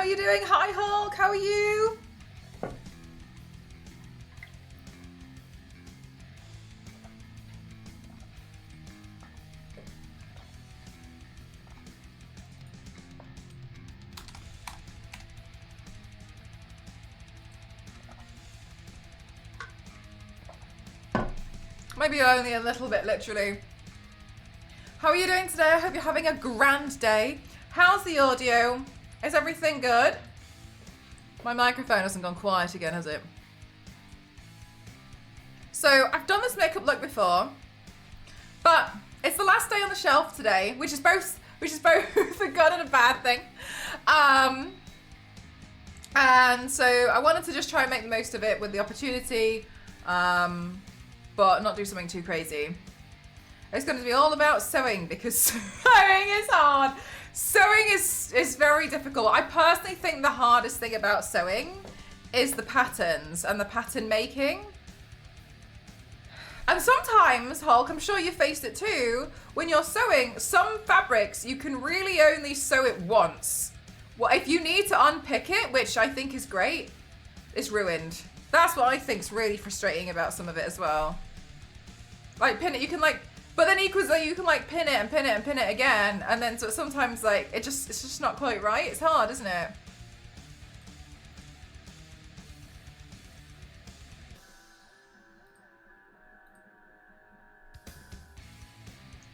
are you doing? Hi Hulk, how are you? Maybe only a little bit, literally. How are you doing today? I hope you're having a grand day. How's the audio? Is everything good? My microphone hasn't gone quiet again, has it? So I've done this makeup look before, but it's the last day on the shelf today, which is both a good and a bad thing. And so I wanted to just try and make the most of it with the opportunity, but not do something too crazy. It's going to be all about sewing because sewing is hard. Sewing is very difficult. I personally think the hardest thing about sewing is the patterns and the pattern making. And sometimes, Hulk, I'm sure you faced it too, when you're sewing, some fabrics you can really only sew it once. Well, if you need to unpick it, which I think is great, it's ruined. That's what I think is really frustrating about some of it as well. Like pin it, you can like, but then equally you can like pin it and pin it and pin it again, and then so sometimes like it's just not quite right. It's hard, isn't it?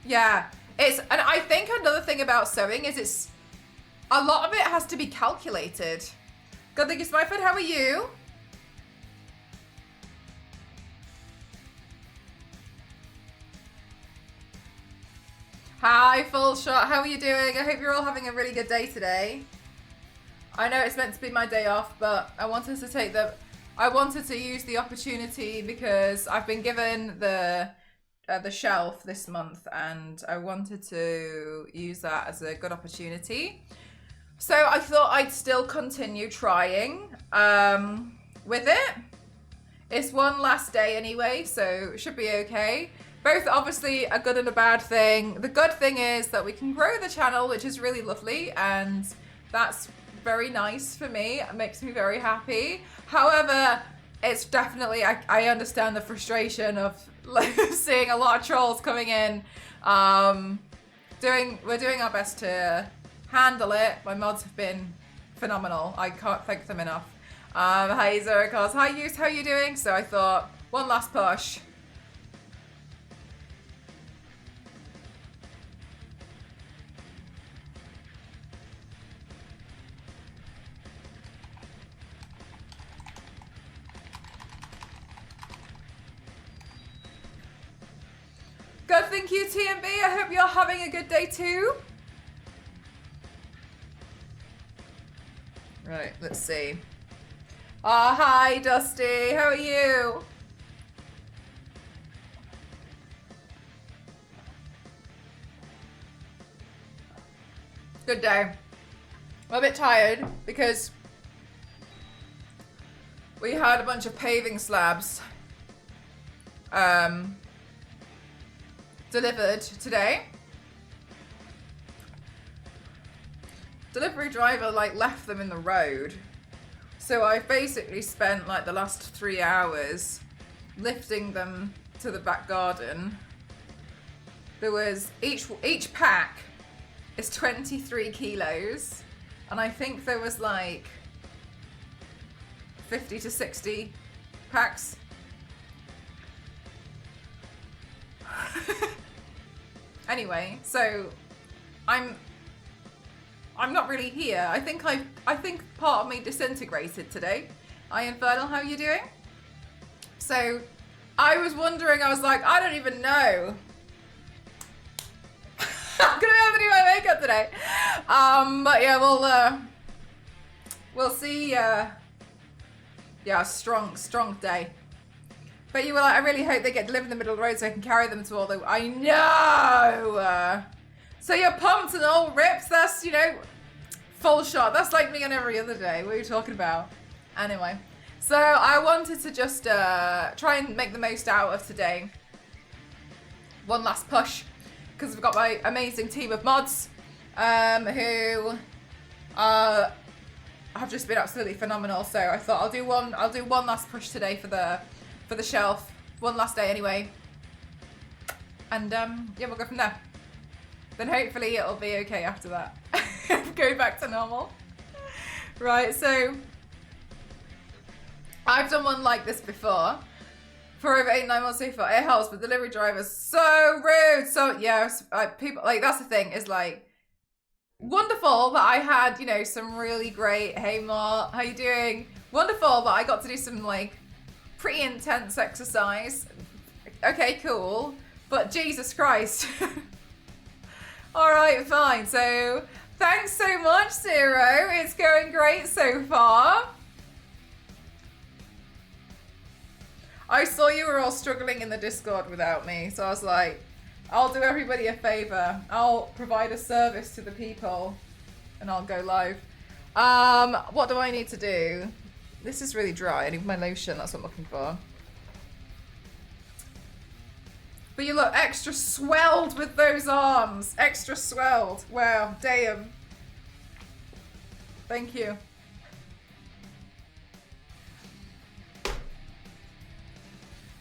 Yeah, and I think another thing about sewing is a lot of it has to be calculated. God, thank you, Smyford. How are you? Hi, Full Shot. How are you doing? I hope you're all having a really good day today. I know it's meant to be my day off, but I wanted to use the opportunity because I've been given the shelf this month, and I wanted to use that as a good opportunity. So I thought I'd still continue trying with it. It's one last day anyway, so it should be okay. Both obviously a good and a bad thing. The good thing is that we can grow the channel, which is really lovely, and that's very nice for me. It makes me very happy. However, it's definitely, I understand the frustration of seeing a lot of trolls coming in. We're doing our best to handle it. My mods have been phenomenal. I can't thank them enough. Hi Zerikos, hi Yus, how are you doing? So I thought, one last push. Good, thank you TMB. I hope you're having a good day too. Right, let's see. Hi Dusty, how are you? Good day. I'm a bit tired because we had a bunch of paving slabs delivered today. Delivery driver like left them in the road. So I've basically spent like the last 3 hours lifting them to the back garden. There was each pack is 23 kilos, and I think there was like 50 to 60 packs. Anyway, so I'm not really here. I think part of me disintegrated today. Hi Infernal, how are you doing? So I was wondering, I was like, I don't even know. I'm gonna be able to do my makeup today. But yeah, we'll see. Yeah, strong day. But you were like, I really hope they get delivered in the middle of the road so I can carry them to all the... I know! So you're pumped and all ripped. That's, full shot. That's like me on every other day. What are you talking about? Anyway. So I wanted to just try and make the most out of today. One last push. Because I've got my amazing team of mods who are have just been absolutely phenomenal. So I thought I'll do one last push today for the shelf. One last day anyway. And yeah, we'll go from there. Then hopefully it'll be okay after that. Go back to normal. Right, so I've done one like this before. For over 8-9 months so far. It helps, but delivery drivers so rude. So yeah, people like that's the thing is like wonderful that I had, you know, some really great, hey Mark, how you doing? Wonderful that I got to do some like pretty intense exercise. Okay, cool. But Jesus Christ. All right, fine. So thanks so much, Zero. It's going great so far. I saw you were all struggling in the Discord without me, so I was like, I'll do everybody a favor. I'll provide a service to the people and I'll go live. What do I need to do? This is really dry. I need my lotion. That's what I'm looking for. But you look extra swelled with those arms. Extra swelled. Wow, damn. Thank you.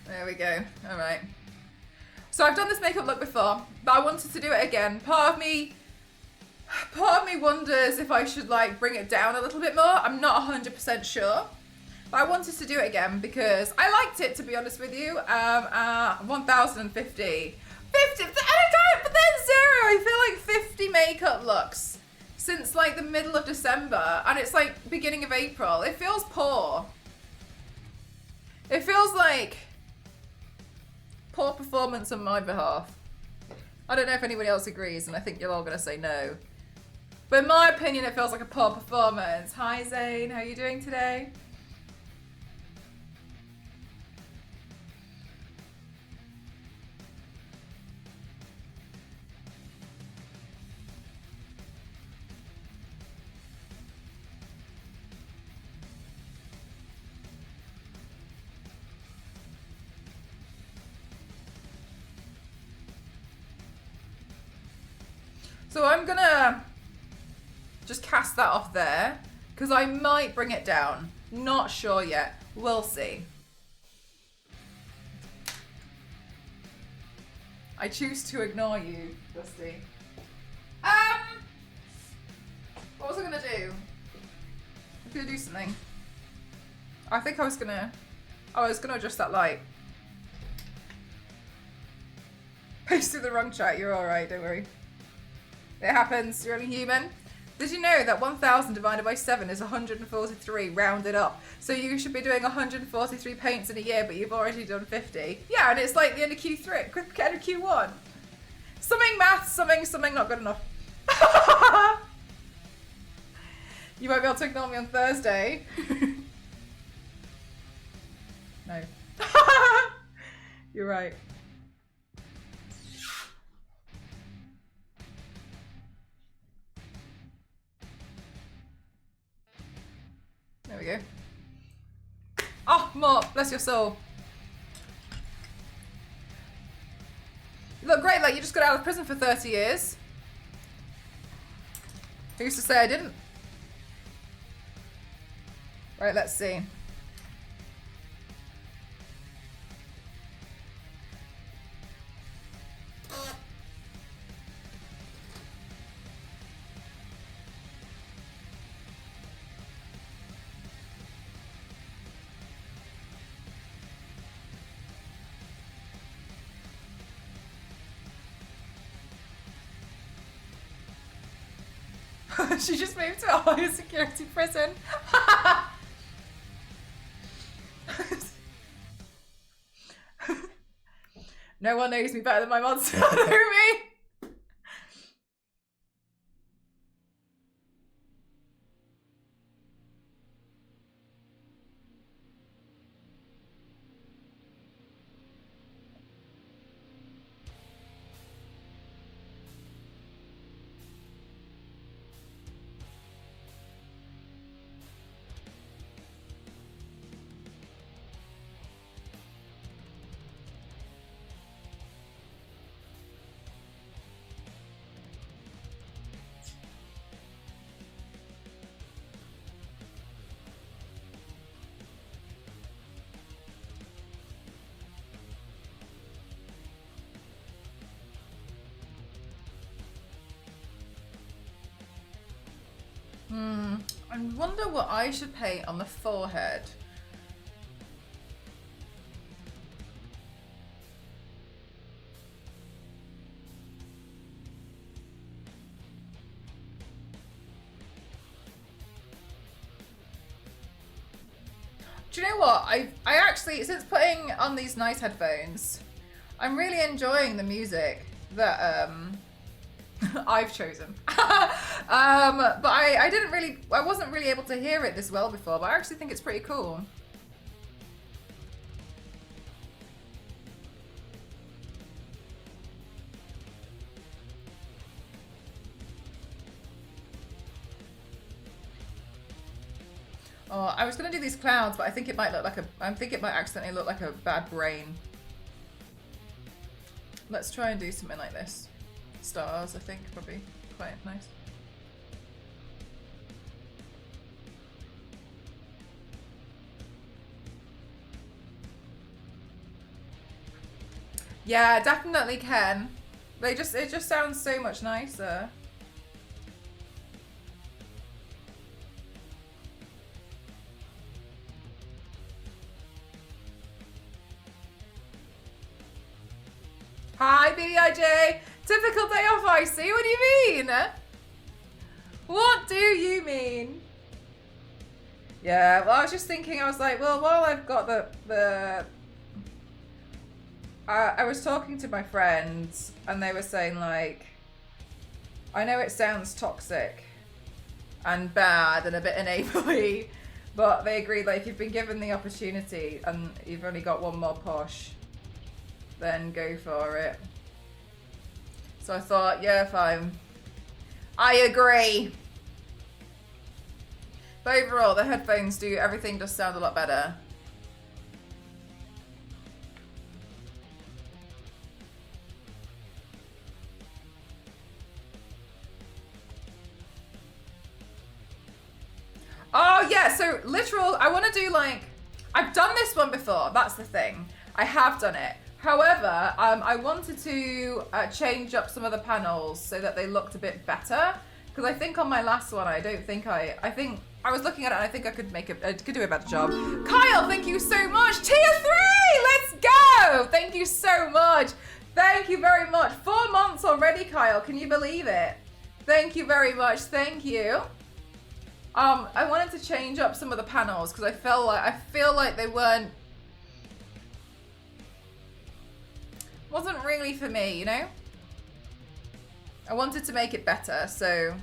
There we go. All right. So I've done this makeup look before, but I wanted to do it again. Part of me wonders if I should like bring it down a little bit more. I'm not 100% sure. But I wanted to do it again because I liked it, to be honest with you. 1,050. 50, but then Zero. I feel like 50 makeup looks since like the middle of December, and it's like beginning of April. It feels poor. It feels like poor performance on my behalf. I don't know if anybody else agrees, and I think you're all going to say no. But in my opinion, it feels like a poor performance. Hi Zane, how are you doing today? So I'm gonna just cast that off there because I might bring it down. Not sure yet. We'll see. I choose to ignore you, Dusty. What was I gonna do? I was gonna do something. I think I was gonna adjust that light. Posted the wrong chat. You're all right. Don't worry. It happens, you're only human. Did you know that 1,000 divided by 7 is 143 rounded up? So you should be doing 143 paints in a year, but you've already done 50. Yeah, and it's like the end of Q3, end of Q1. Something maths, something not good enough. You won't be able to ignore me on Thursday. No. You're right. There we go. Oh, Mort, bless your soul. You look great, like you just got out of prison for 30 years. Who's to say I didn't? Right, let's see. She just moved to a higher security prison. No one knows me better than my monster knew me. I wonder what I should paint on the forehead. Do you know what? I actually, since putting on these nice headphones, I'm really enjoying the music that I've chosen. But I wasn't really able to hear it this well before, but I actually think it's pretty cool. Oh, I was gonna do these clouds, but I think it might look like I think it might accidentally look like a bad brain. Let's try and do something like this. Stars, I think, probably quite nice. Yeah, definitely can. It just sounds so much nicer. Hi, BDIJ. Typical day off, I see. What do you mean? What do you mean? Yeah, well, I was just thinking, I was like, well, while I've got I was talking to my friends, and they were saying, like, I know it sounds toxic and bad and a bit enably, but they agreed, like, if you've been given the opportunity and you've only got one more push, then go for it. So I thought, yeah, fine. I agree. But overall, the headphones do, everything does sound a lot better. Oh yeah, so literal, I want to do like, I've done this one before, that's the thing. I have done it. However, I wanted to change up some of the panels so that they looked a bit better. Because I think on my last one, I think I was looking at it and I think I could do a better job. Kyle, thank you so much. Tier 3, let's go. Thank you so much. Thank you very much. 4 months already, Kyle. Can you believe it? Thank you very much. Thank you. I wanted to change up some of the panels because I feel like they wasn't really for me, you know? I wanted to make it better, so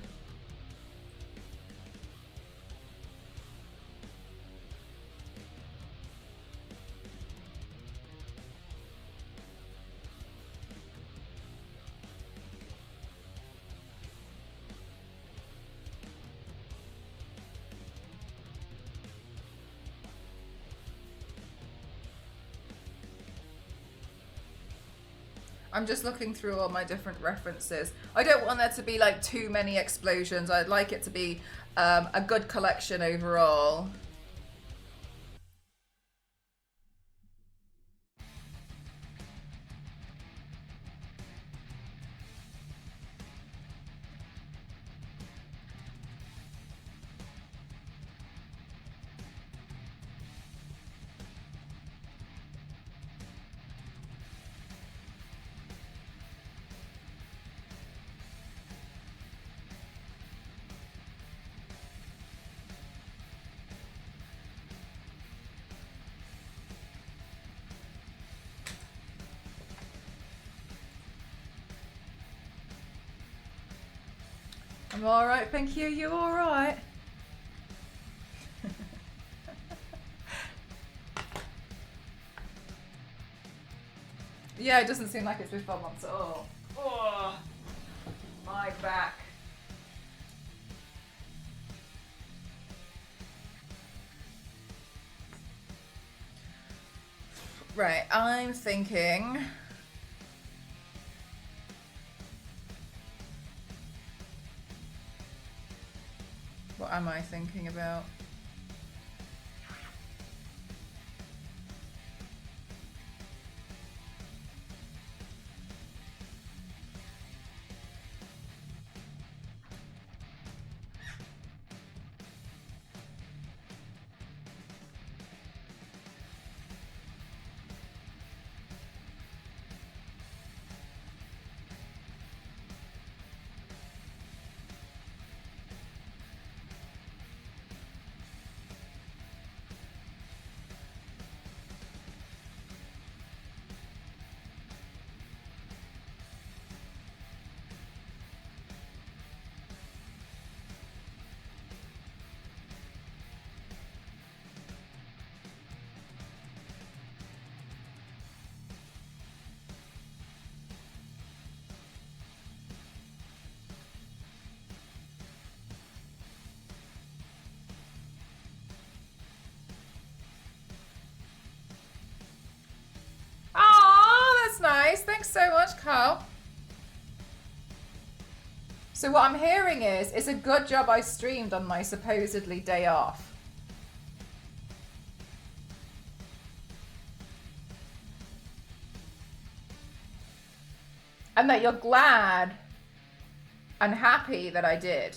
I'm just looking through all my different references. I don't want there to be like too many explosions. I'd like it to be a good collection overall. I'm alright, thank you. You alright? Yeah, it doesn't seem like it's been 4 months at all. Oh, my back. Right, I'm thinking. What am I thinking about? nice. Thanks so much, Carl. So what I'm hearing is, it's a good job I streamed on my supposedly day off. And that you're glad and happy that I did.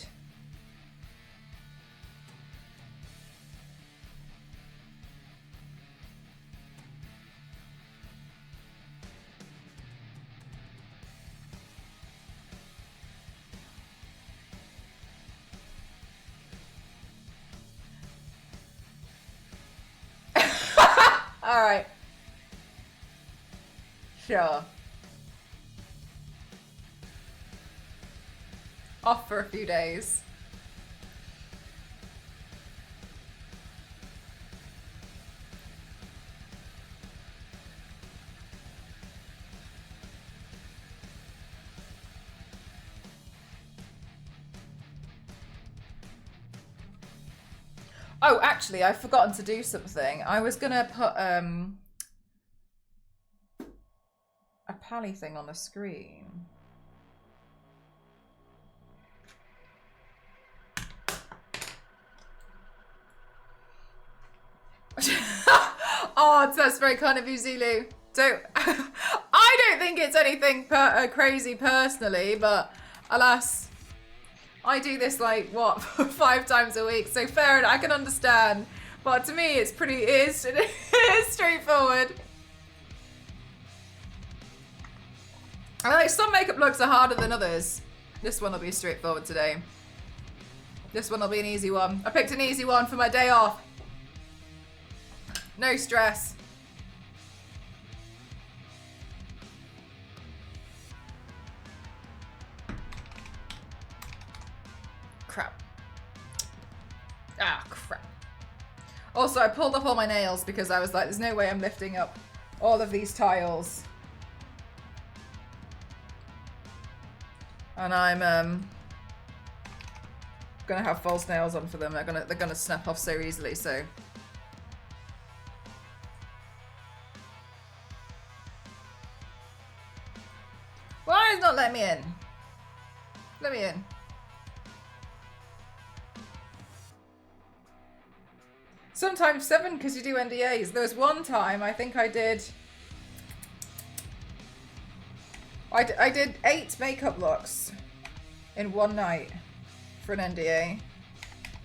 All right. Sure. Off for a few days. Oh, actually, I've forgotten to do something. I was gonna put a pally thing on the screen. Oh, that's very kind of you, Zulu. I don't think it's anything crazy personally, but alas, I do this like, what, 5 times a week, so fair enough, I can understand. But to me, it is straightforward. And like, some makeup looks are harder than others. This one will be straightforward today. This one will be an easy one. I picked an easy one for my day off. No stress. Crap. Ah, crap. Also, I pulled off all my nails because I was like, there's no way I'm lifting up all of these tiles. And I'm gonna have false nails on for them. They're gonna snap off so easily, so. Why is it not letting me in? Let me in. Sometimes 7 because you do NDAs. There was one time I think I did 8 makeup looks in one night for an NDA.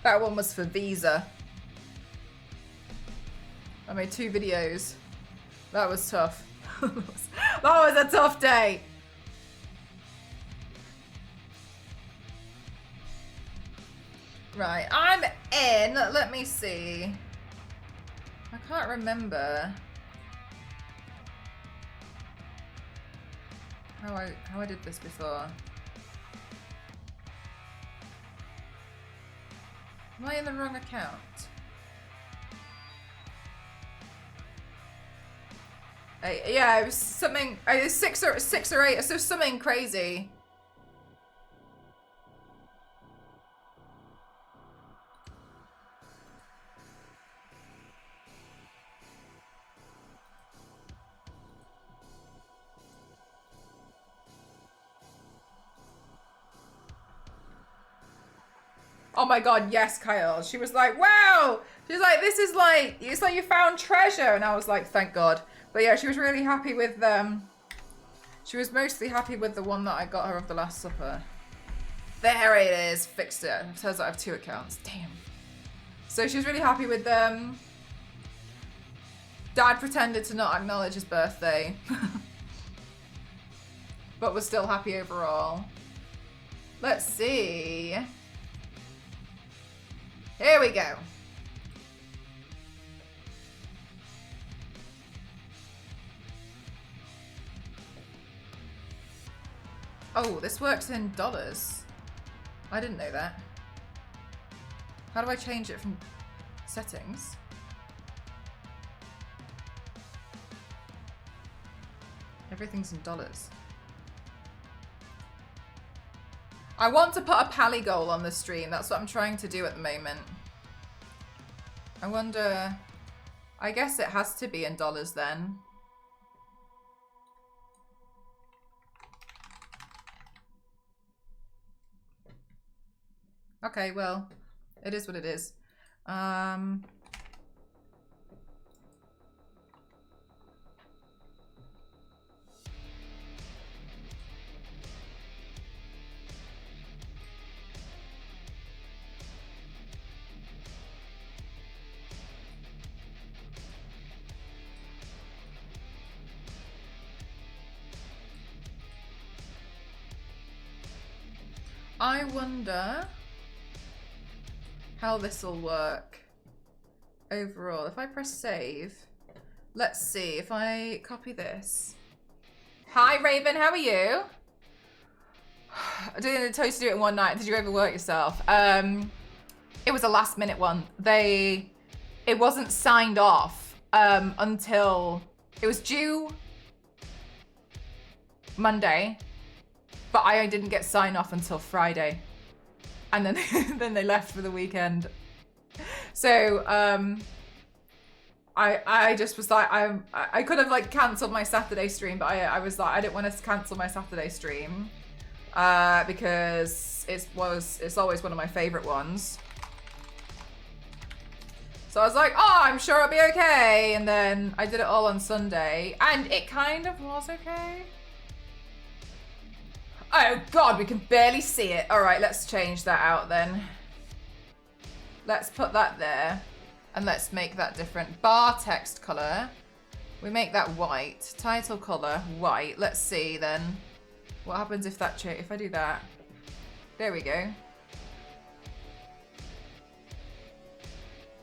That one was for Visa. I made 2 videos. That was tough. That was a tough day. Right, I'm in. Let me see. I can't remember how I did this before. Am I in the wrong account? Yeah, it was something. It was 6 or 8. So something crazy. Oh my god, yes, Kyle. She was like, wow! She was like, this is like, it's like you found treasure. And I was like, thank God. But yeah, she was really happy with, she was mostly happy with the one that I got her of the Last Supper. There it is, fixed it. It turns out I have 2 accounts, damn. So she was really happy with them. Dad pretended to not acknowledge his birthday. But was still happy overall. Let's see. Here we go. Oh, this works in dollars. I didn't know that. How do I change it from settings? Everything's in dollars. I want to put a pally goal on the stream. That's what I'm trying to do at the moment. I wonder... I guess it has to be in dollars then. Okay, well, it is what it is. I wonder how this will work overall. If I press save, let's see if I copy this. Hi Raven, how are you? I didn't tell you to do it in one night. Did you overwork yourself? It was a last minute one. It wasn't signed off until it was due Monday, but I didn't get sign off until Friday, and then then they left for the weekend. So I just was like, I could have like cancelled my Saturday stream, but I was like, I didn't want to cancel my Saturday stream because it's always one of my favorite ones. So I was like, oh, I'm sure it'll be okay. And then I did it all on Sunday, and it kind of was okay. Oh God, we can barely see it. All right, let's change that out then. Let's put that there, and let's make that different. Bar text color, we make that white. Title color, white. Let's see then. What happens if if I do that? There we go.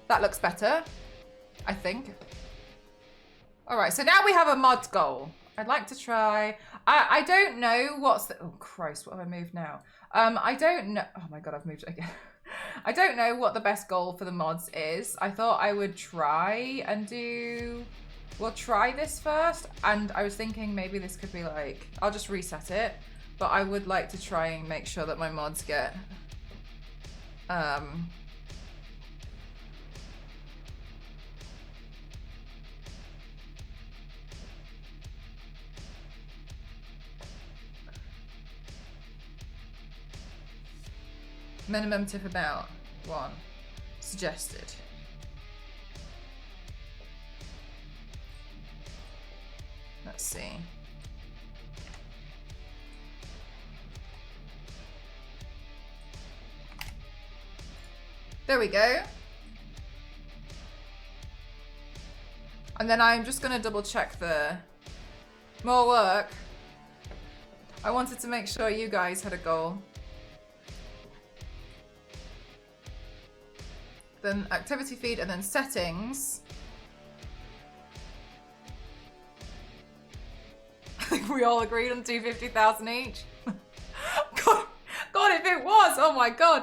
That looks better, I think. All right, so now we have a mod goal. I'd like to try. I don't know what's the, oh Christ, what have I moved now? I don't know. Oh my God, I've moved again. I don't know what the best goal for the mods is. I thought I would try and we'll try this first. And I was thinking maybe this could be like, I'll just reset it. But I would like to try and make sure that my mods get, minimum tip about 1 suggested. Let's see. There we go. And then I'm just gonna double check the more work. I wanted to make sure you guys had a goal. Then activity feed, and then settings. I think we all agreed on 250,000 each. God, if it was, oh my God.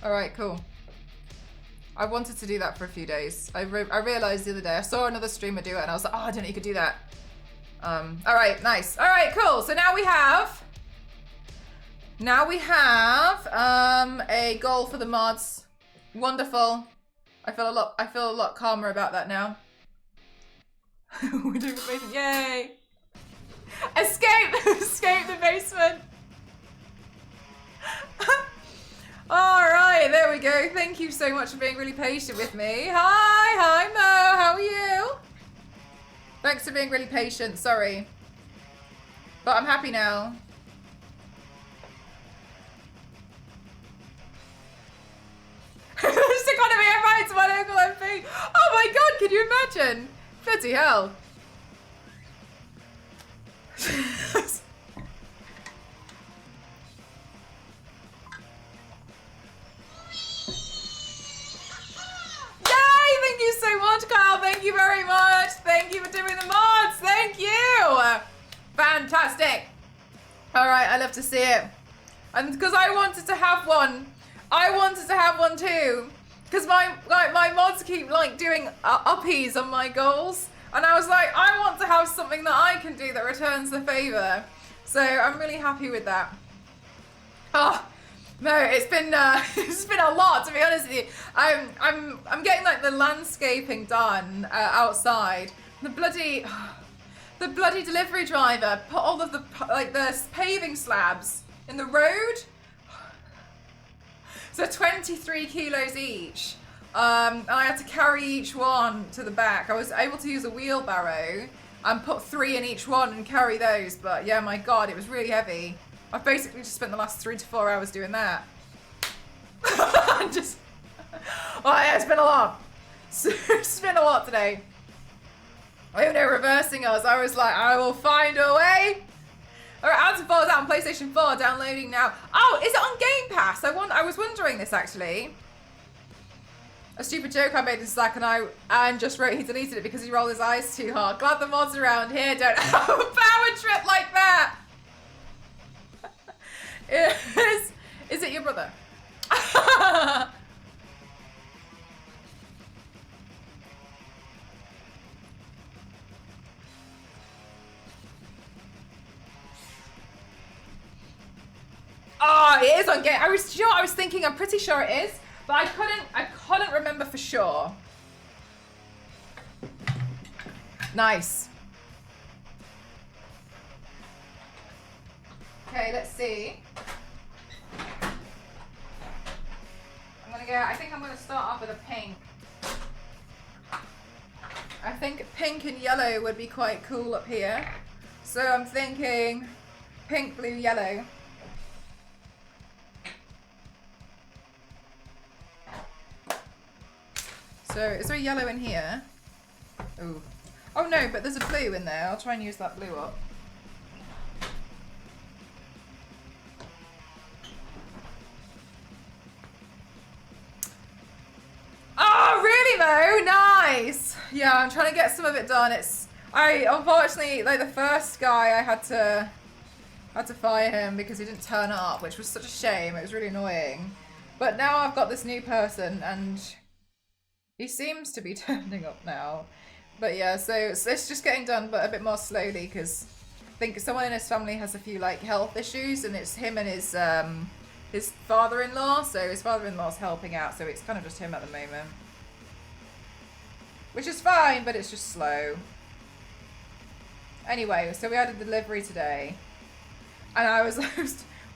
All right, cool. I wanted to do that for a few days. I realized the other day, I saw another streamer do it, and I was like, oh, I didn't know you could do that. All right, nice. All right, cool. So now we have a goal for the mods. Wonderful. I feel a lot calmer about that now. We're doing the basement. Yay! Escape the basement. All right, there we go. Thank you so much for being really patient with me. Hi, Mo. How are you? Thanks for being really patient, sorry. But I'm happy now. Economy invites my local MP. Oh my God, can you imagine? Bloody hell. Yay, thank you so much, Kyle. Thank you very much. Thank you for doing the mods. Thank you. Fantastic. All right, I love to see it. And because I wanted to have one. I wanted to have one too. Because my mods keep like doing uppies on my goals. And I was like, I want to have something that I can do that returns the favor. So I'm really happy with that. Oh, no, it's been a lot, to be honest with you. I'm getting like the landscaping done outside, The bloody, the bloody delivery driver put all of the paving slabs in the road. So 23 kilos each. And I had to carry each one to the back. I was able to use a wheelbarrow and put 3 in each one and carry those. But yeah, my God, it was really heavy. I've basically just spent the last 3 to 4 hours doing that. Oh yeah, it's been a lot. It's been a lot today. Even though reversing us, I was like, I will find a way. Alright, Anton Falls out on PlayStation 4, downloading now. Oh, is it on Game Pass? I was wondering this actually. A stupid joke I made in Slack and just wrote he deleted it because he rolled his eyes too hard. Glad the mods around here don't have a power trip like that. Is it your brother? Oh, it is on Game. I was thinking. I'm pretty sure it is, but I couldn't remember for sure. Nice. Okay, let's see. I think I'm gonna start off with a pink. I think pink and yellow would be quite cool up here. So I'm thinking pink, blue, yellow. So is there a yellow in here? Ooh. Oh no, but there's a blue in there. I'll try and use that blue up. Oh, really, Mo? Nice. Yeah, I'm trying to get some of it done. Unfortunately, like the first guy, I had to fire him because he didn't turn up, which was such a shame. It was really annoying. But now I've got this new person, and he seems to be turning up now. But yeah, so it's just getting done, but a bit more slowly because I think someone in his family has a few like health issues, and it's him and his father-in-law. So his father-in-law's helping out, so it's kind of just him at the moment, which is fine, but it's just slow. Anyway, so we had a delivery today, and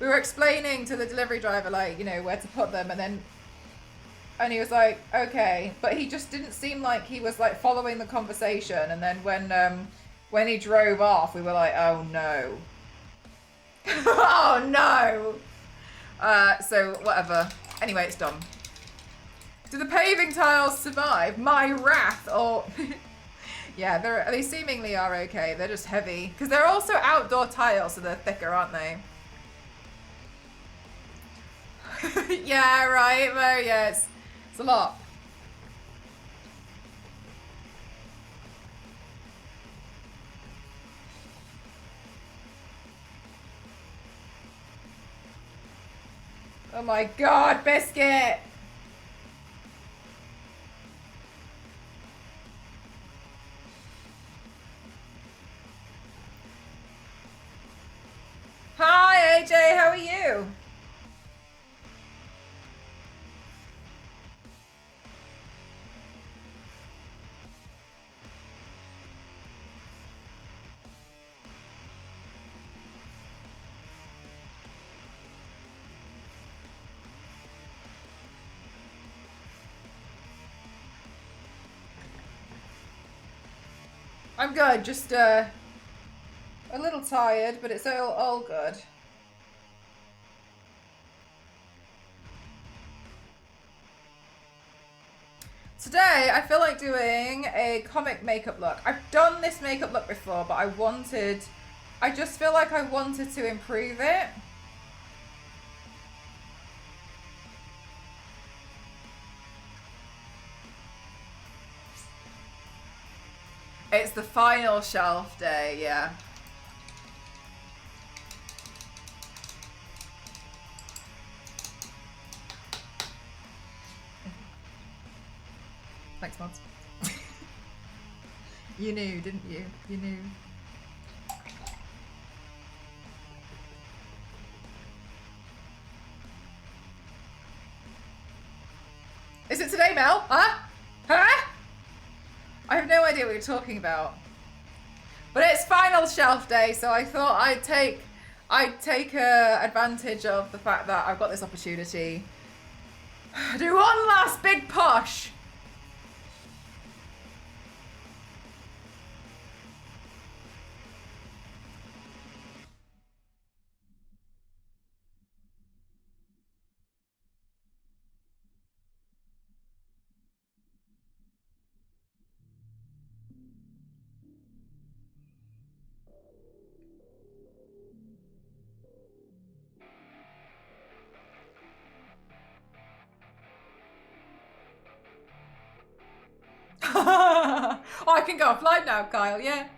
we were explaining to the delivery driver, like, you know, where to put them, and he was like, okay, but he just didn't seem like he was like following the conversation. And then when he drove off, we were like, oh no. Oh no. So whatever. Anyway, it's done. Do the paving tiles survive my wrath? Or yeah, they seemingly are okay. They're just heavy because they're also outdoor tiles, so they're thicker, aren't they? Yeah, right. Well, yeah, it's a lot. Oh my God, Biscuit! Hi, AJ, how are you? I'm good, just a little tired, but it's all good. Today, I feel like doing a comic makeup look. I've done this makeup look before, but I just feel like I wanted to improve it. It's the final shelf day, yeah. Thanks, mods. You knew, didn't you? You knew. Is it today, Mel? Huh? Huh? I have no idea what you're talking about. But it's final shelf day, so I thought I'd take advantage of the fact that I've got this opportunity. Do one last big push. Oh, I can go offline now, Kyle, yeah.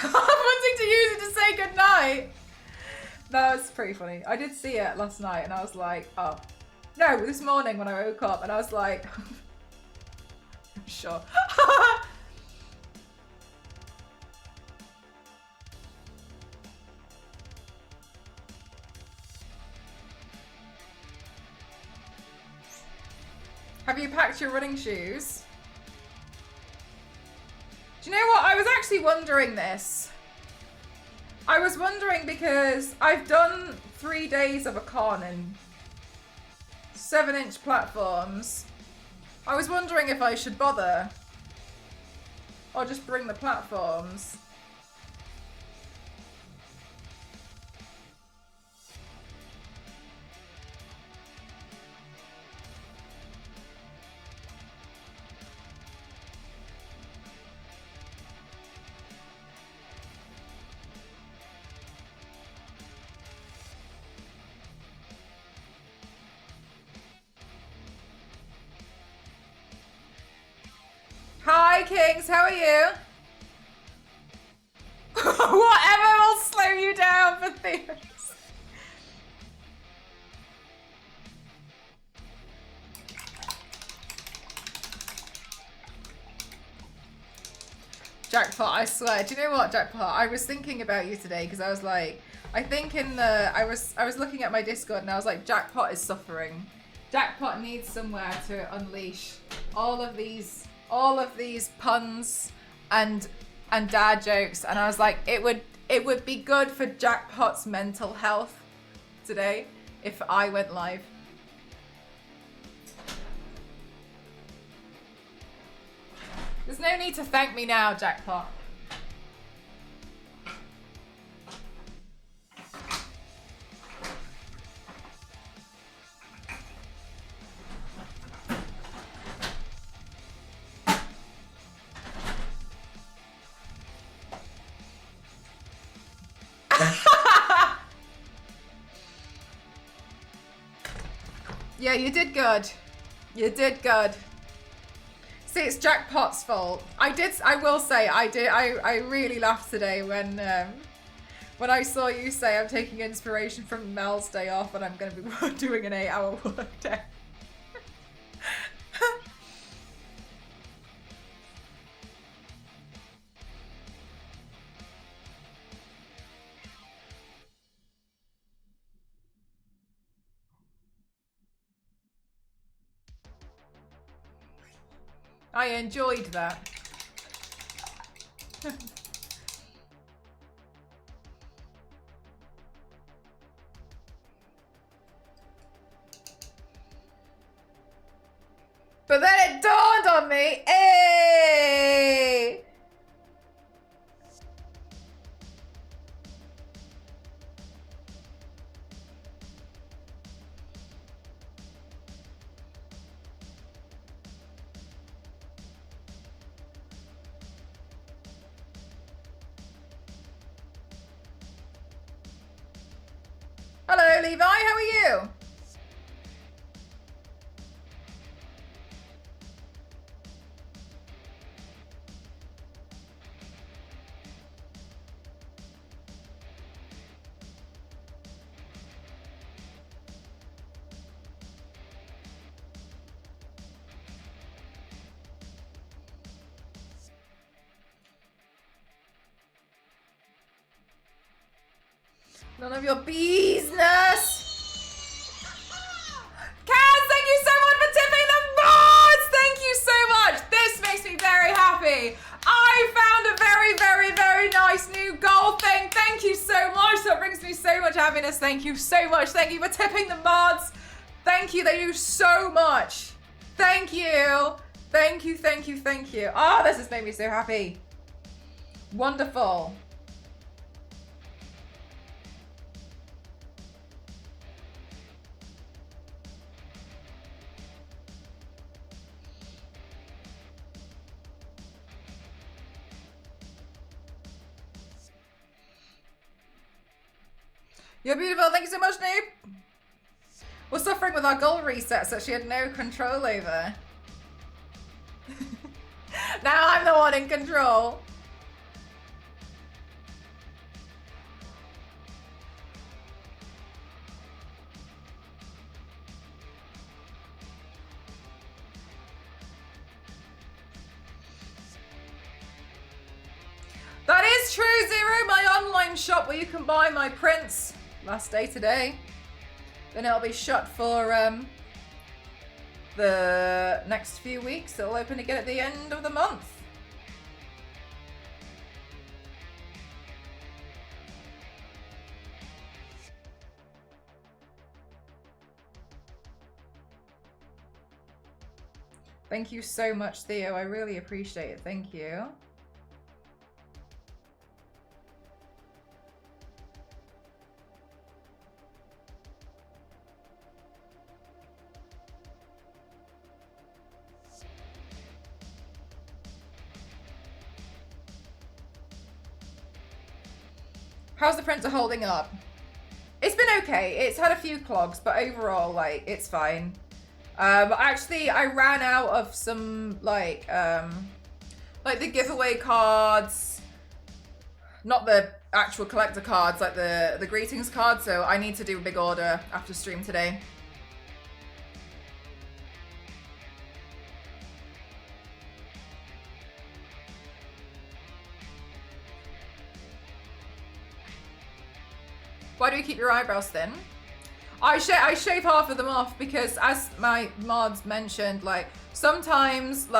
I'm wanting to use it to say goodnight. That was pretty funny. I did see it last night and I was like, oh. No, this morning when I woke up and I was like, sure. Have you packed your running shoes? Do you know what? I was actually wondering this. I was wondering because I've done 3 days of a con in 7-inch platforms. I was wondering if I should bother or just bring the platforms. Hi Kings, how are you? Whatever will slow you down for theories. Jackpot, I swear. Do you know what, Jackpot? I was thinking about you today because I was like, I think I was looking at my Discord and I was like, Jackpot is suffering. Jackpot needs somewhere to unleash all of these puns and dad jokes, and I was like, it would be good for Jackpot's mental health today if I went live. There's no need to thank me now, Jackpot. Yeah, you did good. You did good. See, it's Jackpot's fault. I will say, I really laughed today when I saw you say I'm taking inspiration from Mel's day off and I'm going to be doing an 8-hour work day. I enjoyed that. But then it dawned on me, hey! Hello, Levi, how are you? None of your business. Kaz, thank you so much for tipping the mods. Thank you so much. This makes me very happy. I found a very, very, very nice new gold thing. Thank you so much. That brings me so much happiness. Thank you so much. Thank you for tipping the mods. Thank you so much. Thank you. Thank you, thank you, thank you. Oh, this has made me so happy. Wonderful. You're beautiful. Thank you so much, Noob. We're suffering with our goal resets that she had no control over. Now I'm the one in control. That is true, Zero. My online shop where you can buy my prints. Last day today. Then it'll be shut for the next few weeks. It'll open again at the end of the month. Thank you so much, Theo. I really appreciate it. Thank you. How's the printer holding up? It's been okay. It's had a few clogs, but overall, like, it's fine. Actually, I ran out of some, like the giveaway cards. Not the actual collector cards, like the greetings cards. So I need to do a big order after stream today. Why do you keep your eyebrows thin? I shave half of them off because, as my mods mentioned, like sometimes for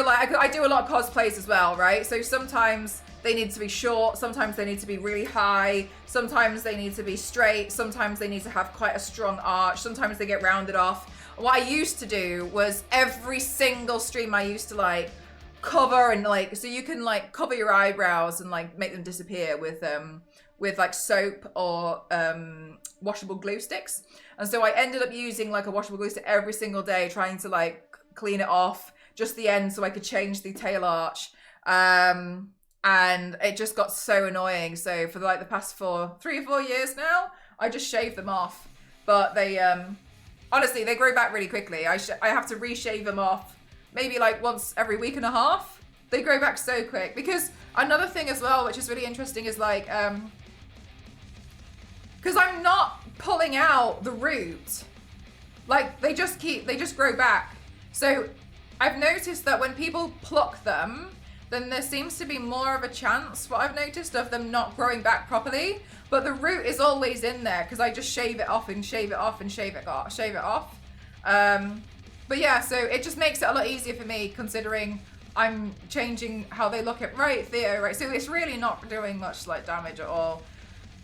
like I do a lot of cosplays as well, right? So sometimes they need to be short, sometimes they need to be really high, sometimes they need to be straight, sometimes they need to have quite a strong arch, sometimes they get rounded off. What I used to do was every single stream I used to like cover and like, so you can like cover your eyebrows and like make them disappear with like soap or washable glue sticks. And so I ended up using like a washable glue stick every single day, trying to like clean it off just the end so I could change the tail arch. And it just got so annoying. So for like the past 3 or 4 years now, I just shave them off. But they honestly, they grow back really quickly. I have to reshave them off maybe like once every week and a half. They grow back so quick. Because another thing as well, which is really interesting, is like because I'm not pulling out the root. Like they just grow back. So I've noticed that when people pluck them, then there seems to be more of a chance, what I've noticed, of them not growing back properly. But the root is always in there because I just shave it off and shave it off and shave it off. But yeah, so it just makes it a lot easier for me considering I'm changing how they look at, right, Theo, right? So it's really not doing much like damage at all.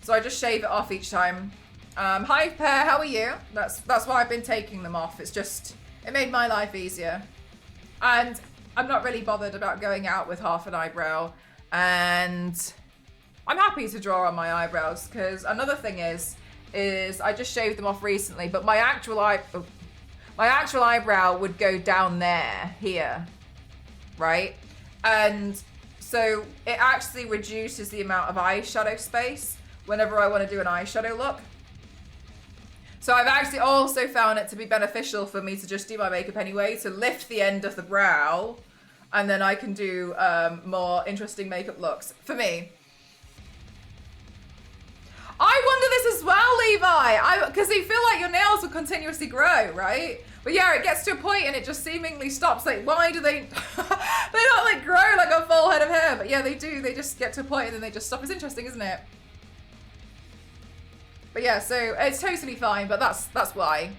So I just shave it off each time. Hi, Pear, how are you? That's why I've been taking them off. It's just, it made my life easier. And I'm not really bothered about going out with half an eyebrow. And I'm happy to draw on my eyebrows because another thing is I just shaved them off recently, but my actual eyebrow would go down there, here, right? And so it actually reduces the amount of eyeshadow space whenever I want to do an eyeshadow look. So I've actually also found it to be beneficial for me to just do my makeup anyway, to lift the end of the brow, and then I can do more interesting makeup looks for me. I wonder this as well, Levi, because you feel like your nails will continuously grow, right? But yeah, it gets to a point and it just seemingly stops. Like, why do they, they don't like grow like a full head of hair? But yeah, they do. They just get to a point and then they just stop. It's interesting, isn't it? But yeah, so it's totally fine, but that's why.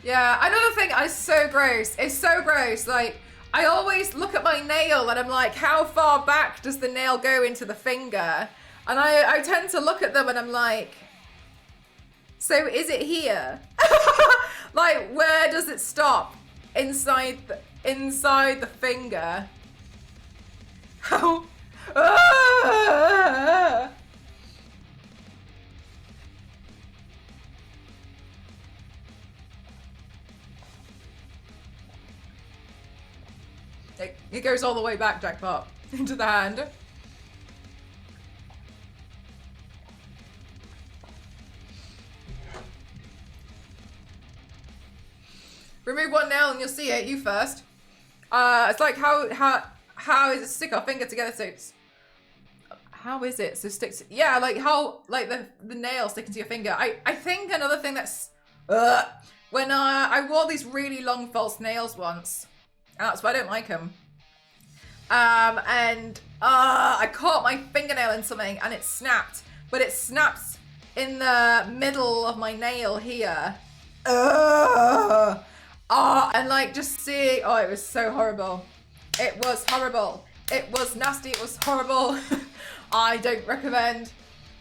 Yeah, another thing is so gross. It's so gross. Like, I always look at my nail and I'm like, how far back does the nail go into the finger? And I tend to look at them and I'm like, so is it here? Like, where does it stop? Inside the finger. How? Ah! It goes all the way back, Jackpot, into the hand. Remove one nail and you'll see it. You first. It's like how is it stick our finger together so it's, how is it so sticks? Yeah, like how like the nail sticking to your finger. I think another thing that's when I wore these really long false nails once, and that's why I don't like them. And I caught my fingernail in something and it snapped, but it snaps in the middle of my nail here. And like just see, oh, it was so horrible. It was horrible. It was nasty. It was horrible. I don't recommend.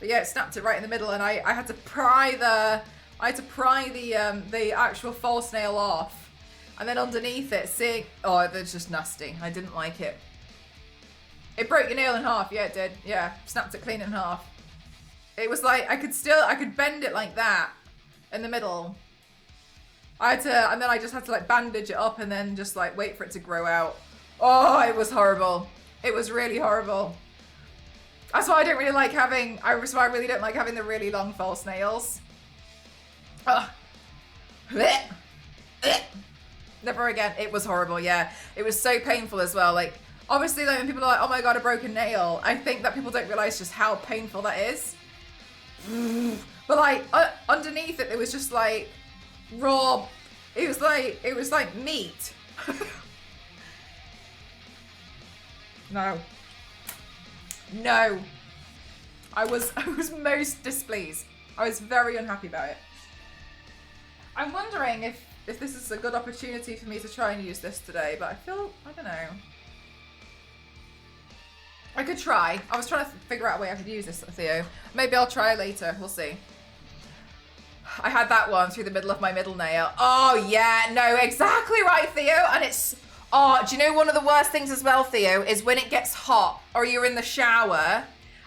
But yeah, it snapped it right in the middle, and I had to pry the the actual false nail off, and then underneath it, see, oh, it's just nasty. I didn't like it. It broke your nail in half. Yeah, it did. Yeah, snapped it clean in half. It was like I could bend it like that in the middle. I had to, and then I just had to like bandage it up and then just like wait for it to grow out. Oh, it was horrible. It was really horrible. That's why I don't really like having, that's why I really don't like having the really long false nails. Ugh. Never again. It was horrible, yeah. It was so painful as well. Like, obviously, like, when people are like, oh my God, a broken nail, I think that people don't realize just how painful that is. But like, underneath it, it was just like raw. It was like meat. No. No. I was most displeased. I was very unhappy about it. I'm wondering if this is a good opportunity for me to try and use this today, but I don't know. I could try. I was trying to figure out a way I could use this, Theo. Maybe I'll try later. We'll see. I had that one through the middle of my middle nail. Oh, yeah. No, exactly right, Theo. And it's... Oh, do you know one of the worst things as well, Theo, is when it gets hot or you're in the shower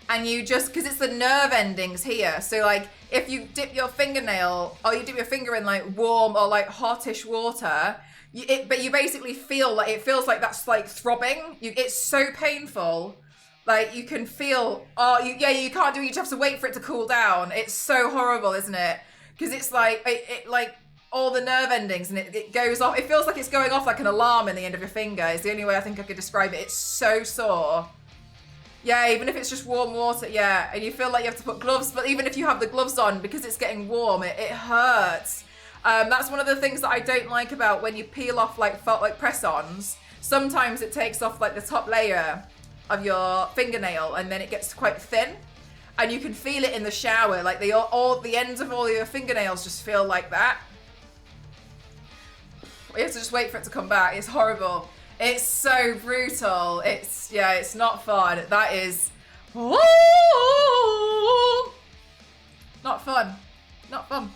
and you just... Because it's the nerve endings here. So, like, if you dip your fingernail or you dip your finger in, like, warm or, like, hotish water... But you basically feel like... It feels like that's, like, throbbing. It's so painful. Like, you can feel... Oh, you can't do it. You just have to wait for it to cool down. It's so horrible, isn't it? Because it's like, it like all the nerve endings and it goes off. It feels like it's going off like an alarm in the end of your finger. It's the only way I think I could describe it. It's so sore. Yeah, even if it's just warm water, yeah. And you feel like you have to put gloves, but even if you have the gloves on, because it's getting warm, it hurts. That's one of the things that I don't like about when you peel off like press-ons. Sometimes it takes off like the top layer of your fingernail and then it gets quite thin. And you can feel it in the shower, like all the ends of all your fingernails just feel like that. You have to just wait for it to come back. It's horrible. It's so brutal. It's not fun. That is not fun. Not fun.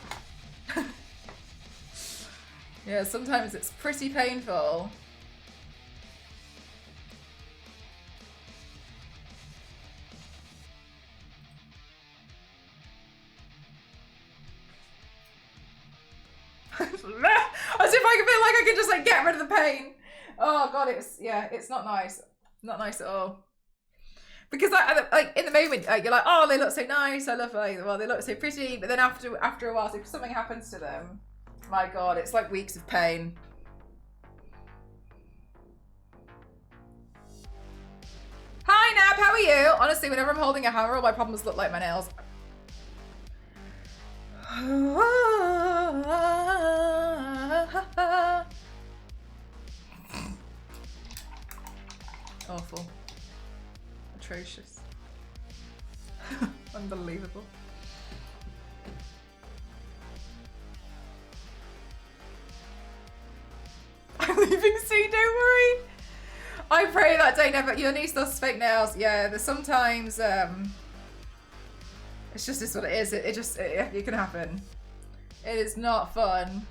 Yeah, sometimes it's pretty painful. As if I feel like I could just like get rid of the pain. Oh God, it's not nice. Not nice at all. Because like in the moment, you're like, oh, they look so nice. I love well, they look so pretty. But then after a while, if something happens to them, my God, it's like weeks of pain. Jeb, how are you? Honestly, whenever I'm holding a hammer, all my problems look like my nails. Awful. Atrocious. Unbelievable. I'm leaving soon, don't worry. I pray that day never. Your niece does fake nails. Yeah, there's sometimes, it's just what it is. It can happen. It is not fun.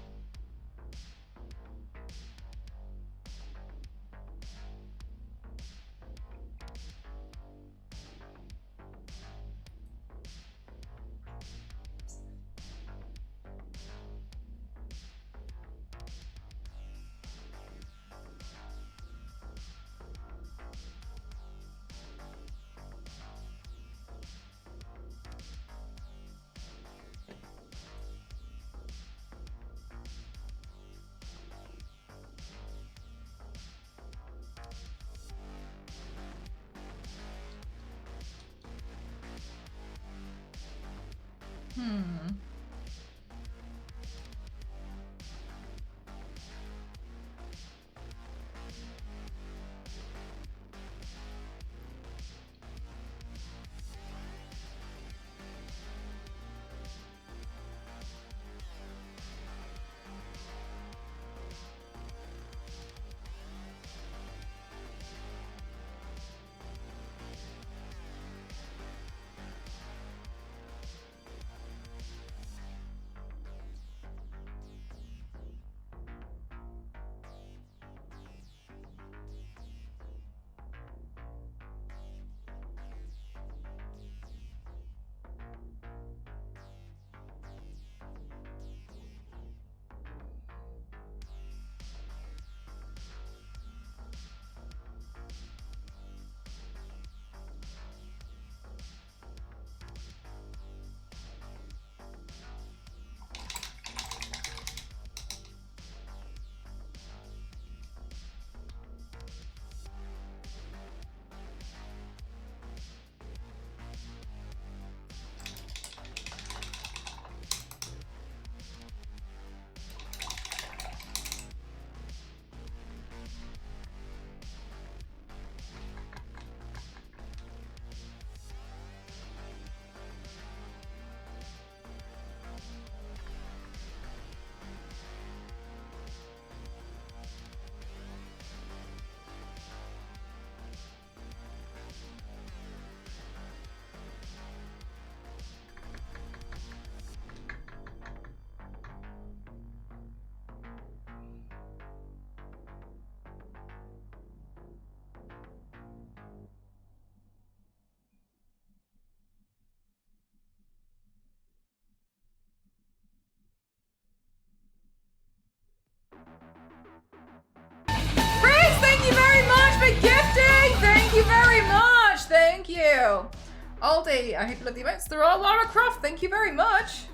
Chris, thank you very much for gifting. Thank you very much. Thank you. Aldi, I hope you love the emotes. They're all Lara Croft. Thank you very much.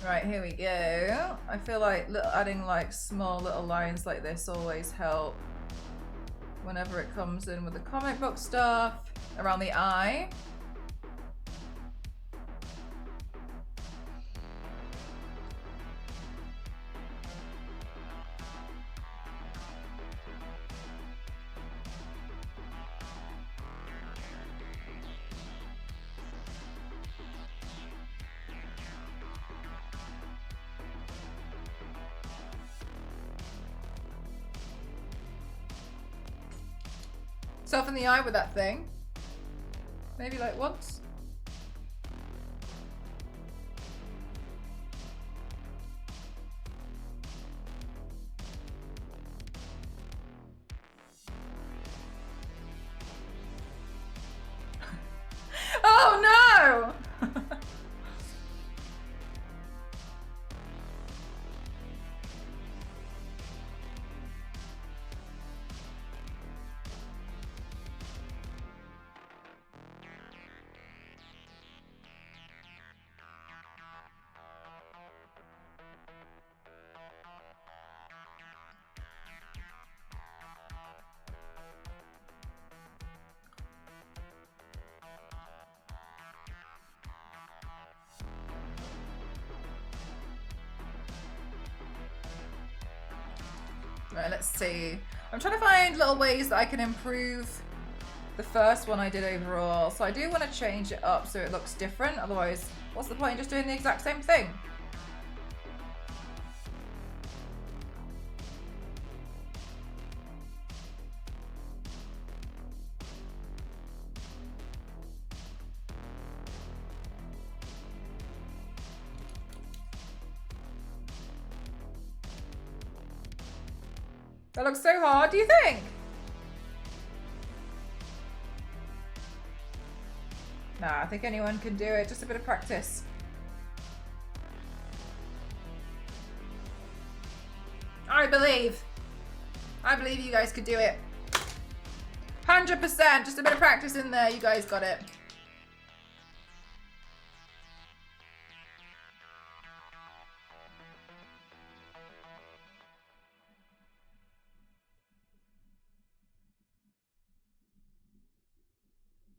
Right, here we go. I feel like adding like small little lines like this always help whenever it comes in with the comic book stuff around the eye. Self in the eye with that thing. Maybe like once. Oh no! Right, let's see. I'm trying to find little ways that I can improve the first one I did overall. So I do want to change it up so it looks different. Otherwise, what's the point in just doing the exact same thing? That looks so hard, do you think? Nah, I think anyone can do it. Just a bit of practice. I believe you guys could do it. 100%. Just a bit of practice in there. You guys got it.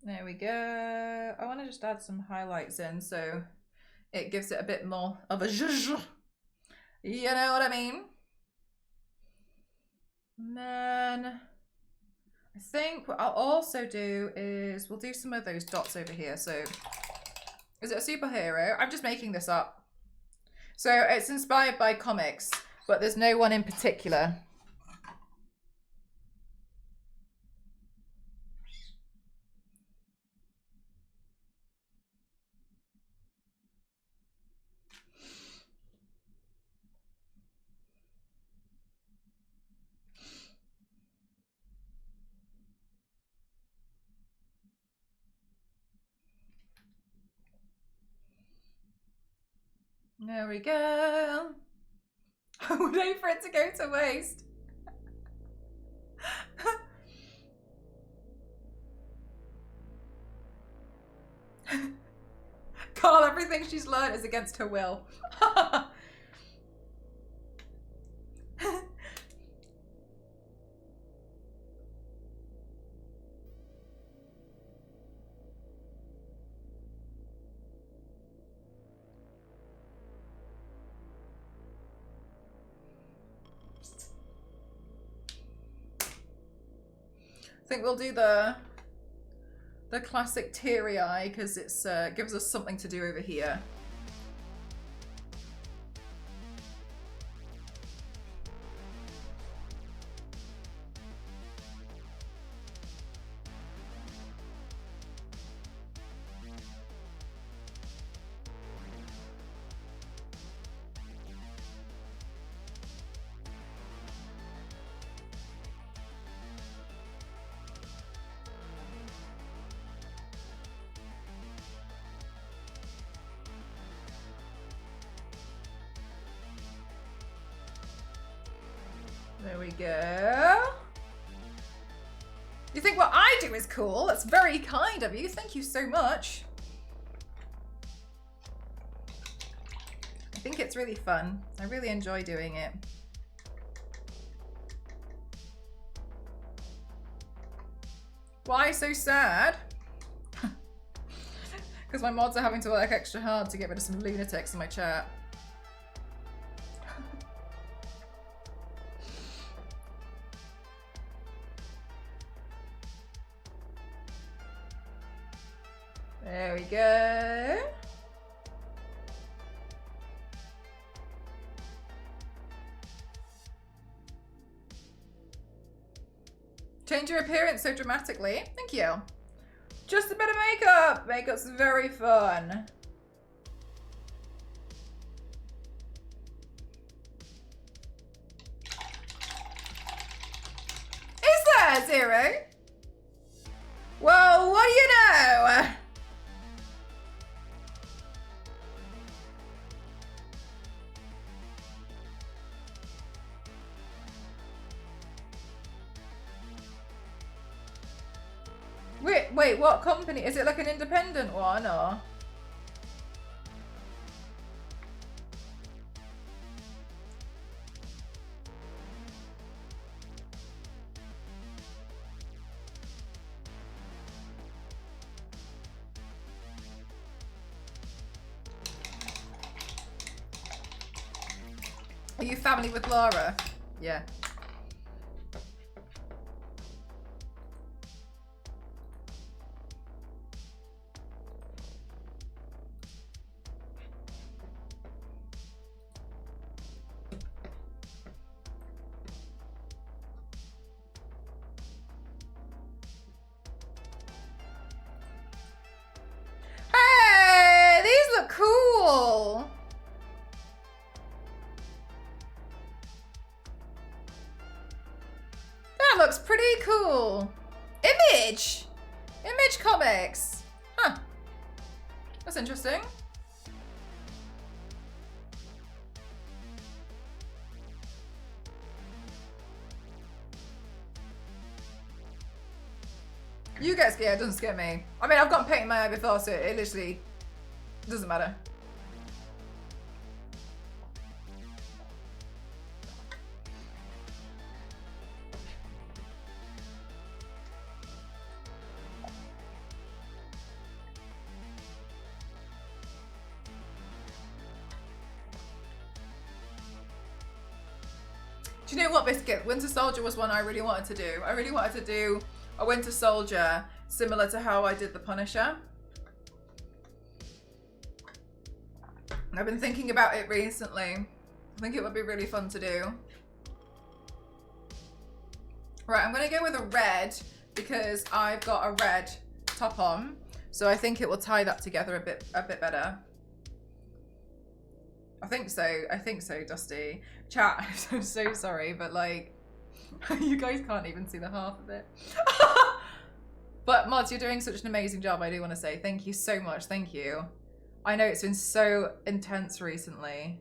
There we go. I want to just add some highlights in so it gives it a bit more of a zhuzh. You know what I mean? And then I think what I'll also do is we'll do some of those dots over here. So is it a superhero? I'm just making this up. So it's inspired by comics, but there's no one in particular. There we go. I would hate for it to go to waste. Carl, everything she's learned is against her will. I think we'll do the classic teary eye because it's gives us something to do over here. There we go. You think what I do is cool? That's very kind of you. Thank you so much. I think it's really fun. I really enjoy doing it. Why so sad? Because my mods are having to work extra hard to get rid of some lunatics in my chat. There we go. Change your appearance so dramatically. Thank you. Just a bit of makeup. Makeup's very fun. Is there, Zero? Well, what do you know? Wait, what company? Is it like an independent one or? Are you family with Laura? Yeah. Hey, these look cool. That looks pretty cool. Image Comics. Huh. That's interesting. You get scared, it doesn't scare me. I mean, I've gotten paint in my eye before, so it literally doesn't matter. Do you know what, Biscuit? Winter Soldier was one I really wanted to do. I really wanted to do a Winter Soldier similar to how I did the Punisher. I've been thinking about it recently. I think it would be really fun to do. Right, I'm gonna go with a red because I've got a red top on. So I think it will tie that together a bit better. I think so, Dusty. Chat, I'm so sorry, but like, you guys can't even see the half of it. But Mods, you're doing such an amazing job. I do want to say thank you so much. Thank you. I know it's been so intense recently.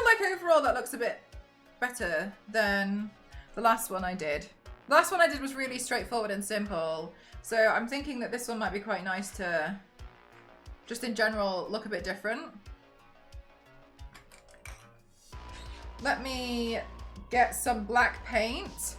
Like overall that looks a bit better than the last one I did. The last one I did was really straightforward and simple. So I'm thinking that this one might be quite nice to just in general look a bit different. Let me get some black paint.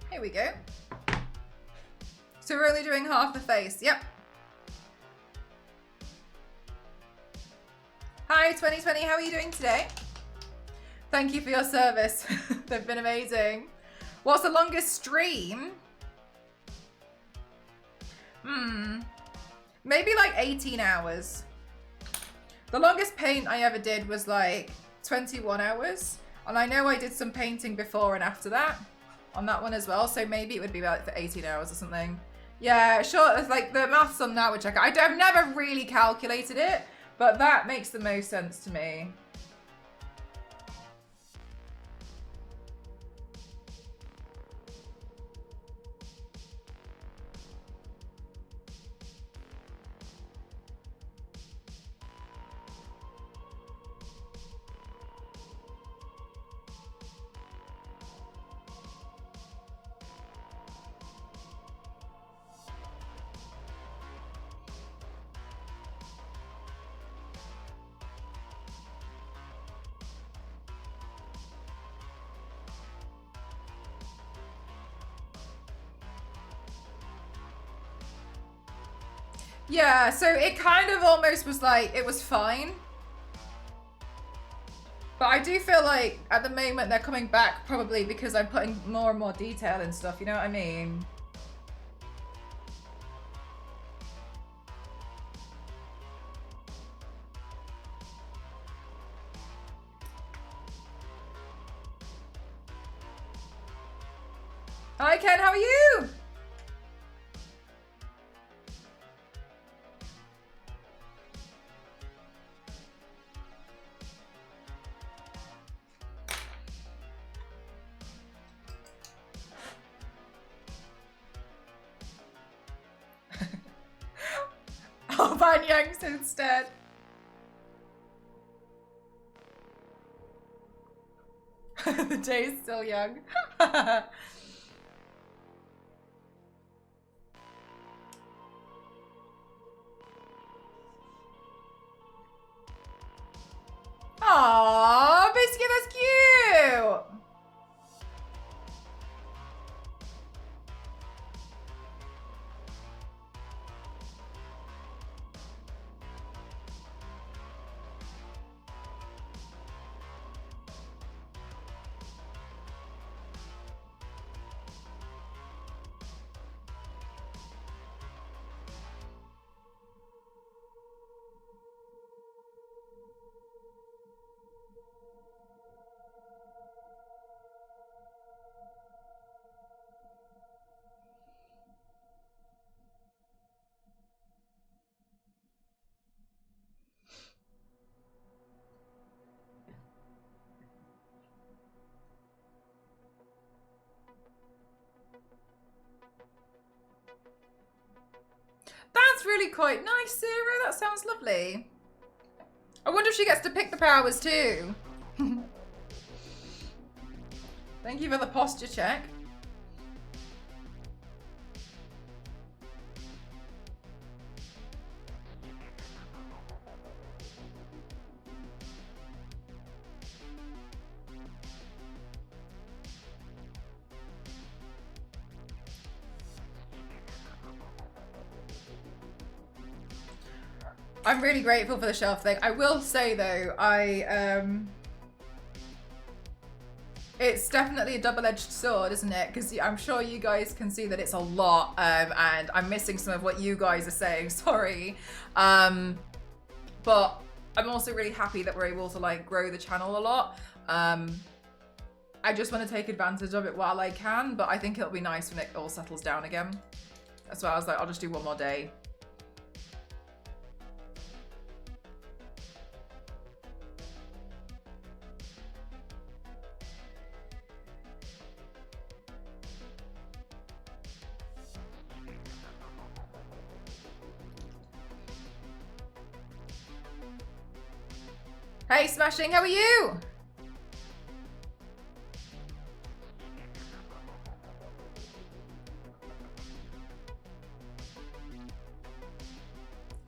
Here we go. So we're only doing half the face. Yep. Hi 2020, how are you doing today? Thank you for your service. They've been amazing. What's the longest stream? Maybe like 18 hours. The longest paint I ever did was like 21 hours. And I know I did some painting before and after that on that one as well. So maybe it would be like for 18 hours or something. Yeah, sure. It's like the maths on that would check. I've never really calculated it, but that makes the most sense to me. Yeah, so it kind of almost was like, it was fine. But I do feel like at the moment they're coming back probably because I'm putting more and more detail and stuff, you know what I mean? Hi Ken, how are you? I'll ban Yanks instead. The day's still young. Aww, Biscuit, that's cute! That's really quite nice, Sarah. That sounds lovely. I wonder if she gets to pick the powers too. Thank you for the posture check. I'm really grateful for the shelf thing. I will say though, it's definitely a double-edged sword, isn't it? Because I'm sure you guys can see that it's a lot, and I'm missing some of what you guys are saying. Sorry, but I'm also really happy that we're able to like grow the channel a lot. I just want to take advantage of it while I can, but I think it'll be nice when it all settles down again. That's why I was like, I'll just do one more day. Hey Smashing, how are you?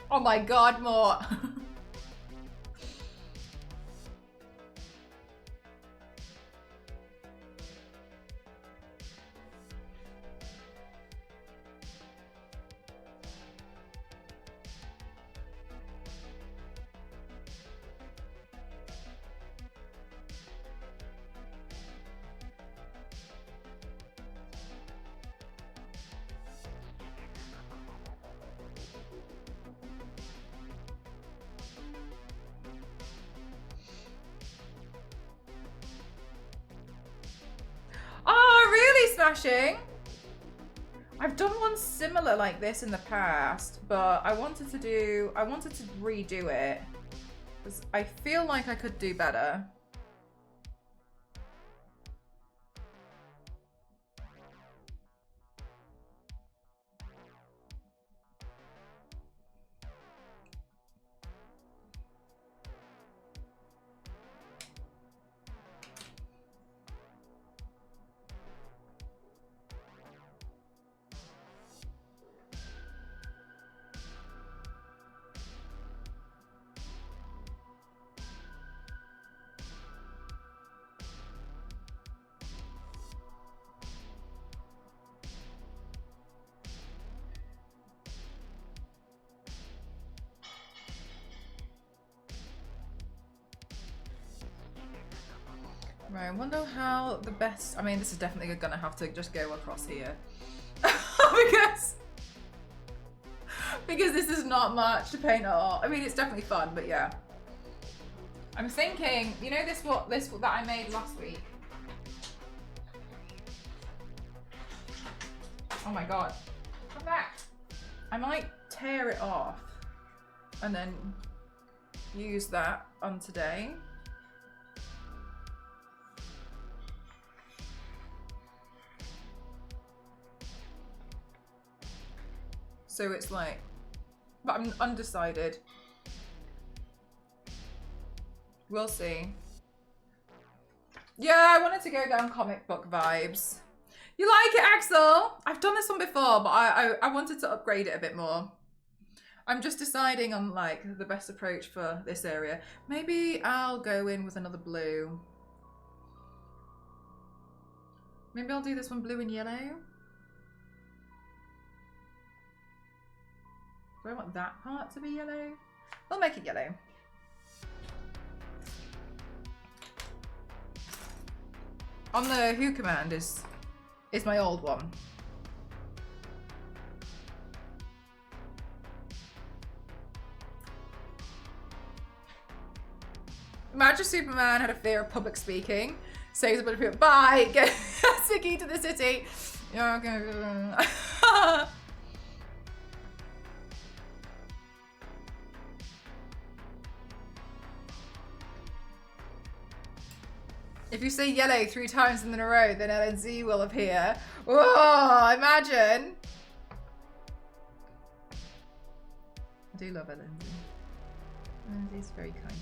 Oh my god, more. Oh, really, Smashing? I've done one similar like this in the past, but I wanted to redo it because I feel like I could do better. Right, I wonder how the best... I mean, this is definitely gonna have to just go across here. because this is not much to paint at all. I mean, it's definitely fun, but yeah. I'm thinking, you know this that I made last week? Oh my god. Come back. I might tear it off and then use that on today. So it's like, but I'm undecided. We'll see. Yeah, I wanted to go down comic book vibes. You like it, Axel? I've done this one before, but I wanted to upgrade it a bit more. I'm just deciding on like the best approach for this area. Maybe I'll go in with another blue. Maybe I'll do this one blue and yellow. Do I want that part to be yellow? I'll make it yellow. On the Who command is my old one. Imagine Superman had a fear of public speaking. Saves a bunch of people. Bye! Get Siki to the city. Yeah, okay. If you say yellow 3 times in a row, then LNZ will appear. Whoa, imagine. I do love LNZ. LNZ is very kind.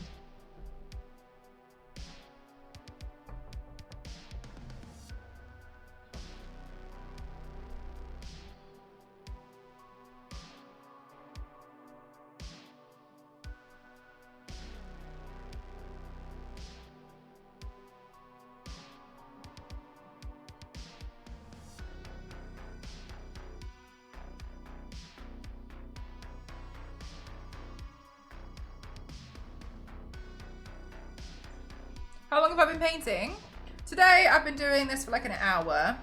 How long have I been painting? Today I've been doing this for like an hour.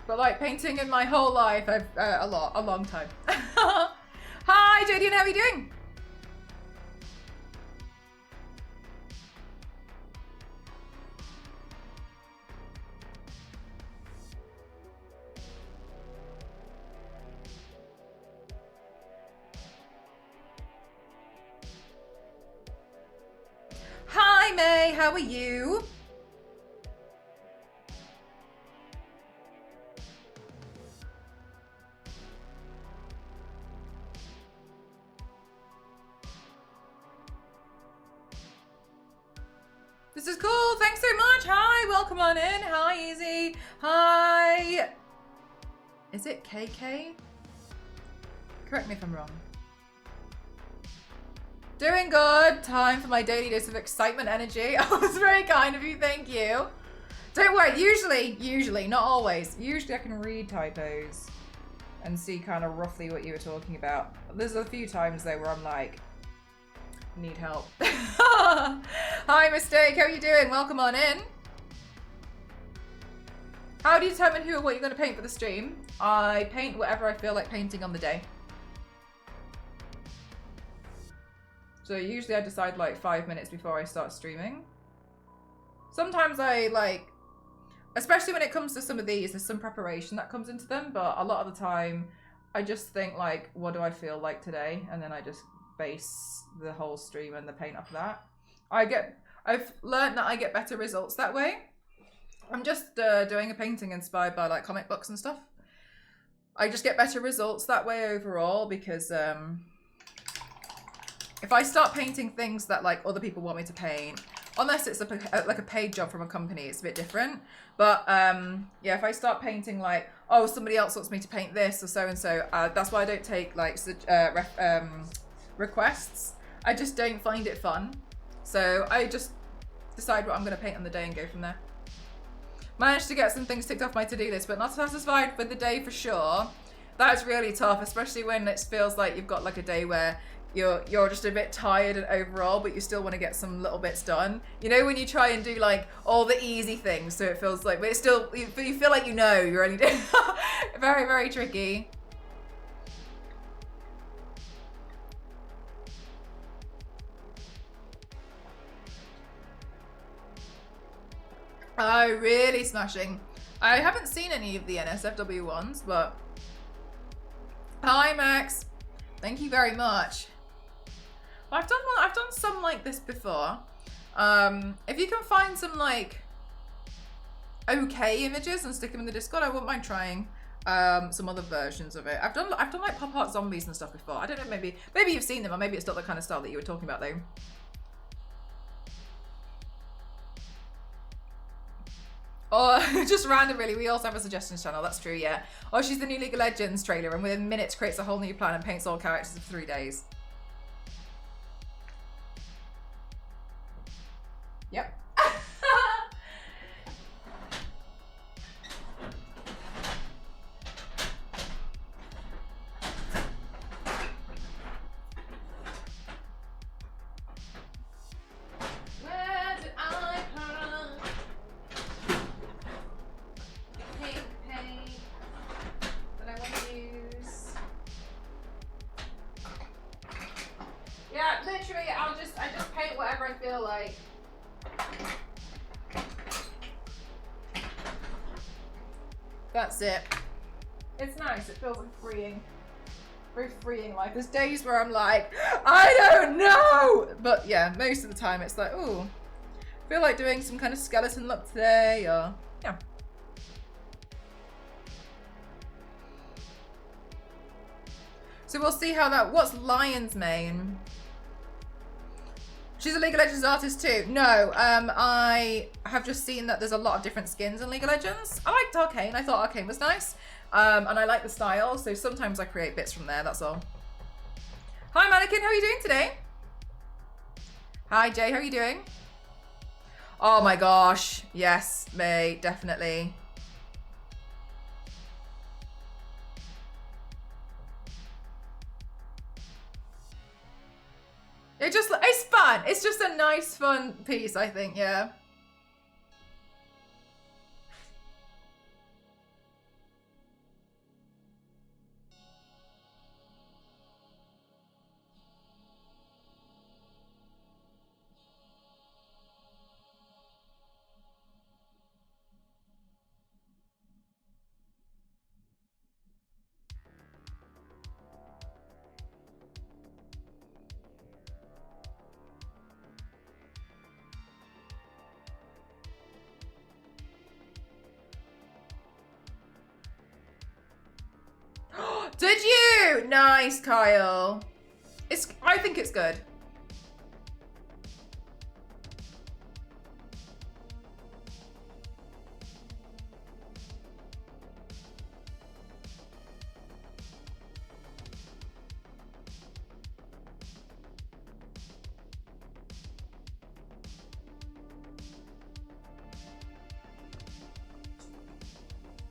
But like painting in my whole life, I've a long time. Hi Jodian, how are you doing? Hi May, how are you? This is cool, thanks so much. Hi, welcome on in. Hi Easy. Hi. Is it KK? Correct me if I'm wrong. Doing good. Time for my daily dose of excitement energy. Oh, it's very kind of you. Thank you. Don't worry. Usually, not always. Usually I can read typos and see kind of roughly what you were talking about. There's a few times though where I'm like, need help. Hi, Mistake. How are you doing? Welcome on in. How do you determine who or what you're going to paint for the stream? I paint whatever I feel like painting on the day. So usually I decide like 5 minutes before I start streaming. Sometimes I like, especially when it comes to some of these, there's some preparation that comes into them, but a lot of the time I just think like, what do I feel like today? And then I just base the whole stream and the paint off that. I've learned that I get better results that way. I'm just doing a painting inspired by like comic books and stuff. I just get better results that way overall because if I start painting things that like other people want me to paint, unless it's like a paid job from a company, it's a bit different. But yeah, if I start painting like, oh, somebody else wants me to paint this or so and so, that's why I don't take like requests. I just don't find it fun. So I just decide what I'm going to paint on the day and go from there. Managed to get some things ticked off my to-do list, but not satisfied with the day for sure. That's really tough, especially when it feels like you've got like a day where you're just a bit tired and overall, but you still want to get some little bits done. You know, when you try and do like all the easy things, so it feels like, but it's still, you feel like you're only doing very, very tricky. Oh, really smashing. I haven't seen any of the NSFW ones, but hi Max, thank you very much. I've done some like this before. If you can find some like okay images and stick them in the Discord, I wouldn't mind trying some other versions of it. I've done like pop art zombies and stuff before. I don't know, maybe you've seen them, or maybe it's not the kind of style that you were talking about though. Or just random, really. We also have a suggestions channel. That's true, yeah. Oh, she's the new League of Legends trailer, and within minutes creates a whole new plan and paints all characters for 3 days. Yep. Where did I put pink paint that I want to use? Yeah, literally, I just paint whatever I feel like. That's it. It's nice. It feels like freeing. Very freeing life. There's days where I'm like, I don't know! But yeah, most of the time it's like, ooh, feel like doing some kind of skeleton look today, or yeah. So we'll see how that, what's Lion's Mane? She's a League of Legends artist too. No, I have just seen that there's a lot of different skins in League of Legends. I liked Arcane. I thought Arcane was nice. And I like the style, so sometimes I create bits from there, that's all. Hi, Mannequin. How are you doing today? Hi, Jay. How are you doing? Oh my gosh. Yes, May, definitely. It's fun. It's just a nice, fun piece, I think, yeah. Did you? Nice, Kyle. I think it's good.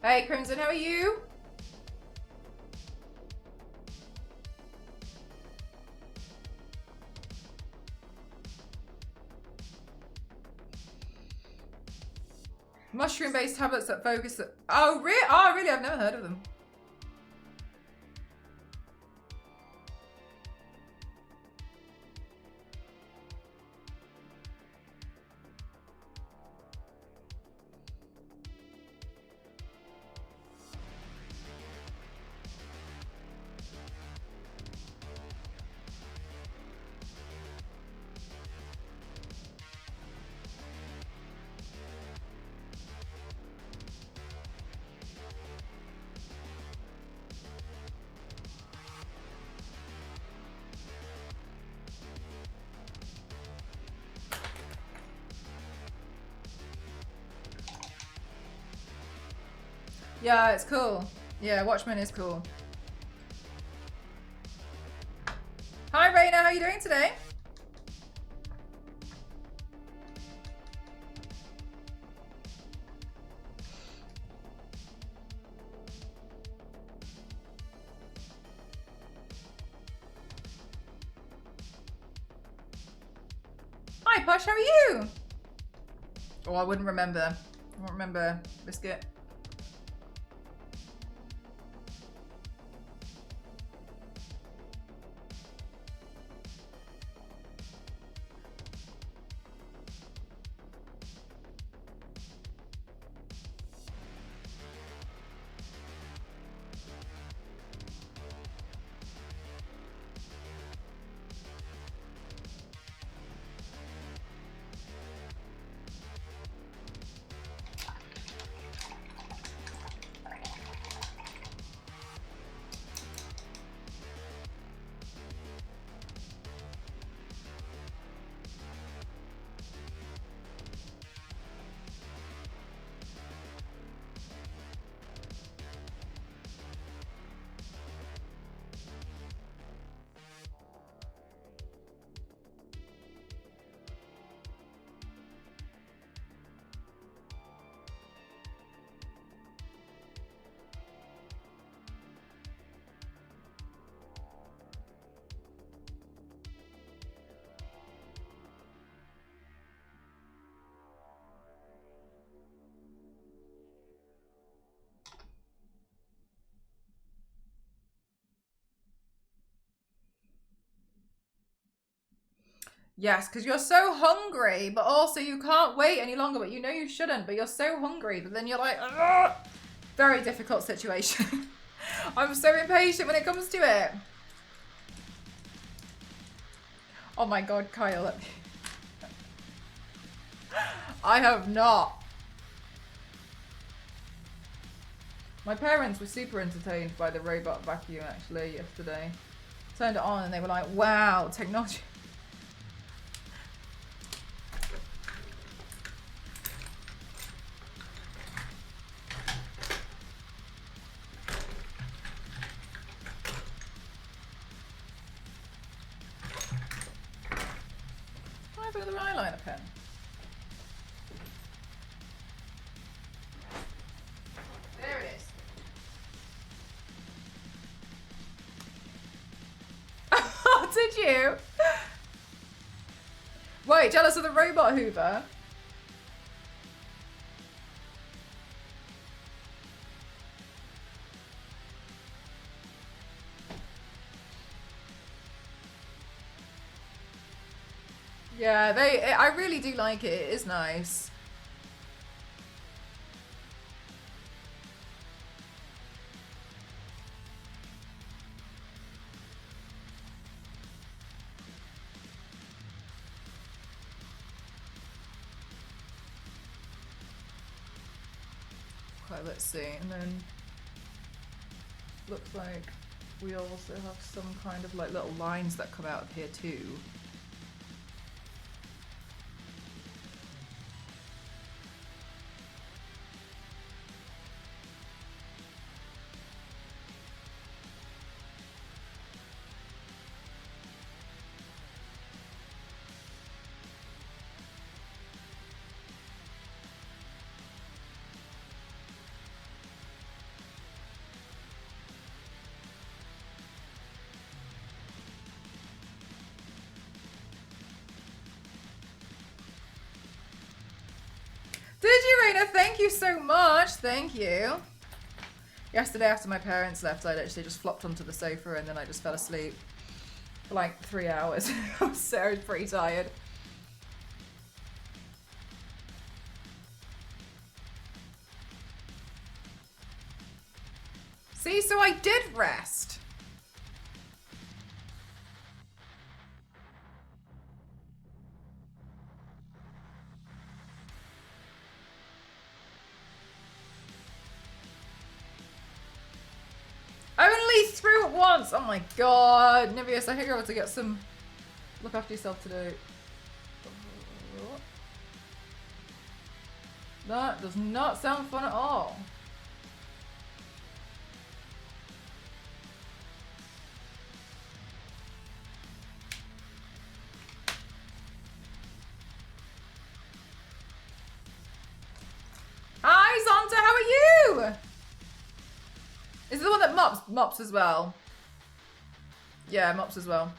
Hey, Crimson, how are you? Mushroom-based tablets that focus. Oh, really? Oh, really? I've never heard of them. Yeah, it's cool. Yeah, Watchmen is cool. Hi, Raina. How are you doing today? Posh, how are you? Oh, I wouldn't remember. I won't remember Biscuit. Yes, because you're so hungry, but also you can't wait any longer, but you know you shouldn't, but you're so hungry, but then you're like, ugh! Very difficult situation. I'm so impatient when it comes to it. Oh my god, Kyle. I have not. My parents were super entertained by the robot vacuum actually yesterday. Turned it on and they were like, wow, technology. With an eyeliner pen. There it is. Oh, did you? Wait, jealous of the robot Hoover? Yeah, I really do like it. It is nice. Okay, let's see. And then looks like we also have some kind of like little lines that come out of here too. Did you, Raina? Thank you so much. Thank you. Yesterday after my parents left, I actually just flopped onto the sofa and then I just fell asleep for like 3 hours. I was so pretty tired. See, so I did rest. I only threw it once. Oh my god. Nivius, I hope you're able to get some. Look after yourself today. That does not sound fun at all. Hi, Zonta, how are you? Is it the one that mops as well? Yeah, mops as well.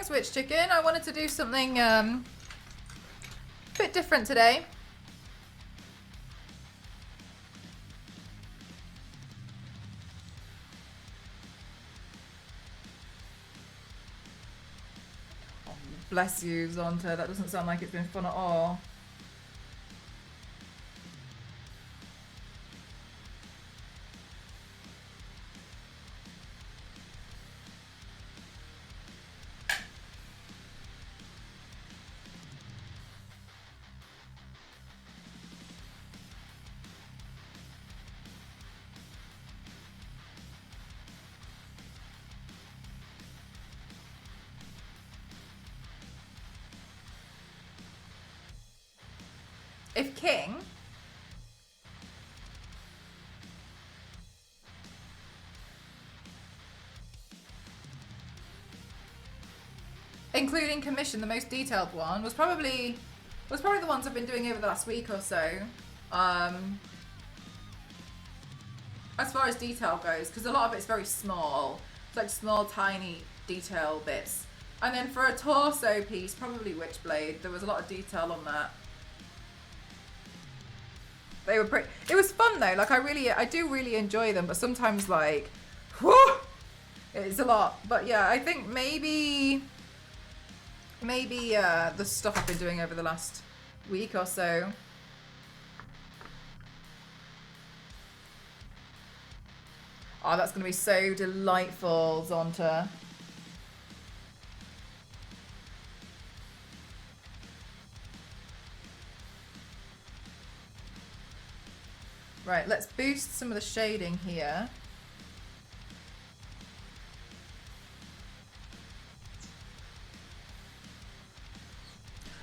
Thanks, Witch Chicken. I wanted to do something a bit different today. Oh, bless you, Zonta. That doesn't sound like it's been fun at all. If King including commission, the most detailed one was probably the ones I've been doing over the last week or so. As far as detail goes, because a lot of it's very small. It's like small, tiny detail bits. And then for a torso piece, probably Witchblade. There was a lot of detail on that. They were pretty. It was fun though. Like I do really enjoy them, but sometimes like, whew, it's a lot. But yeah, I think maybe the stuff I've been doing over the last week or so. Oh, that's gonna be so delightful, Zonta. Right, let's boost some of the shading here.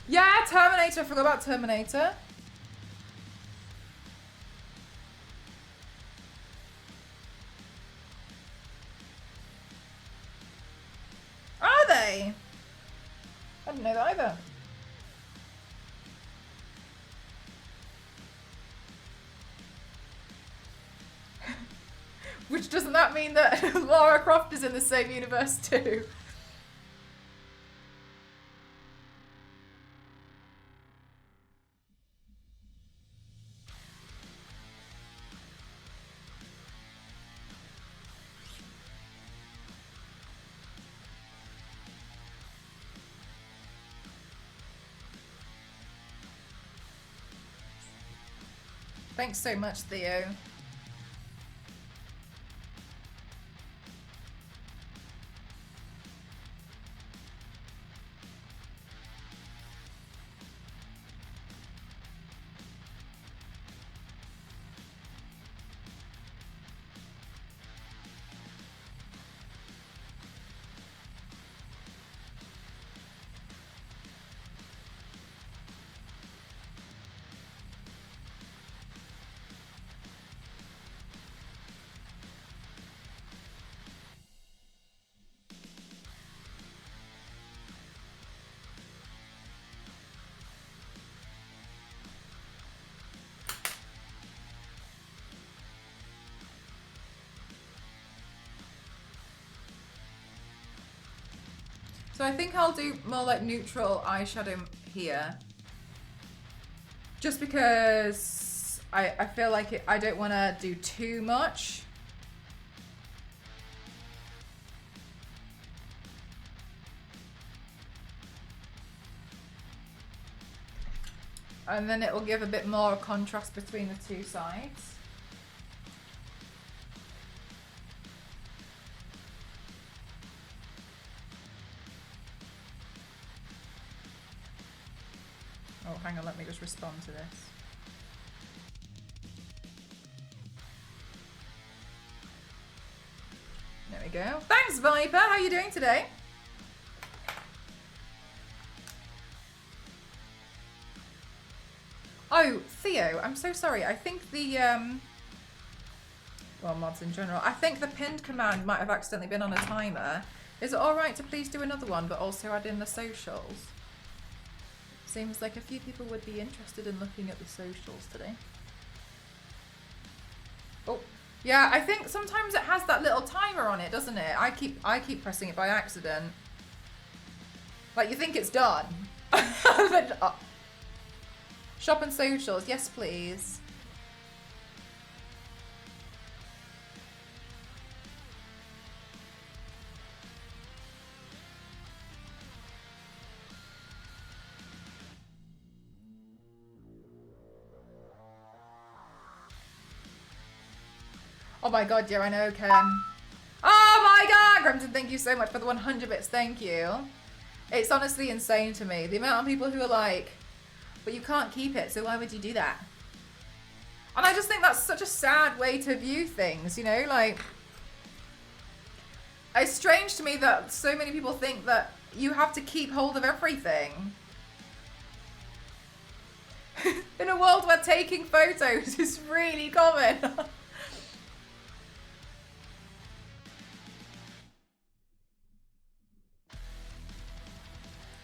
Yeah, Terminator. I forgot about Terminator. Are they? I didn't know that either. Which doesn't that mean that Lara Croft is in the same universe too? Thanks so much, Theo. So I think I'll do more like neutral eyeshadow here. Just because I feel like I don't want to do too much. And then it will give a bit more contrast between the two sides. Oh, hang on, let me just respond to this. There we go. Thanks, Viper. How are you doing today? Oh, Theo, I'm so sorry. I think the, well, mods in general. I think the pinned command might have accidentally been on a timer. Is it alright to please do another one, but also add in the socials? Seems like a few people would be interested in looking at the socials today. Oh, yeah, I think sometimes it has that little timer on it, doesn't it? I keep pressing it by accident. Like, you think it's done. Shop and socials, yes please. Oh my god, yeah, I know, Ken. Oh my god, Grimson, thank you so much for the 100 bits, thank you. It's honestly insane to me. The amount of people who are like, but you can't keep it, so why would you do that? And I just think that's such a sad way to view things, you know? Like, it's strange to me that so many people think that you have to keep hold of everything. In a world where taking photos is really common.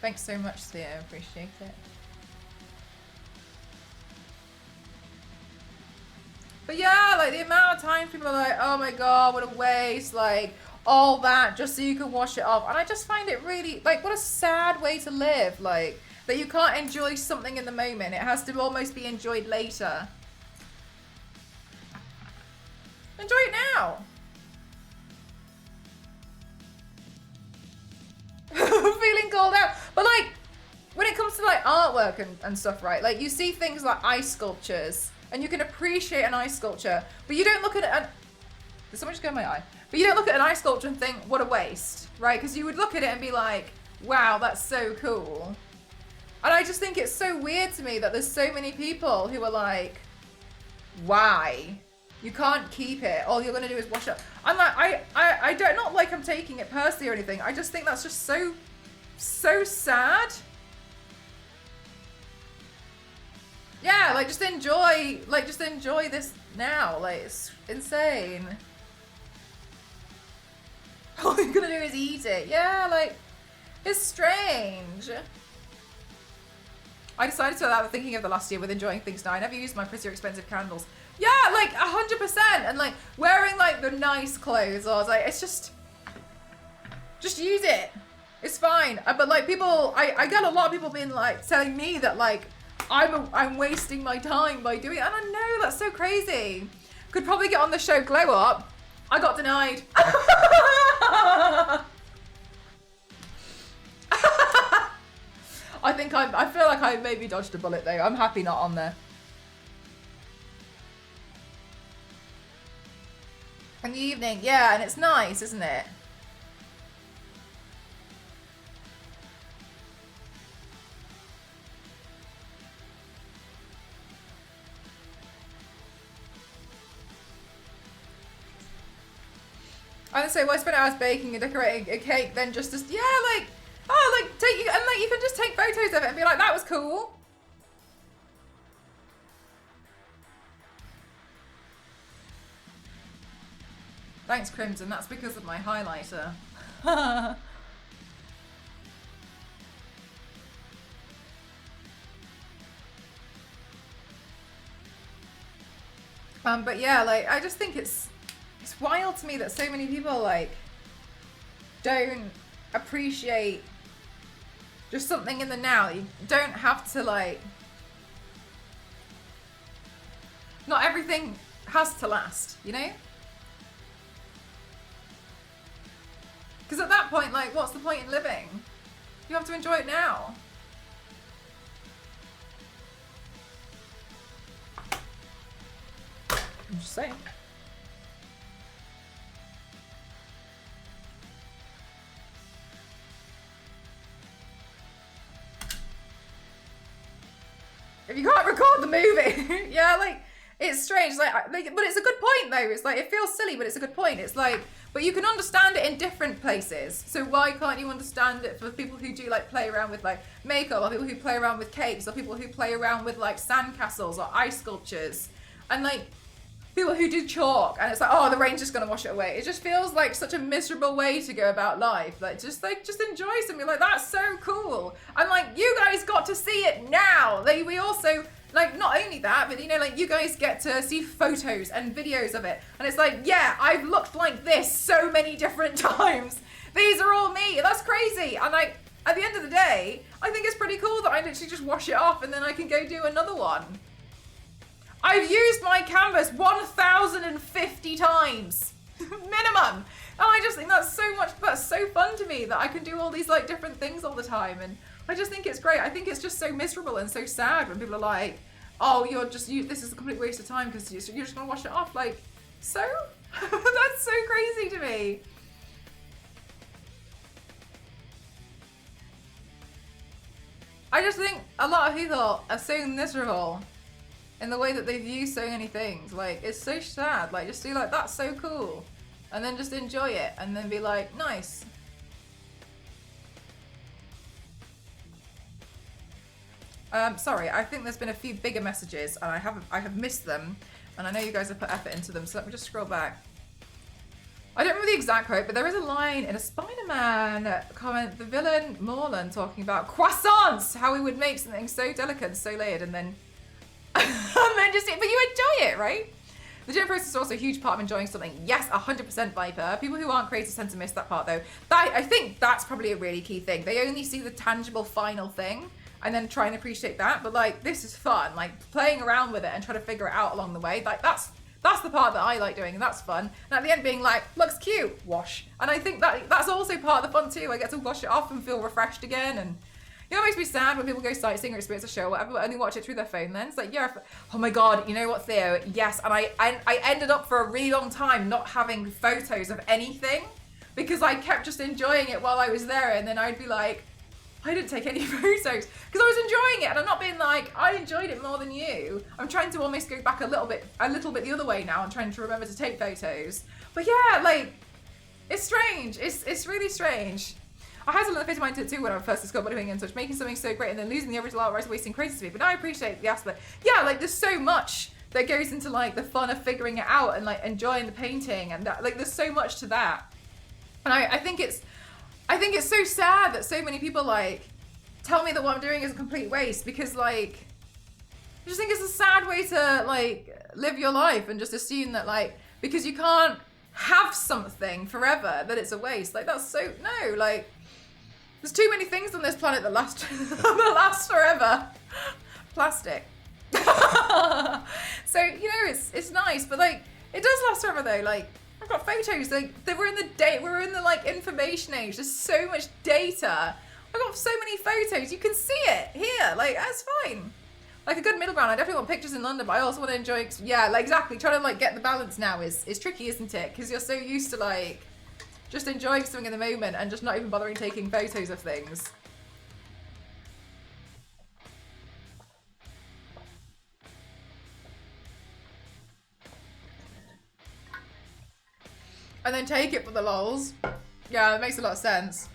Thanks so much, Theo. Appreciate it. But yeah, like the amount of times people are like, oh my god, what a waste, like all that just so you can wash it off. And I just find it really, like, what a sad way to live, like that you can't enjoy something in the moment. It has to almost be enjoyed later. Enjoy it now. Feeling called out. But like, when it comes to like artwork and stuff, right? Like you see things like ice sculptures and you can appreciate an ice sculpture, but you don't look at it. Did someone just go in my eye? But you don't look at an ice sculpture and think, what a waste, right? Because you would look at it and be like, wow, that's so cool. And I just think it's so weird to me that there's so many people who are like, why? You can't keep it. All you're gonna do is wash it. I'm like, I don't, not like I'm taking it personally or anything. I just think that's just so sad. Yeah, like just enjoy this now. Like it's insane. All you're gonna do is eat it. Yeah, like it's strange. I decided to allow the thinking of the last year with enjoying things now. I never used my pretty or expensive candles. Yeah, like 100%. And like wearing like the nice clothes. I was like, it's just use it. It's fine. But like people, I get a lot of people being like telling me that like I'm wasting my time by doing it. And I know that's so crazy. Could probably get on the show Glow Up. I got denied. I feel like I maybe dodged a bullet though. I'm happy not on there. In the evening, yeah, and it's nice, isn't it? I would say, why spend hours baking and decorating a cake then just as, yeah, like, oh, like, take you, and like, you can just take photos of it and be like, that was cool. Thanks, Crimson, that's because of my highlighter. But yeah, like, I just think it's wild to me that so many people, like, don't appreciate just something in the now. You don't have to, like, not everything has to last, you know? Because at that point, like, what's the point in living? You have to enjoy it now. I'm just saying. If you can't record the movie, yeah, like, it's strange. Like, but it's a good point, though. It's like, it feels silly, but it's a good point. It's like, but you can understand it in different places. So why can't you understand it for people who do, like, play around with, like, makeup, or people who play around with cakes, or people who play around with, like, sandcastles or ice sculptures, and, like, people who do chalk, and it's like, oh, the rain's just gonna wash it away. It just feels like such a miserable way to go about life. Like, just enjoy something. Like, that's so cool. And like, you guys got to see it now. Like, we also, like, not only that, but you know, like, you guys get to see photos and videos of it. And it's like, yeah, I've looked like this so many different times. These are all me. That's crazy. And like, at the end of the day, I think it's pretty cool that I literally just wash it off and then I can go do another one. I've used my canvas 1,050 times, minimum. And I just think that's so fun to me that I can do all these like different things all the time. And I just think it's great. I think it's just so miserable and so sad when people are like, oh, this is a complete waste of time because you're just gonna wash it off. Like, so? That's so crazy to me. I just think a lot of people are so miserable in the way that they view so many things. Like, it's so sad. Like, just do like, that's so cool. And then just enjoy it. And then be like, nice. Sorry, I think there's been a few bigger messages and I have missed them. And I know you guys have put effort into them. So let me just scroll back. I don't remember the exact quote, but there is a line in a Spider-Man comment, the villain Morlan talking about croissants, how he would make something so delicate and so layered, and then, but you enjoy it, right? The gym process is also a huge part of enjoying something. Yes, 100% Viper. People who aren't creators tend to miss that part though. I think that's probably a really key thing. They only see the tangible final thing and then try and appreciate that. But like, this is fun. Like playing around with it and trying to figure it out along the way. Like that's the part that I like doing, and that's fun. And at the end being like, looks cute, wash. And I think that's also part of the fun too. I get to wash it off and feel refreshed again. And you know, it makes me sad when people go sightseeing or experience a show or whatever, but only watch it through their phone then. It's like, yeah, oh my God, you know what, Theo? Yes, and I ended up for a really long time not having photos of anything because I kept just enjoying it while I was there, and then I'd be like, I didn't take any photos because I was enjoying it, and I'm not being like, I enjoyed it more than you. I'm trying to almost go back a little bit the other way now. I'm trying to remember to take photos. But yeah, like, it's strange. It's really strange. I had a little bit of mine too when I first discovered bodybuilding and such, making something so great and then losing the original art rights, wasting crazy to me. But now I appreciate the aspect. Yeah, like there's so much that goes into like the fun of figuring it out and like enjoying the painting, and that, like there's so much to that. And I think it's so sad that so many people like tell me that what I'm doing is a complete waste, because like I just think it's a sad way to like live your life and just assume that like because you can't have something forever that it's a waste. Like that's so no, like there's too many things on this planet that last that last forever. Plastic. So you know it's nice, but like it does last forever though. Like I've got photos. Like we're in the like information age. There's so much data. I've got so many photos. You can see it here. Like that's fine. Like a good middle ground. I definitely want pictures in London, but I also want to enjoy. Yeah, like exactly. Trying to like get the balance now is tricky, isn't it? Because you're so used to like just enjoying something in the moment and just not even bothering taking photos of things. And then take it for the lols. Yeah, it makes a lot of sense.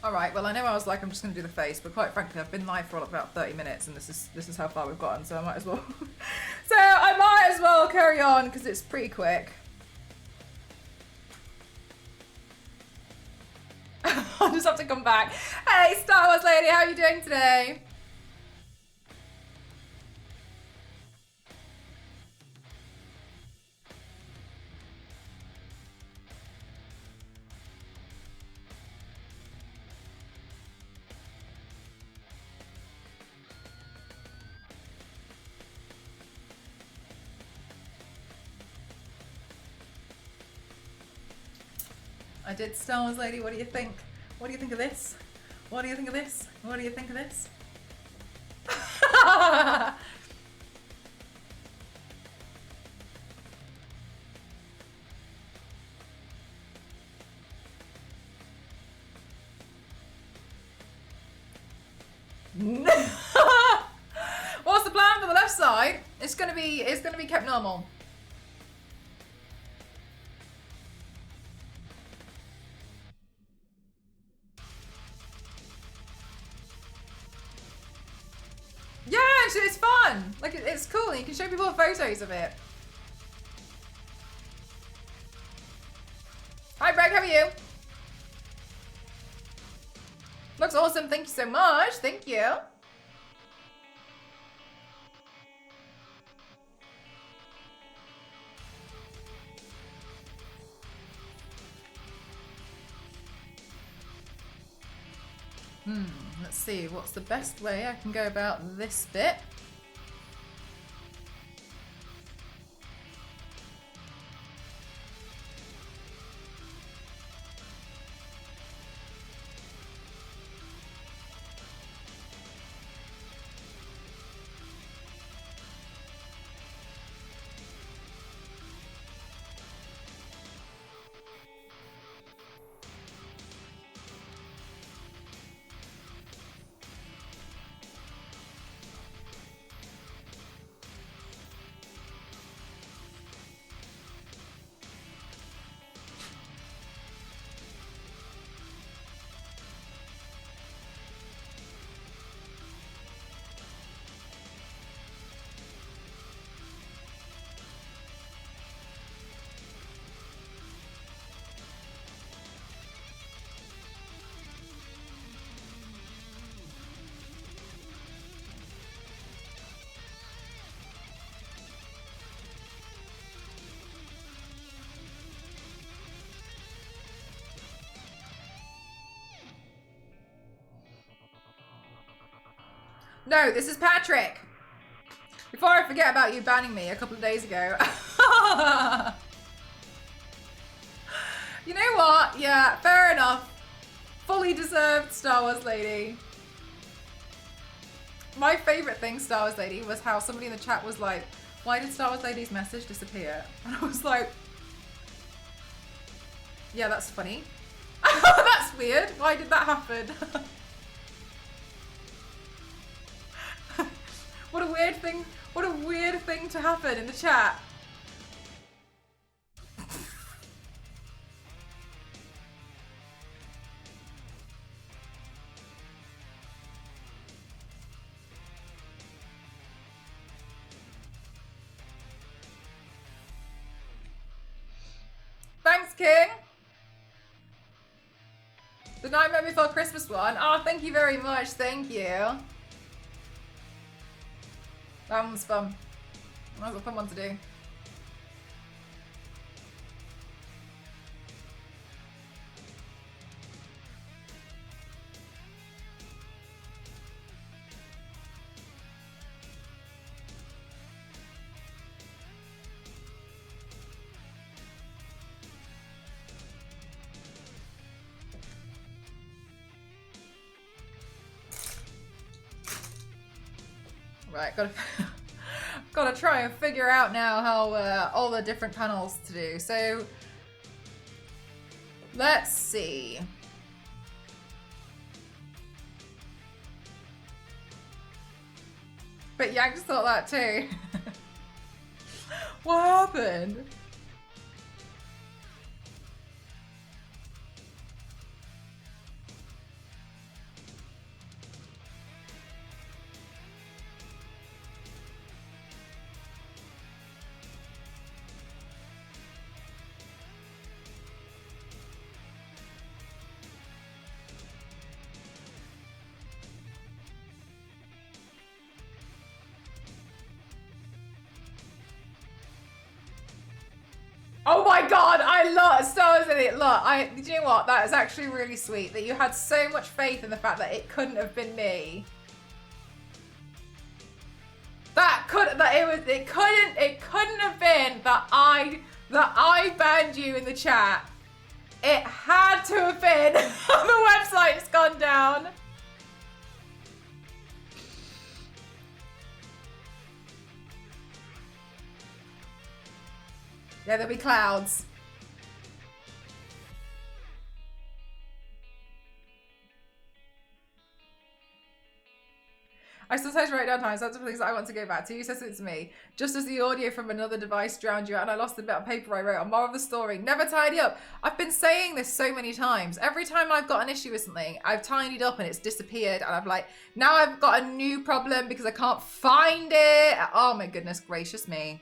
Alright, well I know I was like I'm just gonna do the face, but quite frankly I've been live for about 30 minutes and this is how far we've gotten, so I might as well carry on because it's pretty quick. I'll just have to come back. Hey Star Wars lady, how are you doing today? I did Star Wars lady, what do you think? What do you think of this? What do you think of this? What do you think of this? What's the plan for the left side? It's gonna be kept normal. Yeah, it's fun. Like it's cool. You can show people photos of it. Hi Greg, how are you? Looks awesome. Thank you so much. Thank you. Let's see, what's the best way I can go about this bit? No, this is Patrick. Before I forget about you banning me a couple of days ago. You know what? Yeah, fair enough. Fully deserved Star Wars Lady. My favorite thing, Star Wars Lady, was how somebody in the chat was like, why did Star Wars Lady's message disappear? And I was like, yeah, that's funny. That's weird. Why did that happen? What a weird thing to happen in the chat. Thanks, King. The Nightmare Before Christmas one. Oh, thank you very much. Thank you. That one was fun. That was a fun one to do. Right, gotta try and figure out now how all the different panels to do. So let's see. But Yanks thought that too. What happened? Oh my god, I love Star Wars Idiot. Look, do you know what? That is actually really sweet that you had so much faith in the fact that it couldn't have been me. It couldn't have been that I banned you in the chat. It had to have been. The website's gone down. Yeah, there'll be clouds. I sometimes write down times, that's the things that I want to go back to. You said it to me. Just as the audio from another device drowned you out and I lost the bit of paper I wrote on. Moral of the story, never tidy up. I've been saying this so many times. Every time I've got an issue with something, I've tidied up and it's disappeared. And I'm like, now I've got a new problem because I can't find it. Oh my goodness gracious me.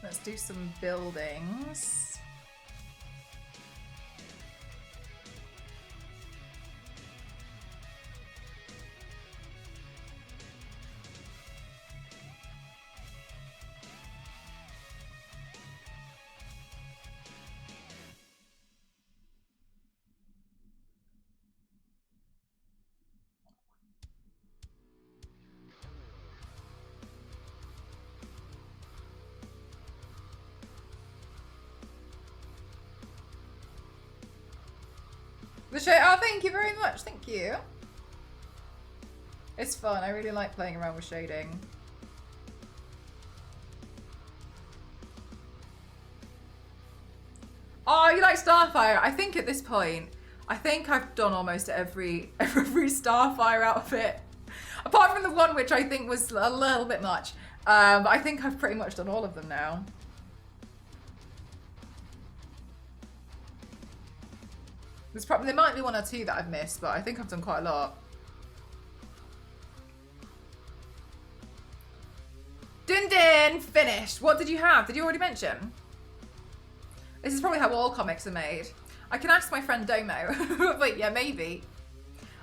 Let's do some buildings. The shade. Oh, thank you very much. Thank you. It's fun. I really like playing around with shading. Oh, you like Starfire? I think at this point, I think I've done almost every Starfire outfit. Apart from the one which I think was a little bit much. But I think I've pretty much done all of them now. There might be one or two that I've missed, but I think I've done quite a lot. Din Din! Finished! What did you have? Did you already mention? This is probably how all comics are made. I can ask my friend Domo. But yeah, maybe.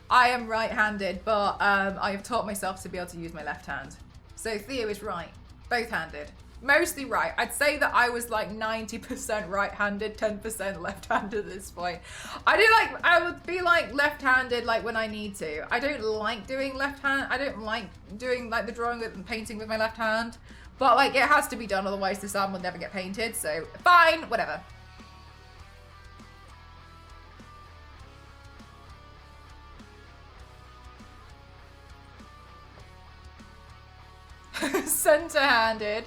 I am right-handed, but I have taught myself to be able to use my left hand. So Theo is right. Both-handed. Mostly right. I'd say that I was like 90% right-handed, 10% left-handed at this point. I would be like left-handed like when I need to. I don't like doing left-hand. I don't like doing like the drawing and painting with my left hand. But like it has to be done, otherwise this arm will never get painted. So fine, whatever. Center-handed.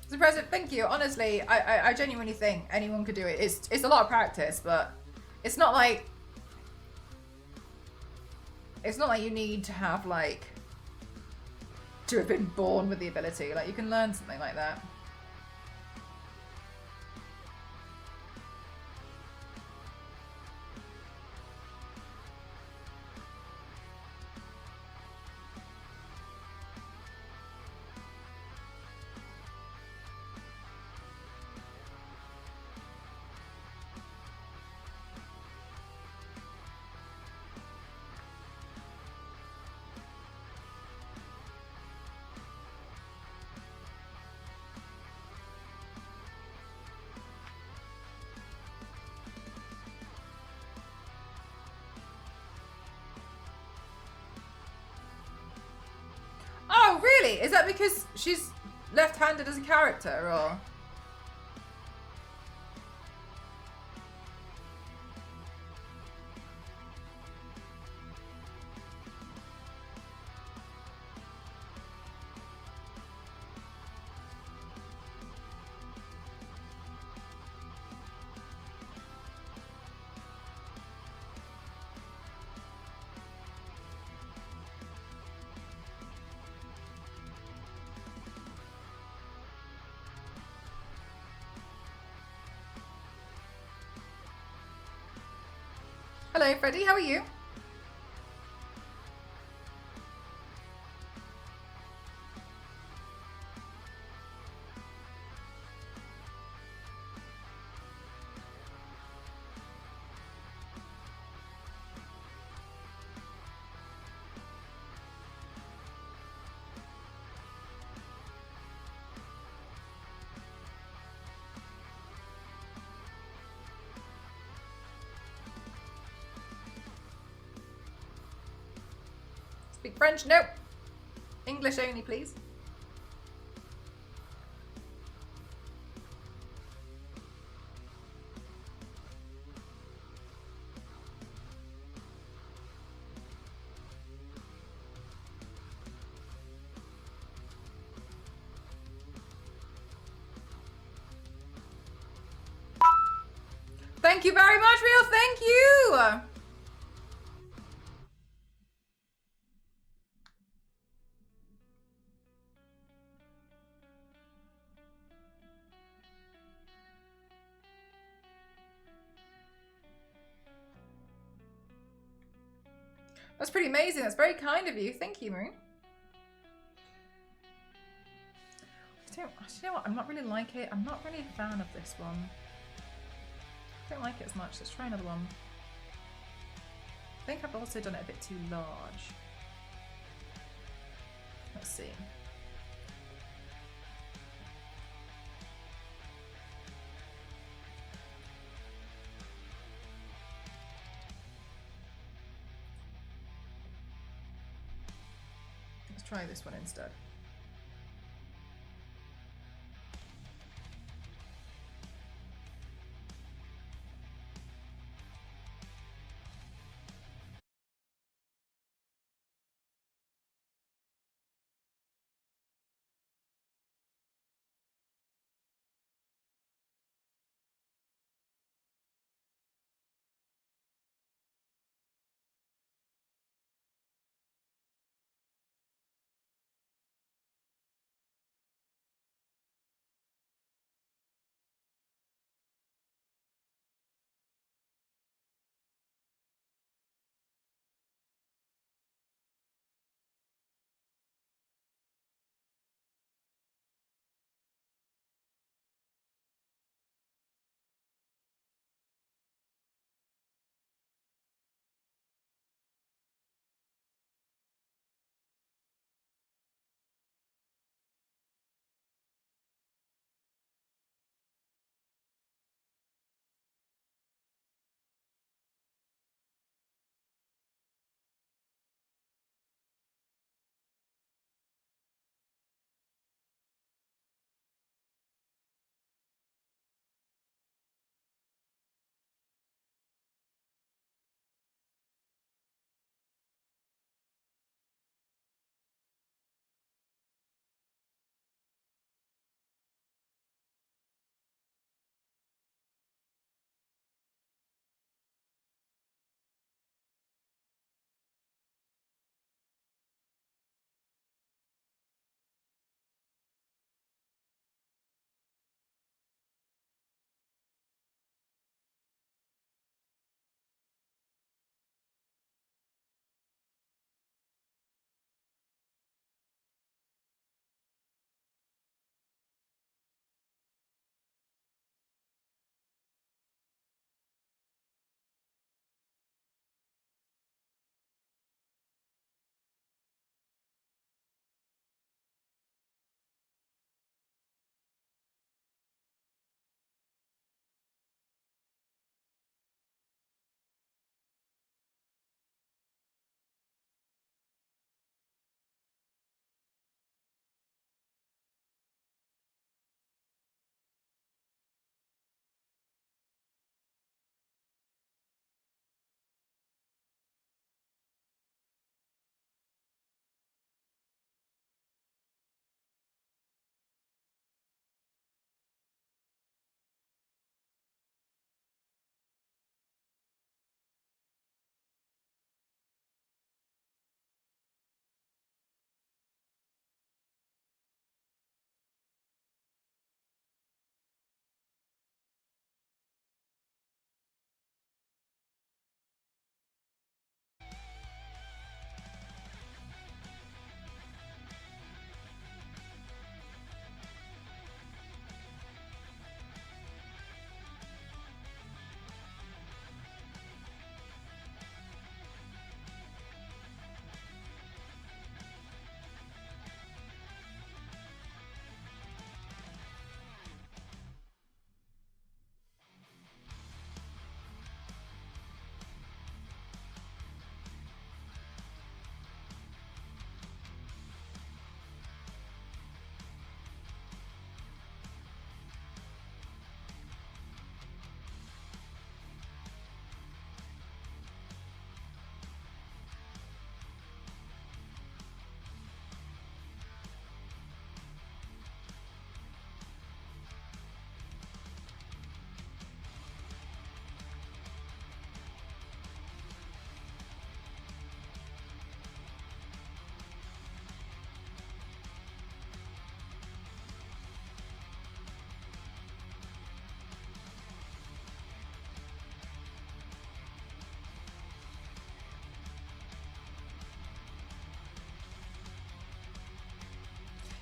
It's impressive. Thank you. Honestly, I genuinely think anyone could do it. It's a lot of practice, but it's not like you need to have like to have been born with the ability. Like you can learn something like that. Oh, really? Is that because she's left-handed as a character, or? Hello, Freddie. How are you? Speak French? Nope. English only, please. Thank you very much, Real. Thank you. That's pretty amazing. That's very kind of you. Thank you, Maroon. You know what? I'm not really like it. I'm not really a fan of this one. I don't like it as much. Let's try another one. I think I've also done it a bit too large. Let's see. Let's try this one instead.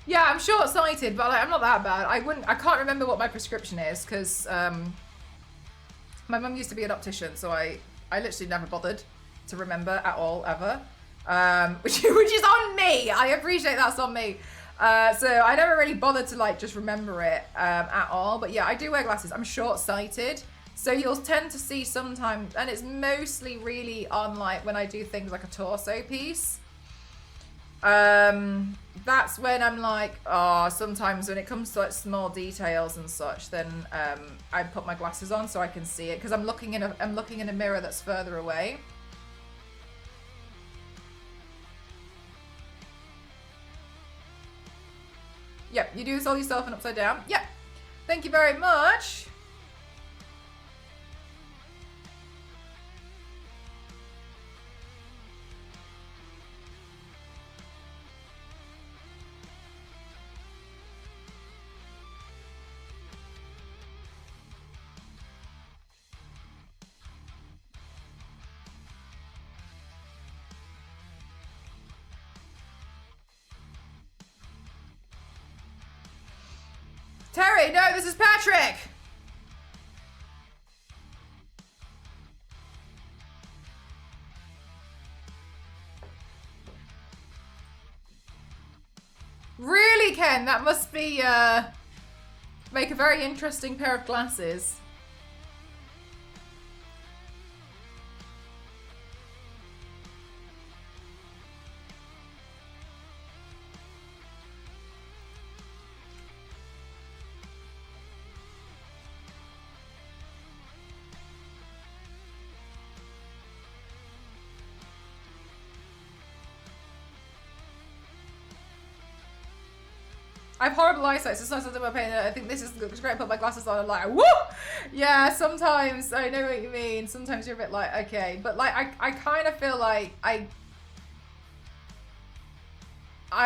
Yeah, I'm short-sighted, but like, I'm not that bad. I can't remember what my prescription is because my mum used to be an optician, so I literally never bothered to remember at all ever. Which is on me. I appreciate that's on me. So I never really bothered to like just remember it at all. But yeah, I do wear glasses. I'm short-sighted. So you'll tend to see sometimes, and it's mostly really on like when I do things like a torso piece. That's when I'm like, oh, sometimes when it comes to like small details and such, then I put my glasses on so I can see it because I'm looking in a mirror that's further away. Yep, you do this all yourself and upside down. Yep. Thank you very much. Terry, no, this is Patrick. Really, Ken? That must be, make a very interesting pair of glasses. I have horrible eyesight, so sometimes I'm pain. I think this looks great. I put my glasses on and like, woo! Yeah, sometimes I know what you mean. Sometimes you're a bit like, okay, but like I kind of feel like I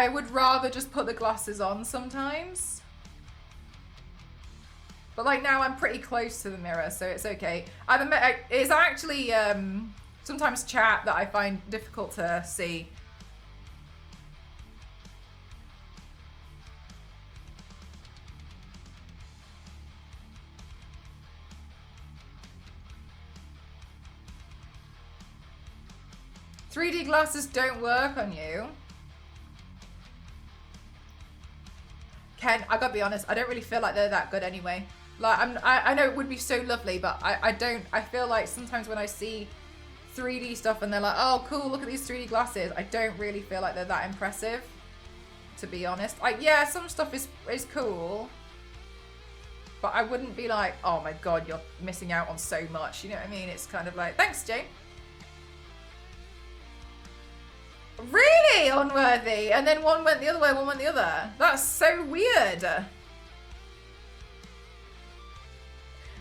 would rather just put the glasses on sometimes. But like now I'm pretty close to the mirror, so it's okay. It's actually sometimes chat that I find difficult to see. "3D glasses don't work on you." Ken, I gotta be honest, I don't really feel like they're that good anyway. Like, I know it would be so lovely, but I feel like sometimes when I see 3D stuff and they're like, oh cool, look at these 3D glasses, I don't really feel like they're that impressive, to be honest. Like, yeah, some stuff is cool, but I wouldn't be like, oh my god, you're missing out on so much, you know what I mean? It's kind of like, thanks, Jane. Really unworthy, and then one went the other way, one went the other. That's so weird.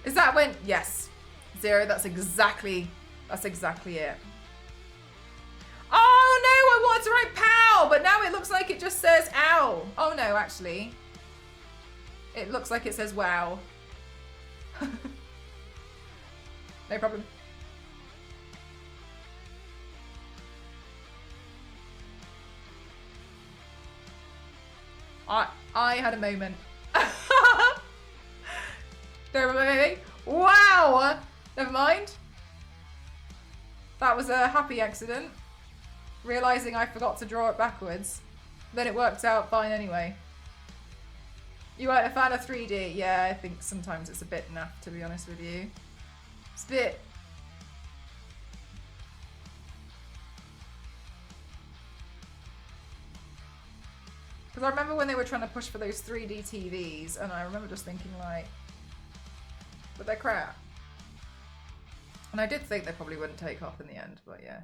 Is that when? Yes, Zero. That's exactly it. Oh no, I wanted to write "pow," but now it looks like it just says "ow." Oh no, actually, it looks like it says "wow." No problem. I had a moment. Don't remember maybe? Wow! Never mind. That was a happy accident. Realising I forgot to draw it backwards. Then it worked out fine anyway. You weren't a fan of 3D? Yeah, I think sometimes it's a bit naff, to be honest with you. It's a bit... Because I remember when they were trying to push for those 3D TVs, and I remember just thinking like, but they're crap. And I did think they probably wouldn't take off in the end, but yeah.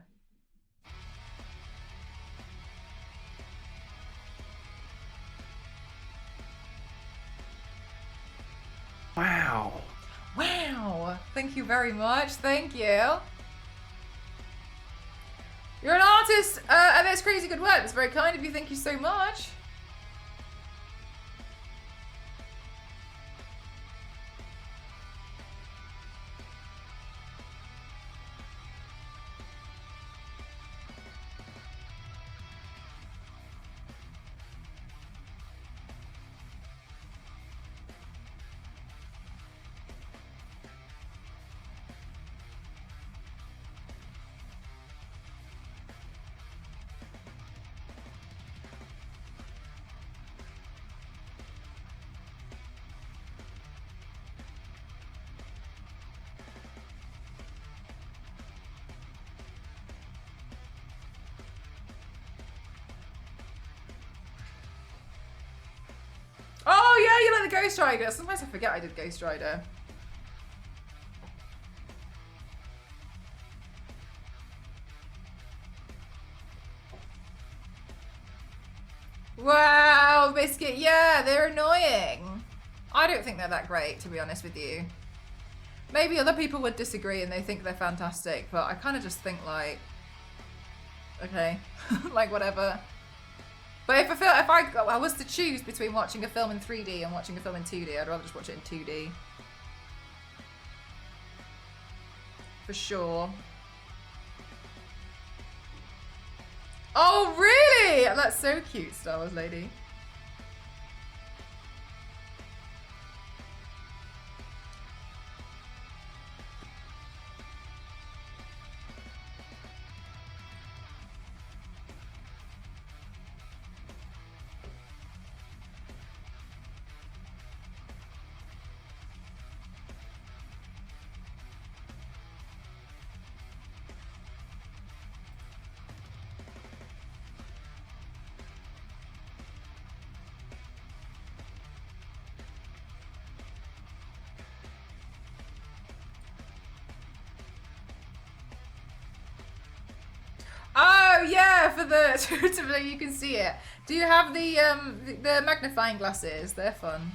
Wow. Wow. Thank you very much. Thank you. You're an artist, and that's crazy good work. It's very kind of you. Thank you so much. Ghost Rider. Sometimes I forget I did Ghost Rider. Wow, Biscuit. Yeah, they're annoying. I don't think they're that great, to be honest with you. Maybe other people would disagree and they think they're fantastic, but I kind of just think like, okay, like whatever. But if I was to choose between watching a film in 3D and watching a film in 2D, I'd rather just watch it in 2D. For sure. Oh, really? That's so cute, Star Wars lady. Oh yeah, for the you can see it. Do you have the magnifying glasses? They're fun.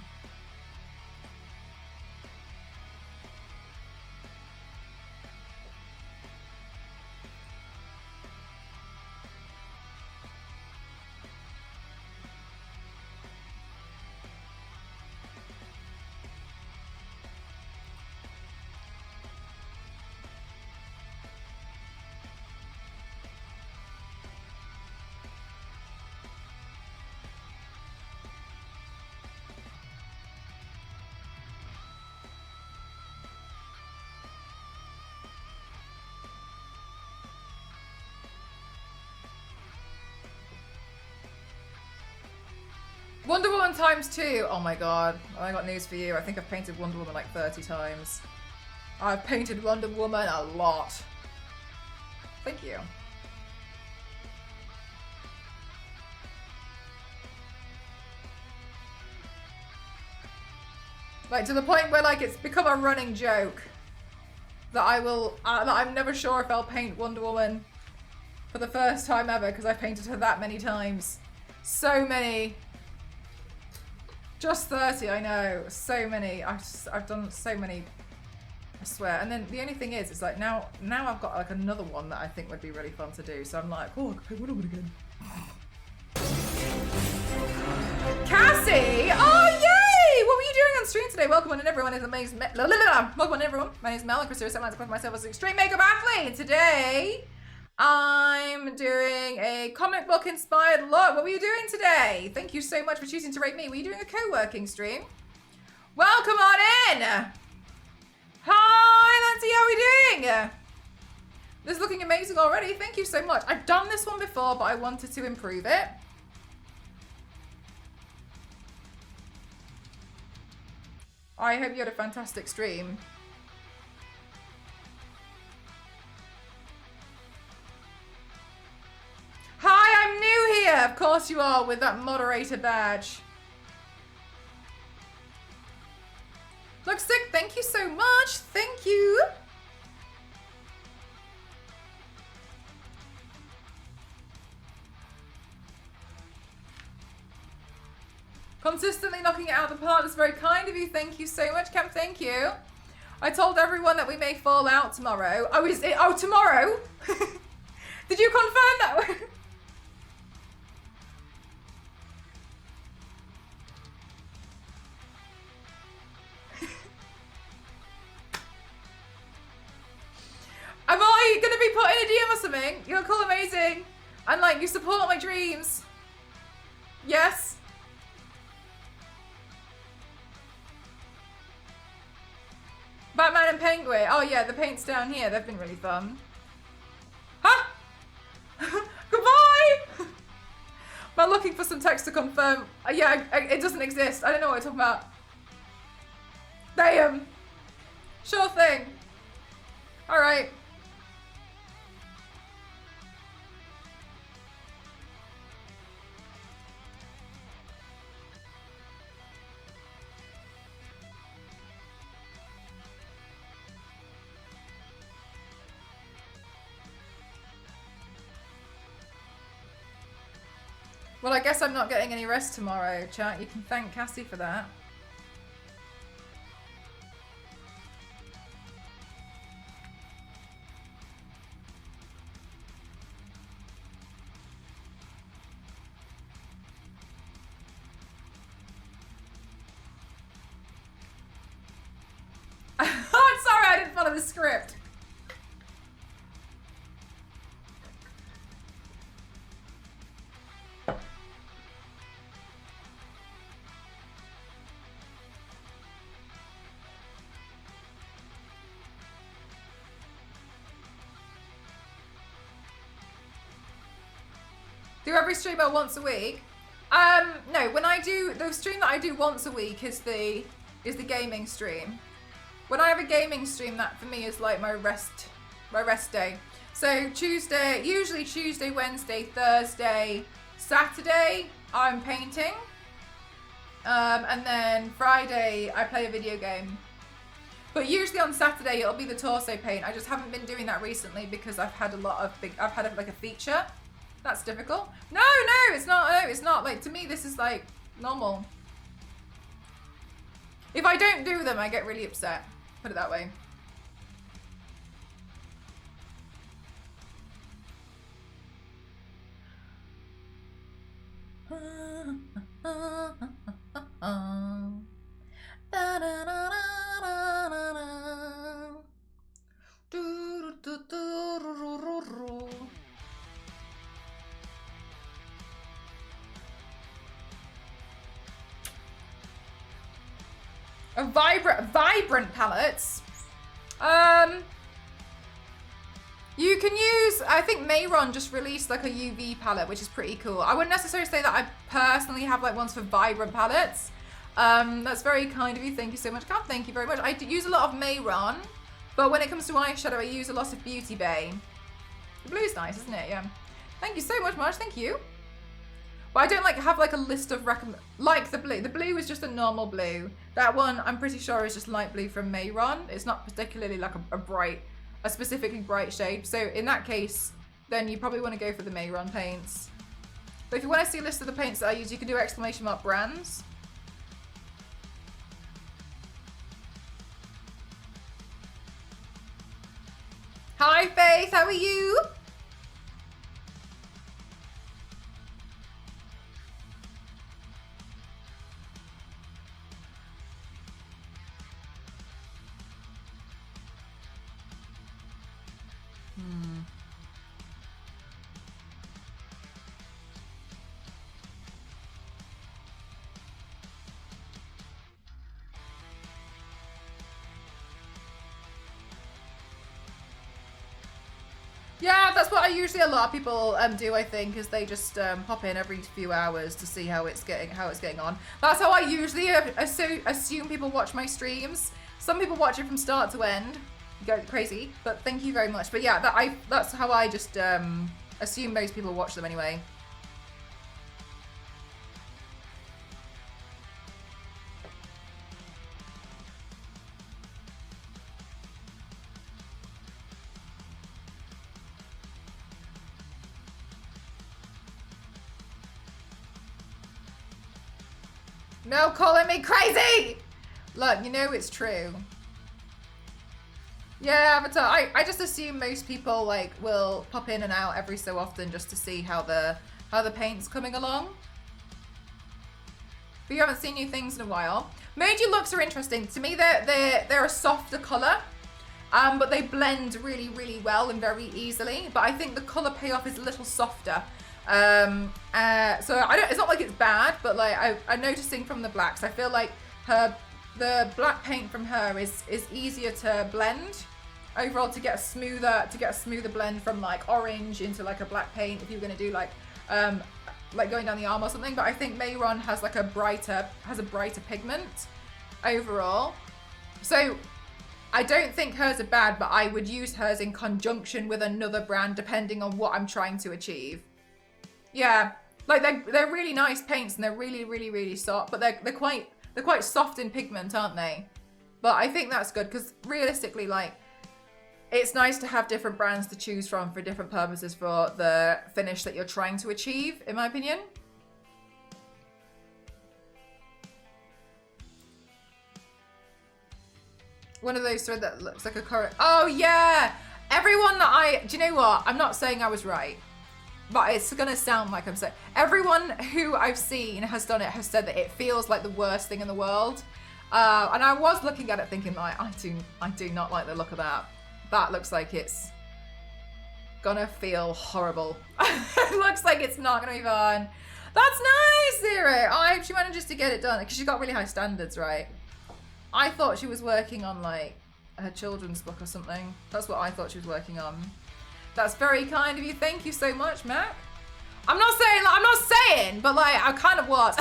Wonder Woman ×2. Oh my god. I got news for you. I think I've painted Wonder Woman like 30 times. I've painted Wonder Woman a lot. Thank you. Like to the point where like it's become a running joke that that I'm never sure if I'll paint Wonder Woman for the first time ever because I've painted her that many times. So many. Just 30, I know. So many. I've done so many. I swear. And then the only thing is, it's like now I've got like another one that I think would be really fun to do. So I'm like, oh, I could play Wonder Woman again. Cassie! Oh, yay! What were you doing on stream today? Welcome on everyone. It's amazing. Welcome on everyone. My name is Mel and Chris Harris. I like to myself as an extreme makeup athlete. And today I'm doing a comic book inspired look. What were you doing today? Thank you so much for choosing to rate me. Were you doing a co-working stream? Welcome on in. Hi, Nancy, how are we doing? This is looking amazing already. Thank you so much. I've done this one before, but I wanted to improve it. I hope you had a fantastic stream. Hi, I'm new here. Of course you are, with that moderator badge. Looks sick. Thank you so much. Thank you. Consistently knocking it out of the park. That's very kind of you. Thank you so much, Camp. Thank you. I told everyone that we may fall out tomorrow. Oh, tomorrow? Did you confirm that? Am I gonna be put in a DM or something? You're cool, amazing. And like, you support my dreams. Yes. Batman and Penguin. Oh yeah, the paint's down here. They've been really fun. Huh? Goodbye! I'm looking for some text to confirm. Yeah, it doesn't exist. I don't know what we're talking about. Damn. Sure thing. Alright. Well, I guess I'm not getting any rest tomorrow, chat. You can thank Cassie for that. I'm sorry, I didn't follow the script. Do every streamer once a week? No, when I do the stream that I do once a week is the gaming stream. When I have a gaming stream, that for me is like my rest day. So Tuesday, usually Tuesday, Wednesday, Thursday, Saturday, I'm painting. And then Friday, I play a video game. But usually on Saturday, it'll be the torso paint. I just haven't been doing that recently because I've had like a feature. That's difficult. No, it's not. No, it's not. Like, to me, this is like normal. If I don't do them, I get really upset. Put it that way. Vibrant palettes. You can use, I think Mayron just released like a UV palette, which is pretty cool. I wouldn't necessarily say that I personally have like ones for vibrant palettes. That's very kind of you. Thank you so much, Kat. Thank you very much. I use a lot of Mayron, but when it comes to eyeshadow, I use a lot of Beauty Bay. The blue's nice, isn't it? Yeah. Thank you so much, Marge. Thank you. But I don't like have like a list of like the blue. The blue is just a normal blue. That one I'm pretty sure is just light blue from Mayron. It's not particularly like a specifically bright shade. So in that case, then you probably want to go for the Mayron paints. But if you want to see a list of the paints that I use, you can do ! brands. Hi Faith, how are you? Yeah, that's what usually a lot of people do. I think is they just hop in every few hours to see how it's getting on. That's how I usually assume people watch my streams. Some people watch it from start to end, go crazy. But thank you very much. But yeah, that's how I just assume most people watch them anyway. No calling me crazy! Look, you know it's true. Yeah, Avatar. I just assume most people like will pop in and out every so often just to see how the paint's coming along. But you haven't seen new things in a while. Moji looks are interesting. To me, they're a softer color, but they blend really, really well and very easily. But I think the color payoff is a little softer. So it's not like it's bad, but like I'm noticing from the blacks, I feel like the black paint from her is easier to blend overall to get a smoother blend from like orange into like a black paint if you're going to do like going down the arm or something. But I think Mayron has like a brighter pigment overall. So I don't think hers are bad, but I would use hers in conjunction with another brand depending on what I'm trying to achieve. Yeah, like they're really nice paints and they're really, really, really soft, but they're quite soft in pigment, aren't they? But I think that's good because realistically, like, it's nice to have different brands to choose from for different purposes for the finish that you're trying to achieve, in my opinion. one of those thread that looks like a current. Oh yeah, everyone that do you know what? I'm not saying I was right, but it's gonna sound like I'm saying. Everyone who I've seen has done it has said that it feels like the worst thing in the world. And I was looking at it thinking like, I do not like the look of that. That looks like it's gonna feel horrible. It looks like it's not gonna be fun. That's nice, Zero. I hope she manages to get it done because she's got really high standards, right? I thought she was working on like her children's book or something. That's what I thought she was working on. That's very kind of you. Thank you so much, Mac. I'm not saying, but like I kind of was.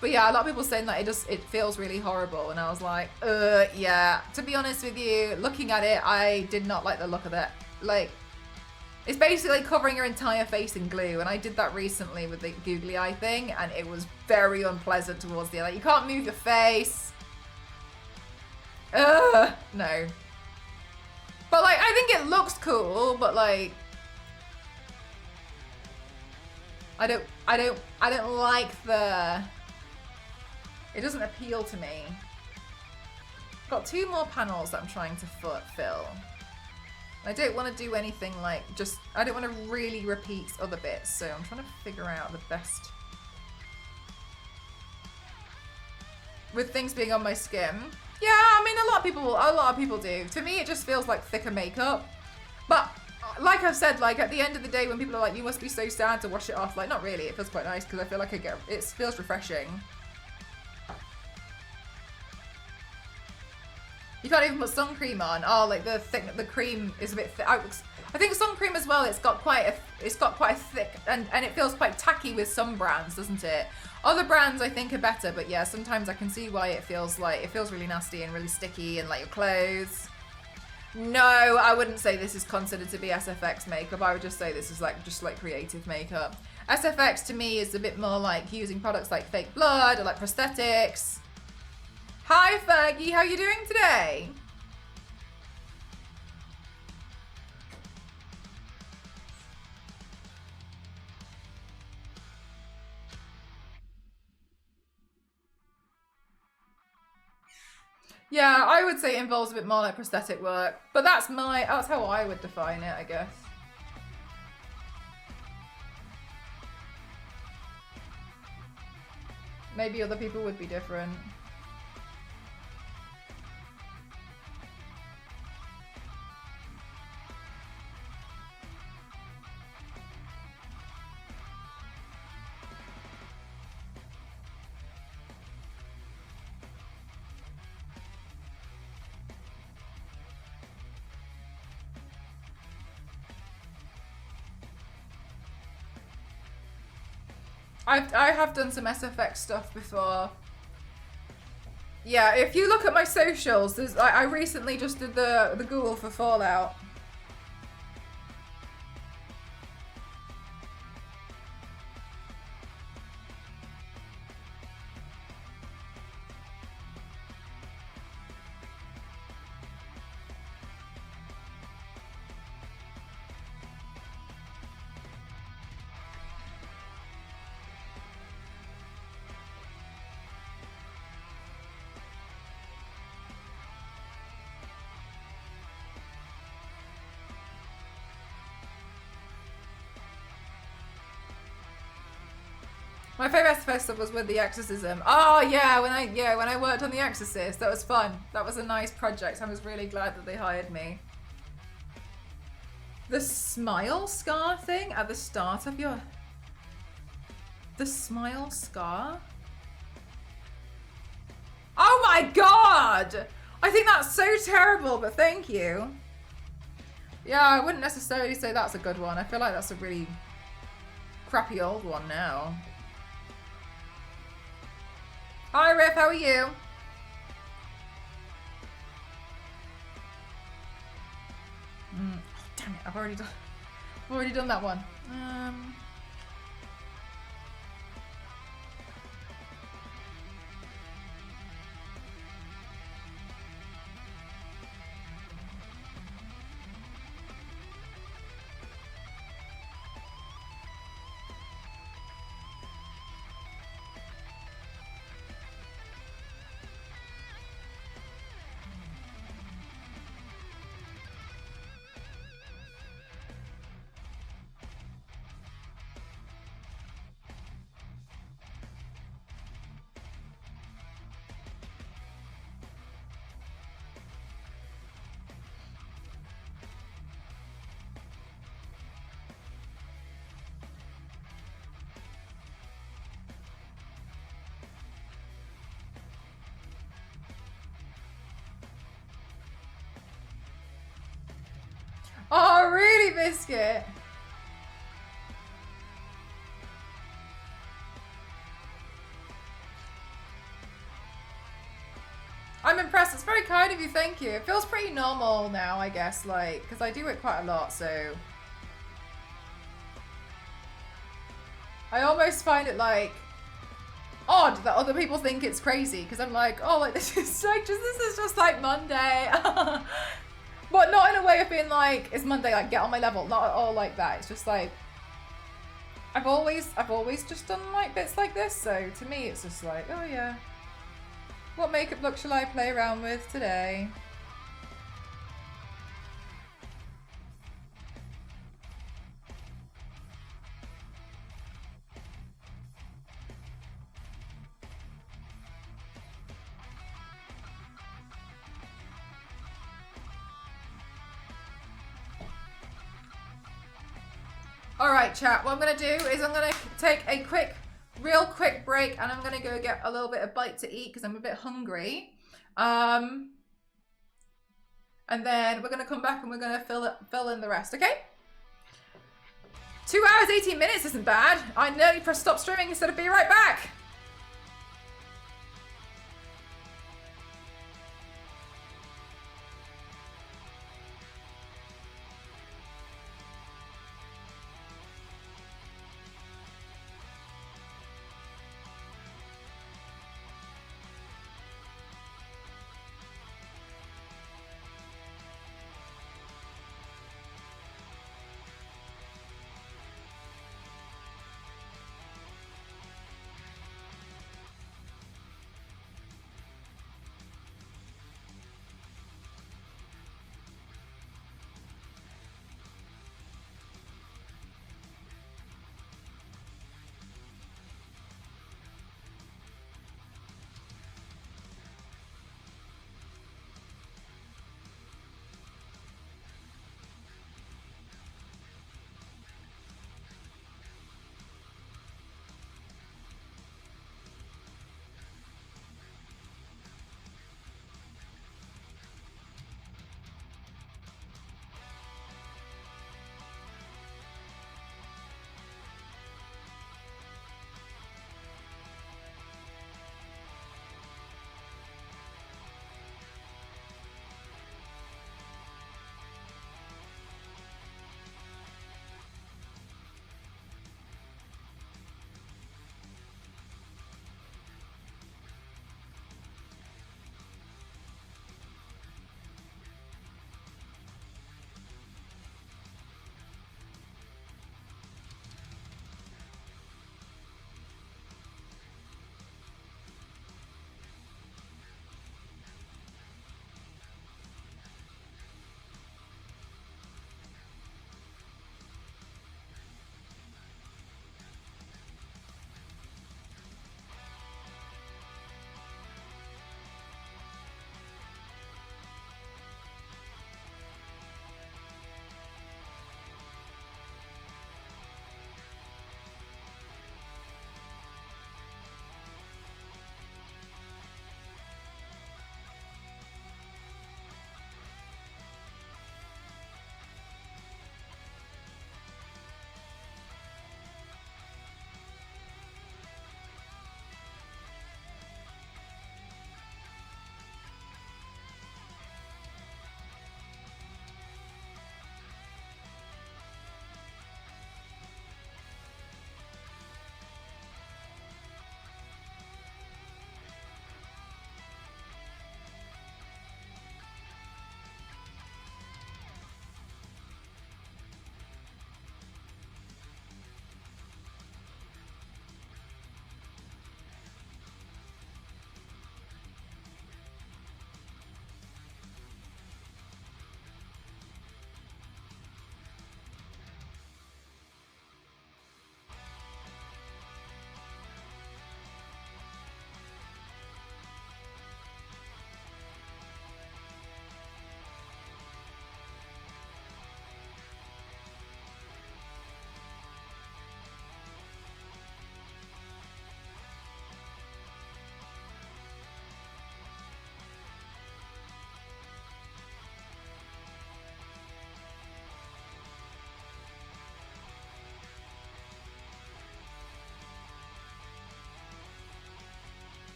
But yeah, a lot of people saying that it feels really horrible, and I was like, yeah. To be honest with you, looking at it, I did not like the look of it. Like, it's basically covering your entire face in glue, and I did that recently with the googly eye thing, and it was very unpleasant towards the end. Like, you can't move your face. No. But like, I think it looks cool, but like, I don't like the. It doesn't appeal to me. Got 2 more panels that I'm trying to fill. I don't want to do anything like I don't want to really repeat other bits, so I'm trying to figure out the best. With things being on my skin. Yeah, I mean, a lot of people do. To me, it just feels like thicker makeup. But like I've said, like at the end of the day, when people are like, you must be so sad to wash it off, like not really, it feels quite nice because I feel like it feels refreshing. You can't even put sun cream on. Oh, like the cream is a bit thick. I think sun cream as well. It's got quite a thick and it feels quite tacky with some brands, doesn't it? Other brands I think are better, but yeah, sometimes I can see why it feels really nasty and really sticky and like your clothes. No, I wouldn't say this is considered to be SFX makeup. I would just say this is just like creative makeup. SFX to me is a bit more like using products like fake blood or like prosthetics. Hi Fergie, how you doing today? Yeah, I would say it involves a bit more like prosthetic work, but that's how I would define it, I guess. Maybe other people would be different. I have done some SFX stuff before. Yeah, if you look at my socials, I recently just did the Google for Fallout. My favourite SFX stuff was with The Exorcism. Oh yeah, when I worked on The Exorcist, that was fun. That was a nice project. I was really glad that they hired me. The smile scar thing at the start of your... The smile scar? Oh my god! I think that's so terrible, but thank you. Yeah, I wouldn't necessarily say that's a good one. I feel like that's a really crappy old one now. Hi Riff, how are you? Oh, damn it, I've already done that one. it. I'm impressed. It's very kind of you. Thank you. It feels pretty normal now, I guess, like, because I do it quite a lot, so. I almost find it, like, odd that other people think it's crazy, because I'm like, oh, like, this is just like Monday. But not in a way of being like, it's Monday, like, get on my level. Not at all like that. It's just like, I've always just done, like, bits like this, so to me, it's just like, oh, yeah. What makeup look shall I play around with today? Alright, chat, what I'm going to do is I'm going to take a real quick break, and I'm going to go get a little bit of bite to eat because I'm a bit hungry. And then we're going to come back and we're going to fill in the rest, okay? 2 hours, 18 minutes isn't bad. I nearly pressed stop streaming instead of be right back.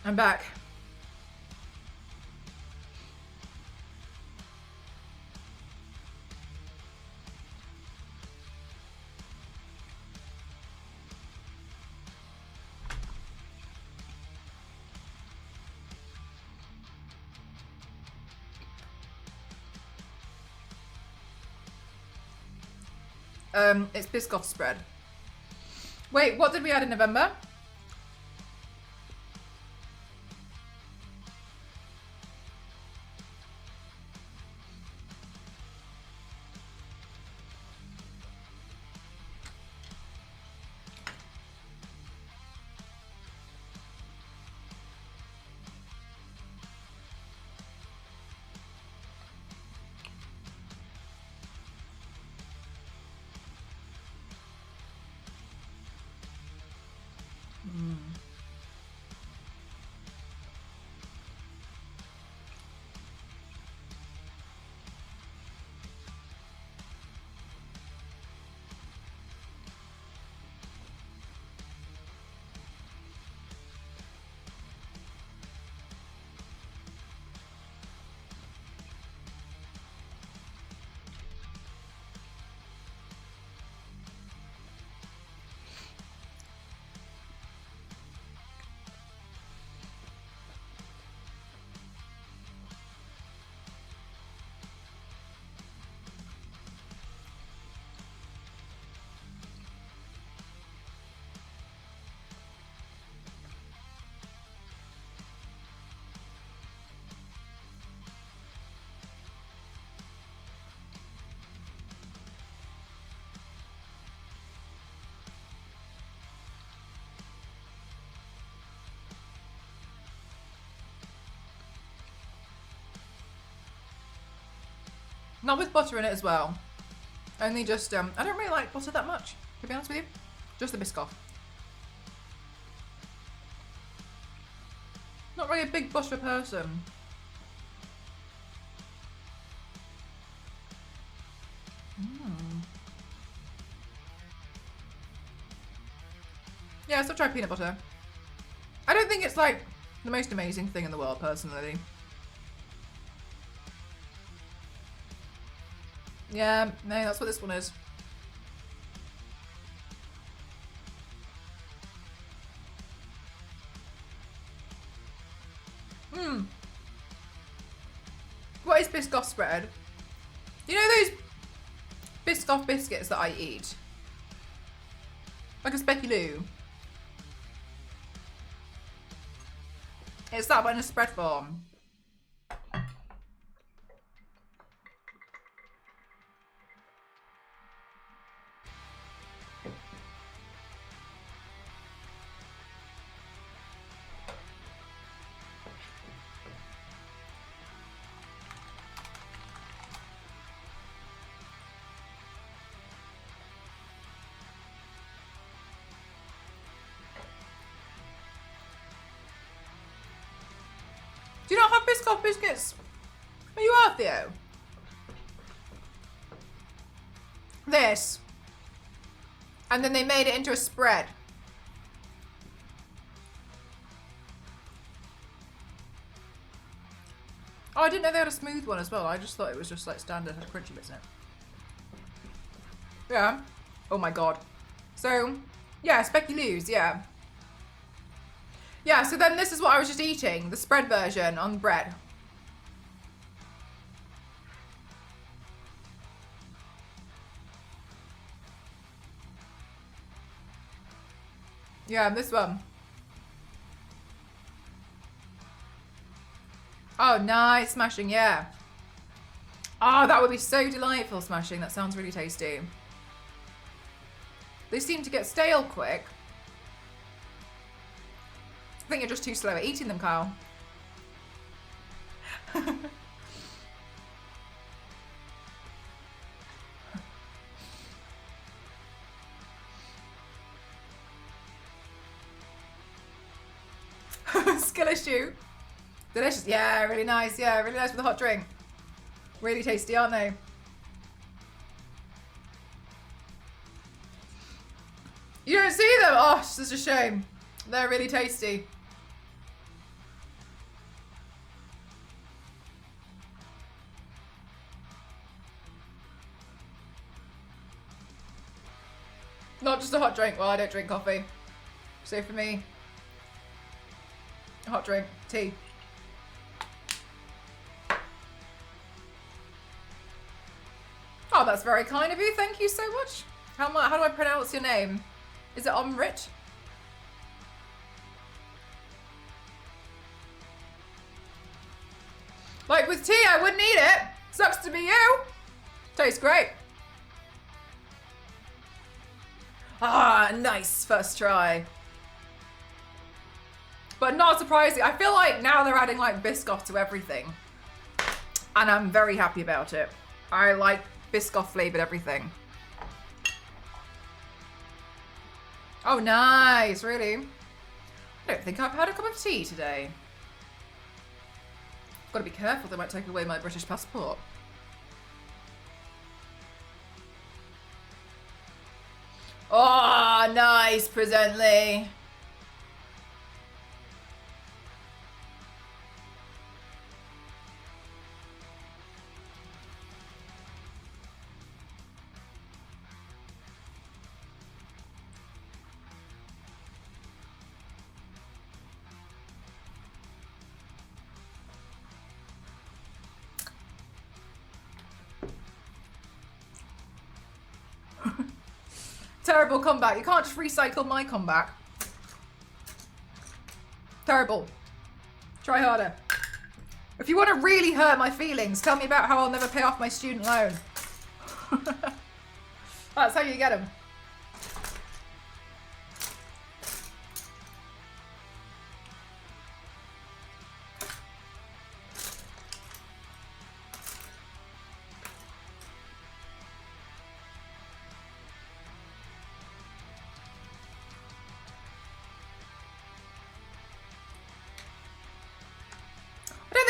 I'm back. It's Biscoff spread. Wait, what did we add in November? Not with butter in it as well. Only just, I don't really like butter that much, to be honest with you. Just the Biscoff. Not really a big butter person. Yeah, still try peanut butter. I don't think it's like the most amazing thing in the world, personally. Yeah, no, that's what this one is. What is Biscoff spread? You know those Biscoff biscuits that I eat? Like a Specky Lou. It's that but in a spread form. Do you not have Biscoff biscuits? Oh, you are, Theo. This. And then they made it into a spread. Oh, I didn't know they had a smooth one as well. I just thought it was just like standard, had crunchy bits in it. Yeah. Oh my god. So, yeah, Specky Lou's, yeah. Yeah, so then this is what I was just eating, the spread version on bread. Yeah, this one. Oh, nice, smashing, yeah. Oh, that would be so delightful, smashing. That sounds really tasty. They seem to get stale quick. I think you're just too slow at eating them, Kyle. Skill issue. Delicious. Yeah, really nice. Yeah, really nice with a hot drink. Really tasty, aren't they? You don't see them? Oh, it's such a shame. They're really tasty. Not just a hot drink. Well, I don't drink coffee. So for me, a hot drink, tea. Oh, that's very kind of you. Thank you so much. How do I pronounce your name? Is it Omrit? Like with tea, I wouldn't eat it. Sucks to be you. Tastes great. Ah, nice first try. But not surprising. I feel like now they're adding like Biscoff to everything. And I'm very happy about it. I like Biscoff flavored everything. Oh, nice. Really? I don't think I've had a cup of tea today. Got to be careful. They might take away my British passport. Oh, nice, Presently. Terrible comeback. You can't just recycle my comeback. Terrible. Try harder. If you want to really hurt my feelings, tell me about how I'll never pay off my student loan. That's how you get them.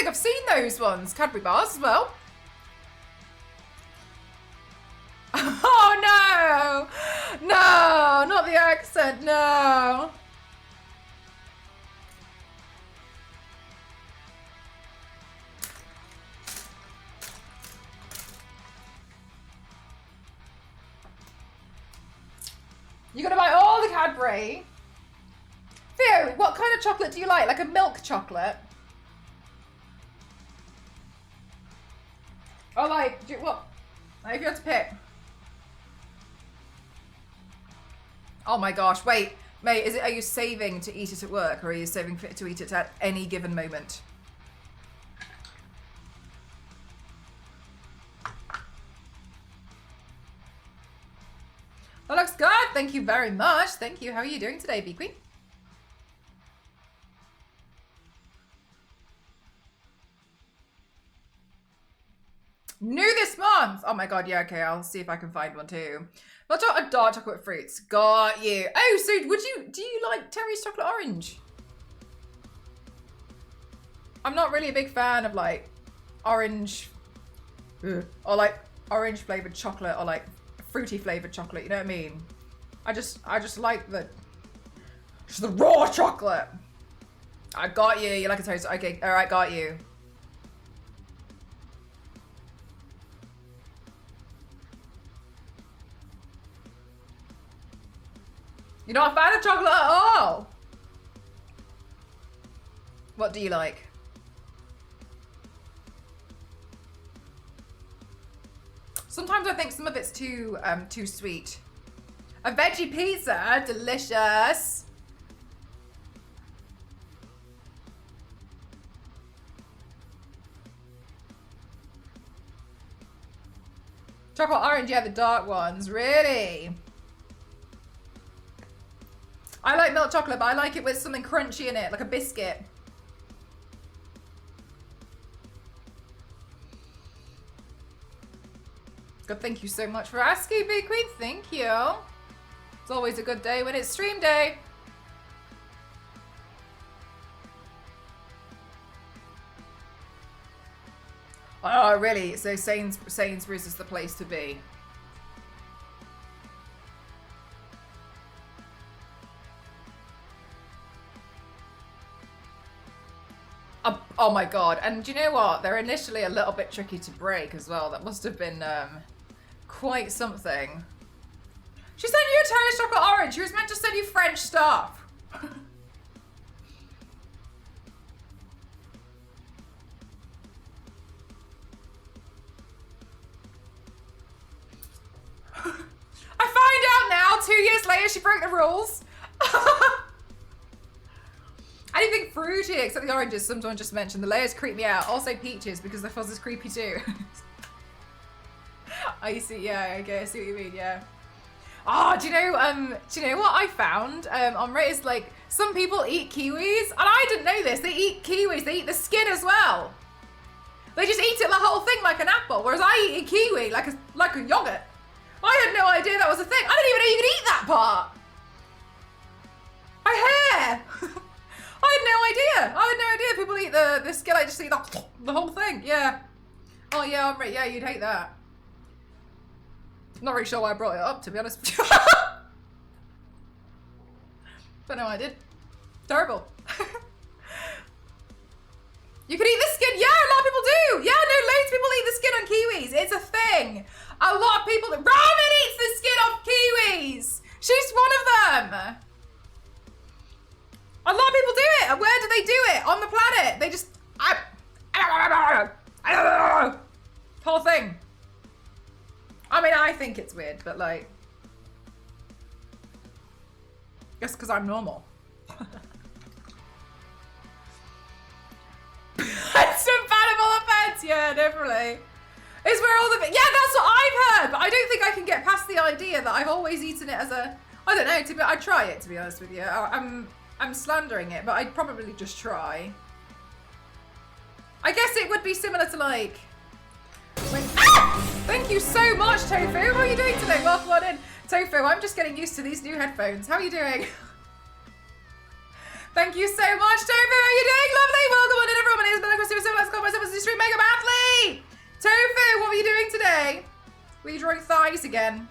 I've seen those ones. Cadbury bars as well. Oh no! No, not the accent, no. You're gonna buy all the Cadbury. Theo, what kind of chocolate do you like? Like a milk chocolate? Oh, like, what? If you had to pick. Oh my gosh, wait. Mate, are you saving to eat it at work, or are you saving to eat it at any given moment? That looks good. Thank you very much. Thank you. How are you doing today, Bee Queen? New this month. Oh my god, yeah, okay, I'll see if I can find one too. Not a dark chocolate fruits. Got you. Oh, so do you like Terry's chocolate orange? I'm not really a big fan of like orange or like orange flavored chocolate or like fruity flavored chocolate, you know what I mean? I just like just the raw chocolate. I got you. You like a toast. Okay, all right, got you. You're not a fan of chocolate at all? What do you like? Sometimes I think some of it's too sweet. A veggie pizza, delicious. Chocolate orange, yeah, the dark ones, really? I like milk chocolate, but I like it with something crunchy in it, like a biscuit. Good, thank you so much for asking, Big Queen. Thank you. It's always a good day when it's stream day. Oh, really? So Sainsbury's is the place to be. Oh my god, and do you know what? They're initially a little bit tricky to break as well. That must have been quite something. She sent you a toast chocolate orange. She was meant to send you French stuff. I find out now, 2 years later, she broke the rules. Anything fruity except the oranges, someone just mentioned. The layers creep me out. Also peaches, because the fuzz is creepy too. I see, yeah, okay, I see what you mean, yeah. Oh, do you know what I found on Reddit is like, some people eat kiwis, and I didn't know this, they eat kiwis, they eat the skin as well. They just eat it the whole thing like an apple, whereas I eat a kiwi like a yogurt. I had no idea that was a thing. I didn't even know you could eat that part. My hair. I had no idea people eat the skin. I just eat the whole thing. Yeah. Oh yeah, I'm right. Yeah, you'd hate that. Not really sure why I brought it up, to be honest. But no, I did. Terrible. You can eat the skin. Yeah, a lot of people do. Yeah, no, loads of people eat the skin on kiwis. It's a thing. A lot of people. Ramen eats the skin off kiwis. She's one of them. A lot of people do it. And where do they do it? On the planet. They just... Whole thing. I mean, I think it's weird, but like... Just because I'm normal. It's compatible offense. Yeah, definitely. Is where all the... Yeah, that's what I've heard. But I don't think I can get past the idea that I've always eaten it as a... I don't know. I'd try it, to be honest with you. I'm slandering it, but I'd probably just try. I guess it would be similar to like... Thank you so much, Tofu. How are you doing today? Welcome on in. Tofu, I'm just getting used to these new headphones. How are you doing? Thank you so much, Tofu. How are you doing? Lovely. Welcome on in, everyone. My name is Bella. So let's call myself as the Stream Mega Athlete. Tofu, what were you doing today? Were you drawing thighs again?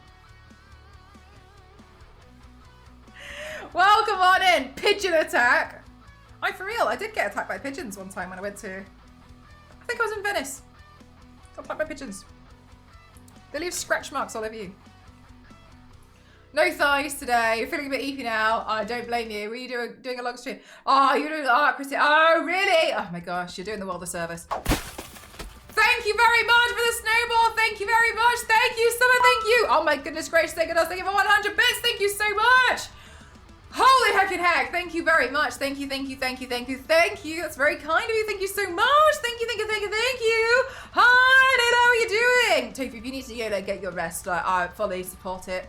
Welcome on in. Pigeon attack. For real, I did get attacked by pigeons one time when I went to... I think I was in Venice. Got attacked by pigeons. They leave scratch marks all over you. No thighs today. You're feeling a bit eepy now. I don't blame you. Were you doing a long stream? Oh, you're doing art, Christy. Oh, really? Oh my gosh, you're doing the world a service. Thank you very much for the snowball. Thank you very much. Thank you, Summer. Thank you. Oh my goodness gracious. Thank you for 100 bits. Thank you so much. Holy heckin' heck. Thank you very much. Thank you. That's very kind of you. Thank you so much. Thank you. Hi, Lila. How are you doing? Tofu, if you need to get your rest, I fully support it.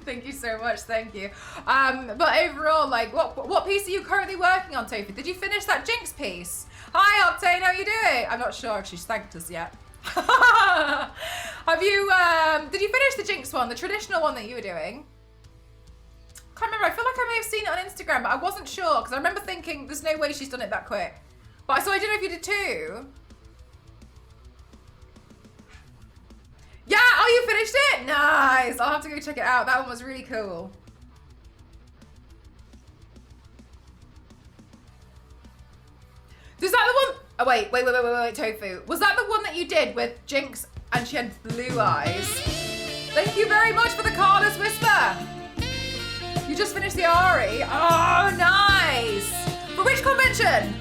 Thank you so much. Thank you. But overall, like, what piece are you currently working on, Tofu? Did you finish that Jinx piece? Hi, Octane. How are you doing? I'm not sure if she's thanked us yet. Have you, did you finish the Jinx one, the traditional one that you were doing? Can't remember. I feel like I may have seen it on Instagram, but I wasn't sure because I remember thinking there's no way she's done it that quick. But so I don't know if you did too. Yeah, oh, you finished it? Nice. I'll have to go check it out. That one was really cool. Is that the one? Oh, wait, Tofu. Was that the one that you did with Jinx and she had blue eyes? Thank you very much for the Carlos Whisper. You just finished the Ari. Oh, nice. For which convention?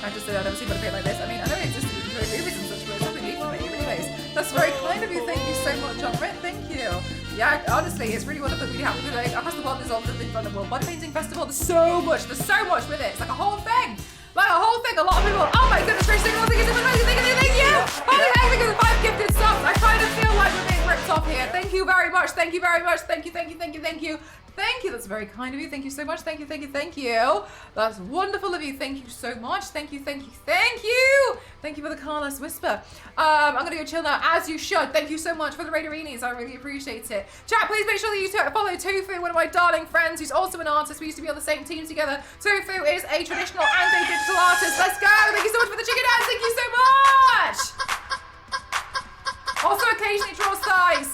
I just said I've never seen one a bit like this. I mean, I know it existed in movies and such, but it's something equal anyways. That's very kind of you. Thank you so much, John Ritt. Thank you. Yeah, honestly, it's really wonderful that we have to like across the world. There's all the thing from the World Body Painting Festival. There's so much with it. It's like a whole thing. Like a whole thing. A lot of people. Oh my goodness gracious! Thank you. Thank you. Holy heck! Because of 5 gifted subs. I kind of feel like we're being ripped off here. Thank you very much. Thank you very much. Thank you. Thank you. That's very kind of you. Thank you so much. Thank you. That's wonderful of you. Thank you so much. Thank you. Thank you for the Carlos Whisper. I'm gonna go chill now, as you should. Thank you so much for the Raiderinis. I really appreciate it. Chat, please make sure that you follow Tofu, one of my darling friends, who's also an artist. We used to be on the same team together. Tofu is a traditional and a digital artist. Let's go. Thank you so much for the chicken dance. Thank you so much. Also occasionally draws thighs.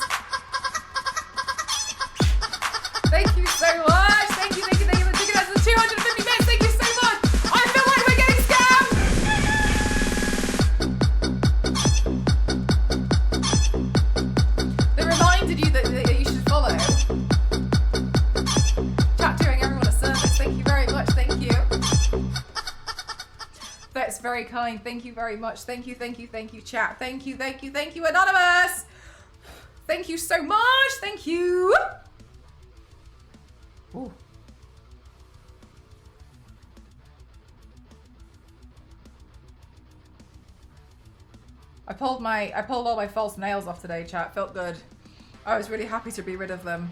Thank you so much. Thank you for the chicken dance. The 250 bits. Thank you so much. I feel like we're getting scammed. They reminded you that very kind. Thank you very much. Thank you, chat. Thank you, Anonymous. Thank you so much. Thank you. Ooh. I pulled all my false nails off today, chat. Felt good. I was really happy to be rid of them.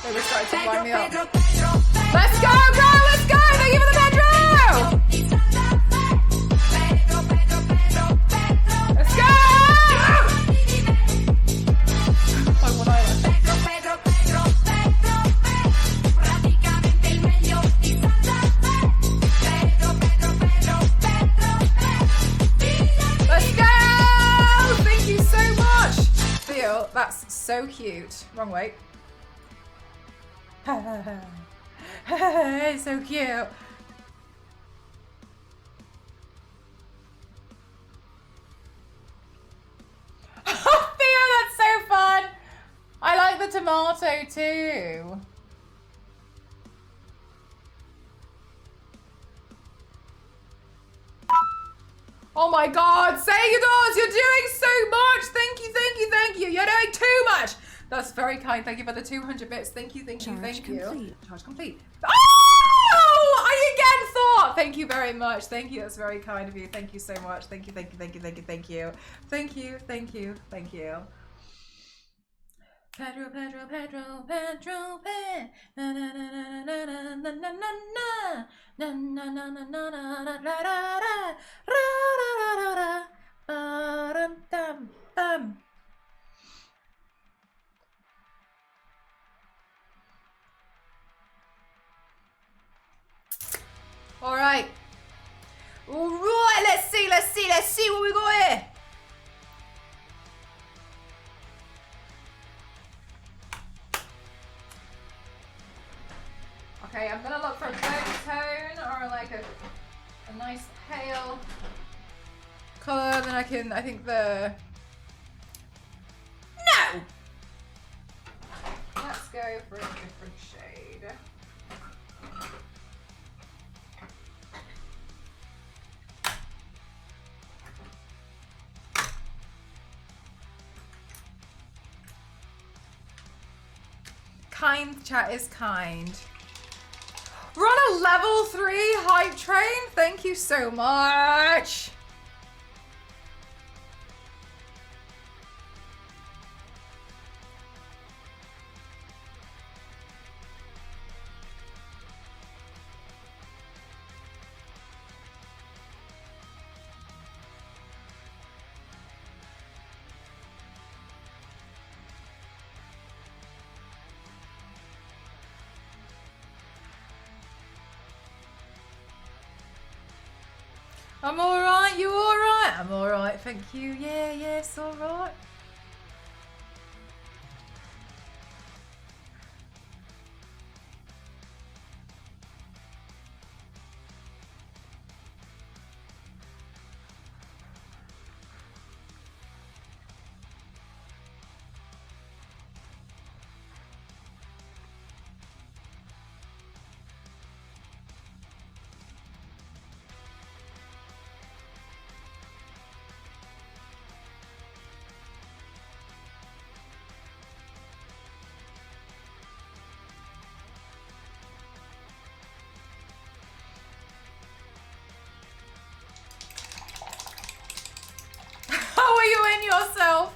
They were starting to wind me up. Let's go, girl! Let's go! Thank you for the Pedro! Let's go! My one eyelash. Let's go! Thank you so much! Theo, that's so cute. Wrong way. It's so cute. Oh, Theo, that's so fun. I like the tomato too. Oh my God, Sayadors, you're doing so much. Thank you. You're doing too much. That's very kind. Thank you for the 200 bits. Thank you. Charge complete. Charge complete. Oh! I again thought. Thank you very much. Thank you. That's very kind of you. Thank you so much. Thank you. Pedro. Na na na na na na na na na na na. All right, let's see what we got here. Okay, I'm gonna look for a bone tone or like a nice pale color. Then I think the no. Let's go for a different shade. Kind chat is kind. We're on a level 3 hype train. Thank you so much. I'm alright, you alright? I'm alright, thank you. Yeah, it's alright. How are you in yourself?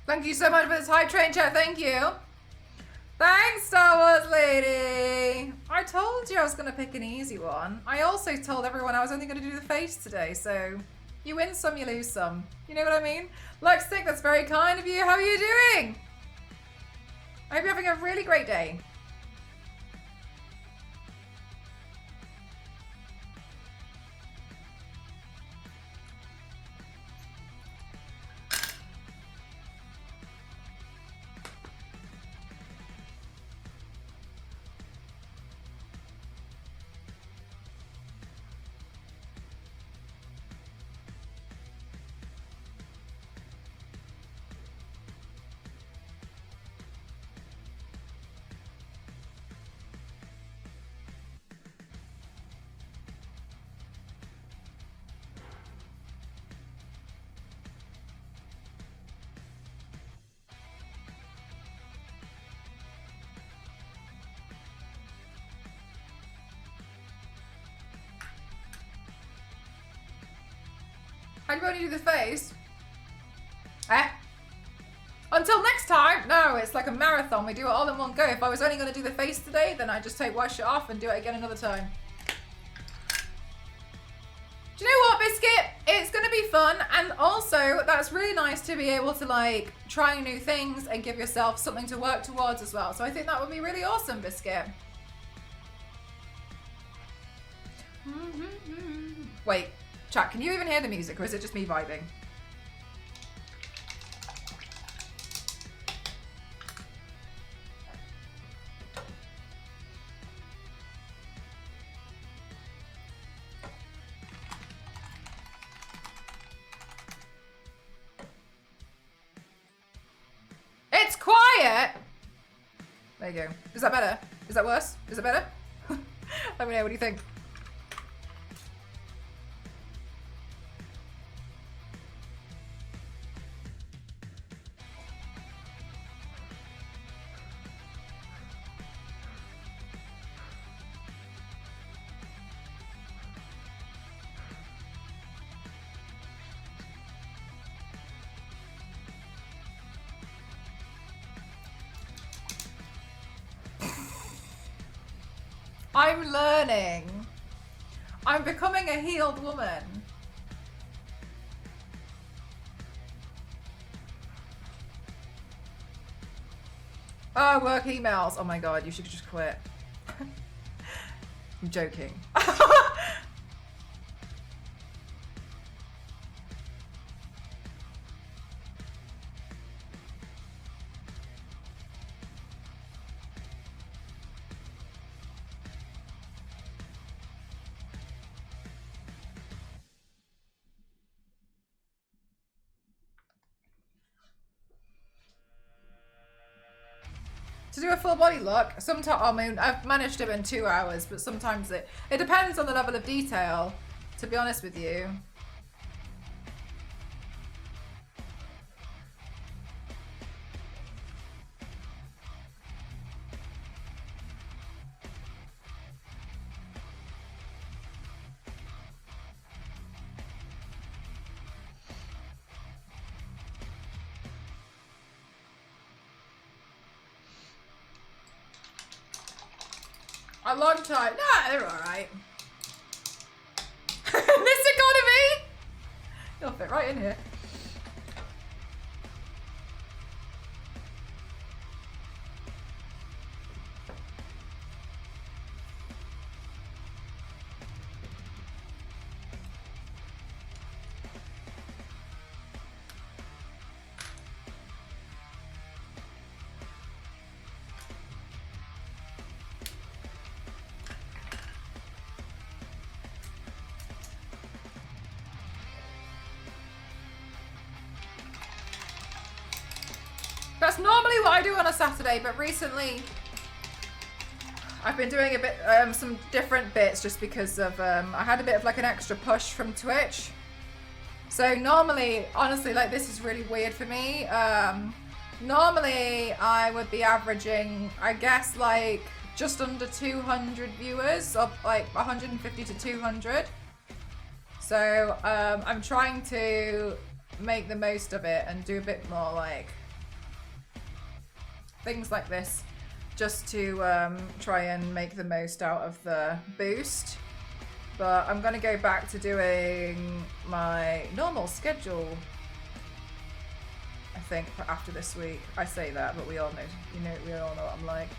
Thank you so much for this hype train chat. Thank you. Thanks, Star Wars lady. I told you I was going to pick an easy one. I also told everyone I was only going to do the face today, so you win some, you lose some. You know what I mean? Luxstick, that's very kind of you. How are you doing? I hope you're having a really great day. How do you want to do the face? Eh? Until next time! No, it's like a marathon. We do it all in one go. If I was only going to do the face today, then I'd just take one shot off and do it again another time. Do you know what, Biscuit? It's going to be fun, and also that's really nice to be able to like try new things and give yourself something to work towards as well. So I think that would be really awesome, Biscuit. Wait, chat, can you even hear the music, or is it just me vibing? It's quiet! There you go. Is that better? Is that worse? Is it better? Let me know, what do you think? I'm learning. I'm becoming a healed woman. Oh, work emails. Oh my god, you should just quit. I'm joking. To do a full body look, sometimes, I mean, I've managed it in 2 hours, but sometimes it depends on the level of detail, to be honest with you. A long time. Nah, they're alright. This economy! You'll fit right in here. That's normally what I do on a Saturday, but recently I've been doing a bit, some different bits just because of, I had a bit of like an extra push from Twitch. So normally, honestly, like this is really weird for me. Normally I would be averaging, I guess like just under 200 viewers, or like 150 to 200. So I'm trying to make the most of it and do a bit more like things like this, just to try and make the most out of the boost. But I'm gonna go back to doing my normal schedule, I think, for after this week. I say that, but we all know, we all know what I'm like.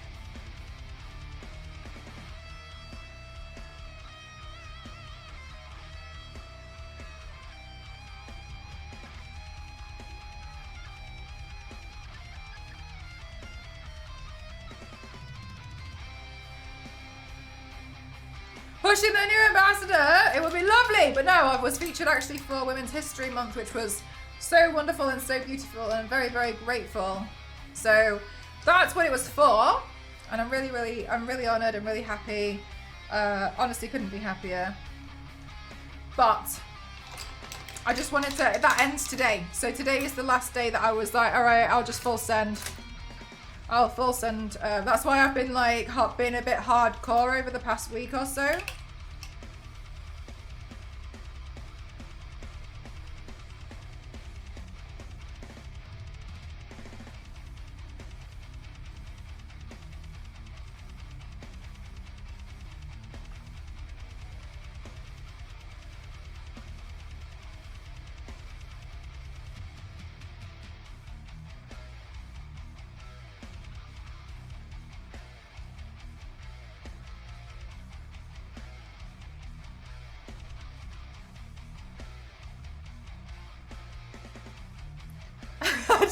Pushing the new ambassador, it would be lovely, but no, I was featured actually for Women's History Month, which was so wonderful and so beautiful, and I'm very, very grateful. So that's what it was for, and I'm really honoured and really happy. Honestly, couldn't be happier. But I just wanted to, that ends today. So today is the last day that I was like, all right, I'll just full send. I'll full send. That's why I've been like, been a bit hardcore over the past week or so.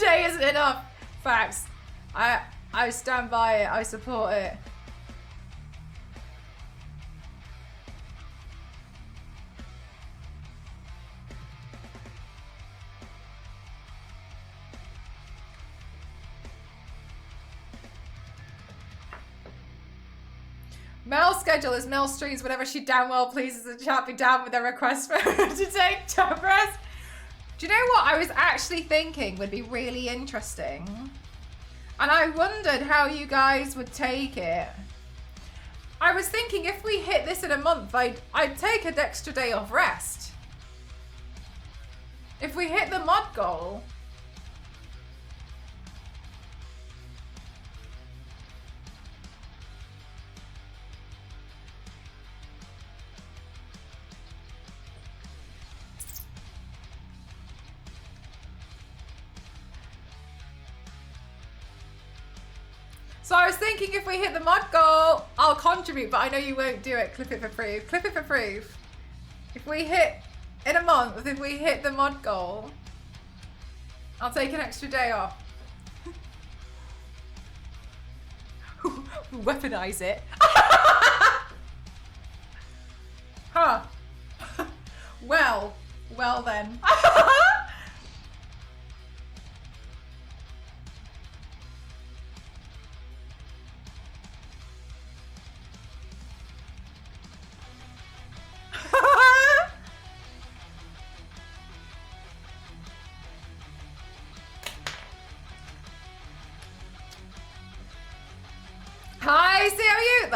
Jay isn't enough. Facts. I stand by it. I support it. Mel's schedule is Mel streams whenever she damn well pleases the chat be down with a request for her to take chat rest. Do you know what I was actually thinking would be really interesting? And I wondered how you guys would take it. I was thinking if we hit this in a month, I'd take an extra day off rest. If we hit the mod goal. So I was thinking if we hit the mod goal, I'll contribute, but I know you won't do it. Clip it for proof. Clip it for proof. If we hit, in a month, if we hit the mod goal, I'll take an extra day off. Weaponize it. Huh. Well then. Hi, CLU.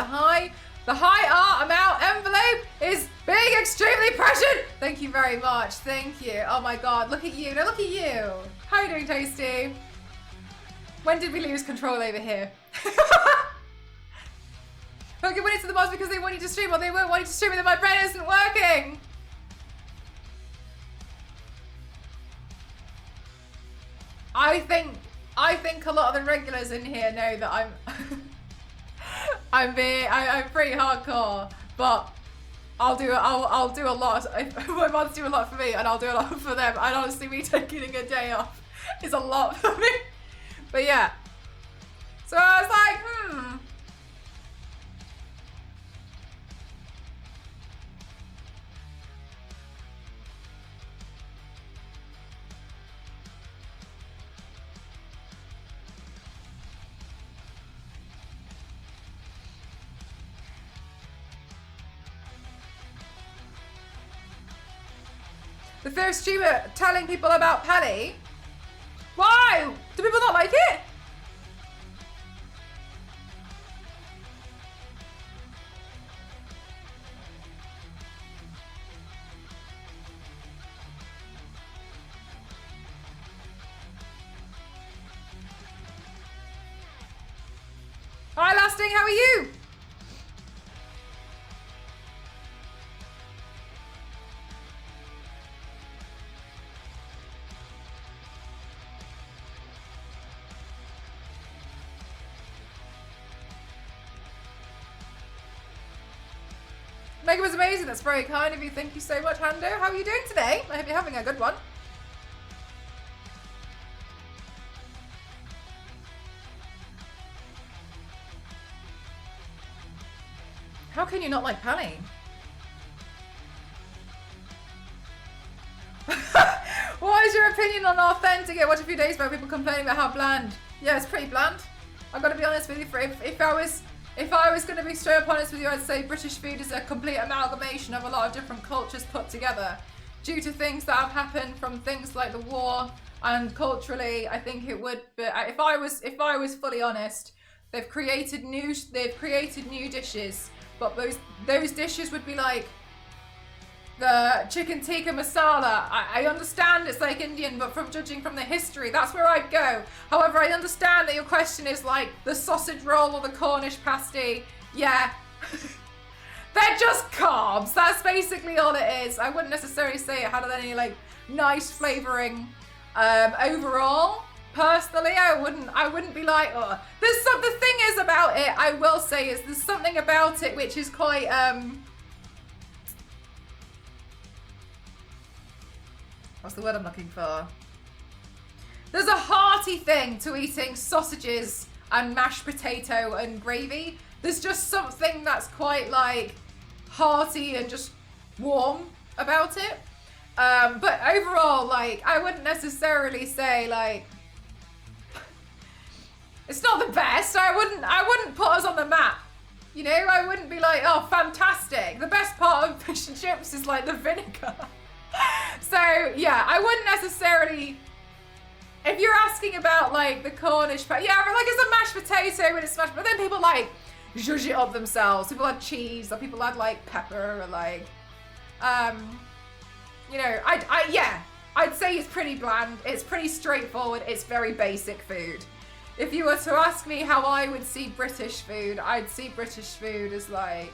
The high art amount envelope is being extremely pressured. Thank you very much. Thank you. Oh my God, look at you. No, look at you. How are you doing, Tasty? When did we lose control over here? Okay, when it's to the mods because they want you to stream, or they won't want you to stream, and then my brain isn't working. I think a lot of the regulars in here know that I'm I'm pretty hardcore, but I'll do a lot. My mods do a lot for me, and I'll do a lot for them. And honestly, me taking a day off is a lot for me. But yeah, so I was like, The first streamer telling people about Pelly. Why? Do people not like it? Fasting, how are you? Megan was amazing. That's very kind of you. Thank you so much, Hando. How are you doing today? I hope you're having a good one. How can you not like Penny? What is your opinion on Authentic? I watched a few days ago, people complaining about how bland. Yeah, it's pretty bland. I've got to be honest with you. If I was going to be straight up honest with you, I'd say British food is a complete amalgamation of a lot of different cultures put together. Due to things that have happened from things like the war, and culturally, I think it would. But if I was fully honest, they've created new dishes. But those dishes would be like the chicken tikka masala. I understand it's like Indian, but from judging from the history, that's where I'd go. However, I understand that your question is like the sausage roll or the Cornish pasty. Yeah. They're just carbs. That's basically all it is. I wouldn't necessarily say it had any like nice flavoring overall. Personally, I wouldn't be like, oh. The thing is about it, I will say, is there's something about it which is quite, what's the word I'm looking for? There's a hearty thing to eating sausages and mashed potato and gravy. There's just something that's quite like hearty and just warm about it. But overall, like, I wouldn't necessarily say like, it's not the best. I wouldn't put us on the map. You know, I wouldn't be like, oh, fantastic. The best part of fish and chips is like the vinegar. So yeah, I wouldn't necessarily. If you're asking about like the Cornish, yeah, like it's a mashed potato when it's smashed, but then people like zhuzh it up themselves. People add cheese, or people add like pepper, or like, you know, I'd say it's pretty bland. It's pretty straightforward. It's very basic food. If you were to ask me how I would see British food, I'd see British food as like,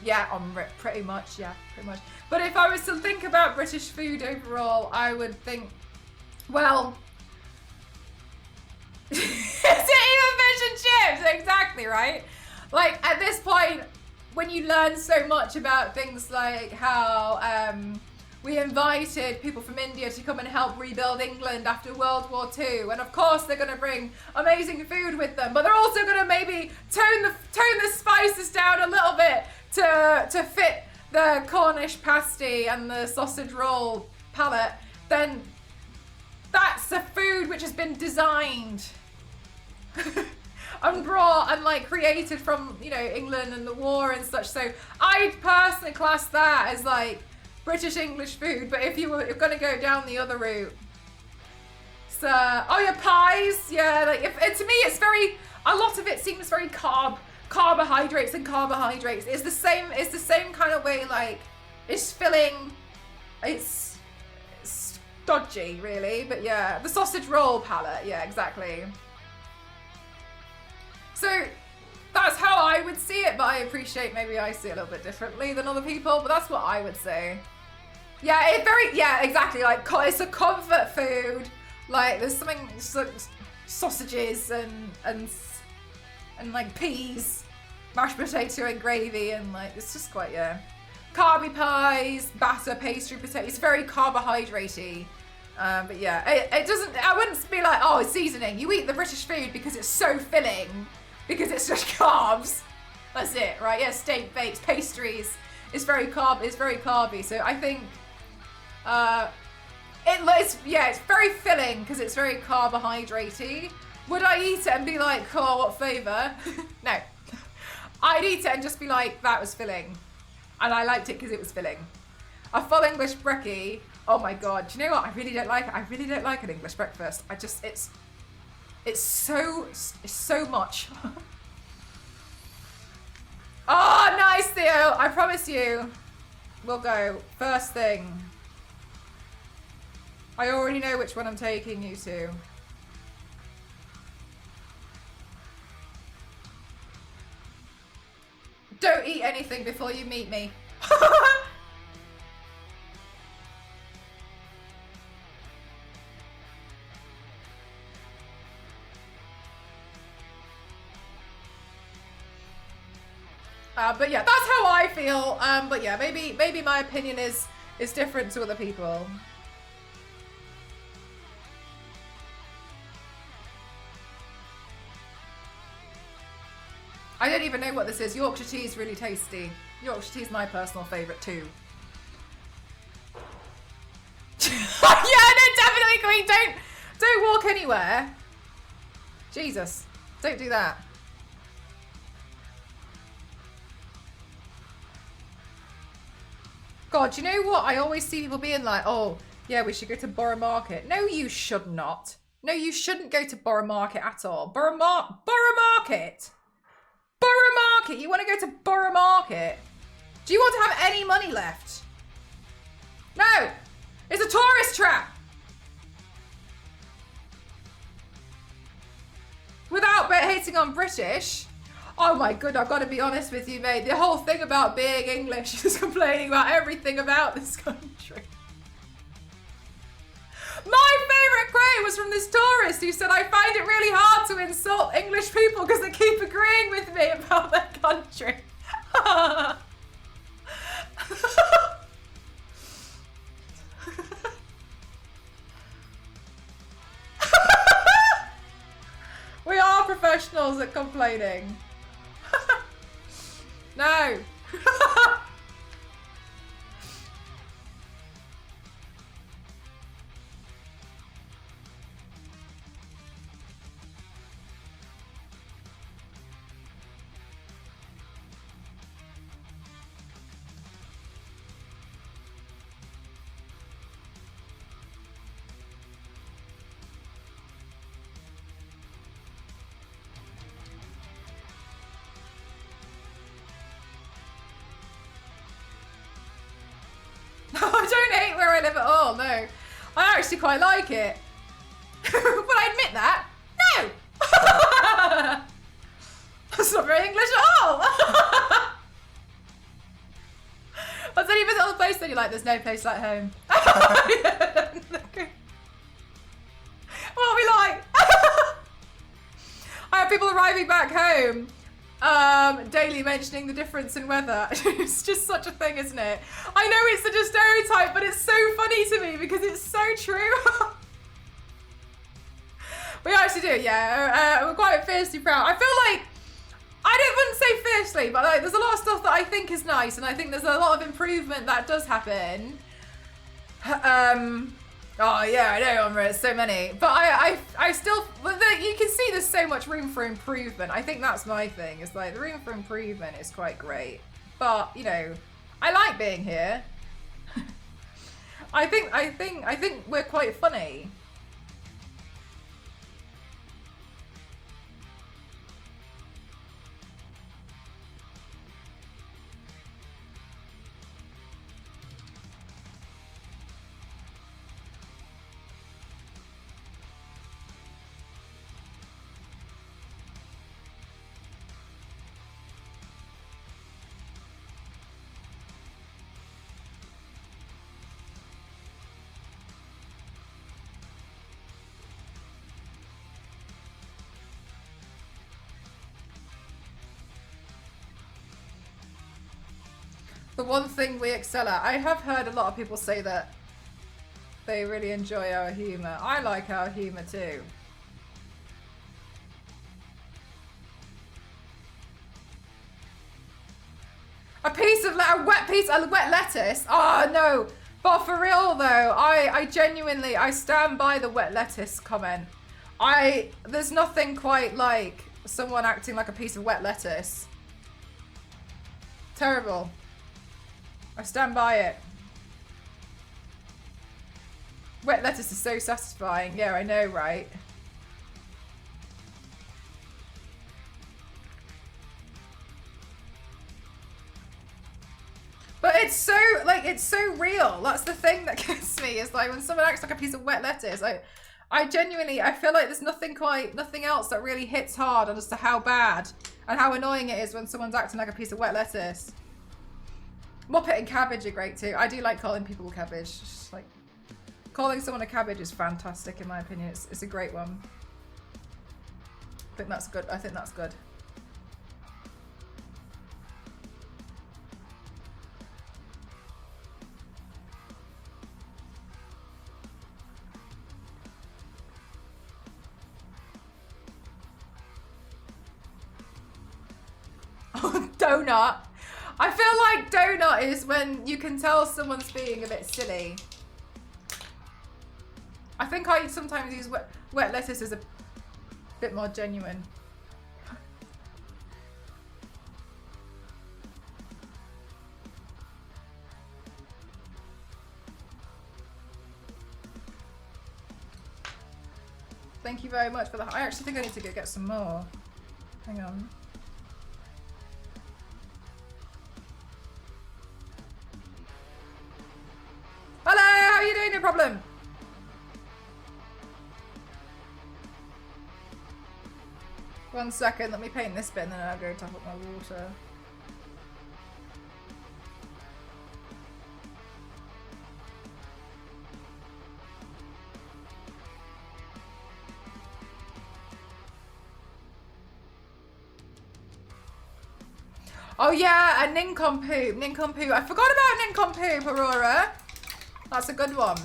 yeah, pretty much. But if I was to think about British food overall, I would think, well, is it even fish and chips? Exactly, right? Like, at this point, when you learn so much about things like how we invited people from India to come and help rebuild England after World War II, and of course they're going to bring amazing food with them, but they're also going to maybe tone the spices down a little bit to fit the Cornish pasty and the sausage roll palette. Then that's a food which has been designed and brought and like created from, you know, England and the war and such. So I'd personally class that as like British English food. But if you were going to go down the other route, so oh yeah, pies, yeah, like to me it's very, a lot of it seems very carbohydrates. It's the same kind of way, like it's filling, it's stodgy really, but yeah, the sausage roll palette, yeah, exactly. So that's how I would see it, but I appreciate maybe I see it a little bit differently than other people, but that's what I would say. Yeah, exactly, like it's a comfort food. Like there's something, sausages and like peas, mashed potato and gravy, and like it's just quite, yeah. Carby pies, batter, pastry, potato. It's very carbohydrate-y. But yeah, it doesn't, I wouldn't be like, oh, it's seasoning. You eat the British food because it's so filling, because it's just carbs. That's it, right? Yeah, steak, bakes, pastries. It's very carby. So I think it's very filling because it's very carbohydrate-y. Would I eat it and be like, oh, what flavour? No. I'd eat it and just be like, that was filling. And I liked it because it was filling. A full English brekkie, oh my god. Do you know what? I really don't like it. I really don't like an English breakfast. It's so much. Oh, nice, Theo. I promise you, we'll go first thing. I already know which one I'm taking you to. anything before you meet me. But yeah, that's how I feel. But yeah, maybe my opinion is different to other people. I don't even know what this is. Yorkshire tea is really tasty. Yorkshire tea is my personal favourite too. Yeah, no, definitely, Queen. Don't walk anywhere. Jesus, don't do that. God, you know what? I always see people being like, oh, yeah, we should go to Borough Market. No, you should not. No, you shouldn't go to Borough Market at all. Borough Market? Borough Market? You want to go to Borough Market? Do you want to have any money left? No! It's a tourist trap! Without hating on British. Oh my god, I've got to be honest with you, mate. The whole thing about being English is complaining about everything about this country. My favourite quote was from this tourist who said, I find it really hard to insult English people because they keep agreeing with me about their country. We are professionals at complaining. No. I don't hate where I live at all, no. I actually quite like it. But I admit that. No! That's not very English at all. What's any other place that you like? There's no place like home. What are we like? I have people arriving back home. Daily mentioning the difference in weather. It's just such a thing, isn't it? I know it's such a stereotype, but it's so funny to me because it's so true. We actually do, yeah. We're quite fiercely proud. I feel like, wouldn't say fiercely, but like, there's a lot of stuff that I think is nice, and I think there's a lot of improvement that does happen. Oh yeah, I know, Omra, it's so many. But I still, you can see there's so much room for improvement. I think that's my thing, is like the room for improvement is quite great. But, you know, I like being here. I think we're quite funny. The one thing we excel at. I have heard a lot of people say that they really enjoy our humour. I like our humour too. A wet lettuce? Oh no. But for real though, I genuinely, I stand by the wet lettuce comment. There's nothing quite like someone acting like a piece of wet lettuce. Terrible. I stand by it. Wet lettuce is so satisfying. Yeah, I know, right? But it's so, like, it's so real. That's the thing that gets me, is like when someone acts like a piece of wet lettuce. I genuinely, I feel like there's nothing else that really hits hard as to how bad And how annoying it is when someone's acting like a piece of wet lettuce. Moppet and cabbage are great too. I do like calling people cabbage. Just like calling someone a cabbage is fantastic in my opinion. It's a great one. I think that's good. I think that's good. Oh, donut. I feel like donut is when you can tell someone's being a bit silly. I think I sometimes use wet lettuce as a bit more genuine. Thank you very much for that. I actually think I need to go get some more. Hang on. Hello, how are you doing? No problem. One second, let me paint this bit and then I'll go top up my water. Oh yeah, a nincompoop. Nincompoop. I forgot about nincompoop, Aurora. That's a good one.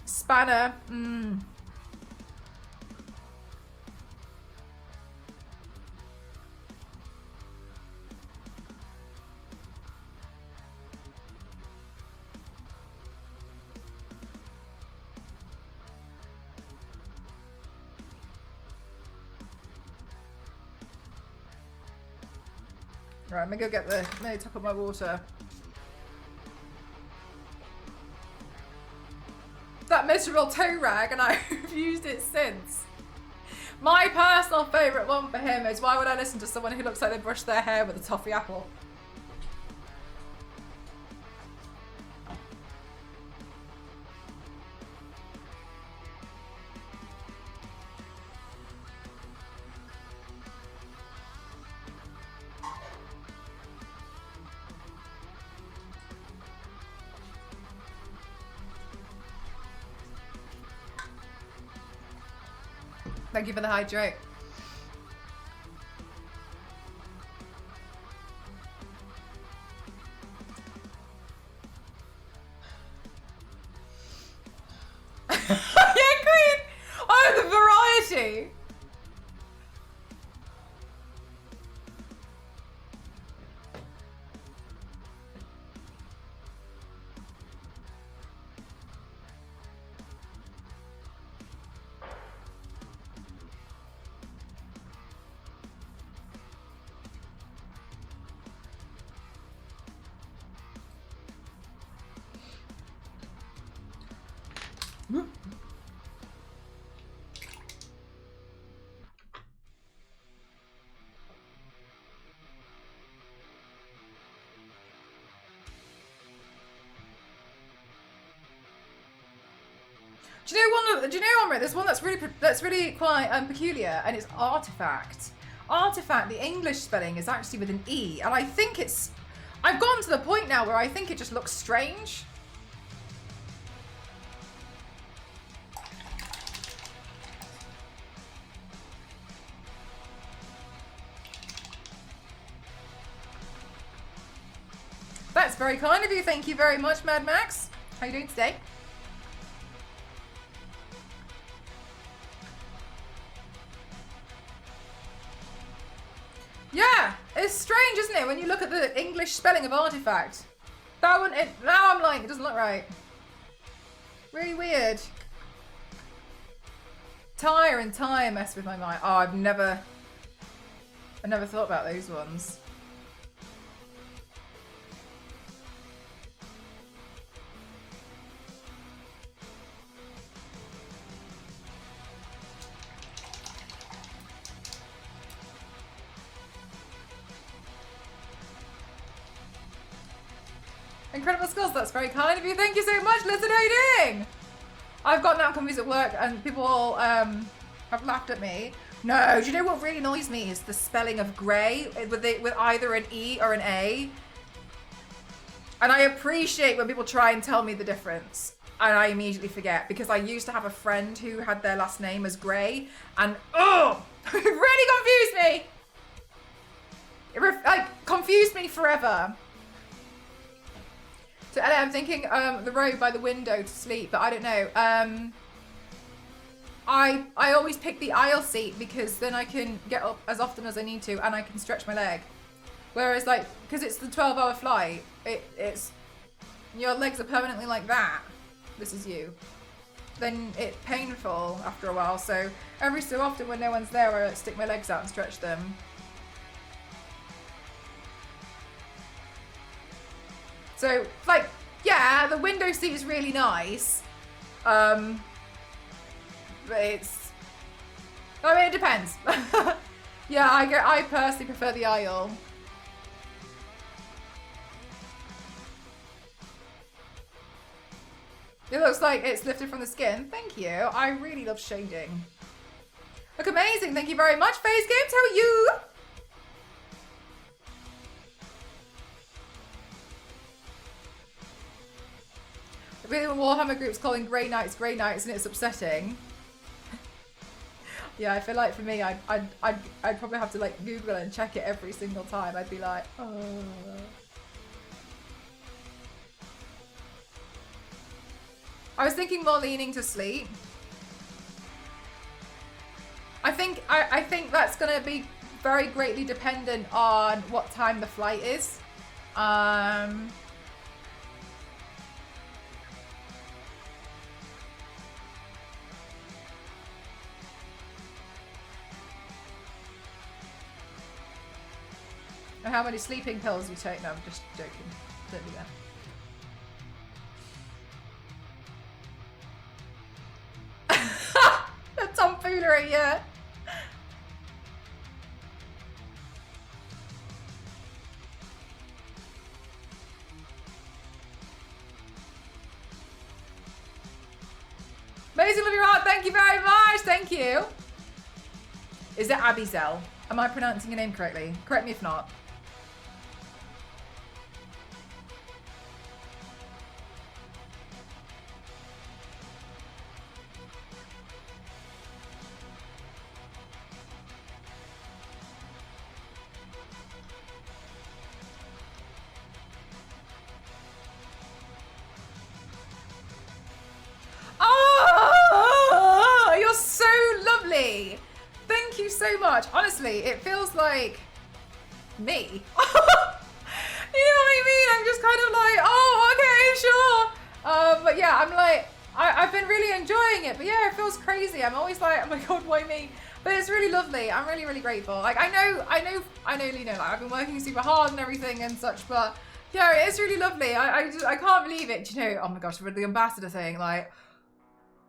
Spanner. Right, I'm gonna go get the top of my water. That miserable toe rag, and I've used it since. My personal favourite one for him is why would I listen to someone who looks like they brushed their hair with a toffee apple? Thank you for the hydrate. Yeah, Queen! Oh, the variety! Do you know one? There's one that's really quite peculiar, and it's artifact. Artifact. The English spelling is actually with an E, and I think it's. I've gotten to the point now where I think it just looks strange. That's very kind of you. Thank you very much, Mad Max. How are you doing today? Yeah, it's strange, isn't it, when you look at the English spelling of artifact. That one, now I'm like, it doesn't look right. Really weird. Tire and tire mess with my mind. Oh, I never thought about those ones. Incredible skills, that's very kind of you. Thank you so much. Listen, how you doing? I've gotten out confused at work and people all have laughed at me. No, do you know what really annoys me is the spelling of grey with either an E or an A. And I appreciate when people try and tell me the difference. And I immediately forget because I used to have a friend who had their last name as Gray, and oh, it really confused me. It confused me forever. So Elliot, I'm thinking the road by the window to sleep, but I don't know. I always pick the aisle seat because then I can get up as often as I need to, and I can stretch my leg. Whereas because it's the 12-hour flight, it's your legs are permanently like that. This is you. Then it's painful after a while. So every so often when no one's there, I stick my legs out and stretch them. So yeah, the window seat is really nice. But it depends. Yeah, I personally prefer the aisle. It looks like it's lifted from the skin. Thank you. I really love shading. Look amazing. Thank you very much, FaZe Games. How are you? Really, when Warhammer groups calling Grey Knights, and it's upsetting. Yeah, I feel like for me, I'd probably have to Google and check it every single time. I'd be like, oh. I was thinking more leaning to sleep. I think that's gonna be very greatly dependent on what time the flight is. And how many sleeping pills you take? No, I'm just joking. Don't do that. The tomfoolery, yeah. Amazing, love your heart. Thank you very much. Thank you. Is it Abizel? Am I pronouncing your name correctly? Correct me if not. Thank you so much. Honestly, it feels like me. You know what I mean? I'm just kind of like, oh, okay, sure. But yeah, I'm like, I've been really enjoying it. But yeah, it feels crazy. I'm always like, oh my God, why me? But it's really lovely. I'm really, really grateful. Like, I know, Lino, like, I've been working super hard and everything and such, but yeah, it is really lovely. I can't believe it. Do you know, oh my gosh, with the ambassador thing, like,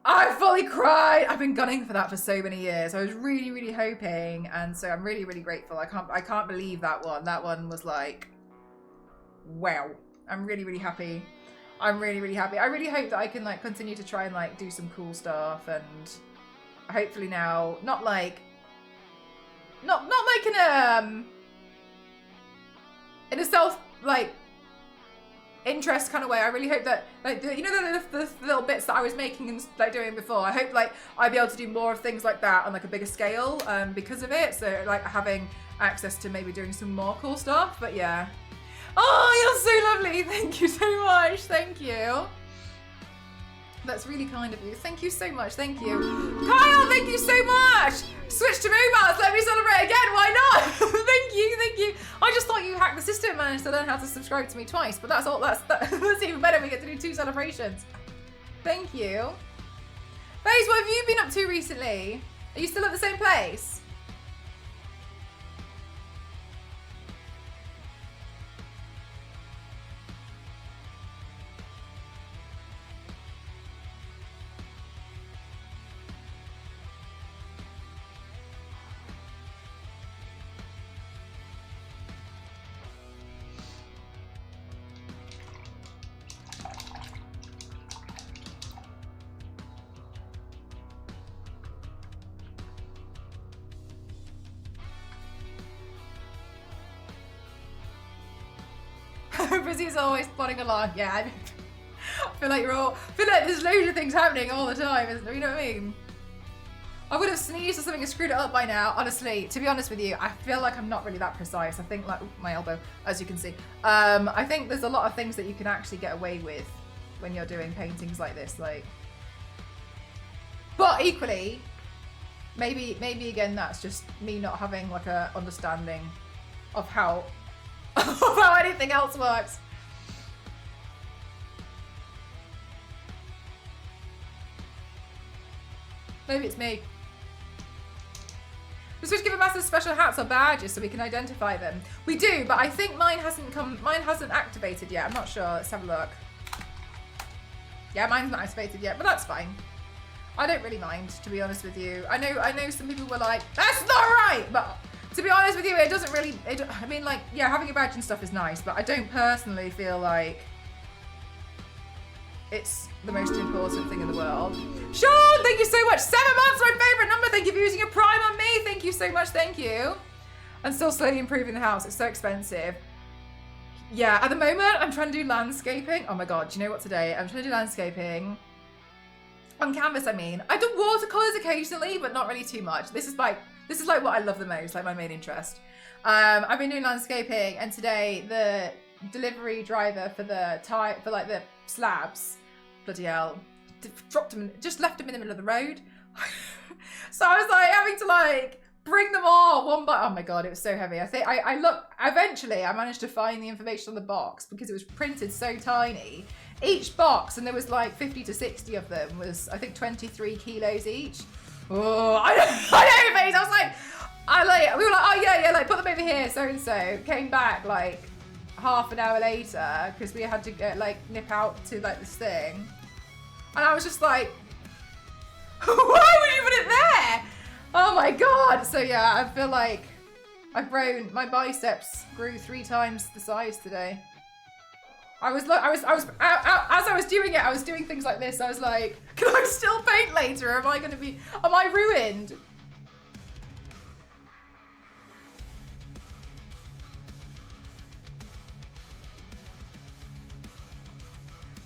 I fully cried. I've been gunning for that for so many years. I was really, really hoping, and so I'm really, really grateful. I can't believe that one. That one was like, wow. I'm really, really happy. I'm really, really happy. I really hope that I can like continue to try and like do some cool stuff, and hopefully now, not like in a self like interest kind of way. I really hope that like the little bits that I was making and like doing before, I hope like I'd be able to do more of things like that on like a bigger scale because of it, so like having access to maybe doing some more cool stuff. But yeah, oh, you're so lovely. Thank you so much. Thank you. That's really kind of you. Thank you so much. Thank you. Kyle, thank you so much. Switch to mobiles. Let me celebrate again. Why not? Thank you. Thank you. I just thought you hacked the system and managed to learn how to subscribe to me twice, but that's all. That's even better. We get to do 2 celebrations. Thank you. FaZe, what have you been up to recently? Are you still at the same place? busy as always, plodding along. Yeah, I feel like there's loads of things happening all the time, isn't there? You know what I mean? I would have sneezed or something and screwed it up by now. Honestly, to be honest with you, I feel like I'm not really that precise. I think like my elbow, as you can see. I think there's a lot of things that you can actually get away with when you're doing paintings like this. Like, but equally, maybe again that's just me not having like a understanding of how of how anything else works. Maybe it's me. We supposed to give a massive special hats or badges so we can identify them. We do, but I think mine hasn't activated yet. I'm not sure. Let's have a look. Yeah, mine's not activated yet, but that's fine. I don't really mind, to be honest with you. I know some people were like, that's not right! But to be honest with you, it doesn't really, I mean, like, yeah, having a badge and stuff is nice, but I don't personally feel like it's the most important thing in the world. Sean, thank you so much. 7 months, my favorite number. Thank you for using your Prime on me. Thank you so much. Thank you. I'm still slowly improving the house. It's so expensive. Yeah, at the moment, I'm trying to do landscaping. Oh my God, do you know what today? I'm trying to do landscaping on canvas, I mean. I do watercolors occasionally, but not really too much. This is like what I love the most, like my main interest. I've been doing landscaping, and today the delivery driver for the slabs, bloody hell, dropped them, just left them in the middle of the road. So I was like having to like bring them all one by. Oh my God, it was so heavy. I think eventually I managed to find the information on the box because it was printed so tiny. Each box, and there was like 50 to 60 of them, was I think 23 kilos each. Oh, I know, mate. We were like, oh yeah, like put them over here, so and so. Came back like half an hour later because we had to nip out to like this thing, and I was just like, why would you put it there? Oh my God. So yeah, I feel like my biceps grew 3 times the size today. As I was doing it, I was doing things like this. I was like, can I still paint later? Am I ruined?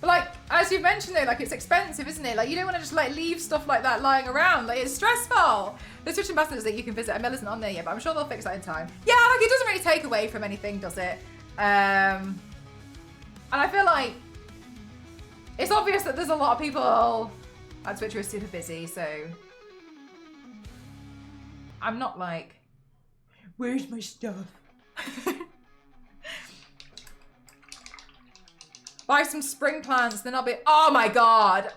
But like, as you mentioned though, like it's expensive, isn't it? Like you don't want to just like leave stuff like that lying around. Like it's stressful. There's Twitch ambassadors that you can visit. Emil isn't on there yet, but I'm sure they'll fix that in time. Yeah, like it doesn't really take away from anything, does it? And I feel like it's obvious that there's a lot of people at Twitch who are super busy, so I'm not like, where's my stuff? Buy some spring plants, then I'll be, oh my God.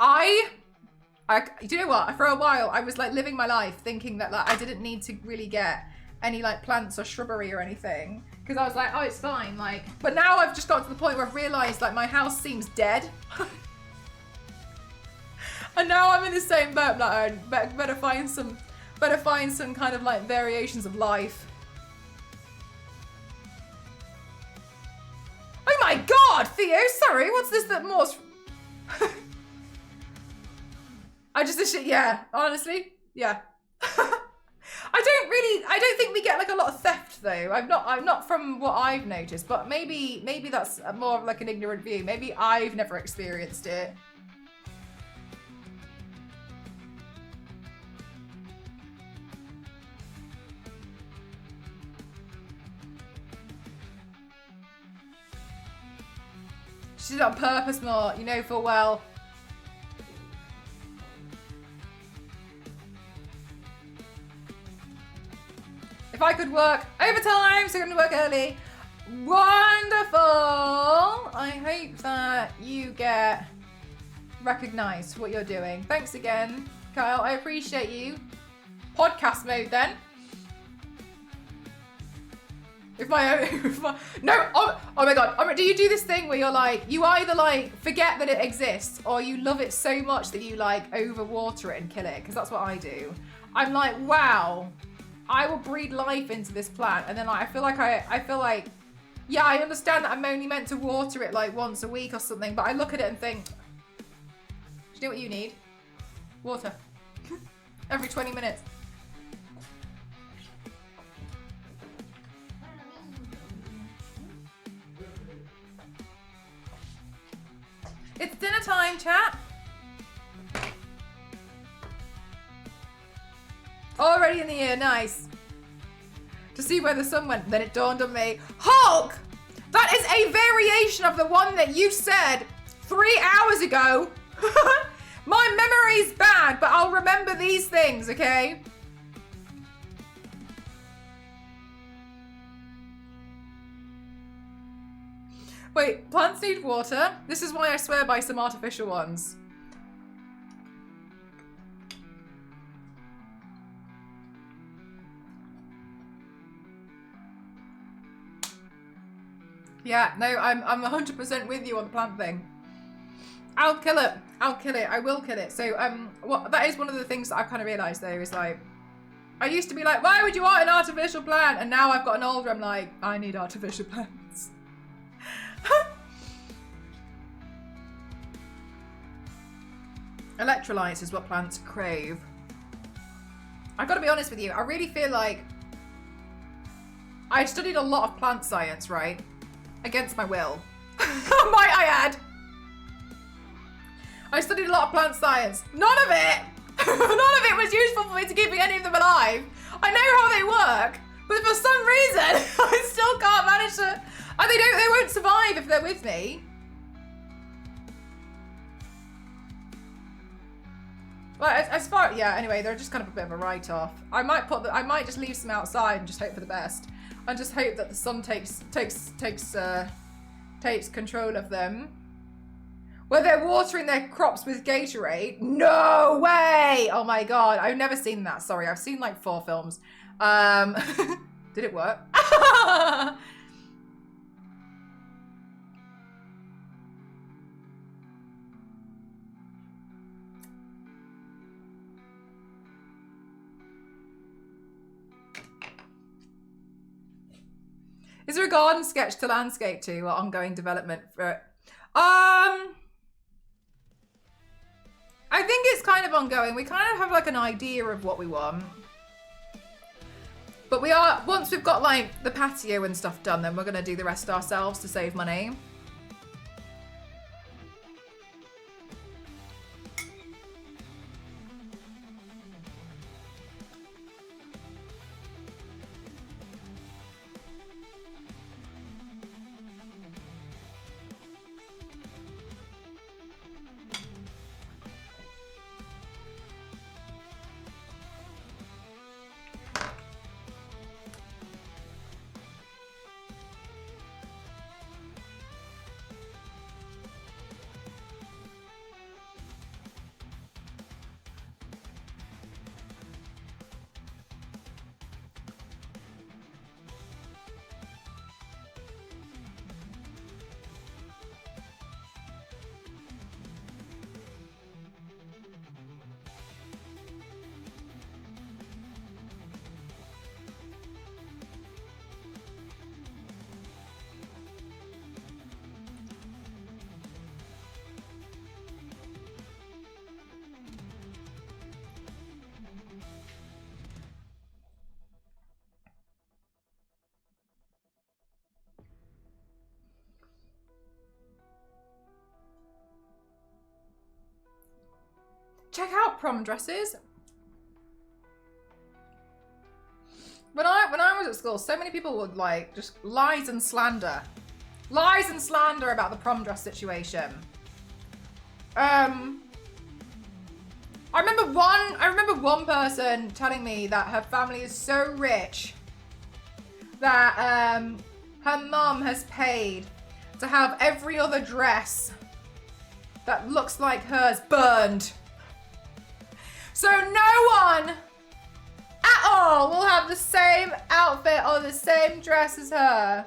Do you know what? For a while, I was like living my life thinking that like I didn't need to really get any like plants or shrubbery or anything. Because I was like, oh, it's fine. Like, but now I've just got to the point where I've realized like my house seems dead. And now I'm in the same boat. Like, better find some kind of like variations of life. Oh my God, Theo, sorry, what's this that Morse? Yeah, honestly, yeah. I don't think we get like a lot of theft though. I'm not from what I've noticed, but maybe that's more of like an ignorant view. Maybe I've never experienced it. She did it on purpose, more, you know full well. If I could work overtime, so I'm gonna work early. Wonderful! I hope that you get recognized for what you're doing. Thanks again, Kyle. I appreciate you. Podcast mode then. No, oh my God. Do you do this thing where you're like, you either like forget that it exists or you love it so much that you like overwater it and kill it? Because that's what I do. I'm like, wow, I will breathe life into this plant. And then like, I feel like, yeah, I understand that I'm only meant to water it like once a week or something, but I look at it and think, do you know what you need? Water. Every 20 minutes. It's dinner time, chat. Already in the year, nice. To see where the sun went, then it dawned on me. Hulk! That is a variation of the one that you said 3 hours ago. My memory's bad, but I'll remember these things, okay? Wait, plants need water? This is why I swear by some artificial ones. Yeah, no, I'm 100% with you on the plant thing. I'll kill it. I'll kill it. I will kill it. So that is one of the things that I've kind of realised though, is like, I used to be like, why would you want an artificial plant? And now I've gotten older, I'm like, I need artificial plants. Electrolytes is what plants crave. I've got to be honest with you. I really feel like I studied a lot of plant science, right? Against my will. Might I add? I studied a lot of plant science. None of it was useful for me to keeping any of them alive. I know how they work, but for some reason, I still can't manage to. And they won't survive if they're with me. Well, as far, yeah. Anyway, they're just kind of a bit of a write-off. I might just leave some outside and just hope for the best. And just hope that the sun takes control of them. Were they watering their crops with Gatorade? No way! Oh my god, I've never seen that. Sorry, I've seen like 4 films. Did it work? Is there a garden sketch to landscape to or ongoing development for it? I think it's kind of ongoing. We kind of have like an idea of what we want. But once we've got like the patio and stuff done, then we're going to do the rest ourselves to save money. Check out prom dresses. When I was at school, so many people would like just lies and slander about the prom dress situation. I remember one person telling me that her family is so rich that her mum has paid to have every other dress that looks like hers burned. So no one at all will have the same outfit or the same dress as her.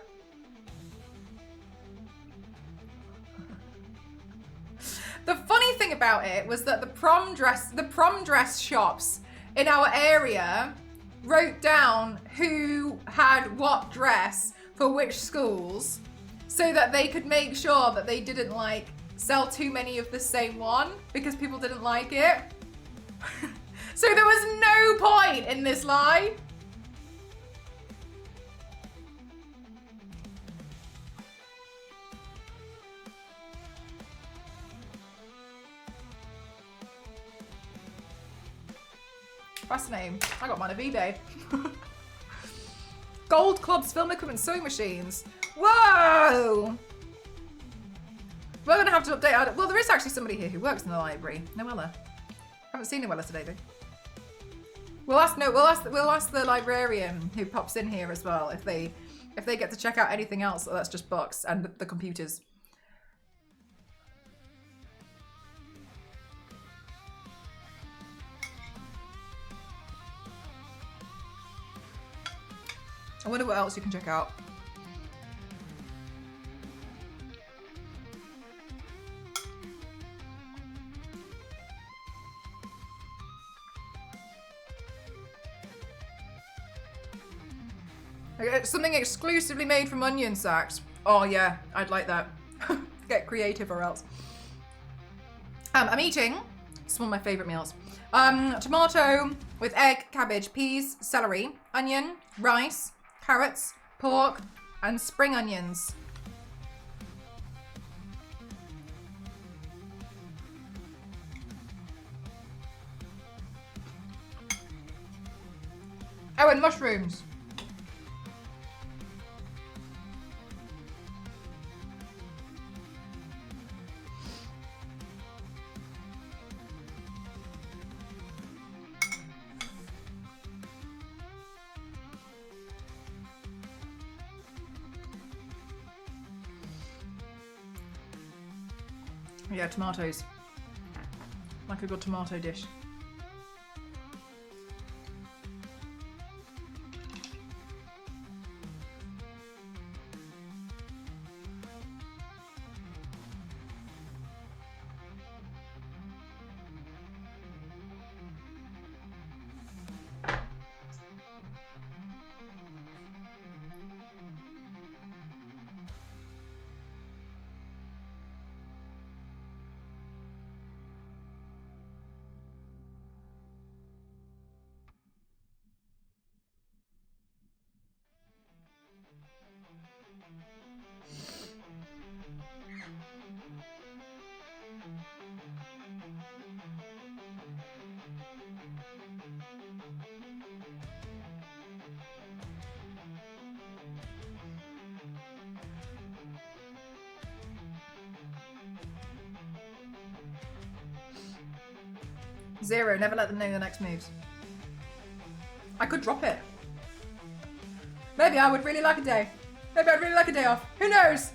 The funny thing about it was that the prom dress shops in our area wrote down who had what dress for which schools so that they could make sure that they didn't like sell too many of the same one because people didn't like it. So there was no point in this lie. Fascinating. I got mine at eBay. Gold clubs, film equipment, sewing machines. Whoa! We're gonna have to update our... Well, there is actually somebody here who works in the library. Noella. Haven't seen Noella today, though. We'll ask the librarian who pops in here as well if they get to check out anything else or that's just books and the computers. I wonder what else you can check out. Something exclusively made from onion sacks. Oh yeah, I'd like that. Get creative or else. I'm eating, it's one of my favourite meals. Tomato with egg, cabbage, peas, celery, onion, rice, carrots, pork, and spring onions. Oh, and mushrooms. Yeah, tomatoes. Like a good tomato dish. Zero, never let them know the next moves. I could drop it. Maybe I would really like a day. Maybe I'd really like a day off. Who knows?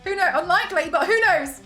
Who knows? Unlikely, but who knows?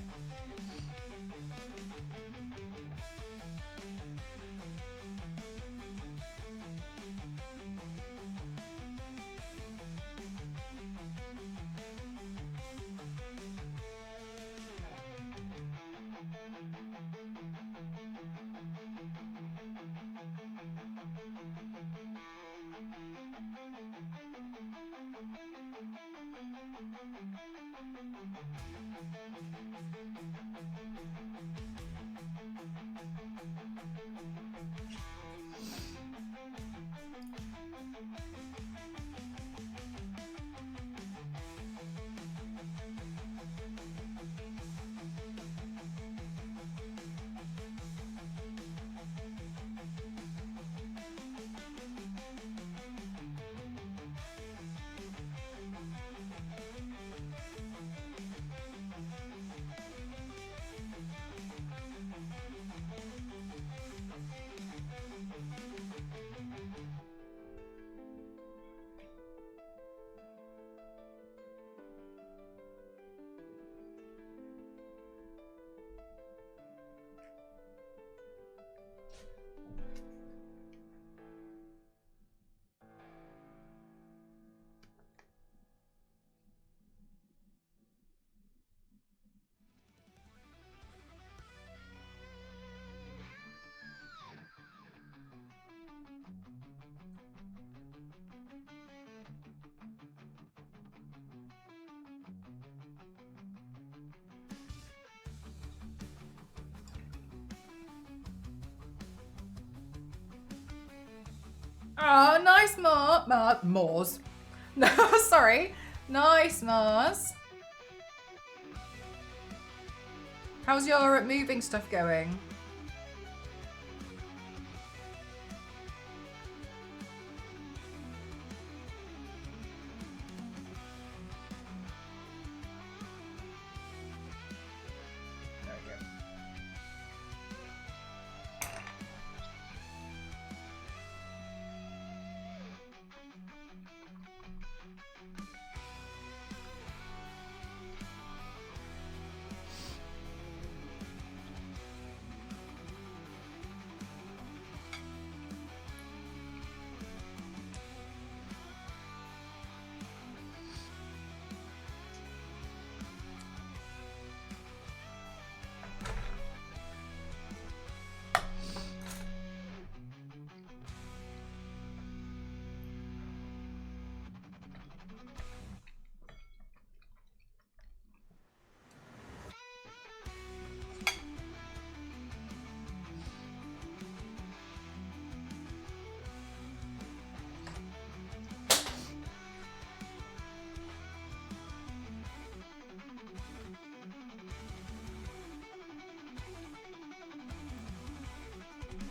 Oh, nice Mars. No, sorry. Nice Mars. How's your moving stuff going?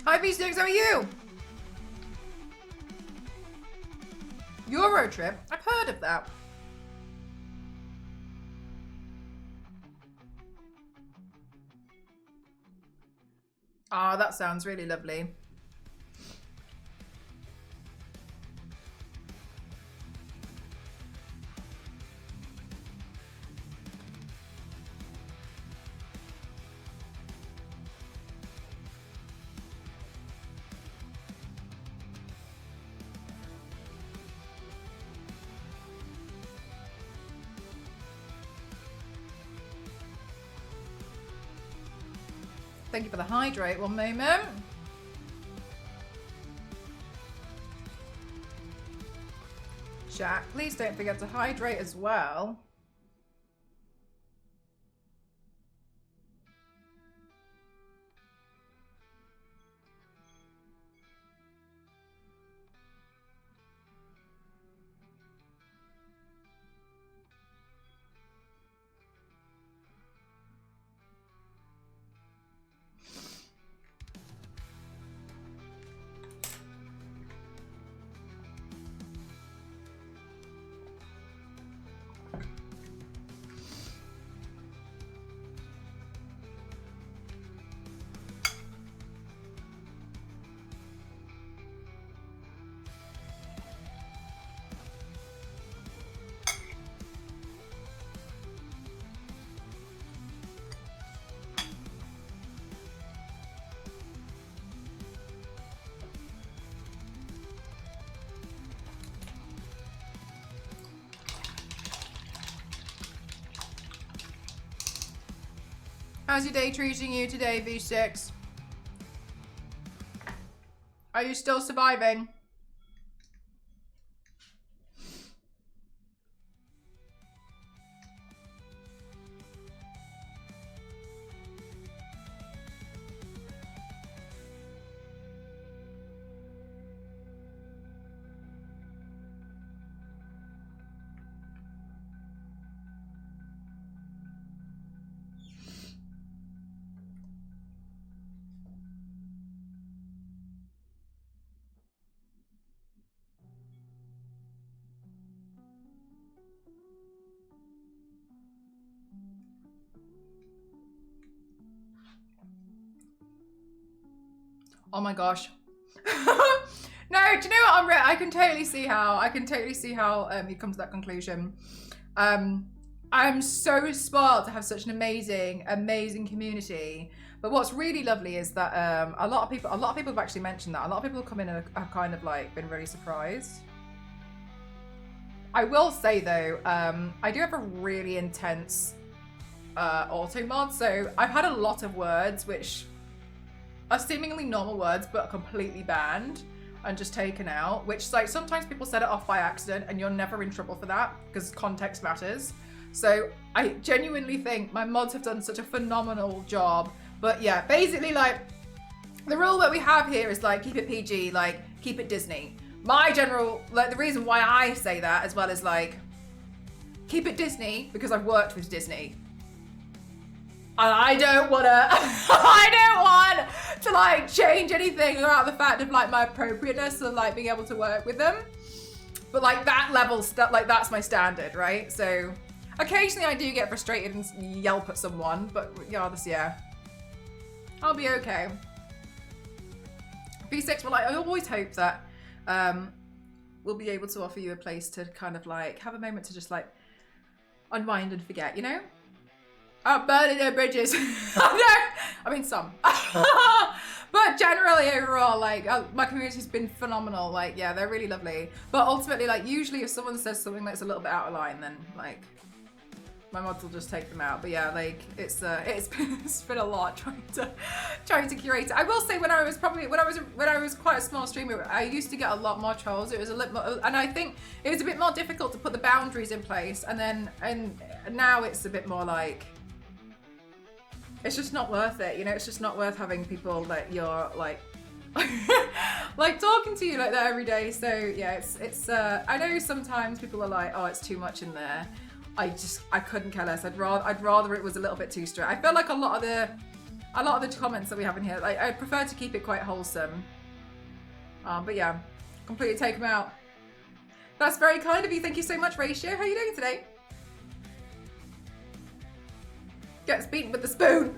Hi V6, how are you? Euro trip? I've heard of that. Ah, that sounds really lovely. Thank you for the hydrate. One moment. Jack, please don't forget to hydrate as well. How's your day treating you today, V6? Are you still surviving? Oh my gosh. No, do you know what? I can totally see how you come to that conclusion. I'm so spoiled to have such an amazing community. But what's really lovely is that a lot of people have actually mentioned that. A lot of people have come in and have kind of like been really surprised. I will say though, I do have a really intense auto mod, so I've had a lot of words which are seemingly normal words but are completely banned and just taken out, which like sometimes people set it off by accident and you're never in trouble for that because context matters. So I genuinely think my mods have done such a phenomenal job. But yeah, basically like the rule that we have here is like keep it PG, like keep it Disney. My general, like the reason why I say that as well is like keep it Disney because I've worked with Disney. And I don't want to like change anything about the fact of like my appropriateness of like being able to work with them. But like that level, like that's my standard, right? So occasionally I do get frustrated and yelp at someone, but regardless, yeah, I'll be okay. V6, well, I always hope that we'll be able to offer you a place to kind of like have a moment to just like unwind and forget, you know? Burning no bridges. I mean some. But generally overall, like my community's been phenomenal. Like, yeah, they're really lovely. But ultimately, like usually if someone says something that's a little bit out of line, then like my mods will just take them out. But yeah, like it's been a lot trying to curate it. I will say when I was quite a small streamer, I used to get a lot more trolls. It was a little more, and I think it was a bit more difficult to put the boundaries in place. And now it's a bit more like it's just not worth it, you know. It's just not worth having people that you're like like talking to you like that every day. So yeah, it's I know sometimes people are like, oh, it's too much in there. I couldn't care less. I'd rather it was a little bit too strict. I feel like a lot of a lot of the comments that we have in here, like, I prefer to keep it quite wholesome. But yeah, completely take them out. That's very kind of you. Thank you so much, Ratio. How are you doing today? Gets beaten with the spoon.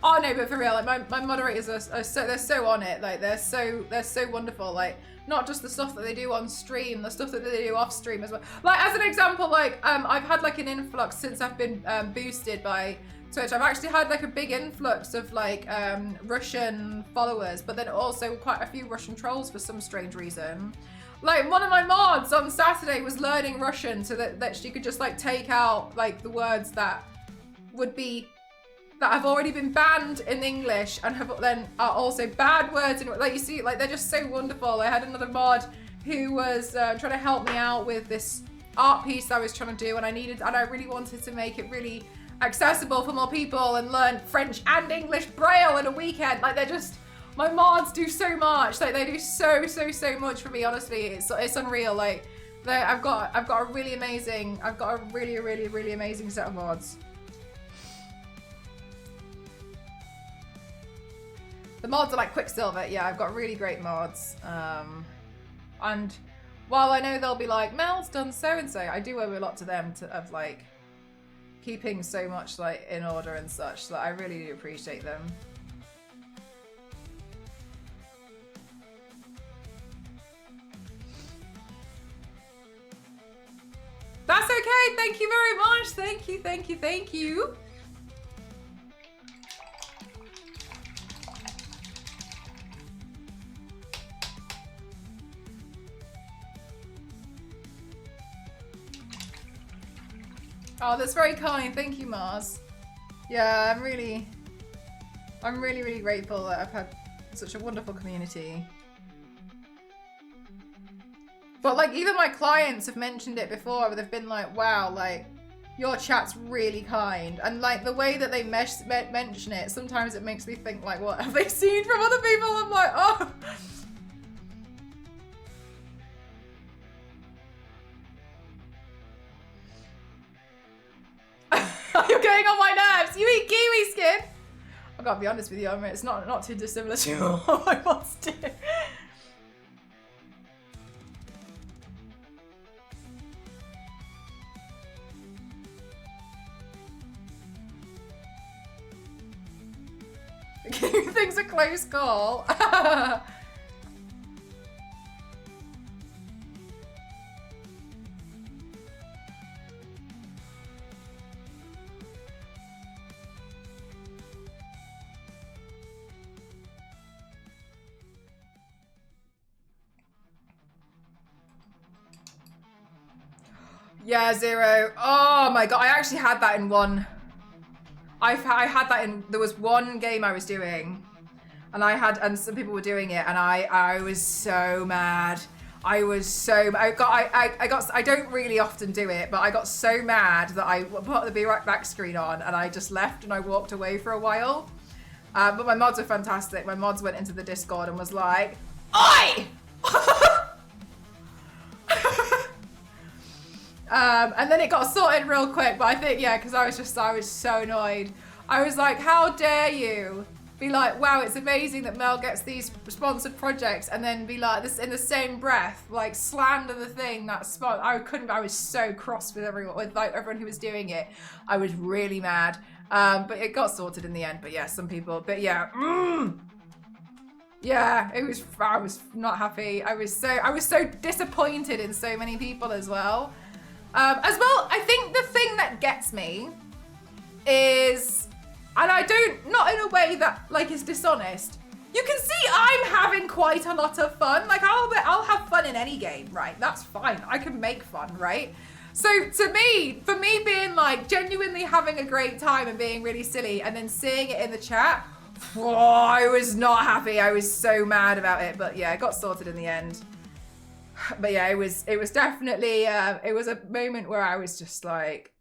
Oh no, but for real, like my moderators are so, they're so on it. Like they're so wonderful. Like not just the stuff that they do on stream, the stuff that they do off stream as well. Like as an example, like I've had like an influx since I've been boosted by Twitch. I've actually had like a big influx of like Russian followers, but then also quite a few Russian trolls for some strange reason. Like one of my mods on Saturday was learning Russian so that she could just like take out like the words that would be that have already been banned in English and have then are also bad words. And like you see, like they're just so wonderful. I had another mod who was trying to help me out with this art piece I was trying to do, and I really wanted to make it really accessible for more people and learn French and English Braille in a weekend. Like they're just, my mods do so much. Like they do so much for me. Honestly, it's unreal. Like I've got a really amazing set of mods. The mods are like Quicksilver. Yeah, I've got really great mods. And while I know they'll be like, Mel's done so and so, I do owe a lot to them of like keeping so much like in order and such. So I really do appreciate them. That's okay. Thank you very much. Thank you. Oh, that's very kind. Thank you, Mars. Yeah, I'm really grateful that I've had such a wonderful community. But like even my clients have mentioned it before, but they've been like, wow, like your chat's really kind. And like the way that they mention it, sometimes it makes me think like, what have they seen from other people? I'm like, oh. You're getting on my nerves. You eat kiwi skin. I gotta be honest with you, I mean, it's not too dissimilar to what my mods do. Things a close call. Yeah, Zero. Oh my god, I actually had that in one. I had that in, there was one game I was doing and some people were doing it and I was so mad. I don't really often do it, but I got so mad that I put the Be Right Back screen on and I just left and I walked away for a while. But my mods are fantastic. My mods went into the Discord and was like, "Oi!" And then it got sorted real quick, but I think, yeah, because I was so annoyed. I was like, how dare you be like, wow, it's amazing that Mel gets these sponsored projects, and then be like, this in the same breath, like slander the thing that's I was so cross with everyone who was doing it. I was really mad. But it got sorted in the end. But yeah, some people, but yeah. Yeah, I was not happy. I was so disappointed in so many people as well. As well, I think the thing that gets me is, and I don't, not in a way that like is dishonest. You can see I'm having quite a lot of fun. Like I'll have fun in any game, right? That's fine. I can make fun, right? So for me being like genuinely having a great time and being really silly and then seeing it in the chat, oh, I was not happy. I was so mad about it, but yeah, it got sorted in the end. But yeah, it was definitely, it was a moment where I was just like,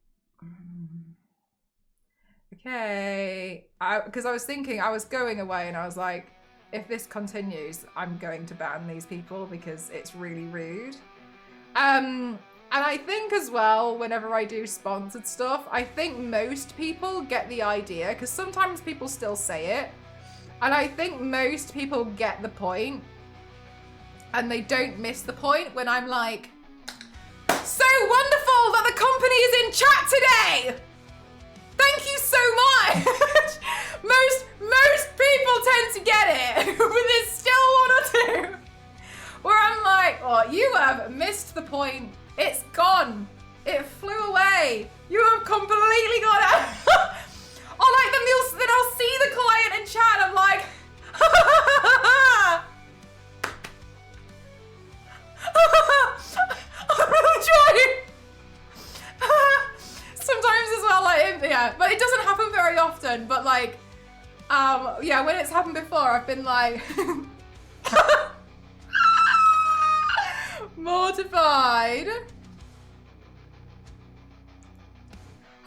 okay. Because I was thinking, I was going away and I was like, if this continues, I'm going to ban these people because it's really rude. And I think as well, whenever I do sponsored stuff, I think most people get the idea, because sometimes people still say it. And I think most people get the point, and they don't miss the point when I'm like, so wonderful that the company is in chat today. Thank you so much. most people tend to get it, but there's still one or two where I'm like, oh, you have missed the point. It's gone. It flew away. You have completely gone out. Or like then I'll see the client in chat and I'm like, I'm really trying. Sometimes as well, like, yeah, but it doesn't happen very often, but like, yeah, when it's happened before, I've been like, mortified.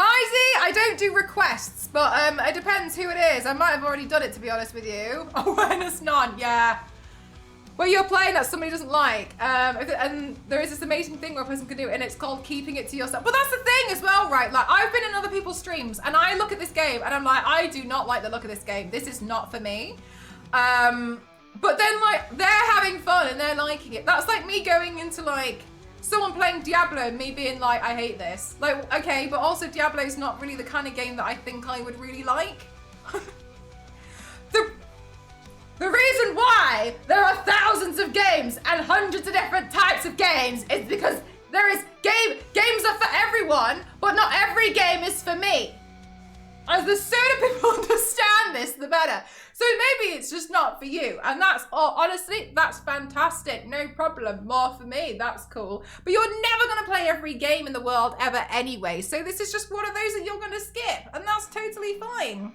Hi Z, I don't do requests, but it depends who it is. I might have already done it, to be honest with you. Awareness none, yeah. Where you're playing that somebody doesn't like, and there is this amazing thing where a person can do it, and it's called keeping it to yourself. But that's the thing as well, right? Like, I've been in other people's streams, and I look at this game, and I'm like, I do not like the look of this game. This is not for me. But then, like, they're having fun, and they're liking it. That's like me going into, like, someone playing Diablo, and me being like, I hate this. Like, okay, but also Diablo's not really the kind of game that I think I would really like. The reason why there are thousands of games and hundreds of different types of games is because there is games are for everyone, but not every game is for me. As the sooner people understand this, the better. So maybe it's just not for you. And that's, honestly, that's fantastic. No problem. More for me. That's cool. But you're never going to play every game in the world ever anyway. So this is just one of those that you're going to skip. And that's totally fine.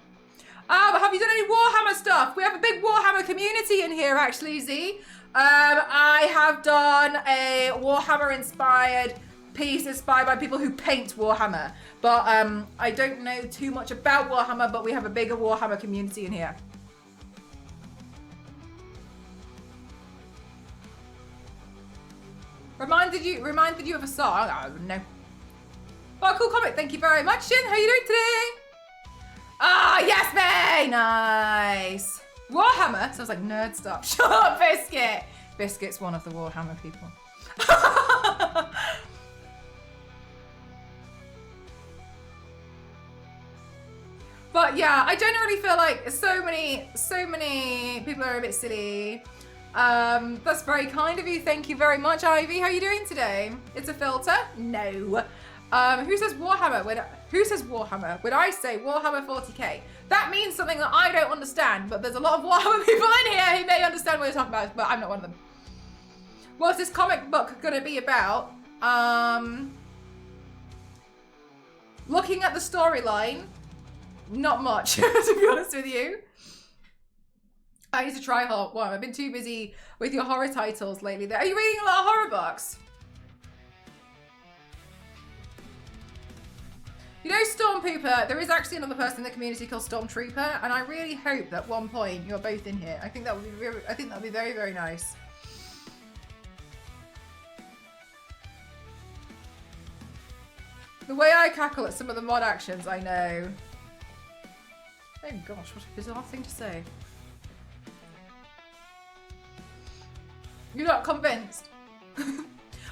Have you done any Warhammer stuff? We have a big Warhammer community in here, actually, Z. I have done a Warhammer-inspired piece inspired by people who paint Warhammer. But I don't know too much about Warhammer, but we have a bigger Warhammer community in here. Reminded you of a song? I don't know. Oh, cool comment. Thank you very much, Shin. How you doing today? Ah, yes, May! Nice. Warhammer? Sounds like nerd stuff. Shut up, Biscuit. Biscuit's one of the Warhammer people. But yeah, I generally feel like so many people are a bit silly. That's very kind of you. Thank you very much, Ivy. How are you doing today? It's a filter? No. Who says Warhammer? Who says Warhammer? When I say Warhammer 40k, that means something that I don't understand, but there's a lot of Warhammer people in here who may understand what you're talking about, but I'm not one of them. What's this comic book gonna be about? Looking at the storyline, not much, to be honest with you. I need to try horror. Well, I've been too busy with your horror titles lately. Are you reading a lot of horror books? You know, Stormpooper, there is actually another person in the community called Stormtrooper, and I really hope that at one point you're both in here. I think that would be very, very nice. The way I cackle at some of the mod actions, I know. Oh gosh, what a bizarre thing to say. You're not convinced?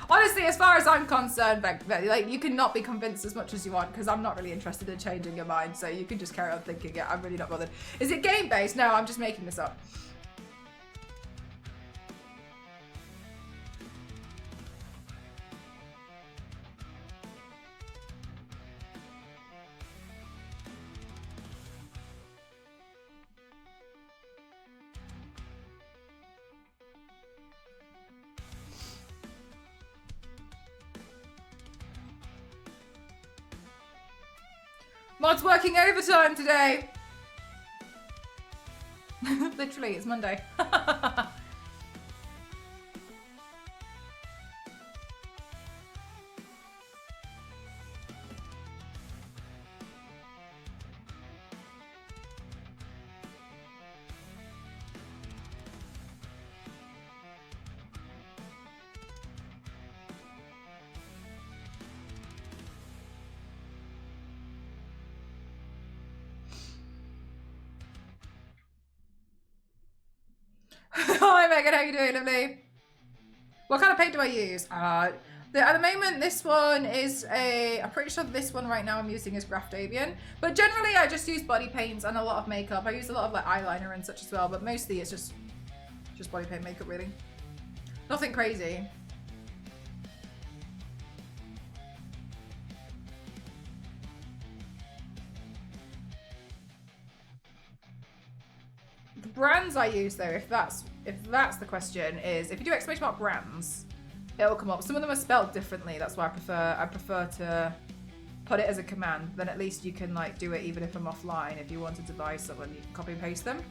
Honestly, as far as I'm concerned, like, you can not be convinced as much as you want, because I'm not really interested in changing your mind, so you can just carry on thinking it. I'm really not bothered. Is it game-based? No, I'm just making this up. Mod's working overtime today. Literally, it's Monday. Megan, how you doing, lovely? What kind of paint do I use? At the moment, this one is I'm pretty sure this one right now I'm using is Graftavian. But generally, I just use body paints and a lot of makeup. I use a lot of like eyeliner and such as well, but mostly it's just body paint makeup, really. Nothing crazy. The brands I use though, if that's the question, is if you do exclamation mark brands, it'll come up. Some of them are spelled differently. That's why I prefer to put it as a command. Then at least you can like do it even if I'm offline. If you wanted to buy someone, you can copy and paste them.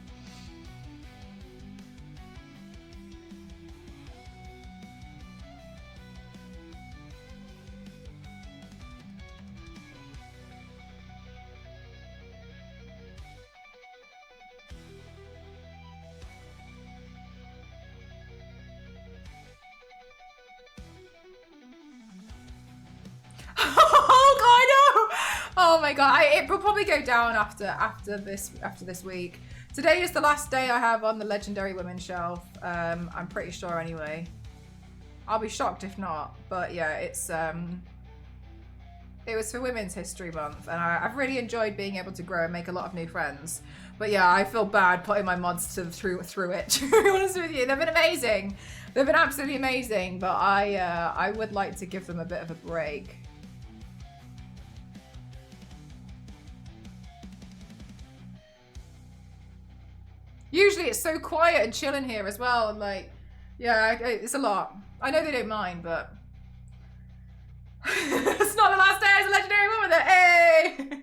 Oh my god, it will probably go down after this week. Today is the last day I have on the Legendary Women shelf. I'm pretty sure anyway. I'll be shocked if not, but yeah, it was for Women's History Month, and I've really enjoyed being able to grow and make a lot of new friends. But yeah, I feel bad putting my mods through it. To be honest with you, they've been amazing. They've been absolutely amazing, but I would like to give them a bit of a break. Usually it's so quiet and chill in here as well, and like, yeah, it's a lot. I know they don't mind, but it's not the last day as a Legendary Woman. Hey!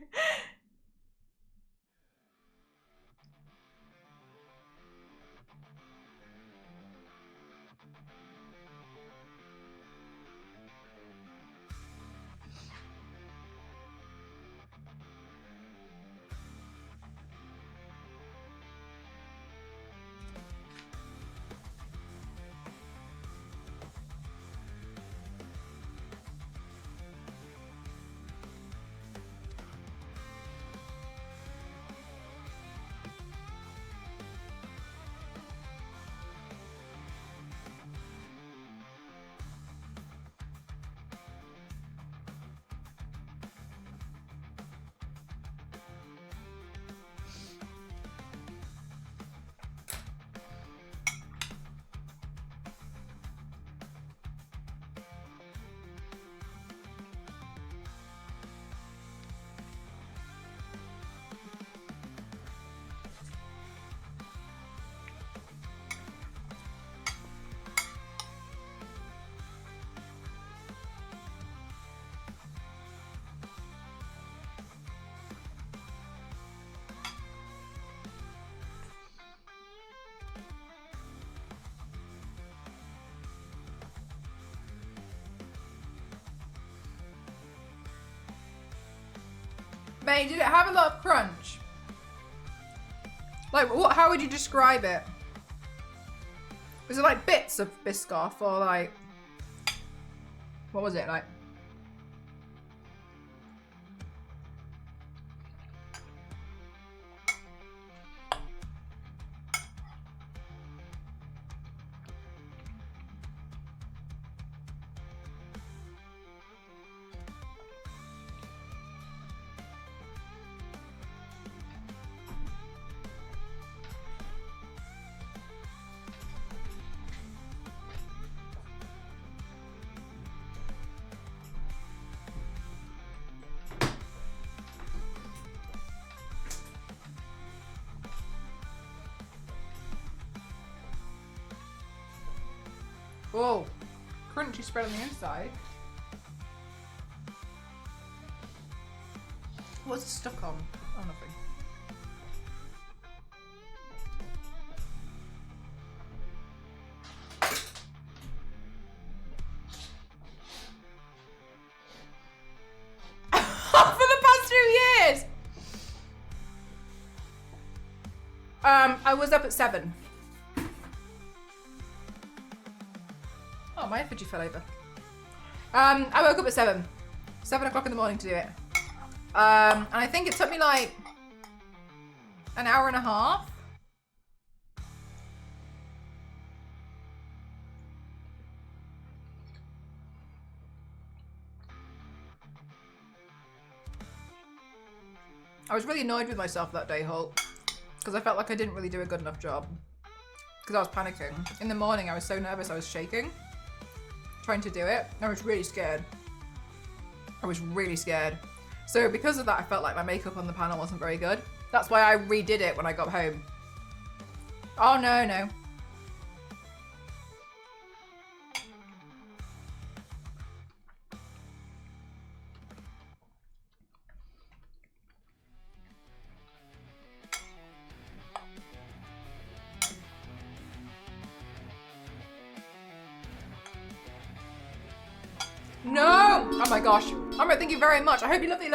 Mate, did it have a lot of crunch? Like, what? How would you describe it? Was it like bits of Biscoff, or like, what was it like? Whoa, crunchy spread on the inside. What's it stuck on? Oh, nothing. For the past 2 years! I was up at 7. Oh, my effigy fell over. I woke up at 7. 7 o'clock in the morning to do it. And I think it took me like an hour and a half. I was really annoyed with myself that day, Hulk, because I felt like I didn't really do a good enough job. Because I was panicking. In the morning, I was so nervous, I was shaking, trying to do it. I was really scared. I was really scared. So because of that, I felt like my makeup on the panel wasn't very good. That's why I redid it when I got home. Oh, no, no. No! Oh my gosh. Alright, thank you very much. I hope you love the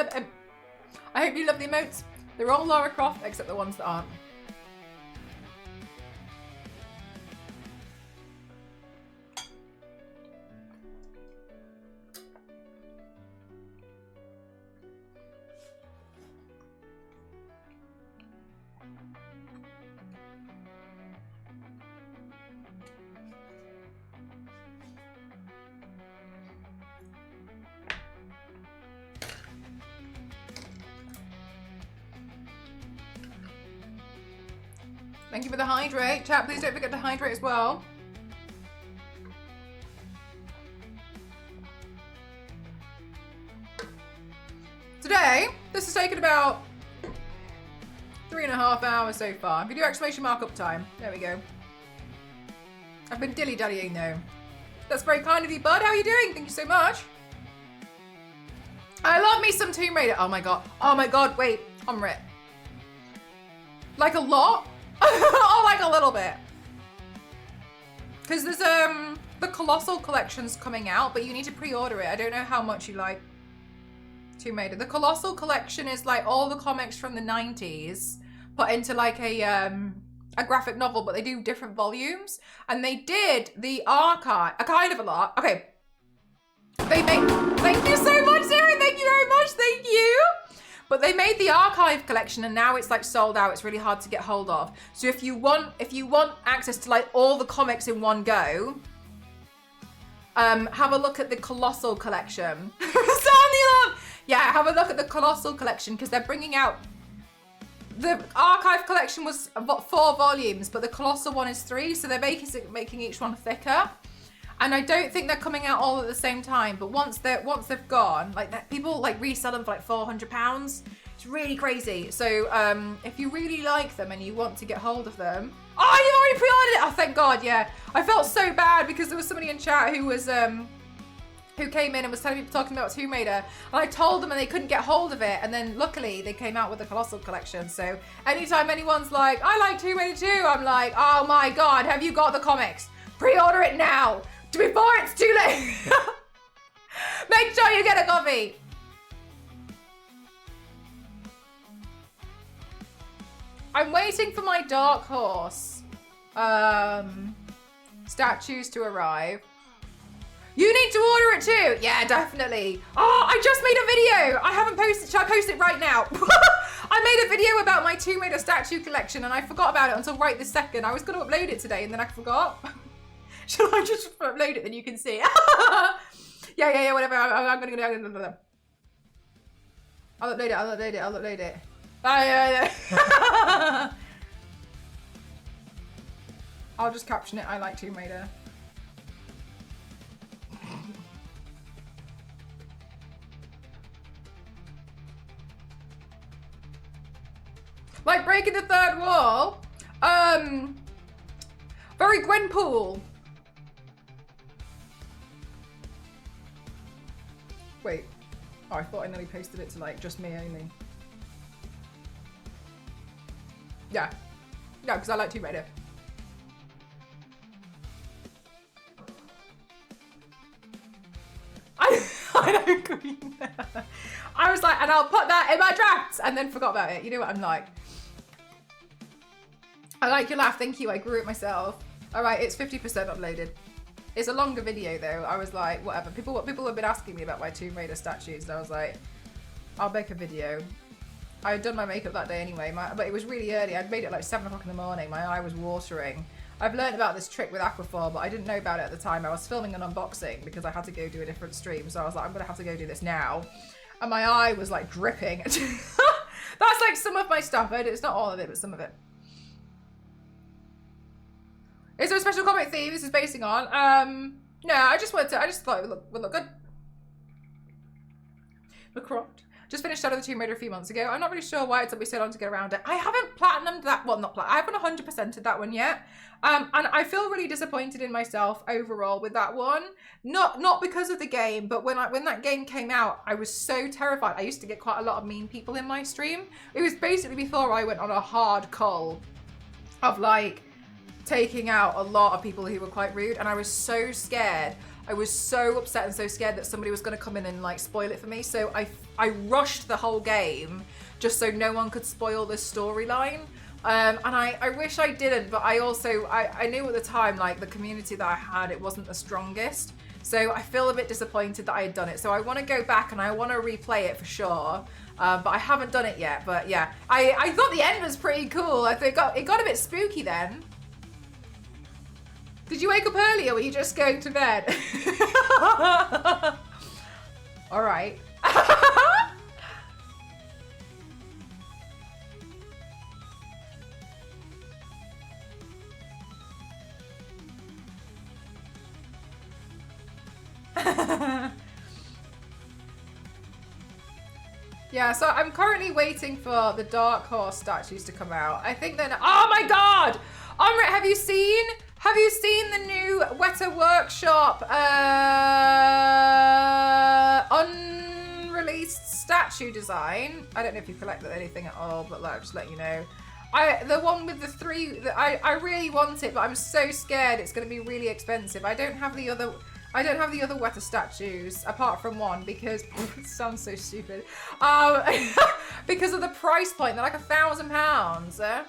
emotes. They're all Lara Croft except the ones that aren't. Thank you for the hydrate. Chat, please don't forget to hydrate as well. Today, this has taken about 3.5 hours so far. Video exclamation mark up time. There we go. I've been dilly-dallying though. That's very kind of you, bud. How are you doing? Thank you so much. I love me some Tomb Raider. Oh my god. Oh my god, wait. Omrit. Like a lot? Or like a little bit? Because there's the Colossal Collection's coming out, but you need to pre-order it. I don't know how much you like Tomb Raider. The Colossal Collection is like all the comics from the 90s put into like a graphic novel, but they do different volumes. And they did the archive, a kind of a lot. Okay. They made, thank you so much, Sarah. Thank you very much. Thank you. But they made the archive collection and now it's like sold out. It's really hard to get hold of. So if you want access to like all the comics in one go, have a look at the Colossal Collection. Yeah, have a look at the Colossal Collection because they're bringing out, the archive collection was 4 volumes, but the Colossal one is 3. So they're making each one thicker. And I don't think they're coming out all at the same time, but once they've gone, like that, people like resell them for like £400. It's really crazy. So if you really like them and you want to get hold of them, oh, you already pre-ordered it. Oh, thank God, yeah. I felt so bad because there was somebody in chat who was who came in and was talking about Tomb Raider, and I told them and they couldn't get hold of it, and then luckily they came out with the Colossal Collection. So anytime anyone's like, I like Tomb Raider too, I'm like, oh my God, have you got the comics? Pre-order it now. Before it's too late. Make sure you get a copy. I'm waiting for my Dark Horse statues to arrive. You need to order it too. Yeah, definitely. Oh, I just made a video. I haven't posted. Shall I post it right now? I made a video about my Tomb Raider statue collection and I forgot about it until right this second. I was going to upload it today and then I forgot. Shall I just upload it, then you can see? yeah, whatever. I'm gonna go. I'll upload it. I'll just caption it. I like Tomb Raider. Like breaking the third wall. Very Gwenpool. Wait. Oh, I thought I nearly posted it to like just me only. Yeah. No, because I like Tomb Raider. I know, Queen. I was like, and I'll put that in my drafts, and then forgot about it. You know what I'm like. I like your laugh. Thank you. I grew it myself. All right, it's 50% uploaded. It's a longer video though. I was like, whatever. People have been asking me about my Tomb Raider statues, and I was like, I'll make a video. I had done my makeup that day anyway, but it was really early. I'd made it like 7 o'clock in the morning. My eye was watering. I've learned about this trick with Aquaphor, but I didn't know about it at the time. I was filming an unboxing because I had to go do a different stream. So I was like, I'm gonna have to go do this now. And my eye was like dripping. That's like some of my stuff. It's not all of it, but some of it. Is there a special comic theme this is basing on? No, I just thought it would look good. Macroft. Just finished Shadow of the Tomb Raider a few months ago. I'm not really sure why it took me so long to get around it. I haven't platinumed that. Well, not I haven't 100%ed that one yet. And I feel really disappointed in myself overall with that one. Not because of the game, but when that game came out, I was so terrified. I used to get quite a lot of mean people in my stream. It was basically before I went on a hard cull of like taking out a lot of people who were quite rude, and I was so scared. I was so upset and so scared that somebody was going to come in and like spoil it for me. So I rushed the whole game just so no one could spoil the storyline. And I wish I didn't, but I also, I knew at the time, like the community that I had, it wasn't the strongest. So I feel a bit disappointed that I had done it. So I want to go back and I want to replay it for sure. But I haven't done it yet. But yeah, I thought the end was pretty cool. I think it got a bit spooky then. Did you wake up earlier? Were you just going to bed? All right. Yeah, so I'm currently waiting for the Dark Horse statues to come out. I think then, oh my God! Omrit, have you seen the new Weta Workshop unreleased statue design? I don't know if you collected anything at all, but like, just let you know. The one with the three, I really want it, but I'm so scared it's going to be really expensive. I don't have the other Weta statues apart from one because it sounds so stupid. Because of the price point, they're like £1,000.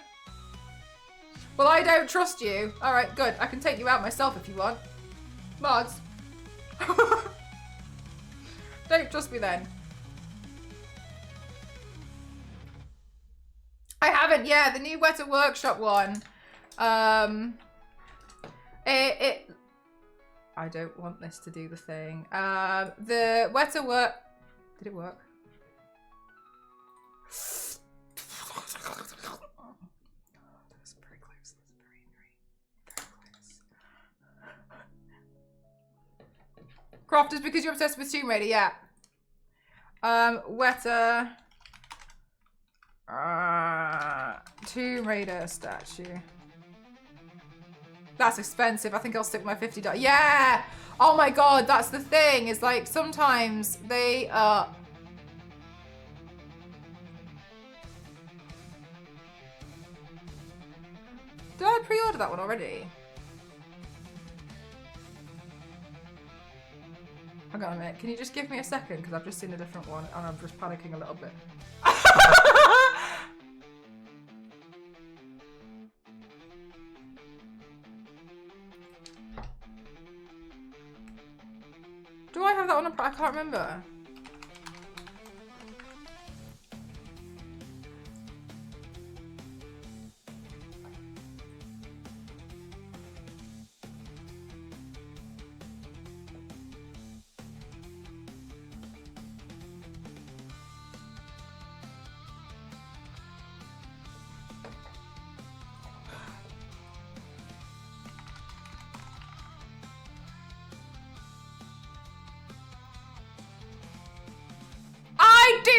Well, I don't trust you. All right, good. I can take you out myself if you want. Mods. Don't trust me then. I haven't. Yeah, the new Weta Workshop one. I don't want this to do the thing. The Weta Work. Did it work? Crofters, because you're obsessed with Tomb Raider, yeah. Weta Tomb Raider statue. That's expensive. I think I'll stick with my $50. Yeah! Oh my God, that's the thing. Is like sometimes they Did I pre-order that one already? Hang on a minute, can you just give me a second? Because I've just seen a different one and I'm just panicking a little bit. Do I have that one? I can't remember.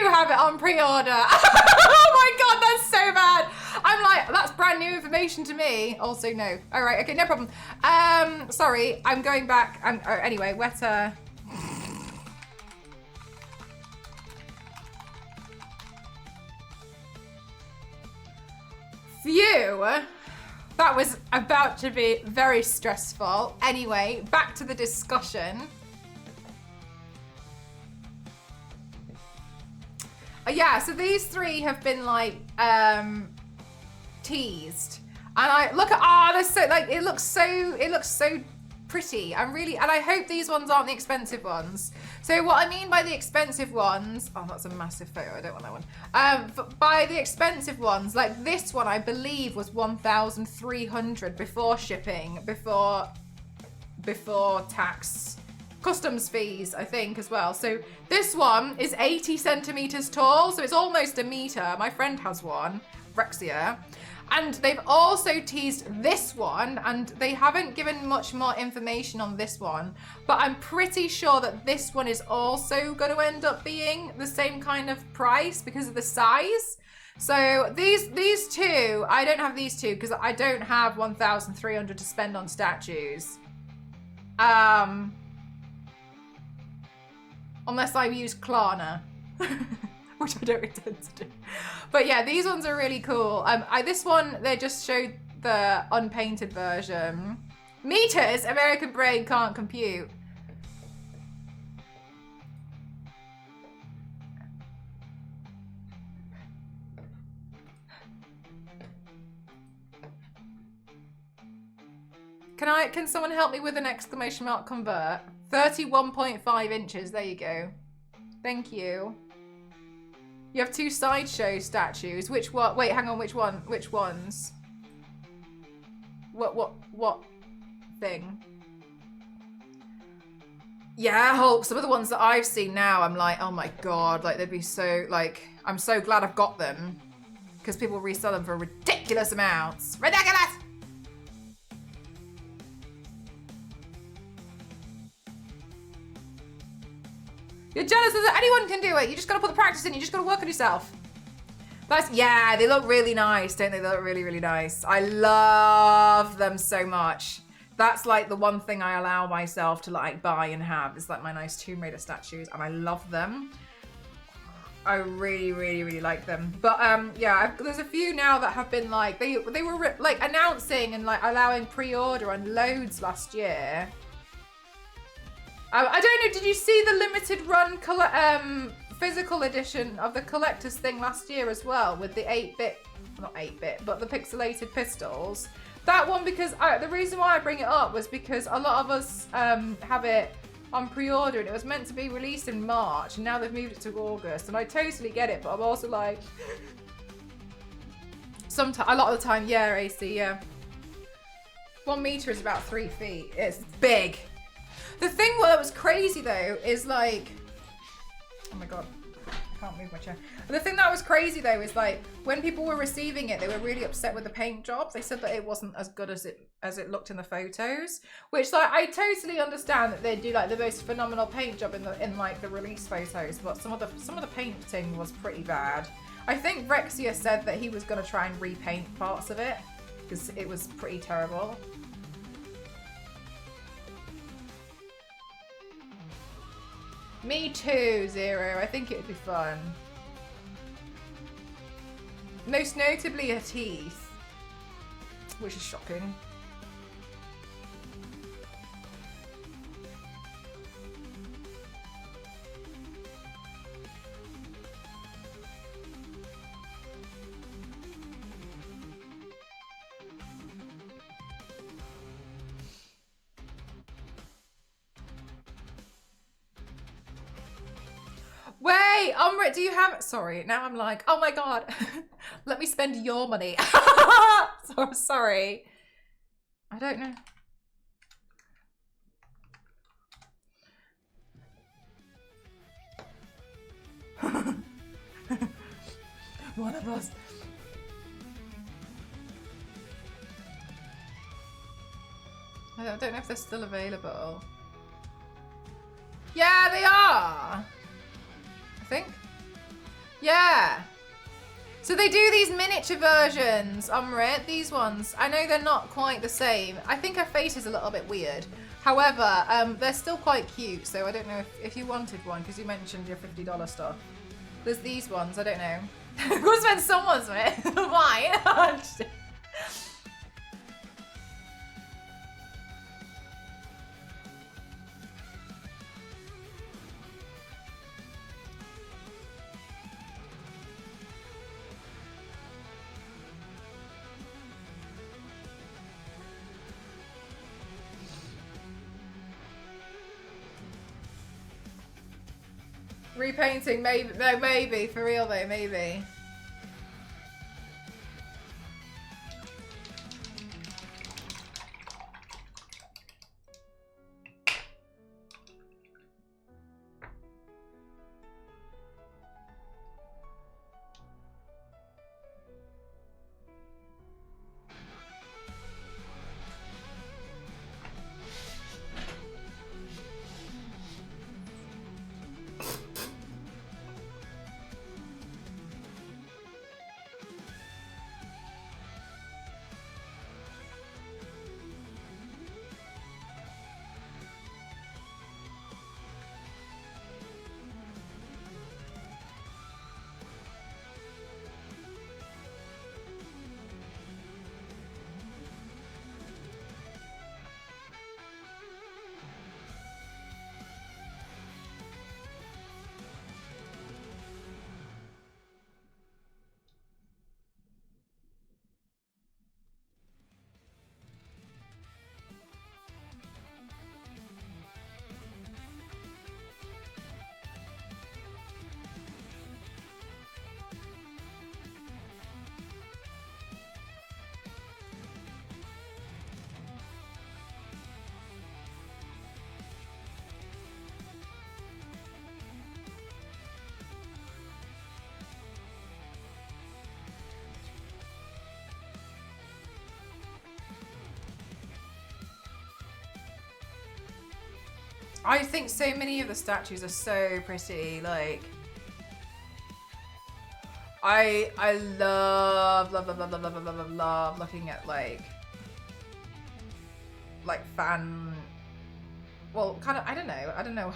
Have it on pre-order. Oh my God, that's so bad. I'm like, that's brand new information to me. Also, no. All right, okay, no problem. Sorry, I'm going back. Anyway, Weta. Phew. That was about to be very stressful. Anyway, back to the discussion. Yeah, so these three have been like teased, and I look at they're so like it looks so pretty. And I hope these ones aren't the expensive ones. So what I mean by the expensive ones, oh, that's a massive photo. I don't want that one. But by the expensive ones, like this one, I believe was 1,300 before shipping, before tax. customs fees, I think, as well. So this one is 80 centimeters tall, so it's almost a meter. My friend has one, Rexia. And they've also teased this one, and they haven't given much more information on this one, but I'm pretty sure that this one is also going to end up being the same kind of price because of the size. So these two, I don't have these two because I don't have 1,300 to spend on statues. Unless I use Klarna. Which I don't intend to do. But yeah, these ones are really cool. This one, they just showed the unpainted version. Meters, American brain can't compute. Can someone help me with an exclamation mark convert? 31.5 inches, there you go. Thank you. You have two sideshow statues. Which one? Wait, hang on. Which one? Which ones? What thing? Yeah, Hulk. Some of the ones that I've seen now, I'm like, oh my god, like they'd be so like. I'm so glad I've got them because people resell them for ridiculous amounts. Ridiculous. You're jealous that anyone can do it. You just gotta put the practice in. You just gotta work on yourself. That's, yeah, they look really nice, don't they? They look really, really nice. I love them so much. That's like the one thing I allow myself to like buy and have. It's like my nice Tomb Raider statues, and I love them. I really, really, really like them. But yeah, there's a few now that have been like, they were like announcing and like allowing pre-order on loads last year. I don't know, did you see the limited run physical edition of the collector's thing last year as well with the 8-bit, not 8-bit, but the pixelated pistols? That one, because the reason why I bring it up was because a lot of us have it on pre-order and it was meant to be released in March and now they've moved it to August, and I totally get it, but I'm also like, sometimes, a lot of the time, yeah, AC, yeah. 1 meter is about 3 feet. It's big. The thing that was crazy though is like, oh my god, I can't move my chair. The thing that was crazy though is like, when people were receiving it, they were really upset with the paint jobs. They said that it wasn't as good as it looked in the photos, which like I totally understand that they do like the most phenomenal paint job in like the release photos, but some of the painting was pretty bad. I think Rexia said that he was gonna try and repaint parts of it because it was pretty terrible. Me too, Zero. I think it would be fun. Most notably her teeth, which is shocking. Wait, Umrit, do you have... Sorry, now I'm like, oh my god. Let me spend your money. So I'm sorry. I don't know. One of us. I don't know if they're still available. Yeah, they are. I think. Yeah. So they do these miniature versions, Umrit, these ones. I know they're not quite the same. I think her face is a little bit weird. However, they're still quite cute, so I don't know if you wanted one, because you mentioned your $50 stuff. There's these ones, I don't know. I'm going to spend someone's money. Why? Repainting, maybe, no, maybe, for real though, maybe. I think so many of the statues are so pretty. Like, I love looking at like fan. Well, kind of. I don't know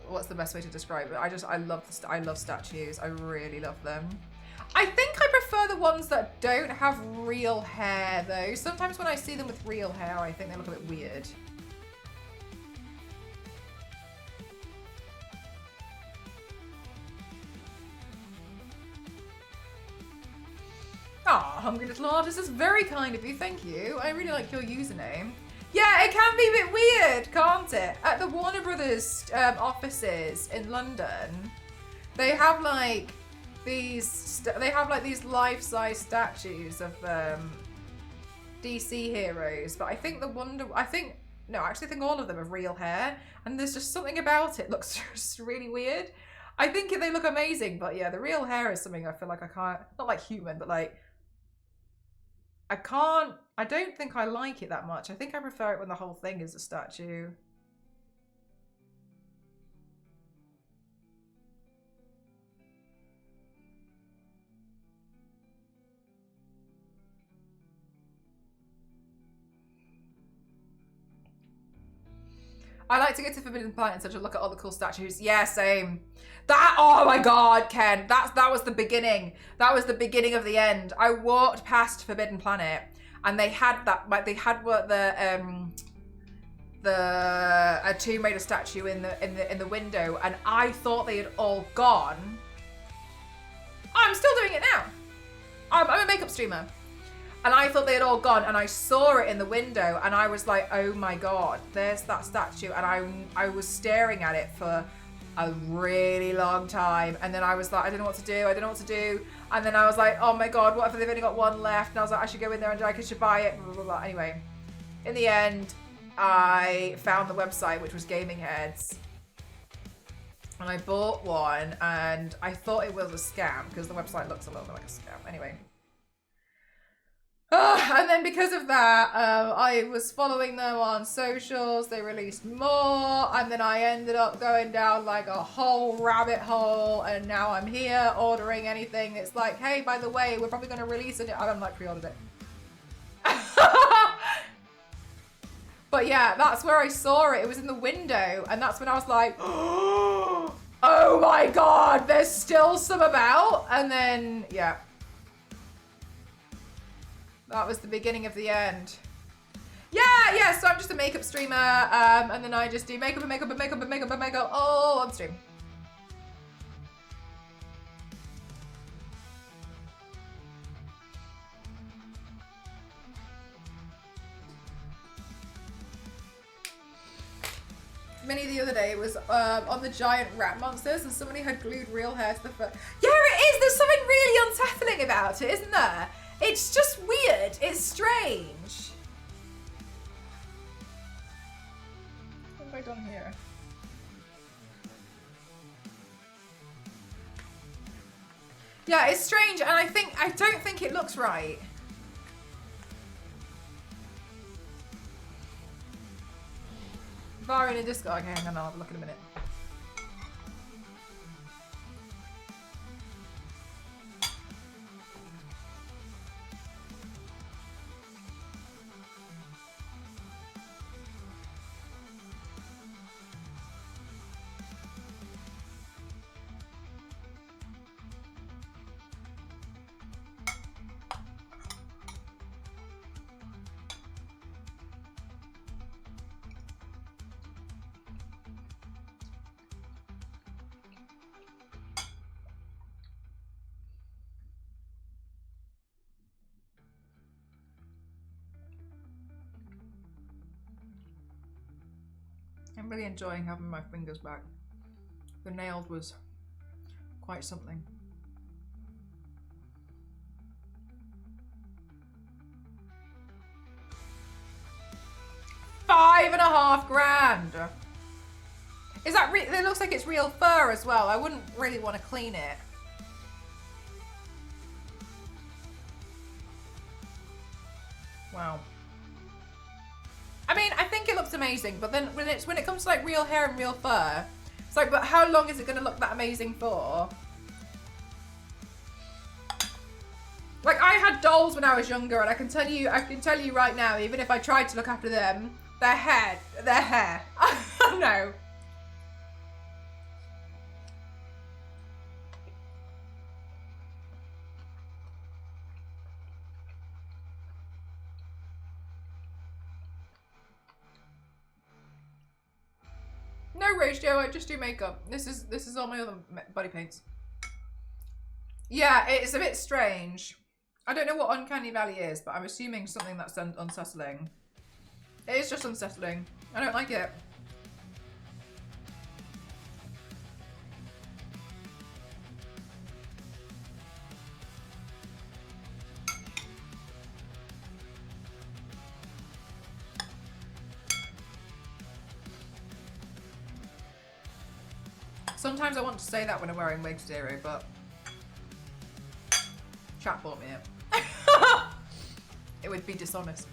what's the best way to describe it. I love statues. I really love them. I think I prefer the ones that don't have real hair though. Sometimes when I see them with real hair, I think they look a bit weird. Aw, Hungry Little Artist, is very kind of you, thank you. I really like your username. Yeah, it can be a bit weird, can't it? At the Warner Brothers offices in London, they have like these life-size statues of DC heroes, but I think I think all of them have real hair, and there's just something about it looks just really weird. I think they look amazing, but yeah, the real hair is something I feel like I can't, not like human, but like I don't think I like it that much. I think I prefer it when the whole thing is a statue. I like to go to Forbidden Planet and such a look at all the cool statues. Yeah, same. That, oh my God, Ken, that was the beginning. That was the beginning of the end. I walked past Forbidden Planet and they had that, like they had what a Tomb Raider statue in the window, and I thought they had all gone. I'm still doing it now. I'm a makeup streamer. And I thought they had all gone, and I saw it in the window, and I was like, oh my God, there's that statue. And I was staring at it for a really long time. And then I was like, I don't know what to do. And then I was like, oh my God, what if they've only got one left? And I was like, I should go in there and I should buy it, blah, blah, blah. Anyway, in the end, I found the website, which was Gaming Heads. And I bought one, and I thought it was a scam, because the website looks a little bit like a scam. Anyway. And then because of that, I was following them on socials. They released more, and then I ended up going down like a whole rabbit hole, and now I'm here ordering anything. It's like, hey, by the way, we're probably going to release it. I haven't like pre-ordered it. But yeah, that's where I saw it. It was in the window, and that's when I was like, oh my God, there's still some about. And then, yeah. That was the beginning of the end. Yeah, so I'm just a makeup streamer, and then I just do makeup all on stream. Minnie the other day was on the giant rat monsters, and somebody had glued real hair to the foot. Yeah, it is. There's something really unsettling about it, isn't there? It's just weird. It's strange. What have I done here? Yeah, it's strange, and I don't think it looks right. Bar in a disco. Okay, hang on, I'll have a look in a minute. I'm really enjoying having my fingers back. The nails was quite something. $5.5 grand. Is that it looks like it's real fur as well. I wouldn't really want to clean it. Wow. I mean, I think it looks amazing, but then when it comes to like real hair and real fur, it's like, but how long is it gonna look that amazing for? Like, I had dolls when I was younger, and I can tell you right now, even if I tried to look after them, their hair, no. No ratio, I just do makeup. This is all my other body paints. Yeah, it's a bit strange. I don't know what Uncanny Valley is, but I'm assuming something that's unsettling. It is just unsettling. I don't like it. Sometimes I want to say that when I'm wearing wigs, dearie, but chat bought me it. It would be dishonest.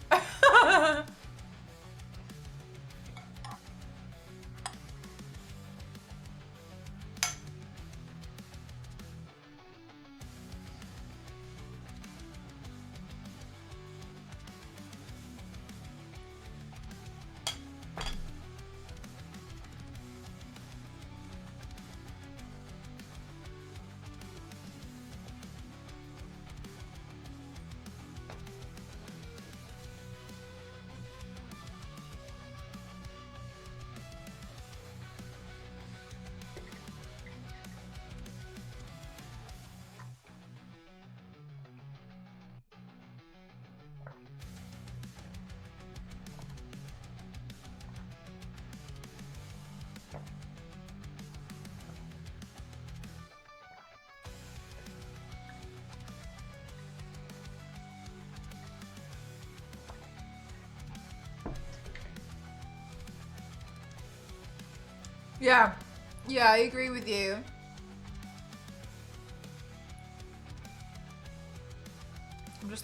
Yeah, I agree with you.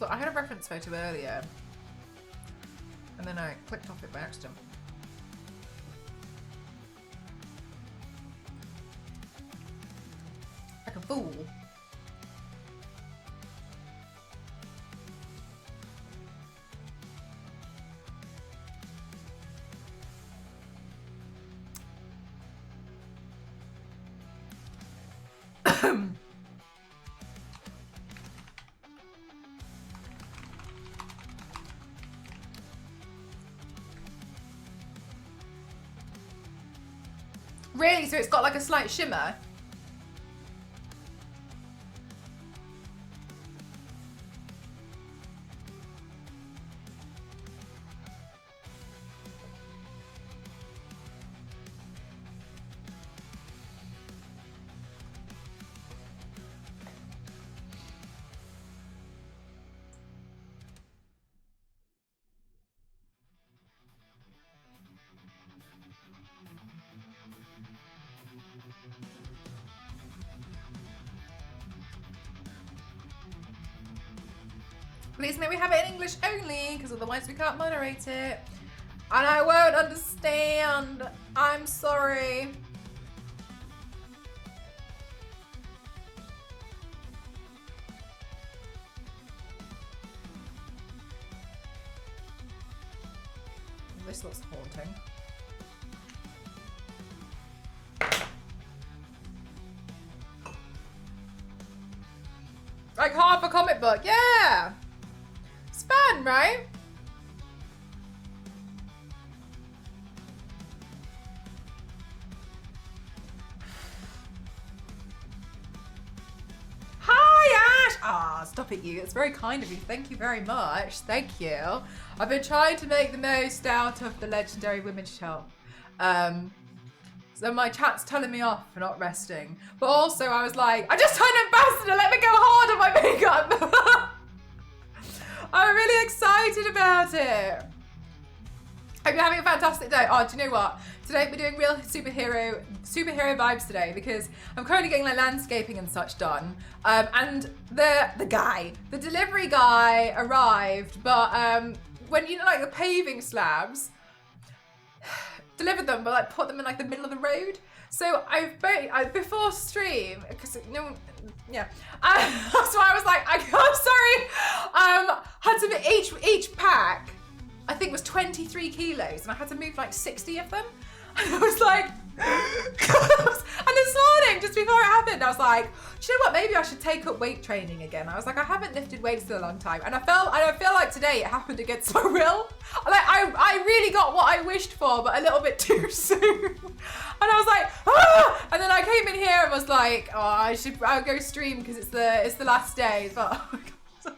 I had a reference photo earlier, and then I clicked off it by accident. Like a fool. Really? So it's got like a slight shimmer? Please may we have it in English only, because otherwise we can't moderate it. And I won't understand. I'm sorry. This looks haunting. Like half a comic book, yeah! It's fun, right? Hi, Ash! Ah, stop it, you. It's very kind of you. Thank you very much. Thank you. I've been trying to make the most out of the legendary women's show. So my chat's telling me off for not resting. But also I was like, I just turned ambassador, let me go hard on my makeup. I'm really excited about it. Hope you're having a fantastic day. Oh, do you know what? Today we're doing real superhero vibes today because I'm currently getting like landscaping and such done. And the delivery guy arrived, but when you know like the paving slabs, delivered them, but like put them in like the middle of the road. So before stream, because no one, yeah. So I was like, I'm sorry. Had to each pack, I think was 23 kilos, and I had to move like 60 of them. And I was like, and this morning, just before it happened, I was like, do you know what? Maybe I should take up weight training again. I was like, I haven't lifted weights in a long time, and I feel like today it happened against my will. Like I really got what I wished for, but a little bit too soon. And I was like, ah! And then I came in here and was like, oh, I'll go stream because it's the last day. But oh my God,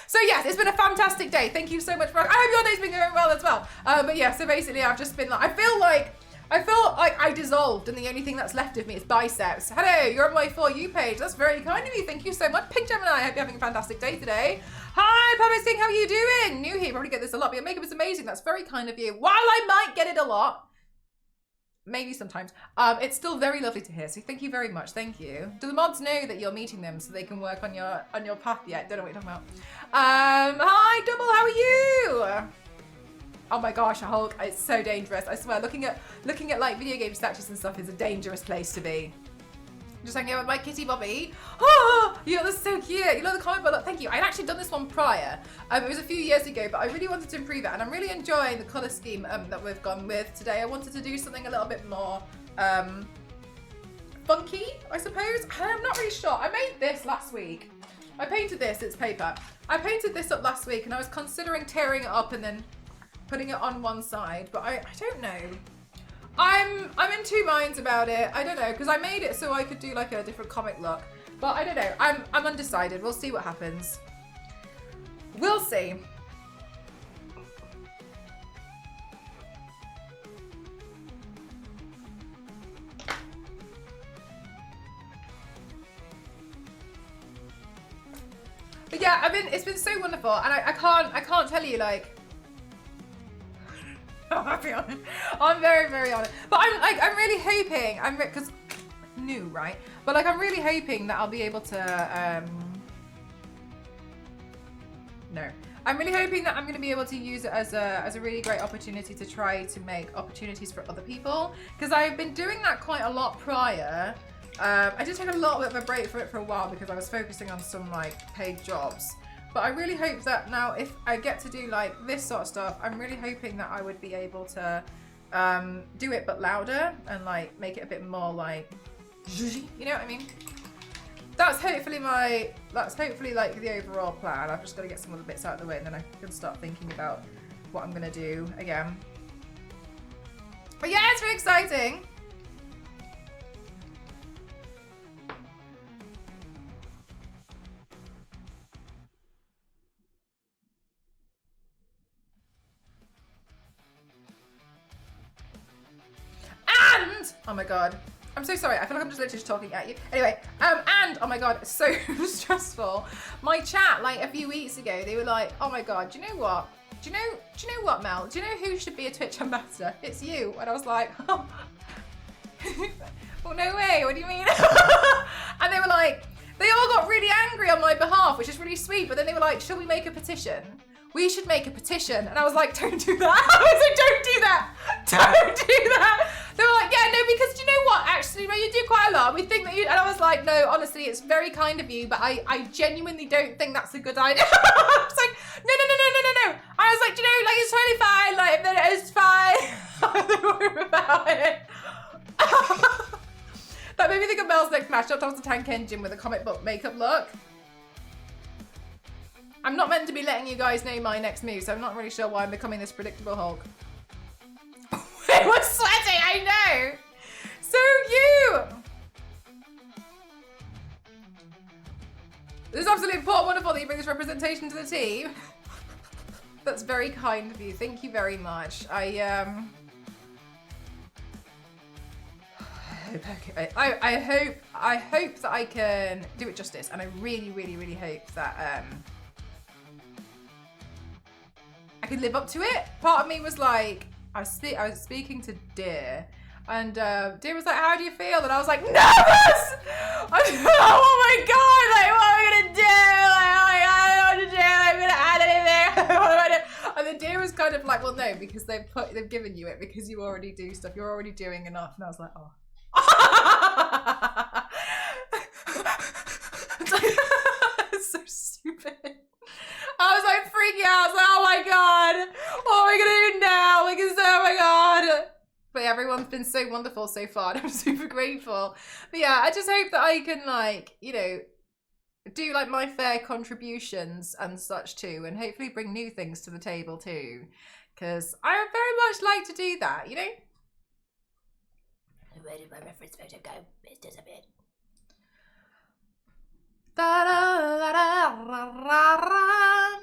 so yes, it's been a fantastic day. Thank you so much for. I hope your day's been going well as well. But yeah, so basically I've just been like, I feel like I dissolved and the only thing that's left of me is biceps. Hello, you're on my For You page. That's very kind of you. Thank you so much. Pink Gemini, I hope you're having a fantastic day today. Hi, Puppet King, how are you doing? New here, probably get this a lot, but your makeup is amazing. That's very kind of you. While I might get it a lot, maybe sometimes, it's still very lovely to hear. So thank you very much. Thank you. Do the mods know that you're meeting them so they can work on your path yet? Don't know what you're talking about. Hi, Double, how are you? Oh my gosh, a Hulk, it's so dangerous. I swear, looking at like video game statues and stuff is a dangerous place to be. Just hanging out with my kitty Bobby. Oh, you look so cute. You love the comic book. Thank you. I'd actually done this one prior. It was a few years ago, but I really wanted to improve it, and I'm really enjoying the color scheme that we've gone with today. I wanted to do something a little bit more funky, I suppose. I'm not really sure. I made this last week. I painted this. It's paper. I painted this up last week, and I was considering tearing it up and then putting it on one side, but I don't know. I'm in two minds about it. I don't know, because I made it so I could do like a different comic look. But I don't know. I'm undecided. We'll see what happens. We'll see. But yeah, it's been so wonderful, and I can't tell you like. I'm happy on it. I'm very, very on it. But I'm really hoping, because new, right? But like I'm really hoping that I'll be able to no. I'm really hoping that I'm going to be able to use it as a really great opportunity to try to make opportunities for other people, because I've been doing that quite a lot prior. I did take a little bit of a break from it for a while because I was focusing on some like paid jobs. But I really hope that now if I get to do like this sort of stuff, I'm really hoping that I would be able to do it but louder and like make it a bit more like, you know what I mean? That's hopefully like the overall plan. I've just got to get some other bits out of the way and then I can start thinking about what I'm gonna do again. But yeah, it's very exciting. And, oh my God, I'm so sorry. I feel like I'm just literally just talking at you. Anyway, and, oh my God, it's so stressful. My chat, like a few weeks ago, they were like, oh my God, do you know what? Do you know what, Mel? Do you know who should be a Twitch ambassador? It's you. And I was like, oh. Well, no way, what do you mean? And they were like, they all got really angry on my behalf, which is really sweet. But then they were like, shall we make a petition? We should make a petition. And I was like, don't do that. I was like, don't do that. Don't do that. They were like, yeah, no, because you know what? Actually, no, you do quite a lot. We think that you, and I was like, no, honestly, it's very kind of you, but I genuinely don't think that's a good idea. I was like, no. I was like, you know, like, it's totally fine. Like, then it's fine. Don't worry about it. That made me think of Mel's next match. Up towards the tank engine with a comic book makeup look. I'm not meant to be letting you guys know my next move, so I'm not really sure why I'm becoming this predictable Hulk. It was sweating, I know! So cute! This is absolutely wonderful that you bring this representation to the team. That's very kind of you. Thank you very much. I hope that I can do it justice, and I really, really, really hope that I could live up to it. Part of me was like, I was speaking to Deer, and Deer was like, how do you feel? And I was like, nervous! Oh my God, like, what am I gonna do? Like, oh my God, I don't know what to do, I'm gonna add anything. What do I do? And then Deer was kind of like, well, no, because because they've given you it because you already do stuff. You're already doing enough. And I was like, oh. It's so stupid. I was like freaking out. I was like, oh my god, what am I gonna do now? Like, oh my god. But yeah, everyone's been so wonderful so far, and I'm super grateful. But yeah, I just hope that I can, like, you know, do like my fair contributions and such too, and hopefully bring new things to the table too, because I would very much like to do that, you know. Where did my reference photo go? It's disappeared. Da da da da da da.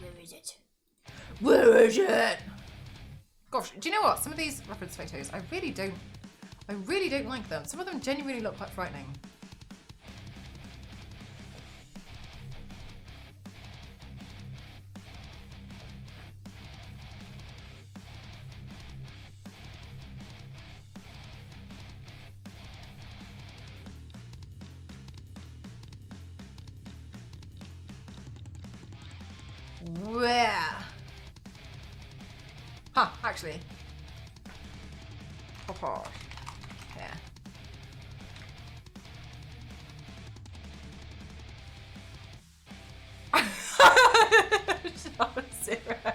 Where is it? Where is it? Gosh, do you know what? Some of these reference photos, I really don't like them. Some of them genuinely look quite frightening. Where? Huh, actually. Oh, yeah. Sarah.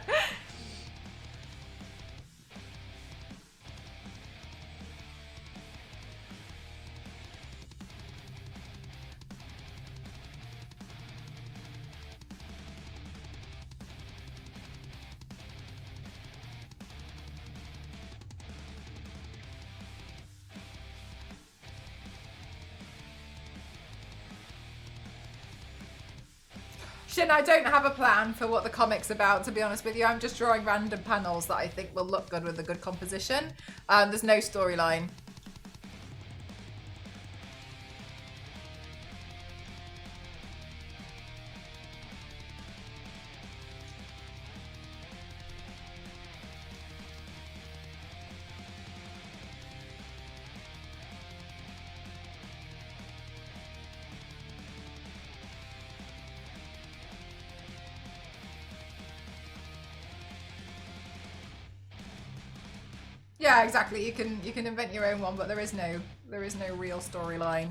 Shit, I don't have a plan for what the comic's about, to be honest with you. I'm just drawing random panels that I think will look good with a good composition. There's no storyline. Yeah, exactly. You can invent your own one, but there is no real storyline.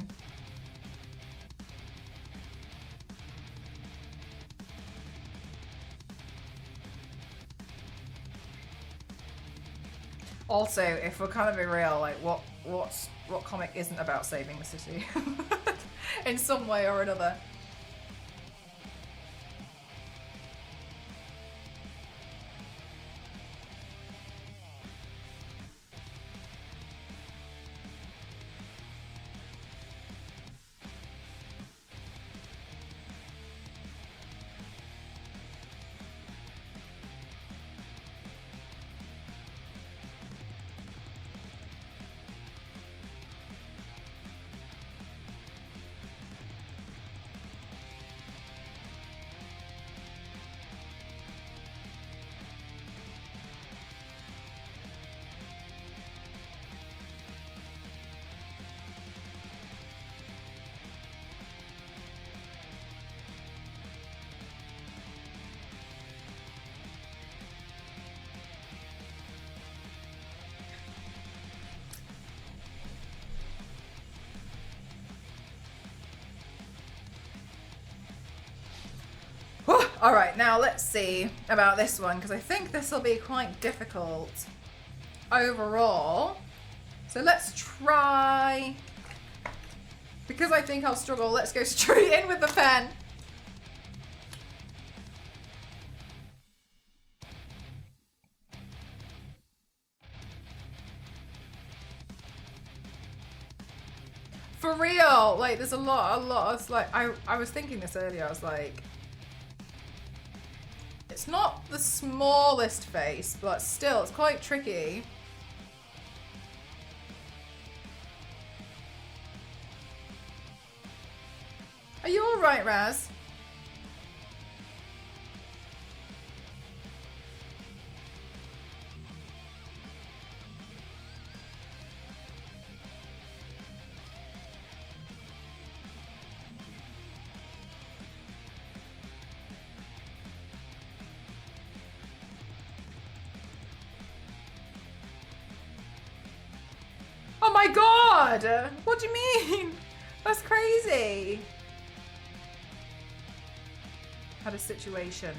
Also, if we're kind of being real, like what comic isn't about saving the city in some way or another? All right, now let's see about this one, because I think this will be quite difficult overall. So let's try, because I think I'll struggle, let's go straight in with the pen. For real, like there's a lot of, like, I was thinking this earlier, I was like, it's not the smallest face, but still, it's quite tricky. Are you all right, Raz? Oh my god! What do you mean? That's crazy. Had a situation.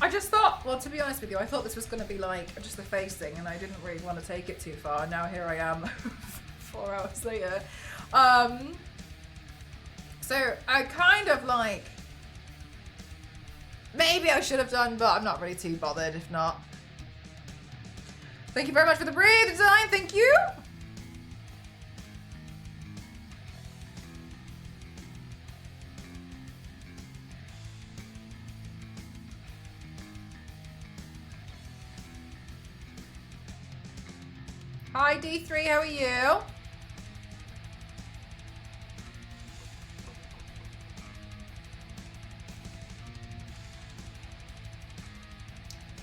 I just thought, well, to be honest with you, I thought this was going to be like just a face thing, and I didn't really want to take it too far. And now here I am, 4 hours later. So I kind of like, maybe I should have done, but I'm not really too bothered if not. Thank you very much for the breed design. Thank you. Hi D3, how are you?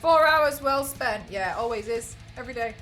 Four hours well spent. Yeah, always is. Every day.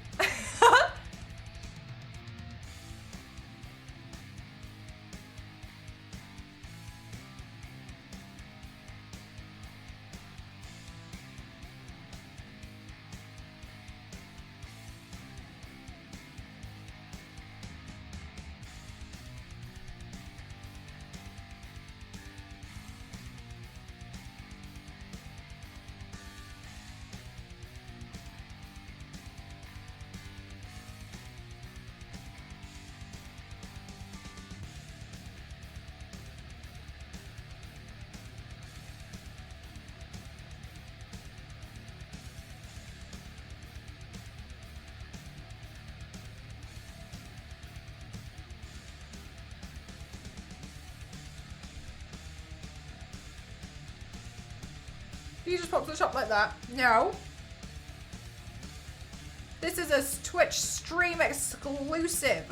You just pop to the shop like that? No. This is a Twitch stream exclusive.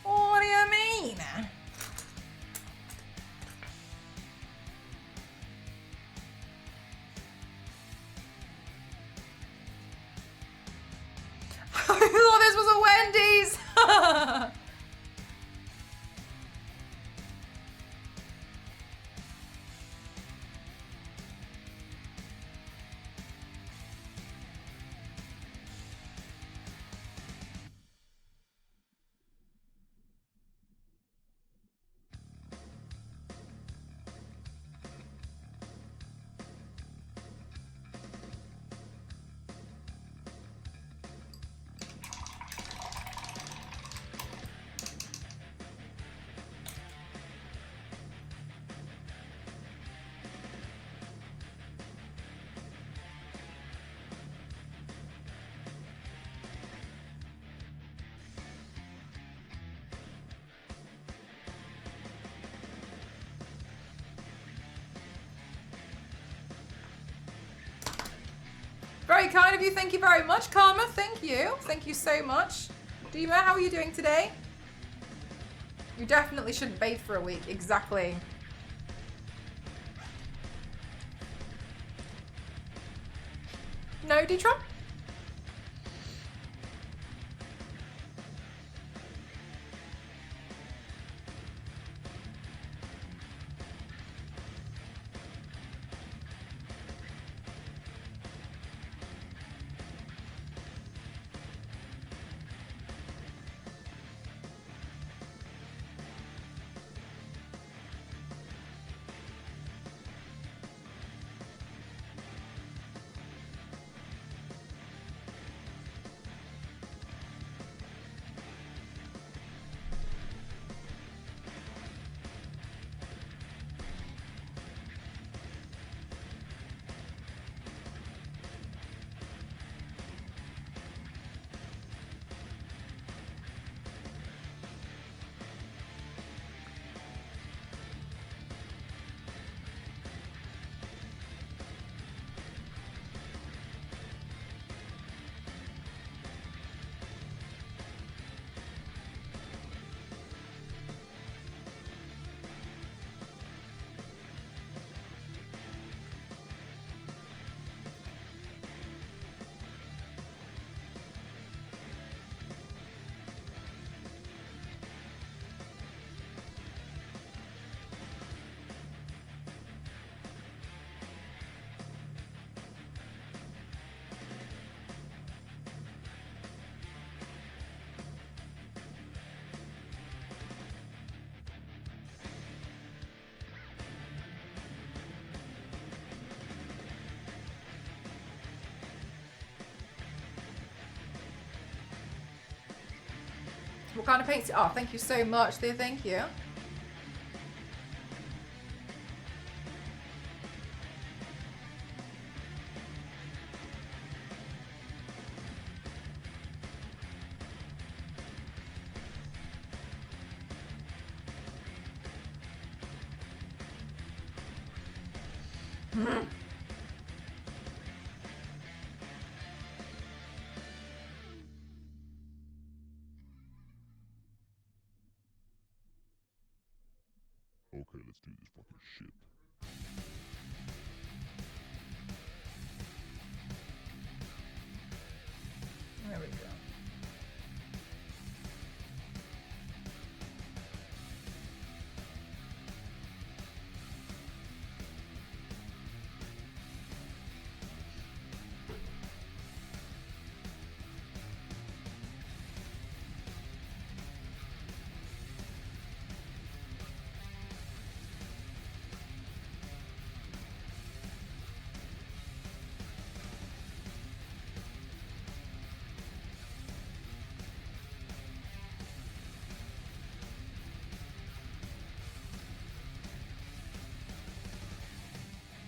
What do you mean? I thought this was a Wendy's. kind of you. Thank you very much, Karma. Thank you. Thank you so much. Dima, how are you doing today? You definitely shouldn't bathe for a week. Exactly. No, Deetra? What kind of paints? Oh, thank you so much, dear. Thank you. Okay, let's do this fucking shit. There we go.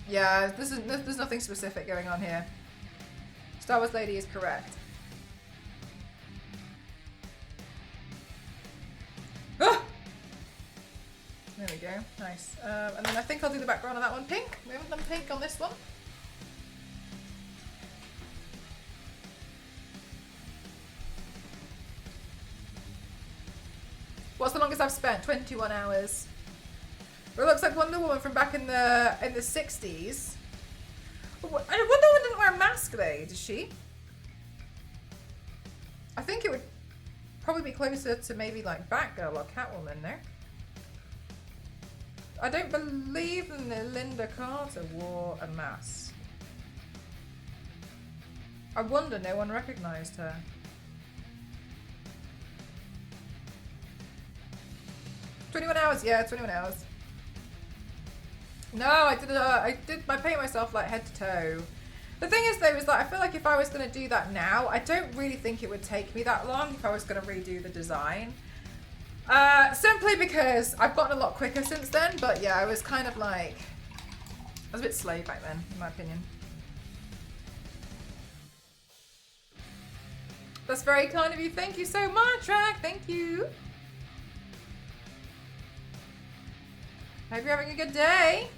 Yeah, there's nothing specific going on here. Star Wars Lady is correct. Ah! There we go. Nice. And then I think I'll do the background on that one. Pink. We haven't done pink on this one. What's the longest I've spent? 21 hours. It looks like Wonder Woman from back in the 60s. Wonder Woman didn't wear a mask though, did she? I think it would probably be closer to maybe like Batgirl or Catwoman, no? I don't believe that Linda Carter wore a mask. I wonder no one recognised her. "21 hours, yeah, 21 hours. No, I did my paint myself like head to toe. The thing is though, is that I feel like if I was going to do that now, I don't really think it would take me that long if I was going to redo the design. Simply because I've gotten a lot quicker since then, but yeah, I was kind of like, I was a bit slow back then, in my opinion. That's very kind of you. Thank you so much, Rack. Thank you. Hope you're having a good day.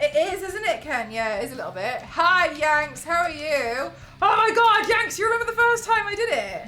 It is, isn't it? bit, Ken. Yeah, it is a little bit. Hi, Yanks. How are you? Oh my God, Yanks, you remember the first time I did it?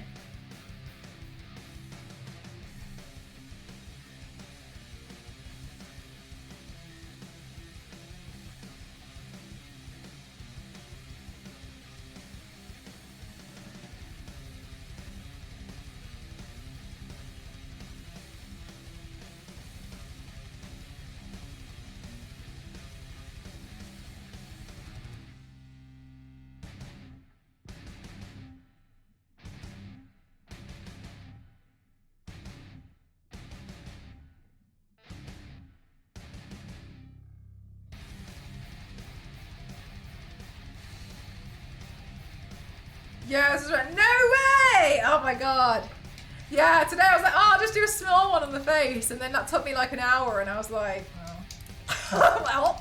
Yeah, this is right. No way! Oh my God. Yeah, today I was like, oh, I'll just do a small one on the face. And then that took me like an hour and I was like, oh. Well.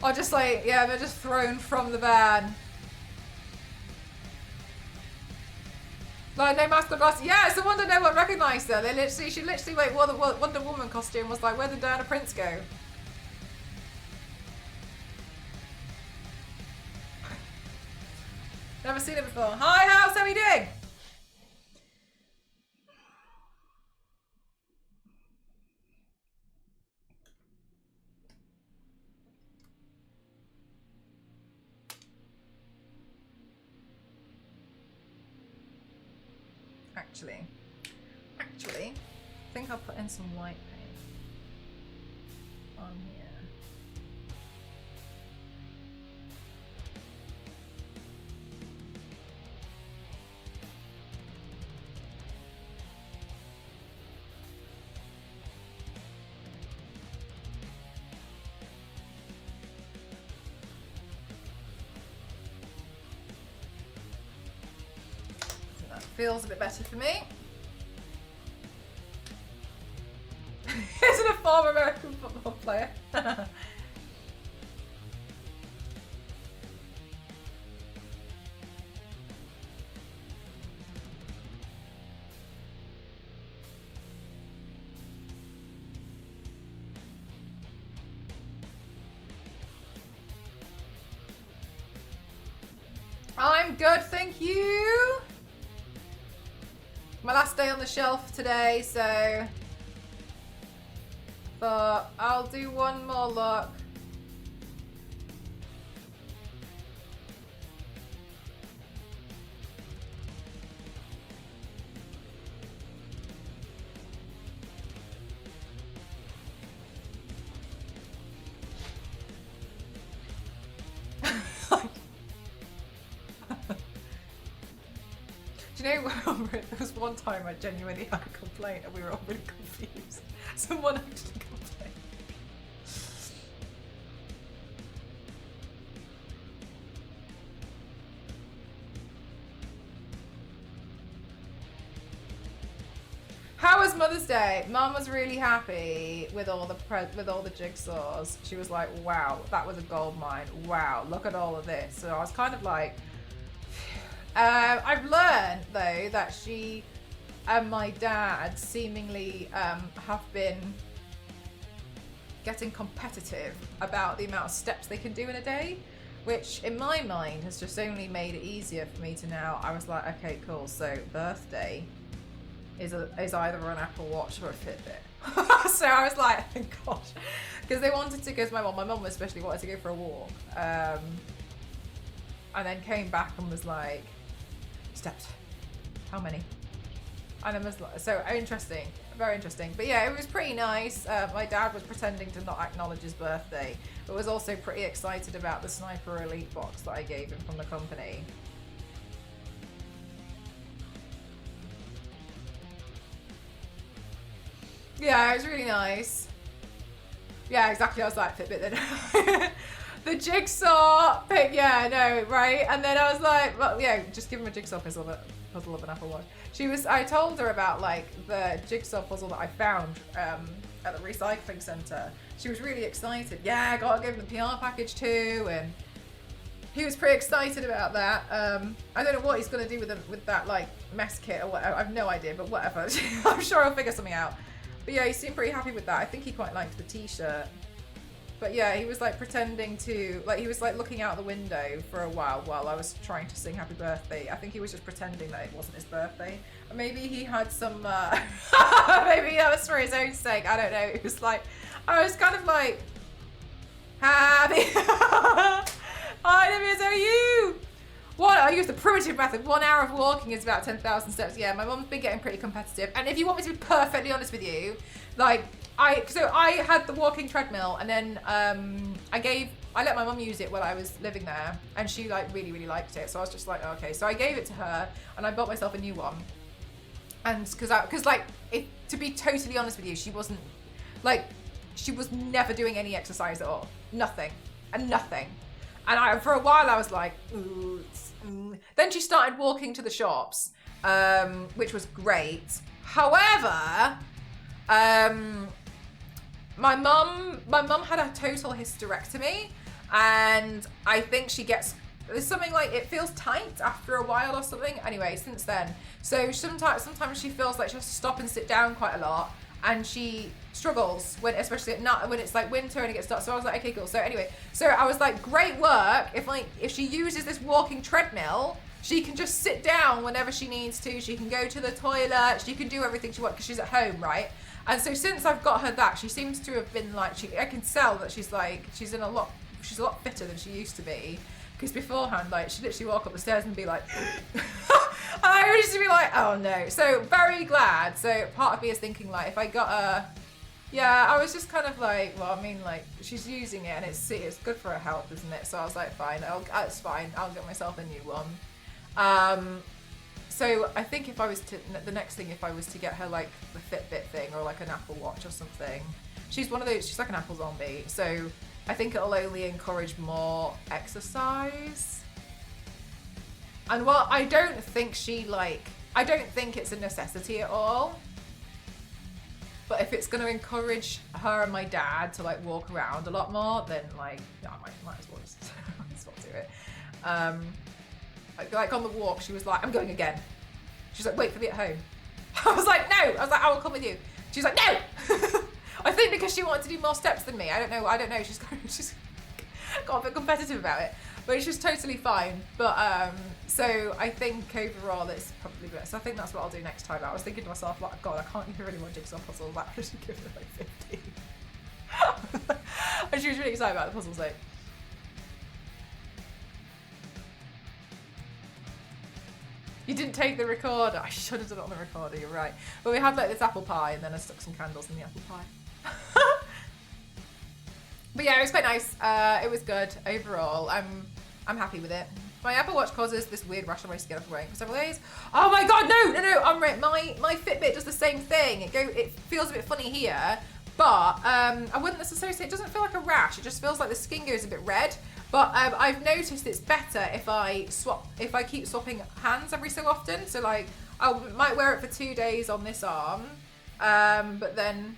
Or just like, yeah, they're just thrown from the van. Like, no mask or glasses. Yeah, it's the Wonder no one recognised her. She literally wore the Wonder Woman costume, was like, where did Diana Prince go? Never seen it before. Hi, House, how are you doing? Actually, I think I'll put in some white paint on here. So that feels a bit better for me. Isn't a former American football player. I'm good, thank you. My last day on the shelf today, so but I'll do one more look. Do you know, there was one time I genuinely had a complaint and we were all really confused. Someone actually complained. How was Mother's Day? Mum was really happy with all the jigsaws. She was like, "Wow, that was a gold mine. Wow, look at all of this." So I was kind of like, I've learned though that she and my dad seemingly have been getting competitive about the amount of steps they can do in a day, which in my mind has just only made it easier for me to now. I was like, okay, cool. So birthday is either an Apple Watch or a Fitbit. So I was like, oh gosh, because they wanted to, because my mum especially wanted to go for a walk, and then came back and was like, steps, how many? And then was like, so interesting, very interesting. But yeah, it was pretty nice. My dad was pretending to not acknowledge his birthday, but was also pretty excited about the Sniper Elite box that I gave him from the company. Yeah, it was really nice. Yeah, exactly. I was like, Fitbit then. The jigsaw pick, yeah, no, right? And then I was like, well, yeah, just give him a jigsaw puzzle of an Apple Watch. I told her about like the jigsaw puzzle that I found at the recycling center. She was really excited. Yeah, I gotta give him the PR package too, and he was pretty excited about that. I don't know what he's gonna do with that like mess kit or whatever. I've no idea, but whatever. I'm sure I'll figure something out. But yeah, he seemed pretty happy with that. I think he quite liked the t-shirt. But yeah, he was like pretending to, like he was like looking out the window for a while I was trying to sing happy birthday. I think he was just pretending that it wasn't his birthday. Or maybe he had some, maybe that was for his own sake. I don't know. It was like, I was kind of like, happy. Hi, Olivia, so are you? What? I use the primitive method. 1 hour of walking is about 10,000 steps. Yeah, my mum's been getting pretty competitive. And if you want me to be perfectly honest with you, like, I had the walking treadmill, and then I let my mum use it while I was living there, and she like really liked it. So I was just like, okay. So I gave it to her, and I bought myself a new one. And because like, to be totally honest with you, she wasn't like, she was never doing any exercise at all, nothing. And for a while I was like, ooh. Then she started walking to the shops, which was great. However, my mum had a total hysterectomy, and I think there's something like, it feels tight after a while or something. Anyway, since then, so sometimes she feels like she has to stop and sit down quite a lot, and she struggles especially at night when it's like winter and it gets dark. So I was like, okay, cool. So anyway, so I was like, great work. If she uses this walking treadmill, she can just sit down whenever she needs to. She can go to the toilet. She can do everything she wants because she's at home, right? And so since I've got her that, she seems to have been like, I can tell that she's a lot fitter than she used to be. Because beforehand, like, she'd literally walk up the stairs and be like, and I would just be like, oh no. So very glad. So part of me is thinking like, if I got her, yeah, I was just kind of like, well, I mean, like, she's using it and it's good for her health, isn't it? So I was like, fine, it's fine. I'll get myself a new one. So I think the next thing, if I was to get her like the Fitbit thing or like an Apple Watch or something, she's like an Apple zombie. So I think it'll only encourage more exercise. And while I don't think it's a necessity at all. But if it's going to encourage her and my dad to like walk around a lot more, then like, yeah, I might as well just do it. Like on the walk, she was like, I'm going again. She's like, wait for me at home. I was like, no. I was like, I will come with you. She's like, no. I think because she wanted to do more steps than me. I don't know. She's got a bit competitive about it, but she's totally fine. But so I think overall it's probably better. So I think that's what I'll do next time. I was thinking to myself, like, God, I can't even really want jigsaw puzzles. That should give her like 50. And she was really excited about the puzzles though. You didn't take the recorder. I should have done it on the recorder, you're right. But we had like this apple pie, and then I stuck some candles in the apple pie. But yeah, it was quite nice. It was good overall. I'm happy with it. My Apple Watch causes this weird rash on my skin after wearing it for several days. Oh my God, no! My Fitbit does the same thing. It feels a bit funny here, but I wouldn't necessarily say it doesn't feel like a rash. It just feels like the skin goes a bit red. But I've noticed it's better if I keep swapping hands every so often. So like, I might wear it for 2 days on this arm, but then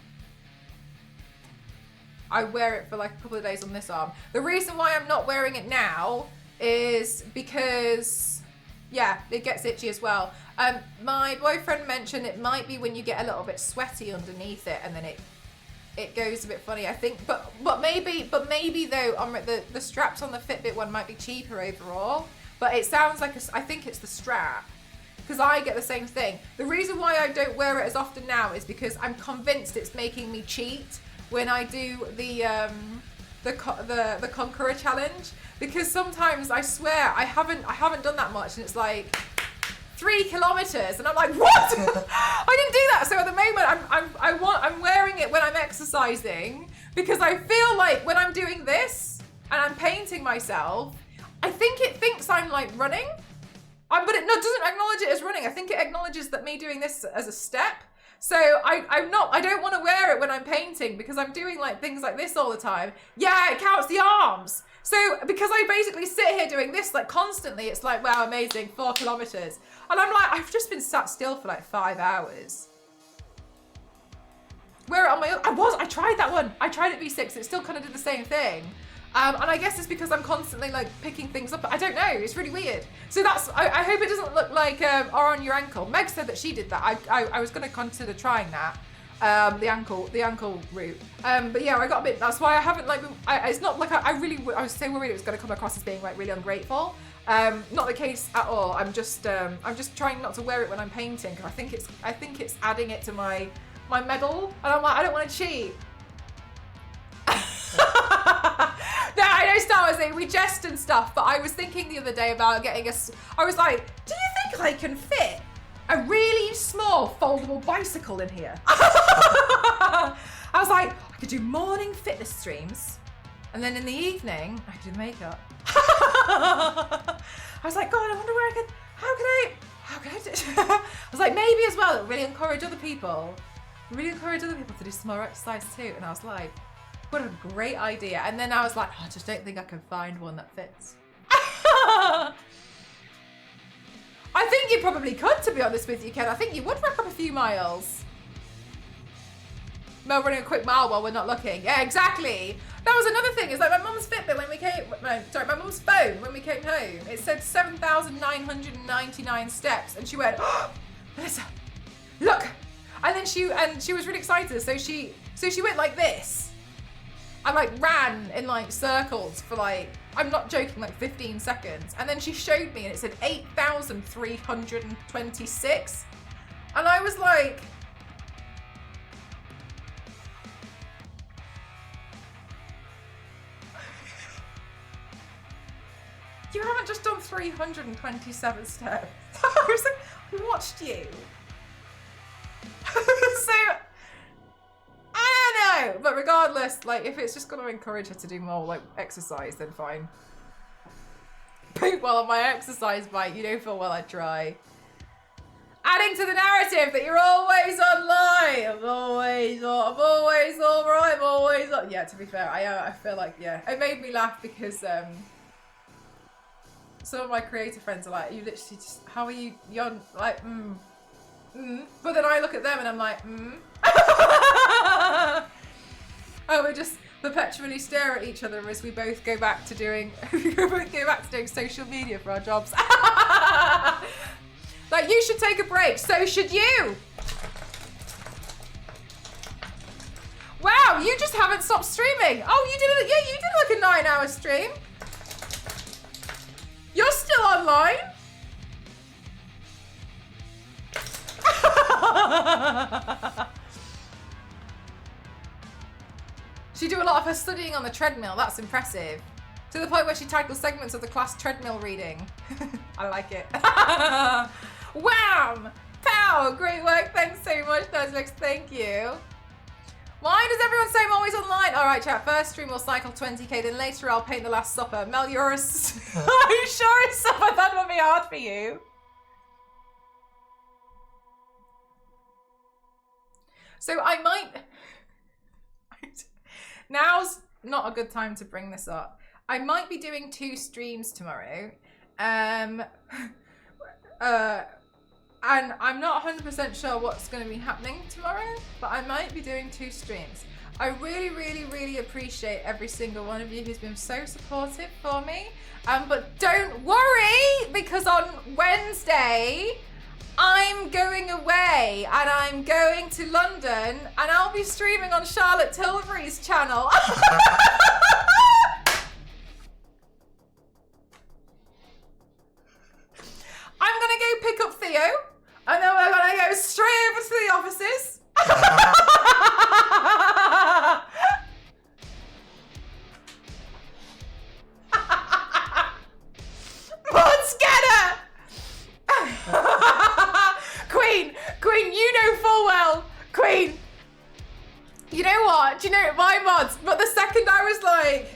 I wear it for like a couple of days on this arm. The reason why I'm not wearing it now is because, yeah, it gets itchy as well. My boyfriend mentioned it might be when you get a little bit sweaty underneath it, and then it goes a bit funny, I think. But maybe though, the straps on the Fitbit one might be cheaper overall. But it sounds like I think it's the strap, because I get the same thing. The reason why I don't wear it as often now is because I'm convinced it's making me cheat when I do the Conqueror challenge. Because sometimes I swear I haven't done that much, and it's like 3 kilometers, and I'm like, what? I didn't do that. So at the moment, I'm wearing it when I'm exercising, because I feel like when I'm doing this and I'm painting myself, I think it thinks I'm like running, but it doesn't acknowledge it as running. I think it acknowledges that me doing this as a step. So I don't want to wear it when I'm painting, because I'm doing like things like this all the time. Yeah, it counts the arms. So because I basically sit here doing this like constantly, it's like, wow, amazing, 4 kilometers. And I'm like, I've just been sat still for like 5 hours. Wear it on my own. I tried that one. I tried it V6. It still kind of did the same thing. And I guess it's because I'm constantly like picking things up. I don't know. It's really weird. So that's. I hope it doesn't look like or on your ankle. Meg said that she did that. I was going to consider trying that. The ankle route. But yeah, I got a bit. That's why I haven't like. It's not like I was so worried it was going to come across as being like really ungrateful. Not the case at all. I'm just trying not to wear it when I'm painting because I think it's adding it to my medal, and I'm like I don't want to cheat. No, I know Star Wars, we jest and stuff, but I was thinking the other day about getting I was like, do you think I can fit a really small foldable bicycle in here? I was like, I could do morning fitness streams, and then in the evening, I could do the makeup. I was like, God, I wonder where I could, how could I do I was like, maybe as well, it would really encourage other people to do some more exercise too. And I was like, what a great idea. And then I was like, I just don't think I can find one that fits. I think you probably could, to be honest with you, Ken. I think you would rack up a few miles. Mel running a quick mile while we're not looking. Yeah, exactly. That was another thing. It's like my mum's Fitbit when we came, my mum's phone when we came home. It said 7,999 steps. And she went, oh, Melissa, look. And then she was really excited. So she went like this. I like ran in like circles for like, I'm not joking, like 15 seconds. And then she showed me and it said 8,326. And I was like, you haven't just done 327 steps. I was like, I watched you. So, I don't know, but regardless, like if it's just going to encourage her to do more like exercise, then fine. Poop while on my exercise bike, you know full well I try. Adding to the narrative that you're always online. I'm always on. Yeah, to be fair, I feel like, yeah, it made me laugh because some of my creator friends are like, you literally just, how are you, you're like, But then I look at them and I'm like, Oh, we just perpetually stare at each other as we both go back to doing social media for our jobs. Like, you should take a break. So should you. Wow, you just haven't stopped streaming. Oh, you did like a 9-hour stream. You're still online. She do a lot of her studying on the treadmill. That's impressive. To the point where she tackles segments of the class treadmill reading. I like it. Wham! Pow! Great work. Thanks so much, Nuzlex. Thank you. Why does everyone say I'm always online? All right, chat. First stream will cycle 20k, then later I'll paint the Last Supper. Mel, you're a... Are you sure it's supper? That would be hard for you. So I might... Now's not a good time to bring this up. I might be doing 2 streams tomorrow. And I'm not 100% sure what's going to be happening tomorrow, but I might be doing 2 streams. I really, really, really appreciate every single one of you who's been so supportive for me. But don't worry, because on Wednesday, I'm going away and I'm going to London and I'll be streaming on Charlotte Tilbury's channel. I'm gonna go pick up Theo and then we're gonna go straight over to the offices. Queen, you know full well. Queen, you know what? Do you know my mods? But the second I was like,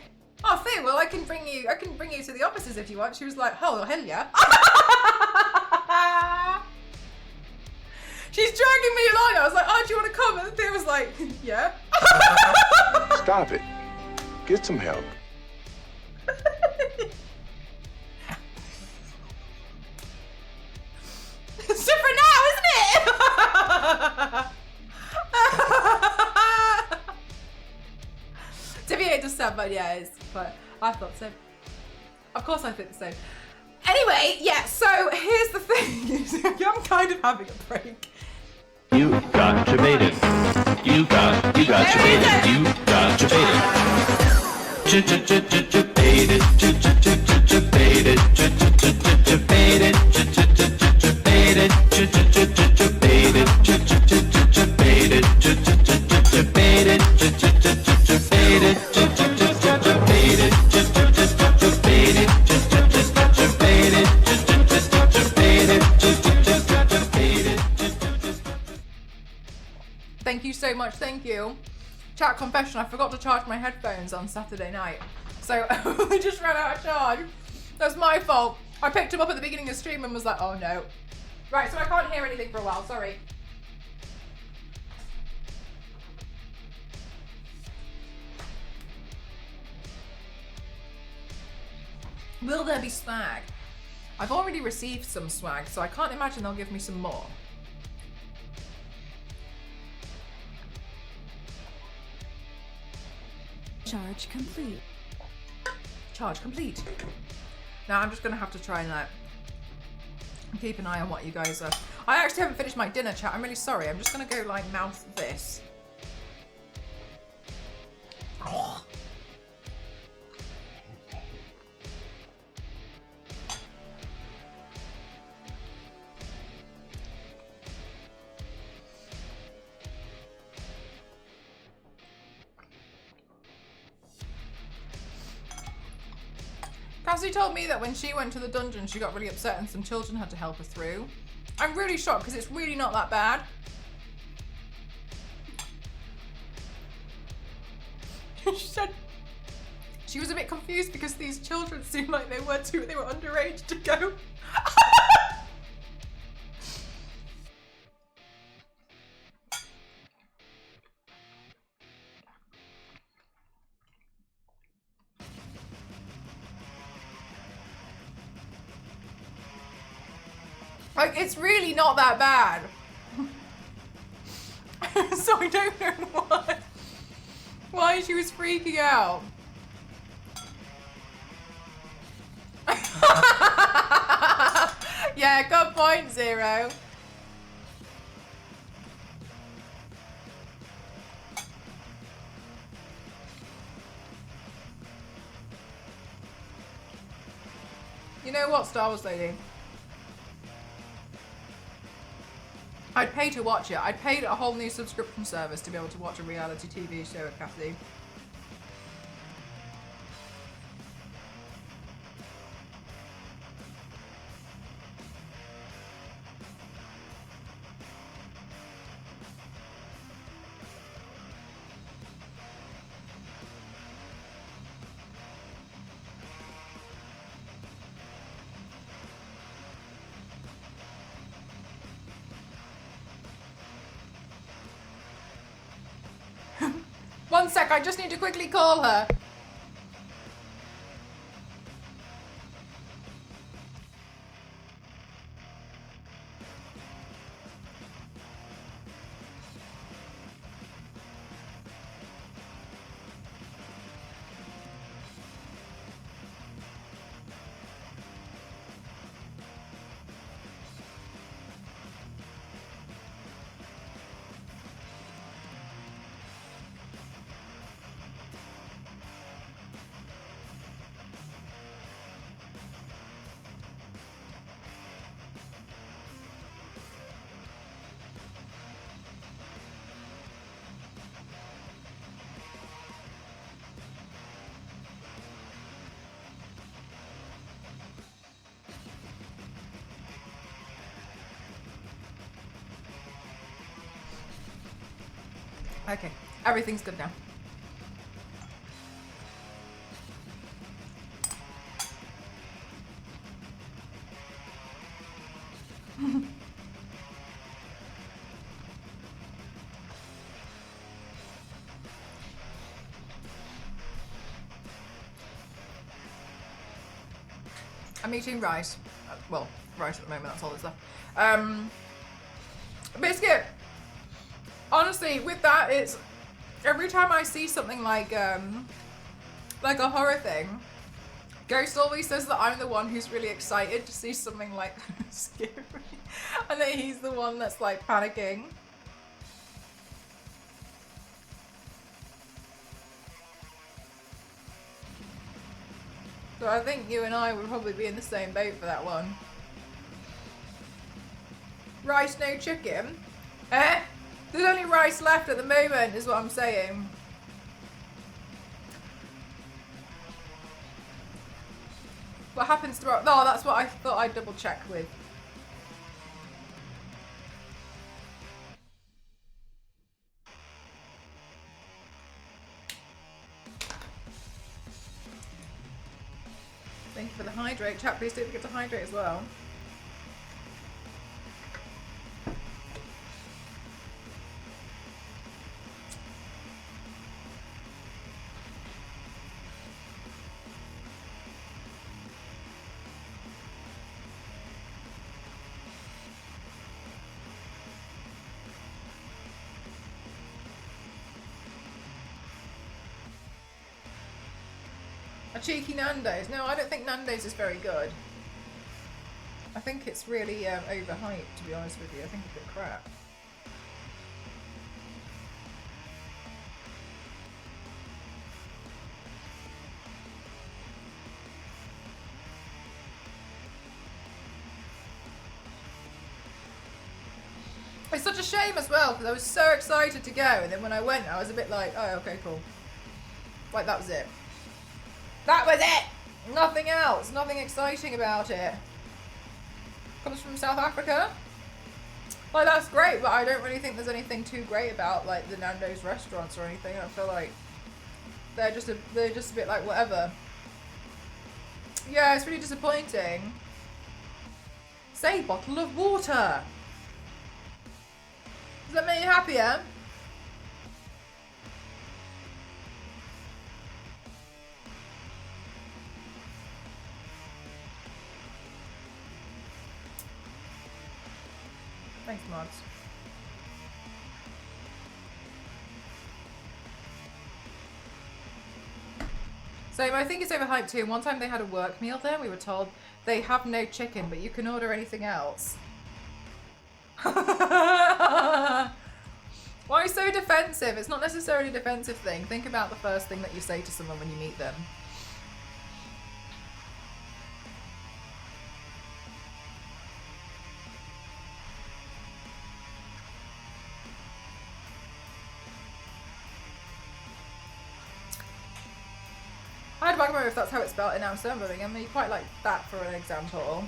oh, Theo, well, I can bring you to the offices if you want. She was like, oh, hell yeah. She's dragging me along. I was like, oh, do you want to come? And Theo was like, yeah. Stop it. Get some help. It's different now, isn't it? To be it just sad, but yeah, it's but I thought so. Of course I think so. Anyway, yeah, so here's the thing. I'm kind of having a break. You got your baited. You got your baited. You got your baited. Baited. Baited. Baited. Thank you so much, thank you. Chat confession, I forgot to charge my headphones on Saturday night. So I just ran out of charge. That's my fault. I picked them up at the beginning of the stream and was like, oh no. Right, so I can't hear anything for a while, sorry. Will there be swag? I've already received some swag, so I can't imagine they'll give me some more. Charge complete. Charge complete. Now I'm just gonna have to try and keep an eye on what you guys are. I actually haven't finished my dinner, chat. I'm really sorry. I'm just gonna go like mouth this. Oh. Cassie told me that when she went to the dungeon, she got really upset and some children had to help her through. I'm really shocked because it's really not that bad. She said she was a bit confused because these children seemed like they were underage to go. Like, it's really not that bad. So I don't know why she was freaking out. Yeah, good point, Zero. You know what, Star Wars Lady? I'd pay to watch it. I'd pay a whole new subscription service to be able to watch a reality TV show with Kathy. One sec, I just need to quickly call her. Okay, everything's good now. I'm eating rice. Well, rice at the moment, that's all that's left. Biscuit! Honestly, with that, it's every time I see something like a horror thing, Ghost always says that I'm the one who's really excited to see something like scary, and that he's the one that's like panicking. So I think you and I would probably be in the same boat for that one. Rice, no chicken? Eh? There's only rice left at the moment, is what I'm saying. What happens to... Oh, that's what I thought I'd double check with. Thank you for the hydrate. Chat, please don't forget to hydrate as well. A cheeky Nando's. No, I don't think Nando's is very good. I think it's really overhyped, to be honest with you. I think it's a bit crap. It's such a shame as well, because I was so excited to go, and then when I went, I was a bit like, oh, okay, cool. Like, that was it. That was it! Nothing else. Nothing exciting about it. Comes from South Africa. Like, that's great, but I don't really think there's anything too great about, like, the Nando's restaurants or anything. I feel like they're just a bit like whatever. Yeah, it's really disappointing. Say bottle of water. Does that make you happier? Thanks, mods. So I think it's overhyped too. One time they had a work meal there. We were told they have no chicken, but you can order anything else. Why so defensive? It's not necessarily a defensive thing. Think about the first thing that you say to someone when you meet them. I had Wagamama if that's how it's spelled in Amsterdam, Birmingham. You quite like that for an example.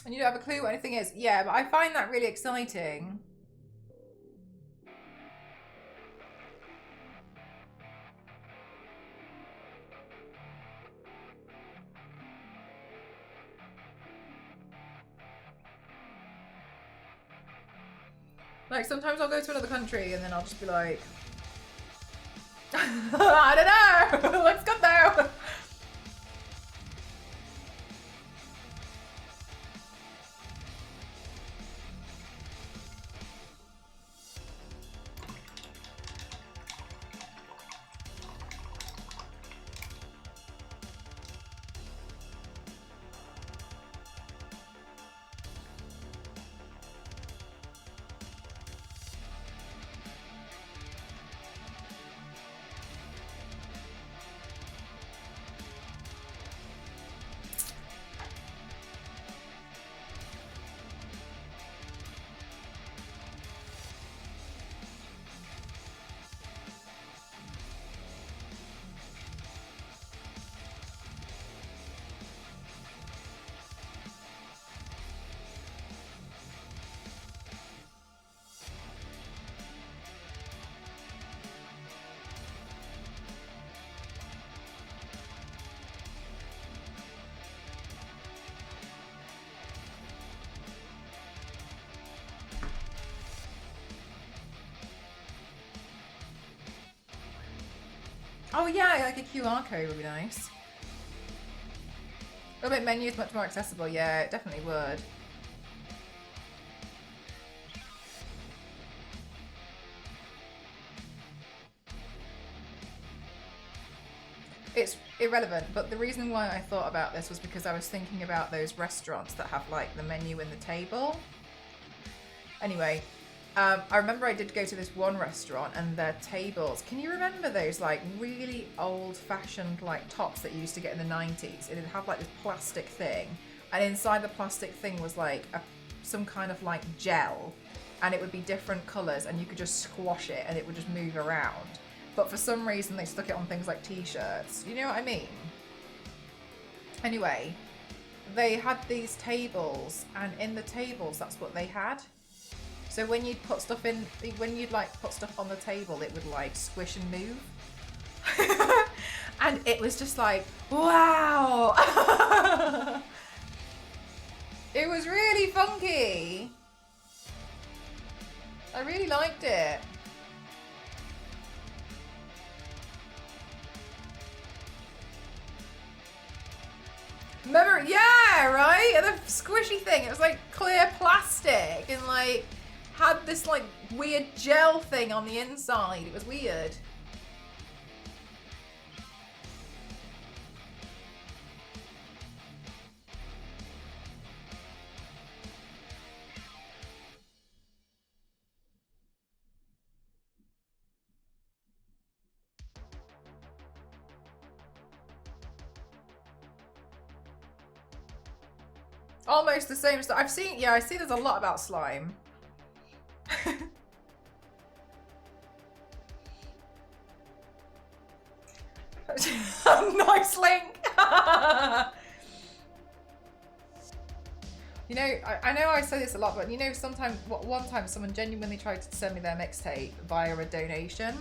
And you don't have a clue what anything is. Yeah, but I find that really exciting. Like, sometimes I'll go to another country and then I'll just be like, I don't know, looks good though. Oh yeah, like a QR code would be nice. It'll make menus much more accessible. Yeah, it definitely would. It's irrelevant, but the reason why I thought about this was because I was thinking about those restaurants that have like the menu in the table. Anyway, I remember I did go to this one restaurant and their tables, can you remember those like really old-fashioned like tops that you used to get in the 90s? It'd have like this plastic thing, and inside the plastic thing was like some kind of like gel, and it would be different colours and you could just squash it and it would just move around. But for some reason they stuck it on things like t-shirts. You know what I mean? Anyway, they had these tables, and in the tables that's what they had. So when you'd put stuff in, when you'd like put stuff on the table, it would like squish and move. And it was just like, wow. It was really funky. I really liked it. Remember, yeah, right? And the squishy thing, it was like clear plastic and like had this like weird gel thing on the inside. It was weird. Almost the same stuff. I've seen, yeah, I see there's a lot about slime. Nice link. You know, I know I say this a lot, but you know, sometimes, one time someone genuinely tried to send me their mixtape via a donation,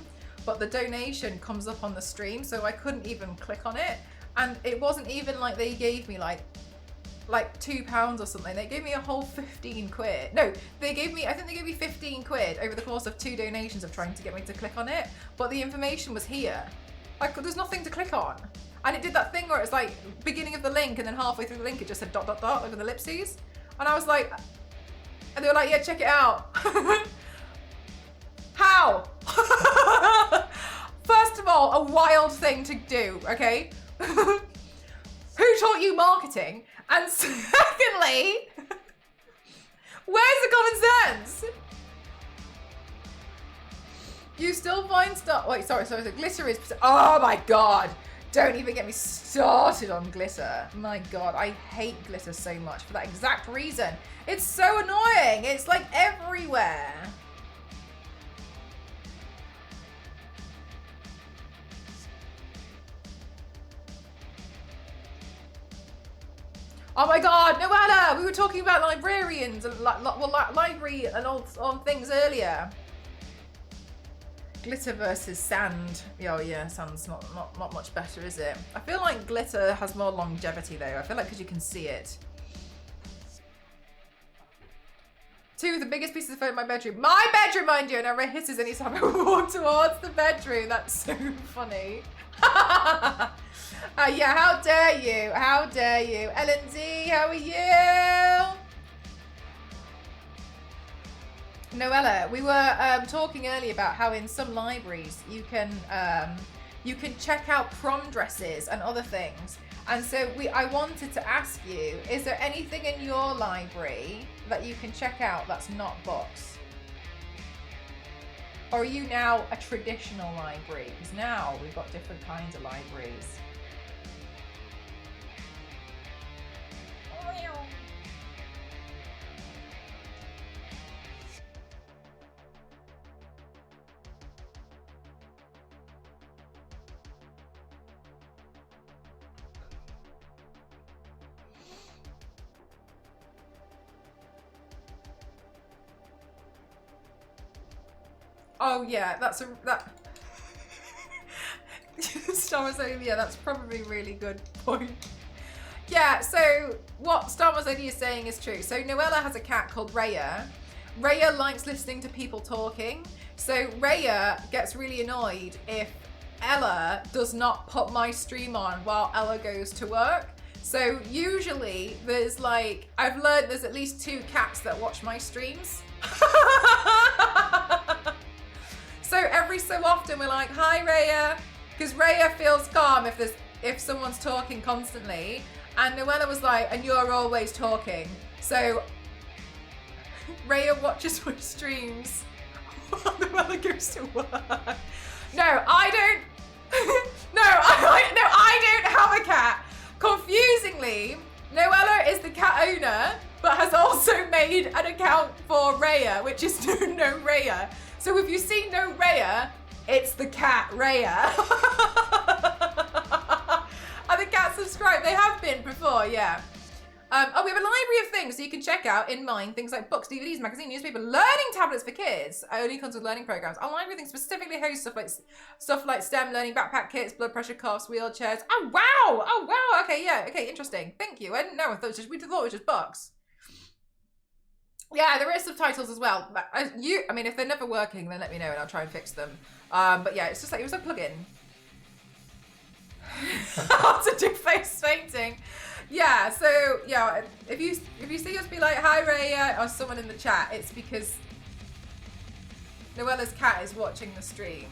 but the donation comes up on the stream, so I couldn't even click on it. And it wasn't even like they gave me like £2 or something. They gave me a whole 15 quid. No, they gave me, I think they gave me 15 quid over the course of 2 donations of trying to get me to click on it. But the information was here. Like, there's nothing to click on. And it did that thing where it's like beginning of the link and then halfway through the link it just said ... over the ellipses. And I was like, and they were like, yeah, check it out. How? First of all, a wild thing to do, okay? Who taught you marketing? And secondly, where's the common sense? You still find stuff. Wait, sorry. The glitter is. Oh my god! Don't even get me started on glitter. My god, I hate glitter so much for that exact reason. It's so annoying. It's like everywhere. Oh my god, Noella! We were talking about librarians and library and all things earlier. Glitter versus sand. Oh yeah, sand's not much better, is it? I feel like glitter has more longevity though. I feel like because you can see it. 2 of the biggest pieces of fur in my bedroom. My bedroom, mind you, and I hisses anytime I walk towards the bedroom. That's so funny. Yeah, how dare you? How dare you? Ellen D, how are you? Noella, we were talking earlier about how in some libraries you can check out prom dresses and other things. And so I wanted to ask you, is there anything in your library that you can check out that's not books? Or are you now a traditional library? Because now we've got different kinds of libraries. Oh yeah, that Star Wars Lady, yeah, that's probably a really good point. Yeah, so what Star Wars Lady is saying is true. So Noella has a cat called Raya. Raya likes listening to people talking. So Raya gets really annoyed if Ella does not put my stream on while Ella goes to work. So usually there's like, I've learned there's at least 2 cats that watch my streams. So every so often we're like, hi Raya, because Raya feels calm if someone's talking constantly. And Noella was like, and you're always talking. So Raya watches my streams while Noella goes to work. No, I don't. No, I don't have a cat. Confusingly, Noella is the cat owner, but has also made an account for Raya, which is No Raya. So if you see No Raya, it's the cat Raya. Are the cats subscribed? They have been before, yeah. We have a library of things so you can check out in mine. Things like books, DVDs, magazine, newspaper, learning tablets for kids. Only comes with learning programs. Our library things specifically hosts stuff like STEM learning, backpack kits, blood pressure cuffs, wheelchairs. Oh wow! Oh wow! Okay, yeah. Okay, interesting. Thank you. I didn't know. We thought it was just books. Yeah, there is subtitles as well. I mean, if they're never working, then let me know and I'll try and fix them. But yeah, it's just like it was a plugin. How to do face painting. Yeah, so yeah, if you see us be like, hi Raya, or someone in the chat, it's because Noella's cat is watching the stream.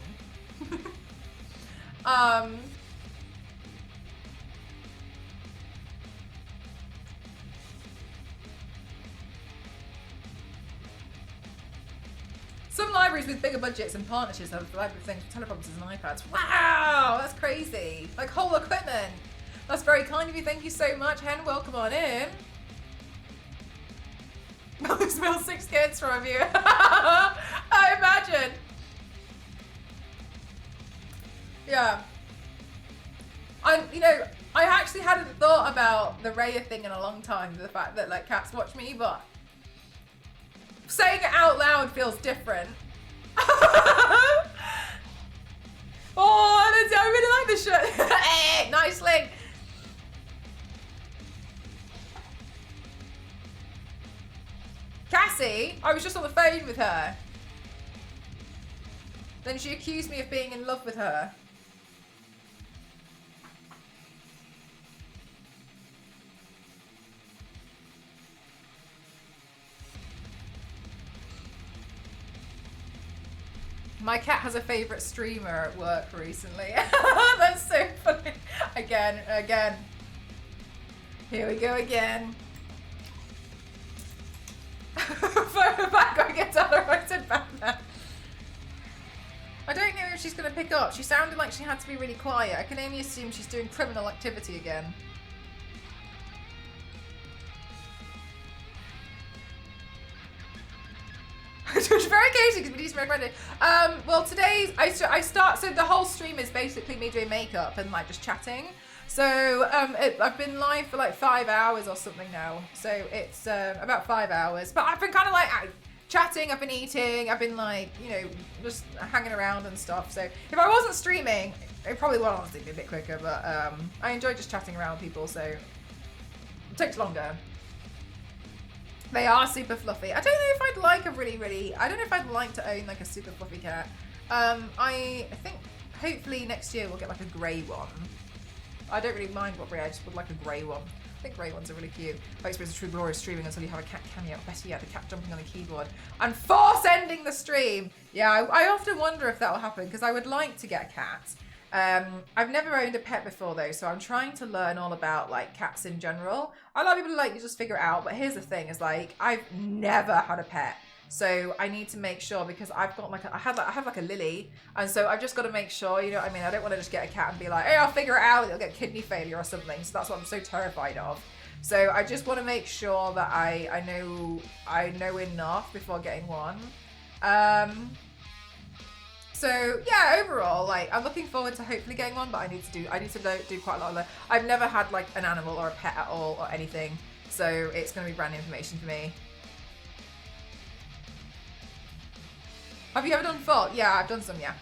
Some libraries with bigger budgets and partnerships have library things for teleprompters and iPads. Wow, that's crazy. Like whole equipment. That's very kind of you. Thank you so much, Hen. Welcome on in. I smell 6 kids from you. I imagine. Yeah. I actually hadn't thought about the Raya thing in a long time. The fact that like cats watch me, but saying it out loud feels different. Oh, I really like this shirt. Hey, nice link. Cassie, I was just on the phone with her. Then she accused me of being in love with her. My cat has a favourite streamer at work recently. That's so funny. Again. Here we go again. Further back, I get directed Batman. I don't know if she's going to pick up. She sounded like she had to be really quiet. I can only assume she's doing criminal activity again. It's very cagey because we need to recommend it. Well, today's I start. So the whole stream is basically me doing makeup and like just chatting. So I've been live for like 5 hours or something now. So it's about 5 hours. But I've been kind of like chatting. I've been eating. I've been like just hanging around and stuff. So if I wasn't streaming, it probably would honestly be a bit quicker. But I enjoy just chatting around with people. So it takes longer. They are super fluffy. I don't know if I'd like I don't know if I'd like to own like a super fluffy cat. I think hopefully next year we'll get like a grey one. I don't really mind what grey, I just would like a grey one. I think grey ones are really cute. I experience the true glory of streaming until you have a cat cameo. Better yet, the cat jumping on the keyboard and force ending the stream. Yeah, I often wonder if that will happen because I would like to get a cat. I've never owned a pet before though, so I'm trying to learn all about like cats in general. A lot of people are like, you just figure it out, but here's the thing is like, I've never had a pet. So I need to make sure because I've got like, I have like a Lily. And so I've just got to make sure, you know what I mean? I don't want to just get a cat and be like, hey, I'll figure it out. It'll get kidney failure or something. So that's what I'm so terrified of. So I just want to make sure that I know enough before getting one. So yeah, overall, like I'm looking forward to hopefully getting one, but I need to do quite a lot of I've never had like an animal or a pet at all or anything, so it's going to be brand new information for me. Have you ever done foot? Yeah, I've done some, yeah.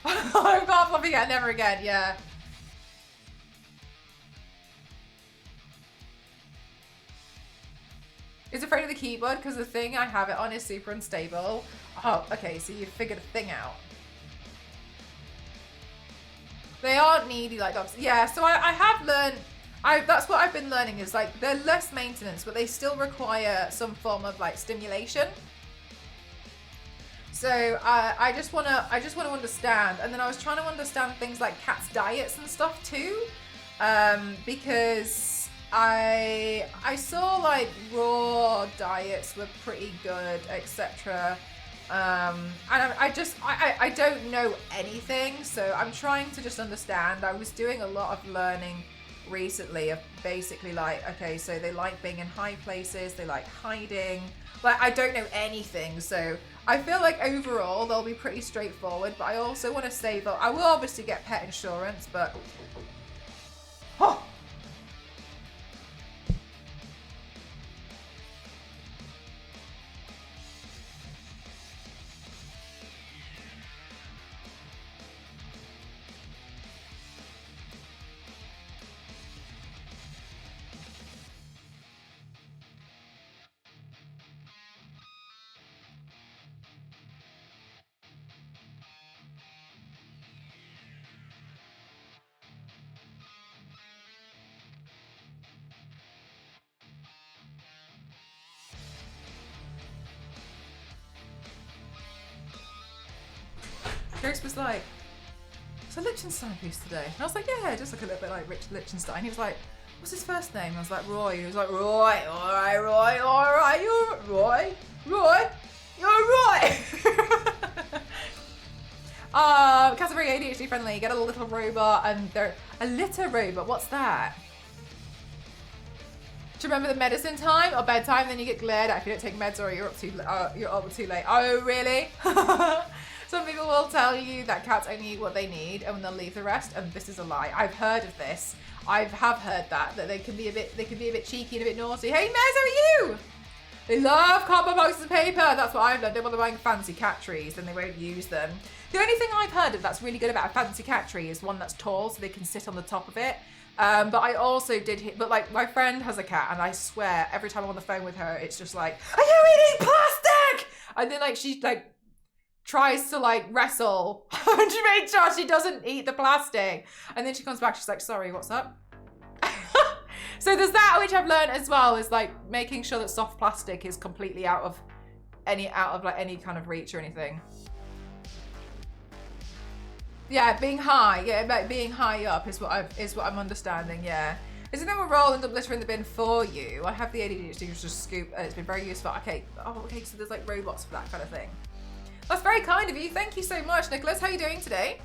I'm not fluffing it, never again, yeah. Is afraid of the keyboard because the thing I have it on is super unstable. Oh, okay, so you figured a thing out. They aren't needy like dogs. Yeah, so I have learned, that's what I've been learning is like they're less maintenance, but they still require some form of like stimulation. So I just wanna understand, and then I was trying to understand things like cats' diets and stuff too, because I saw like raw diets were pretty good, etc. And I don't know anything, so I'm trying to just understand. I was doing a lot of learning recently of basically like, okay, so they like being in high places, they like hiding. Like, I don't know anything, so I feel like overall they'll be pretty straightforward, but I also want to say that I will obviously get pet insurance, but... Oh! Ghost was like, it's a Liechtenstein piece today. And I was like, yeah, just like a little bit like Richard Liechtenstein. He was like, what's his first name? I was like, Roy. He was like, Roy, all right, Roy, all right, you're Roy, Roy, you're Roy. Cats are very ADHD friendly. Get a little robot, and they're a litter robot. What's that? Do you remember the medicine time or bedtime? Then you get glared at if you don't take meds or you're up too late. Oh, really? Some people will tell you that cats only eat what they need and they'll leave the rest, and this is a lie. I've heard of this. I have heard that they can be a bit cheeky and a bit naughty. Hey, Mez, how are you? They love cardboard boxes of paper. That's what I've learned. Don't bother buying fancy cat trees, then they won't use them. The only thing I've heard of that's really good about a fancy cat tree is one that's tall, so they can sit on the top of it. But I also but like my friend has a cat, and I swear every time I'm on the phone with her, it's just like, are you eating plastic? And then like she like tries to like wrestle to make sure she doesn't eat the plastic, and then she comes back, she's like, sorry, what's up? So there's that, which I've learned as well, is like making sure that soft plastic is completely out of any kind of reach or anything. Yeah, being high, yeah, like being high up is what I'm understanding. Yeah, isn't there a roll and litter in the bin for you? I have the ADHD to just scoop, and it's been very useful. Okay, okay, so there's like robots for that kind of thing. That's very kind of you. Thank you so much, Nicholas. How are you doing today?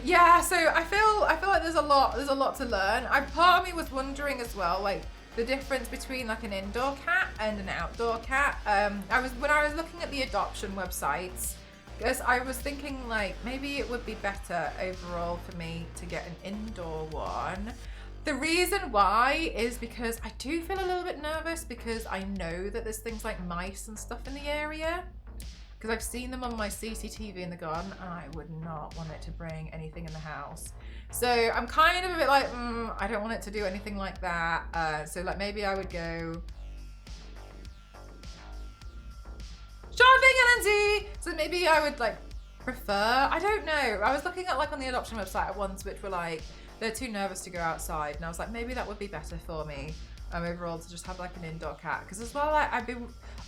Yeah, so I feel like there's a lot to learn. Part of me was wondering as well, like the difference between like an indoor cat and an outdoor cat. When I was looking at the adoption websites, because I was thinking like maybe it would be better overall for me to get an indoor one. The reason why is because I do feel a little bit nervous, because I know that there's things like mice and stuff in the area, because I've seen them on my CCTV in the garden, and I would not want it to bring anything in the house. So I'm kind of a bit like, I don't want it to do anything like that. So like maybe I would go shopping, Lindsay. So maybe I would like prefer, I don't know. I was looking at like on the adoption website at ones which were like, they're too nervous to go outside, and I was like, maybe that would be better for me overall to just have like an indoor cat. Because as well, like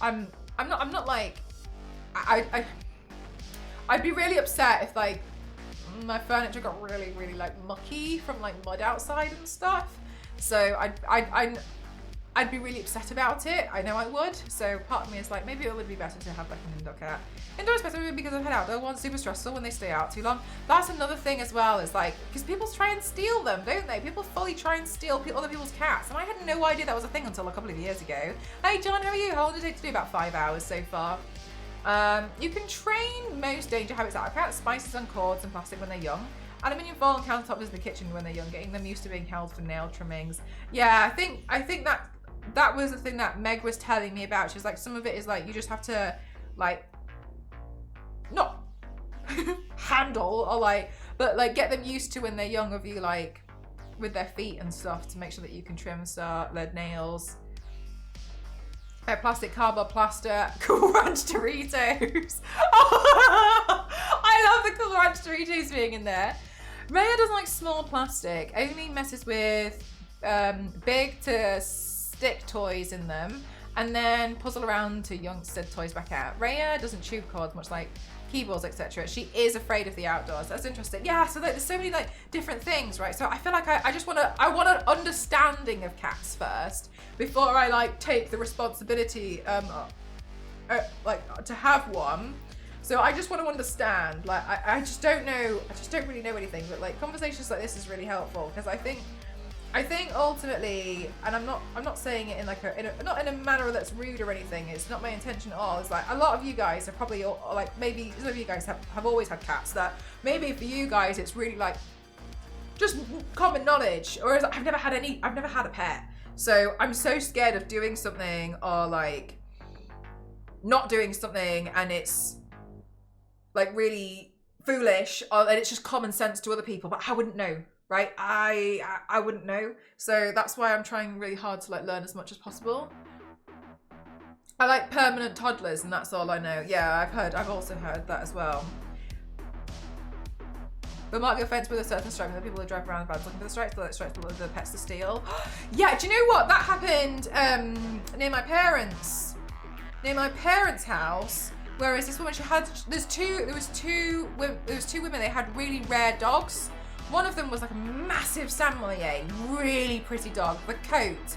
I'm not like, I'd be really upset if like my furniture got really like mucky from like mud outside and stuff. So I'd be really upset about it. I know I would. So part of me is like, maybe it would be better to have like an indoor cat. Indoor is better because I've had outdoor ones super stressful when they stay out too long. That's another thing as well, is like, because people try and steal them, don't they? People fully try and steal other people's cats. And I had no idea that was a thing until a couple of years ago. Hey John, how are you? How long did it take to do? About 5 hours so far. You can train most danger habits out of cats, spices on cords and plastic when they're young. Aluminium foil and countertops in the kitchen when they're young, getting them used to being held for nail trimmings. Yeah, I think that was the thing that Meg was telling me about. She was like, some of it is like, you just have to like, not handle or like, but like get them used to when they're young of you, like with their feet and stuff, to make sure that you can trim their nails. Plastic cardboard plaster, Cool Ranch Doritos. I love the Cool Ranch Doritos being in there. Raya doesn't like small plastic, only messes with big to stick toys in them, and then puzzle around to youngster toys back out. Raya doesn't chew cords, much like keyboards, etc. She is afraid of the outdoors. That's interesting. Yeah, so like, there's so many like different things, right? So I feel like I want an understanding of cats first before I like take the responsibility like to have one. So I just want to understand. Like I just don't know. I just don't really know anything. But like conversations like this is really helpful because I think ultimately, and I'm not saying it in like not in a manner that's rude or anything. It's not my intention at all. It's like a lot of you guys are probably like, maybe some of you guys have always had cats, that maybe for you guys it's really like just common knowledge, or I've never had a pet, so I'm so scared of doing something or like not doing something and it's like really foolish, and it's just common sense to other people, but I wouldn't know. Right, I wouldn't know, so that's why I'm trying really hard to like learn as much as possible. I like permanent toddlers, and that's all I know. Yeah, I've also heard that as well. But mark your fence with a certain stripe, and the people who drive around the vans looking for the stripes, but the pets to steal. Yeah, do you know what? That happened near my parents' house. Whereas this woman, there was two women. They had really rare dogs. One of them was like a massive Samoyed, really pretty dog. The coat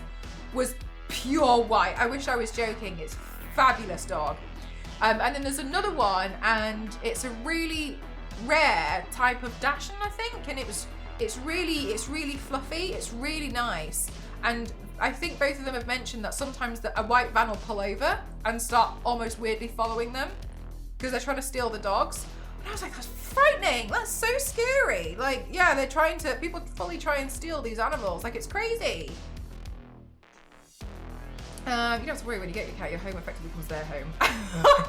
was pure white. I wish I was joking. It's a fabulous dog. And then there's another one, and it's a really rare type of Dachshund, I think. And it's really fluffy. It's really nice. And I think both of them have mentioned that sometimes a white van will pull over and start almost weirdly following them because they're trying to steal the dogs. And I was like, that's frightening. That's so scary. Like, yeah, people fully try and steal these animals. Like, it's crazy. You don't have to worry when you get your cat. Your home effectively becomes their home.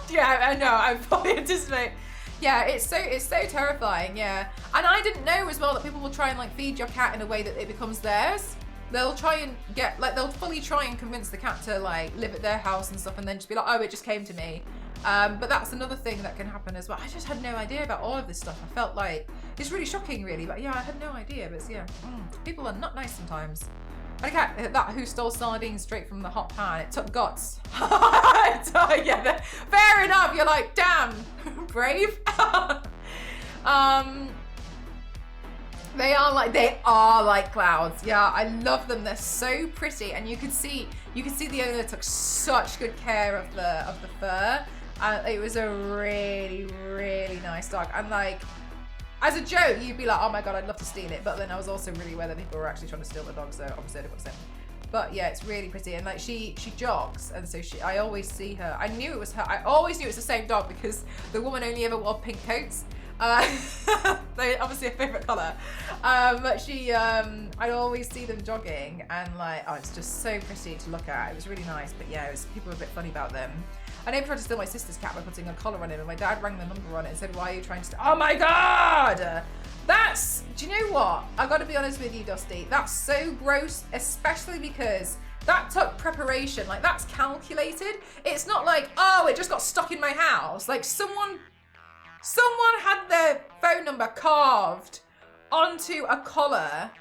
Yeah, I know. I fully anticipate. Yeah, it's so terrifying. Yeah, and I didn't know as well that people will try and like feed your cat in a way that it becomes theirs. They'll try and they'll fully try and convince the cat to like live at their house and stuff, and then just be like, oh, it just came to me. But that's another thing that can happen as well. I just had no idea about all of this stuff. I felt like it's really shocking, really. But yeah, I had no idea. But yeah, people are not nice sometimes. And a cat that who stole sardines straight from the hot pan. It took guts. Yeah, fair enough. You're like, damn, brave. They are like clouds. Yeah, I love them. They're so pretty, and you can see the owner took such good care of the fur. It was a really, really nice dog. And like, as a joke, you'd be like, oh my god, I'd love to steal it. But then I was also really aware that people were actually trying to steal the dog, so obviously I didn't want to say. But yeah, it's really pretty. And like she jogs, and so I always see her. I knew it was her. I always knew it was the same dog because the woman only ever wore pink coats. They're obviously a favourite colour. But I'd always see them jogging, and like, oh, it's just so pretty to look at. It was really nice, but yeah, people were a bit funny about them. I never tried to steal my sister's cat by putting a collar on him, and my dad rang the number on it and said, why are you trying to steal? Oh my god! Do you know what? I've got to be honest with you, Dusty. That's so gross, especially because that took preparation. Like, that's calculated. It's not like, oh, it just got stuck in my house. Like, someone had their phone number carved onto a collar,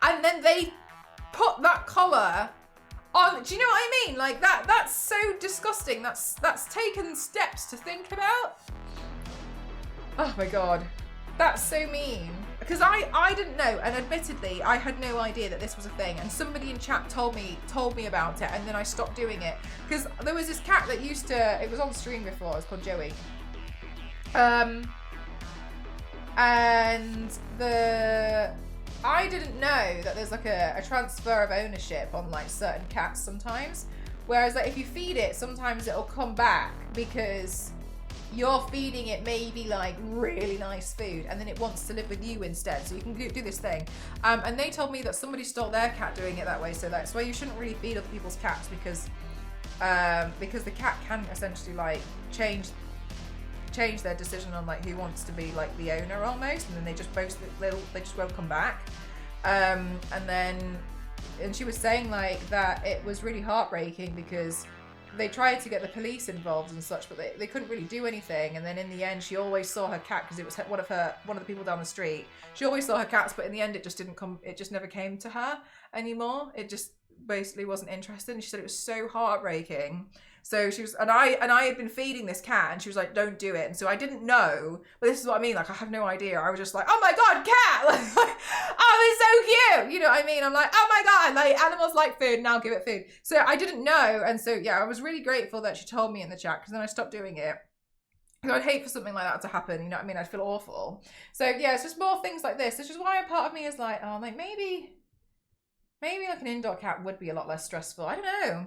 and then they put that collar on. Do you know what I mean? Like, that's so disgusting. That's taken steps to think about. Oh my god, that's so mean. Because I didn't know, and admittedly I had no idea that this was a thing, and somebody in chat told me about it, and then I stopped doing it. Because there was this cat that it was on stream before. It was called Joey. And I didn't know that there's like a transfer of ownership on like certain cats sometimes. Whereas like if you feed it, sometimes it'll come back because you're feeding it maybe like really nice food, and then it wants to live with you instead. So you can do this thing. And they told me that somebody stole their cat doing it that way. So that's why you shouldn't really feed other people's cats, because the cat can essentially like change their decision on like who wants to be like the owner almost, and then they just won't come back. And then and she was saying like that it was really heartbreaking because they tried to get the police involved and such, but they couldn't really do anything. And then in the end, she always saw her cat because it was one of the people down the street. She always saw her cats, but in the end, it just didn't come. It just never came to her anymore. It just basically wasn't interested. And she said it was so heartbreaking. So she was, and I had been feeding this cat, and she was like, "Don't do it." And so I didn't know, but this is what I mean. Like I have no idea. I was just like, "Oh my god, cat!" Like, oh, it's so cute. You know what I mean? I'm like, "Oh my god, like animals like food, and I'll give it food." So I didn't know, and so yeah, I was really grateful that she told me in the chat because then I stopped doing it. Because I'd hate for something like that to happen. You know what I mean? I'd feel awful. So yeah, it's just more things like this. Which is why a part of me is like, oh, like maybe like an indoor cat would be a lot less stressful. I don't know.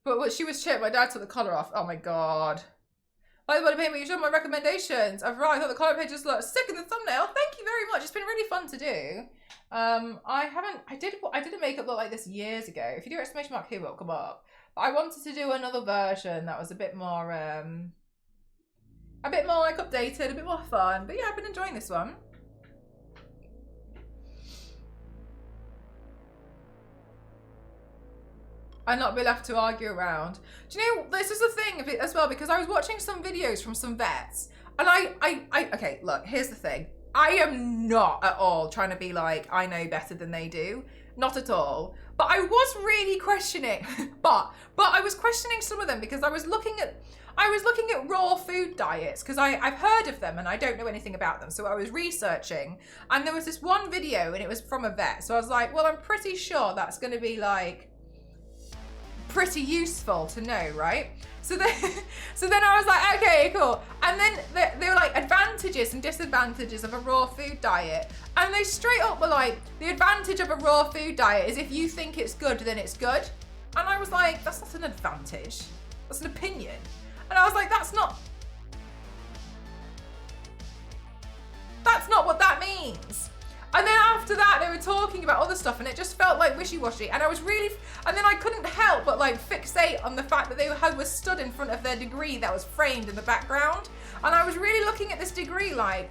But what she was chipped, my dad took the collar off. Oh my god. By the way, baby, you showed my recommendations. I've right, I thought the collar pages looked sick in the thumbnail. Thank you very much. It's been really fun to do. I did a makeup look like this years ago. If you do exclamation mark here, it'll come up. But I wanted to do another version that was a bit more like updated, a bit more fun. But yeah, I've been enjoying this one. And not be left to argue around. Do you know, this is the thing of it as well, because I was watching some videos from some vets, and okay, look, here's the thing. I am not at all trying to be like, I know better than they do. Not at all. But I was really questioning, but I was questioning some of them because I was looking at raw food diets because I've heard of them and I don't know anything about them. So I was researching, and there was this one video and it was from a vet. So I was like, well, I'm pretty sure that's going to be like, pretty useful to know, right? So then I was like, okay, cool. And then they were like advantages and disadvantages of a raw food diet. And they straight up were like, the advantage of a raw food diet is if you think it's good, then it's good. And I was like, that's not an advantage. That's an opinion. And I was like, that's not what that means. And then after that, they were talking about other stuff, and it just felt like wishy-washy. And I was really, and then I couldn't help but like fixate on the fact that they were stood in front of their degree that was framed in the background. And I was really looking at this degree like,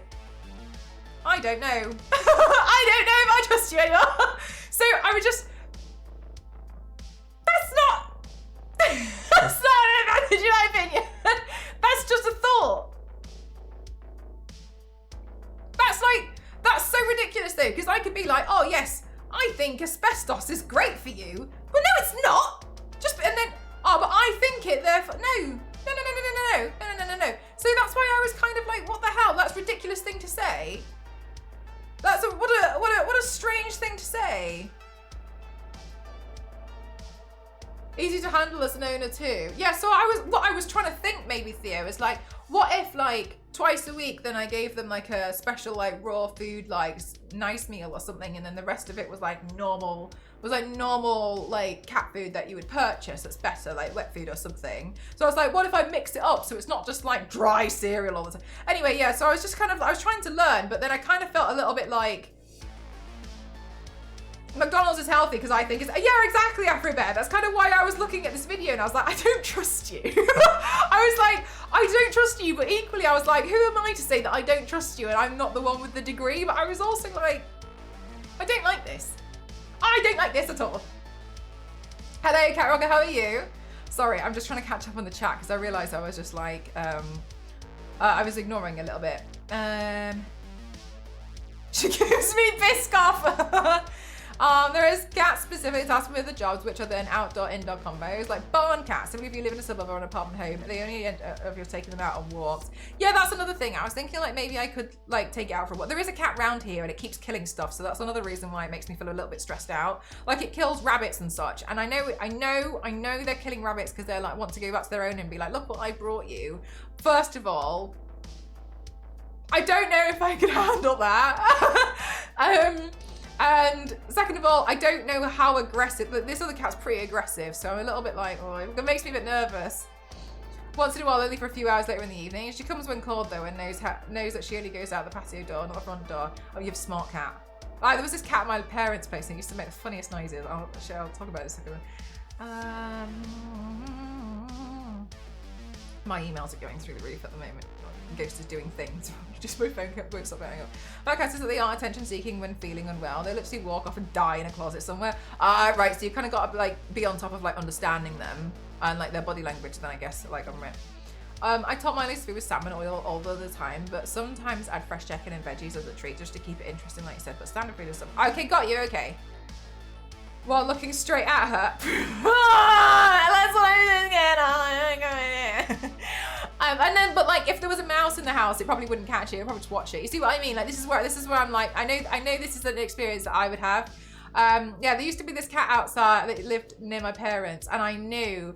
I don't know. I don't know if I trust you anymore. So I was just, that's not an advantage in my opinion. That's just a thought. That's so ridiculous though, because I could be like, oh yes, I think asbestos is great for you. But no, it's not. And then, oh, but I think it, therefore, no. So that's why I was kind of like, what the hell? That's a ridiculous thing to say. What a strange thing to say. Easy to handle as an owner too. Yeah, so what I was trying to think maybe, Theo, is like, what if like twice a week then I gave them like a special like raw food like nice meal or something, and then the rest of it was like normal like cat food that you would purchase that's better, like wet food or something. So I was like, what if I mix it up so it's not just like dry cereal all the time? Anyway, yeah, so I was trying to learn, but then I kind of felt a little bit like McDonald's is healthy because I think it's, yeah, exactly, Afrobear. That's kind of why I was looking at this video and I was like, I don't trust you. I was like, I don't trust you, but equally I was like, who am I to say that I don't trust you and I'm not the one with the degree? But I was also like, I don't like this. I don't like this at all. Hello, Cat Rocker, how are you? Sorry, I'm just trying to catch up on the chat because I realized I was just like, I was ignoring a little bit. She gives me Biscoff. There is cat specific tasks with the jobs, which are then outdoor indoor combos, like barn cats. So if you live in a suburb or an apartment home, they only end if you're taking them out on walks. Yeah, that's another thing. I was thinking like maybe I could like take it out for a walk. There is a cat round here and it keeps killing stuff, so that's another reason why it makes me feel a little bit stressed out. Like it kills rabbits and such, and I know they're killing rabbits because they're like want to go back to their own and be like, look what I brought you. First of all, I don't know if I can handle that. And second of all, I don't know how aggressive, but this other cat's pretty aggressive, so I'm a little bit like, oh, it makes me a bit nervous. Once in a while, only for a few hours later in the evening. She comes when called though and knows that she only goes out the patio door, not the front door. Oh, you have a smart cat. There was this cat at my parents' place and it used to make the funniest noises. I'll talk about this in a second. My emails are going through the roof at the moment. Ghost is doing things. Just my phone won't stop going up. My cat says that they are attention seeking when feeling unwell. They literally walk off and die in a closet somewhere. Right, so you kind of got to like be on top of like understanding them and like their body language then I guess, like on it. I taught Miley to food with salmon oil all the time, but sometimes add fresh chicken and veggies as a treat just to keep it interesting, like you said, but standard food is stuff. Okay, got you, okay. While looking straight at her. That's what I was getting. And then, but like, if there was a mouse in the house, it probably wouldn't catch it. It would probably just watch it. You see what I mean? Like, this is where I'm like, I know this is an experience that I would have. Yeah, there used to be this cat outside that lived near my parents, and I knew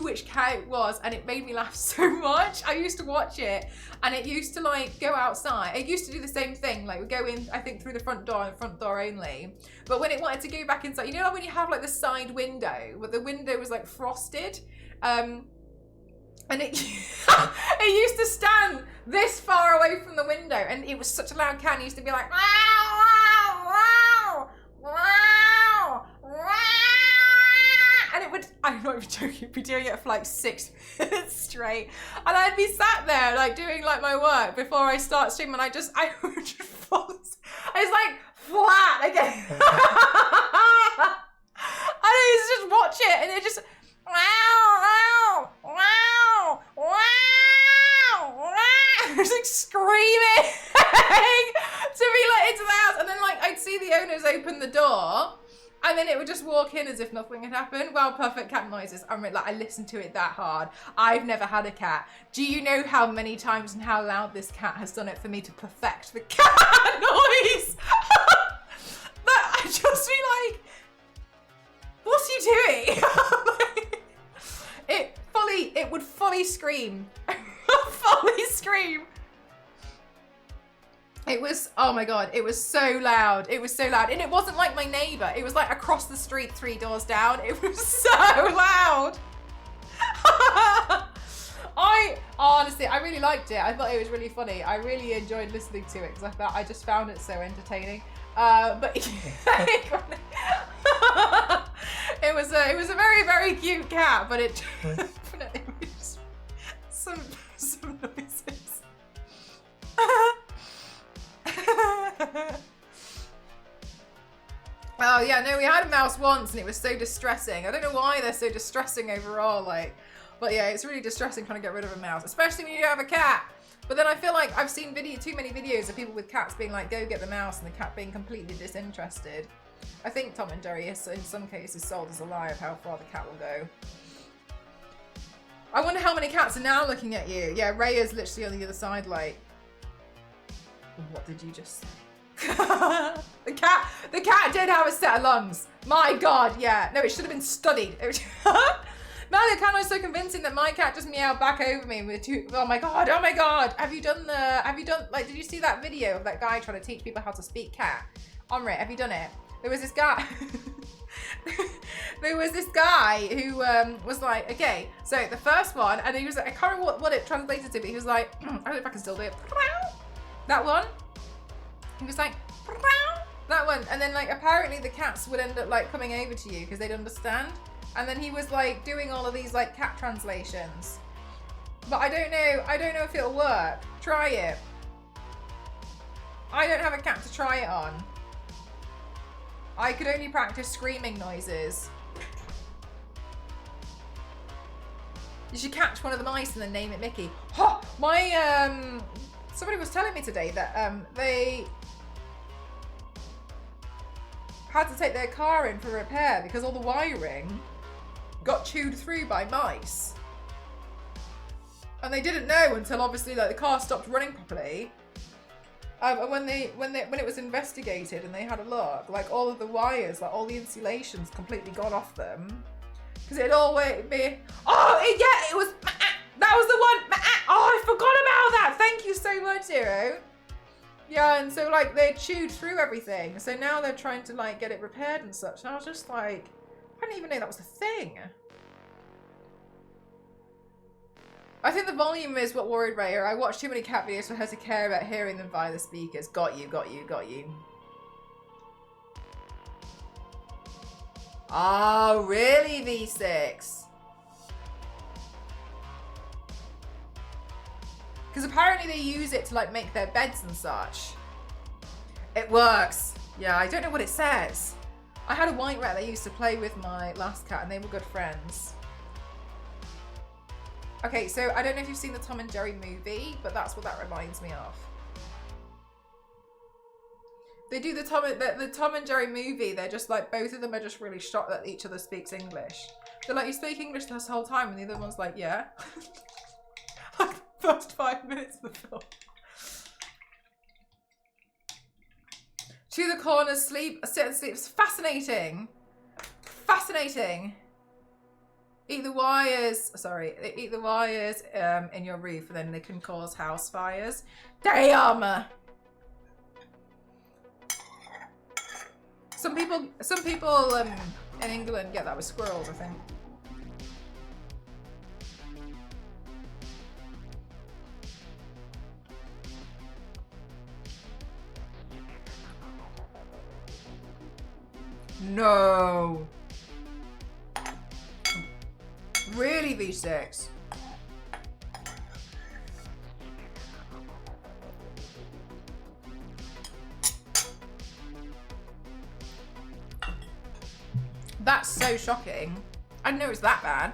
which cat it was, and it made me laugh so much. I used to watch it, and it used to like go outside. It used to do the same thing, like would go in, I think, through the front door and front door only. But when it wanted to go back inside, you know, like when you have like the side window, but the window was like frosted, and it it used to stand this far away from the window, and it was such a loud cat. And it used to be like, wow, wow, wow, wow, wow. And it would, I'm not even joking, be doing it for like 6 minutes straight. And I'd be sat there like doing like my work before I start streaming, and I would just fall. It's like flat again. And I used to just watch it, and it just, wow, wow, wow, wow, wow. Just like screaming to be let into the house. And then like I'd see the owners open the door, and then it would just walk in as if nothing had happened. Well, perfect cat noises. I mean, like I listened to it that hard. I've never had a cat. Do you know how many times and how loud this cat has done it for me to perfect the cat noise? That I'd just be like, what's he doing? It would fully scream. Fully scream. It was, oh my God, it was so loud. It was so loud. And it wasn't like my neighbor. It was like across the street, 3 doors down. It was so loud. Honestly, I really liked it. I thought it was really funny. I really enjoyed listening to it because I just found it so entertaining. But it was a very, very cute cat, but it definitely was some noises. Oh yeah, no, we had a mouse once and it was so distressing. I don't know why they're so distressing overall, like, but yeah, it's really distressing trying to get rid of a mouse, especially when you have a cat. But then I feel like I've seen too many videos of people with cats being like, go get the mouse, and the cat being completely disinterested. I think Tom and Jerry is in some cases sold as a lie of how far the cat will go. I wonder how many cats are now looking at you. Yeah, Ray is literally on the other side like, what did you just say? The cat did have a set of lungs. My God, yeah. No, it should have been studied. No, the cat was so convincing that my cat just meowed back over me with two. Oh my God, oh my God. Have you done, like, did you see that video of that guy trying to teach people how to speak cat? Omri, have you done it? There was this guy. There was this guy who was like, okay, so the first one, and he was like, I can't remember what it translated to, but he was like, I don't know if I can still do it. That one. He was like, that one. And then like apparently the cats would end up like coming over to you because they'd understand. And then he was like doing all of these like cat translations. But I don't know if it'll work. Try it. I don't have a cat to try it on. I could only practice screaming noises. You should catch one of the mice and then name it Mickey. Oh, my, somebody was telling me today that they had to take their car in for repair because all the wiring got chewed through by mice. And they didn't know until obviously like the car stopped running properly. And when it was investigated and they had a look, like all of the wires, like all the insulation's completely gone off them. Because it'd always be, it was, that was the one, oh, I forgot about that. Thank you so much, Zero. Yeah, and so like they chewed through everything. So now they're trying to like get it repaired and such. And I was just like, I didn't even know that was a thing. I think the volume is what worried Raya. I watched too many cat videos for her to care about hearing them via the speakers. Got you, got you, got you. Oh, really, V6? Because apparently they use it to like make their beds and such. It works. Yeah, I don't know what it says. I had a white rat that used to play with my last cat and they were good friends. Okay, so I don't know if you've seen the Tom and Jerry movie, but that's what that reminds me of. They do the Tom and Jerry movie. They're just like, both of them are just really shocked that each other speaks English. They're like, you speak English this whole time? And the other one's like, yeah. Like the first 5 minutes of the film. To the corners, sleep, sit and sleep. It's fascinating. Fascinating. Eat the wires, eat the wires in your roof and then they can cause house fires. Damn! Some people in England get that with squirrels, I think. No. Really, V6? That's so shocking. I didn't know it was that bad.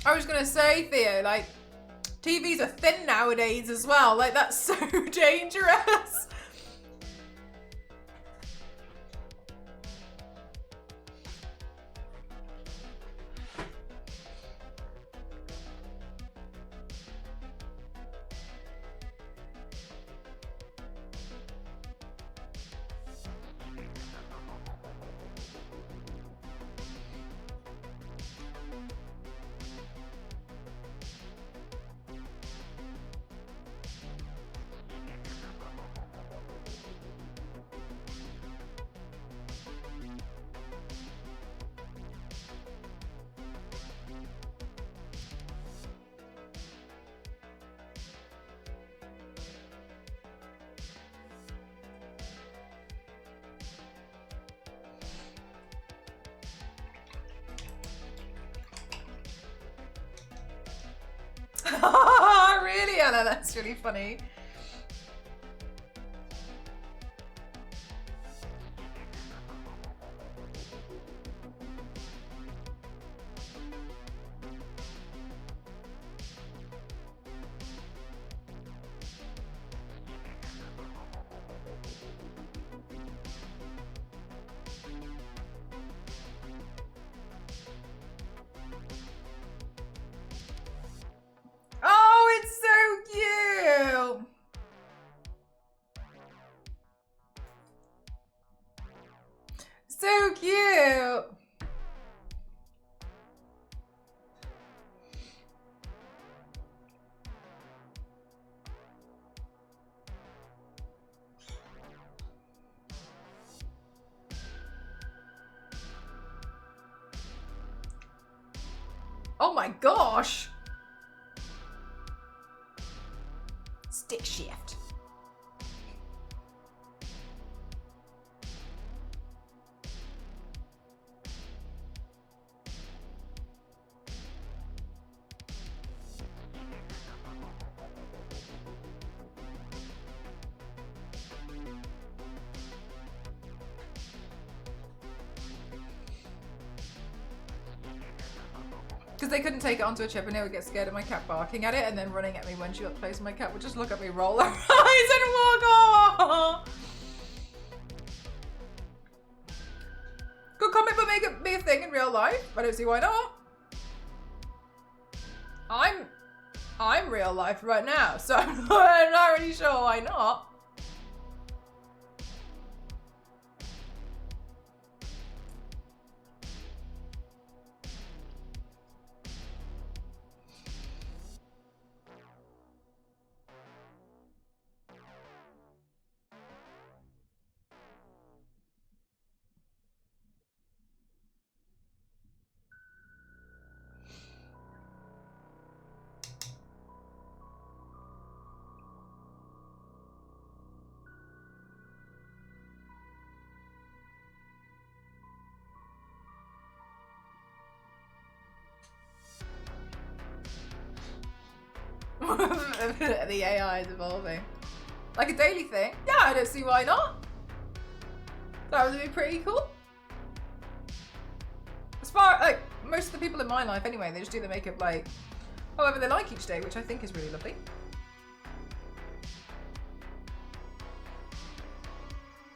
I was gonna say, Theo, like, TVs are thin nowadays as well. Like, that's so dangerous. Really, Anna? That's really funny. Oh, it's so cute. So cute. Oh my gosh. Stick shift. Because they couldn't take it onto a chip and they would get scared of my cat barking at it and then running at me when she got close. My cat would just look at me, roll her eyes and walk off. Could comic book make it be a thing in real life? I don't see why not. I'm real life right now, so I'm not really sure why not. the AI is evolving. Like a daily thing? Yeah, I don't see why not. That would be pretty cool. As far, like, most of the people in my life anyway, they just do the makeup like however they like each day, which I think is really lovely.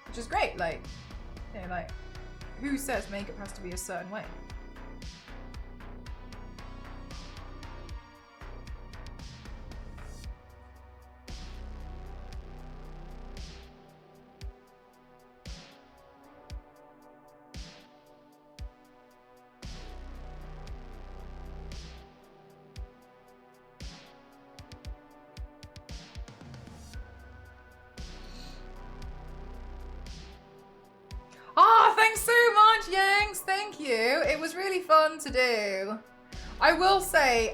Which is great, like, you know, like, who says makeup has to be a certain way? Oh, thanks so much, Yanks. Thank you. It was really fun to do. I will say,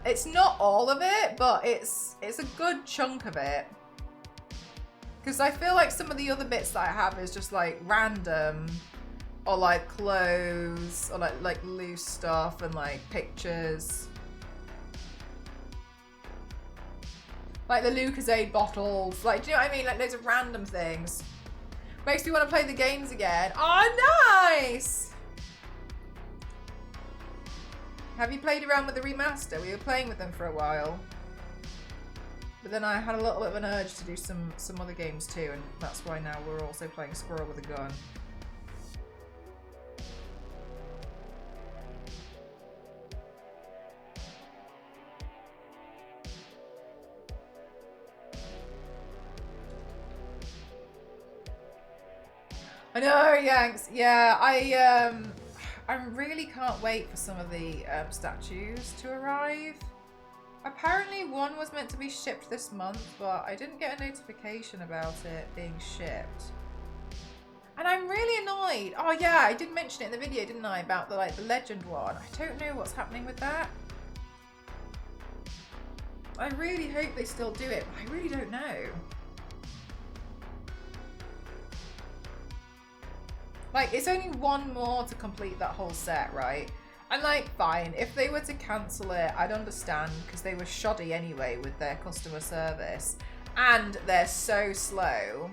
it's not all of it, but it's a good chunk of it. Because I feel like some of the other bits that I have is just like random, or like clothes, or like loose stuff and like pictures. Like the Lucozade bottles. Like, do you know what I mean? Like loads of random things. Makes me want to play the games again. Oh, nice! Have you played around with the remaster? We were playing with them for a while. But then I had a little bit of an urge to do some other games too, and that's why now we're also playing Squirrel with a Gun. I know, Yanks. Yeah, I really can't wait for some of the statues to arrive. Apparently one was meant to be shipped this month, but I didn't get a notification about it being shipped. And I'm really annoyed. Oh yeah, I did mention it in the video, didn't I, about the the legend one. I don't know what's happening with that. I really hope they still do it, but I really don't know. Like, it's only one more to complete that whole set, right? And like, fine, if they were to cancel it, I'd understand, because they were shoddy anyway with their customer service. And they're so slow.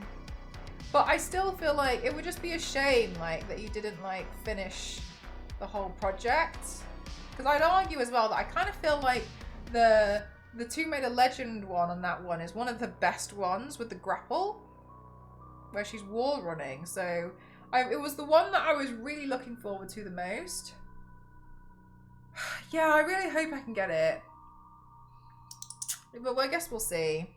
But I still feel like it would just be a shame, like, that you didn't, like, finish the whole project. Because I'd argue as well that I kind of feel like the Tomb Raider Legend one on that one is one of the best ones with the grapple. Where she's wall running, so... it was the one that I was really looking forward to the most. Yeah, I really hope I can get it. But I guess we'll see.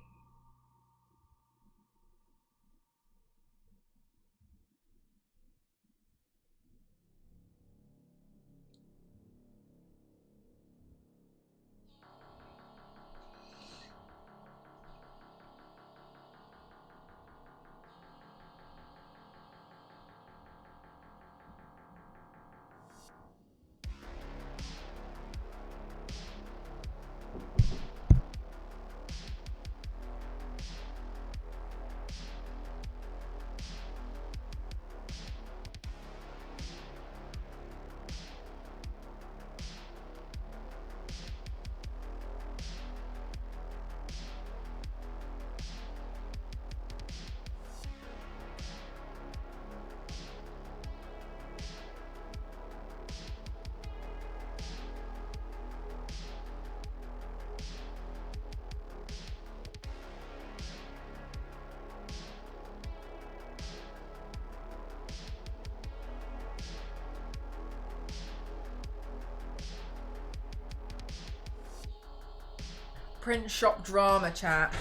Print shop drama chat.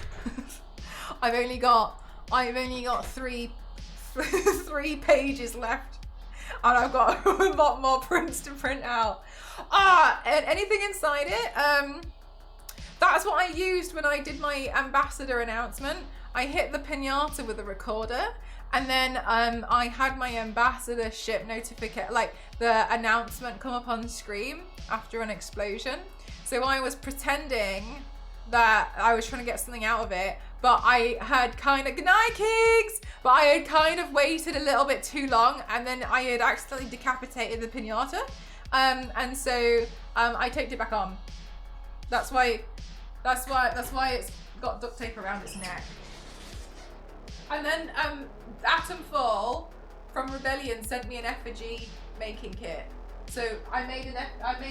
I've only got three pages left, and I've got a lot more prints to print out. And anything inside it, that's what I used when I did my ambassador announcement. I hit the pinata with a recorder, and then I had my ambassadorship notification, like the announcement, come up on screen after an explosion. So I was pretending that I was trying to get something out of it, but I had kind of, good night, Kigs! But I had kind of waited a little bit too long, and then I had accidentally decapitated the pinata. And so I taped it back on. That's why That's why it's got duct tape around its neck. And then Atomfall from Rebellion sent me an effigy making kit. So I made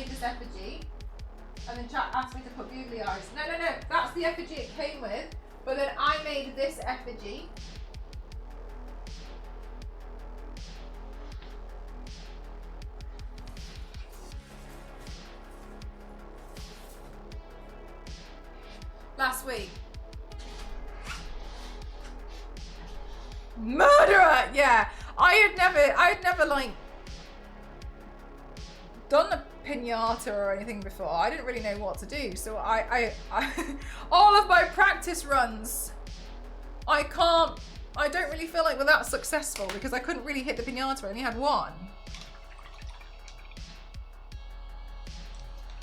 this effigy, and then chat asked me to put googly eyes. No, that's the effigy it came with. But then I made this effigy. Last week. Murderer! Yeah. I had never like done a pinata or anything before. I didn't really know what to do. So I all of my practice runs, I don't really feel like were that successful because I couldn't really hit the pinata. I only had one.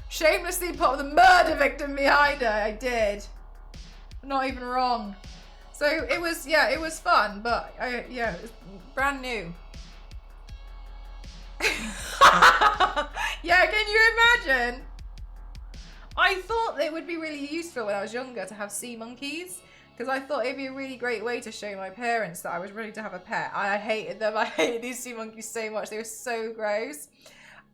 Shamelessly put the murder victim behind her. I did. Not even wrong. So it was fun, but it was brand new. Yeah, can you imagine? I thought it would be really useful when I was younger to have sea monkeys, because I thought it'd be a really great way to show my parents that I was ready to have a pet. I hated them. I hated these sea monkeys so much. They were so gross.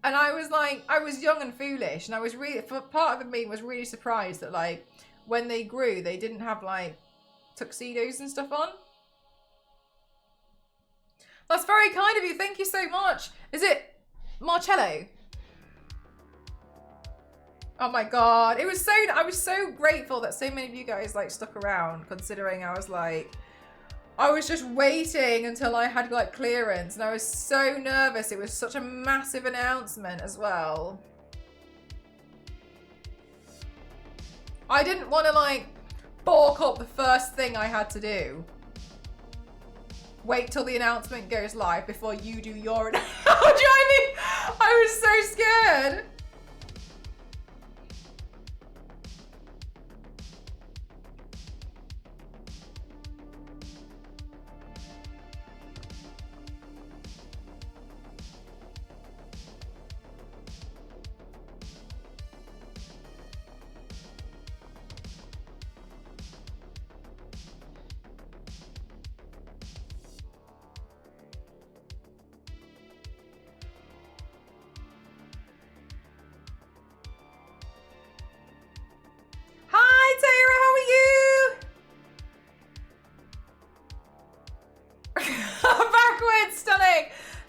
And I was young and foolish, and I was really, part of me was really surprised that like when they grew, they didn't have like tuxedos and stuff on. That's very kind of you. Thank you so much. Is it Marcello? Oh my god. I was so grateful that so many of you guys like stuck around, considering I was just waiting until I had like clearance, and I was so nervous. It was such a massive announcement as well. I didn't want to like balk up the first thing I had to do. Wait till the announcement goes live before you do your announcement. Do you know what I mean? I was so scared.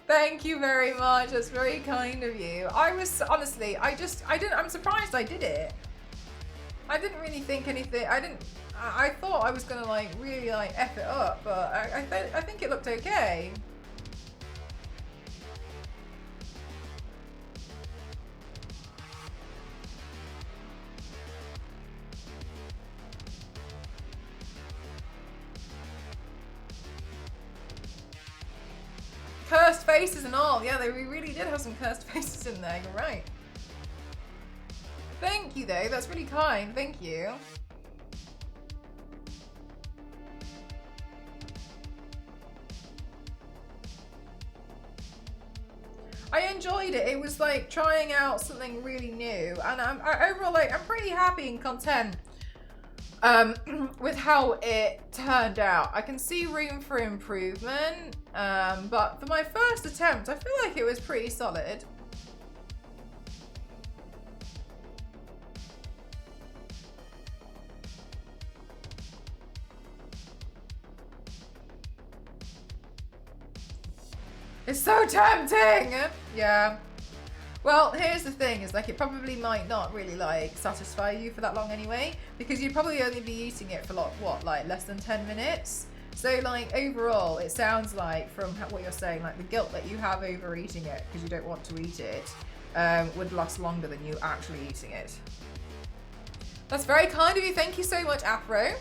Thank you very much. That's very kind of you. I was honestly, I'm surprised I did it. I didn't really think anything. I thought I was gonna like really like F it up, but I think it looked okay. Cursed faces and all. Yeah, we really did have some cursed faces in there. You're right. Thank you, though. That's really kind. Thank you. I enjoyed it. It was like trying out something really new, and overall like I'm pretty happy and content with how it turned out. I can see room for improvement, but for my first attempt, I feel like it was pretty solid. It's so tempting! Yeah. Well, here's the thing, is like it probably might not really like satisfy you for that long anyway, because you'd probably only be eating it for like, what, like less than 10 minutes? So like overall, it sounds like from what you're saying, like the guilt that you have over eating it because you don't want to eat it would last longer than you actually eating it. That's very kind of you. Thank you so much, Afro.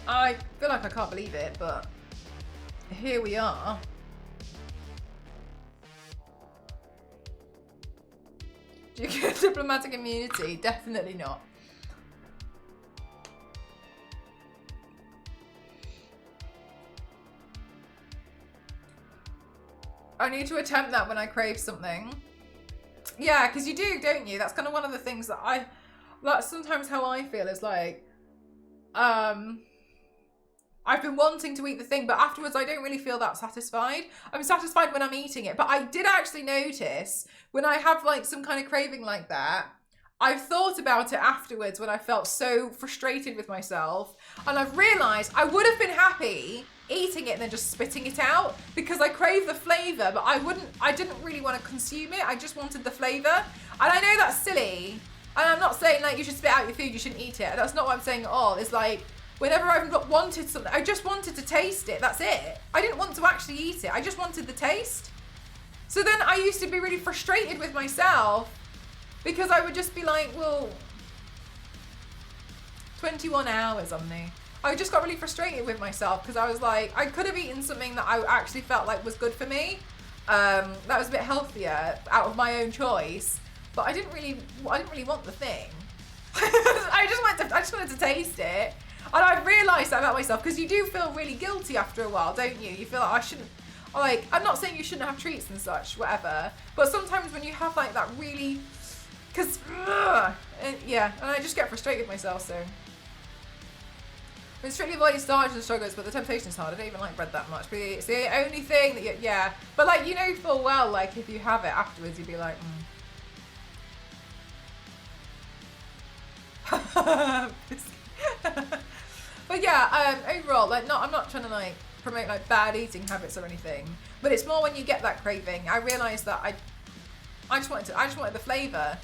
I feel like I can't believe it, but here we are. Do you get diplomatic immunity? Definitely not. I need to attempt that when I crave something. Yeah, because you do, don't you? That's kind of one of the things that like sometimes how I feel is like, I've been wanting to eat the thing, but afterwards I don't really feel that satisfied. I'm satisfied when I'm eating it, but I did actually notice when I have like some kind of craving like that, I've thought about it afterwards when I felt so frustrated with myself, and I've realised I would have been happy eating it and then just spitting it out because I crave the flavour, but I didn't really want to consume it. I just wanted the flavour. And I know that's silly, and I'm not saying like you should spit out your food, you shouldn't eat it. That's not what I'm saying at all. It's like, whenever I've wanted something, I just wanted to taste it. That's it. I didn't want to actually eat it. I just wanted the taste. So then I used to be really frustrated with myself because I would just be like, well, 21 hours on me. I just got really frustrated with myself because I was like, I could have eaten something that I actually felt like was good for me. That was a bit healthier out of my own choice, but I didn't really want the thing. I just wanted to taste it. And I've realised that about myself because you do feel really guilty after a while, don't you? You feel like I shouldn't, like, I'm not saying you shouldn't have treats and such, whatever, but sometimes when you have like that really, because, yeah, and I just get frustrated with myself, so. I've been strictly avoiding starches and sugars, but the temptation is hard. I don't even like bread that much, but it's the only thing that, yeah. But like, you know full well, like, if you have it afterwards, you'd be like, But yeah, overall, like, I'm not trying to like promote like bad eating habits or anything, but it's more when you get that craving. I realised that I just wanted the flavour,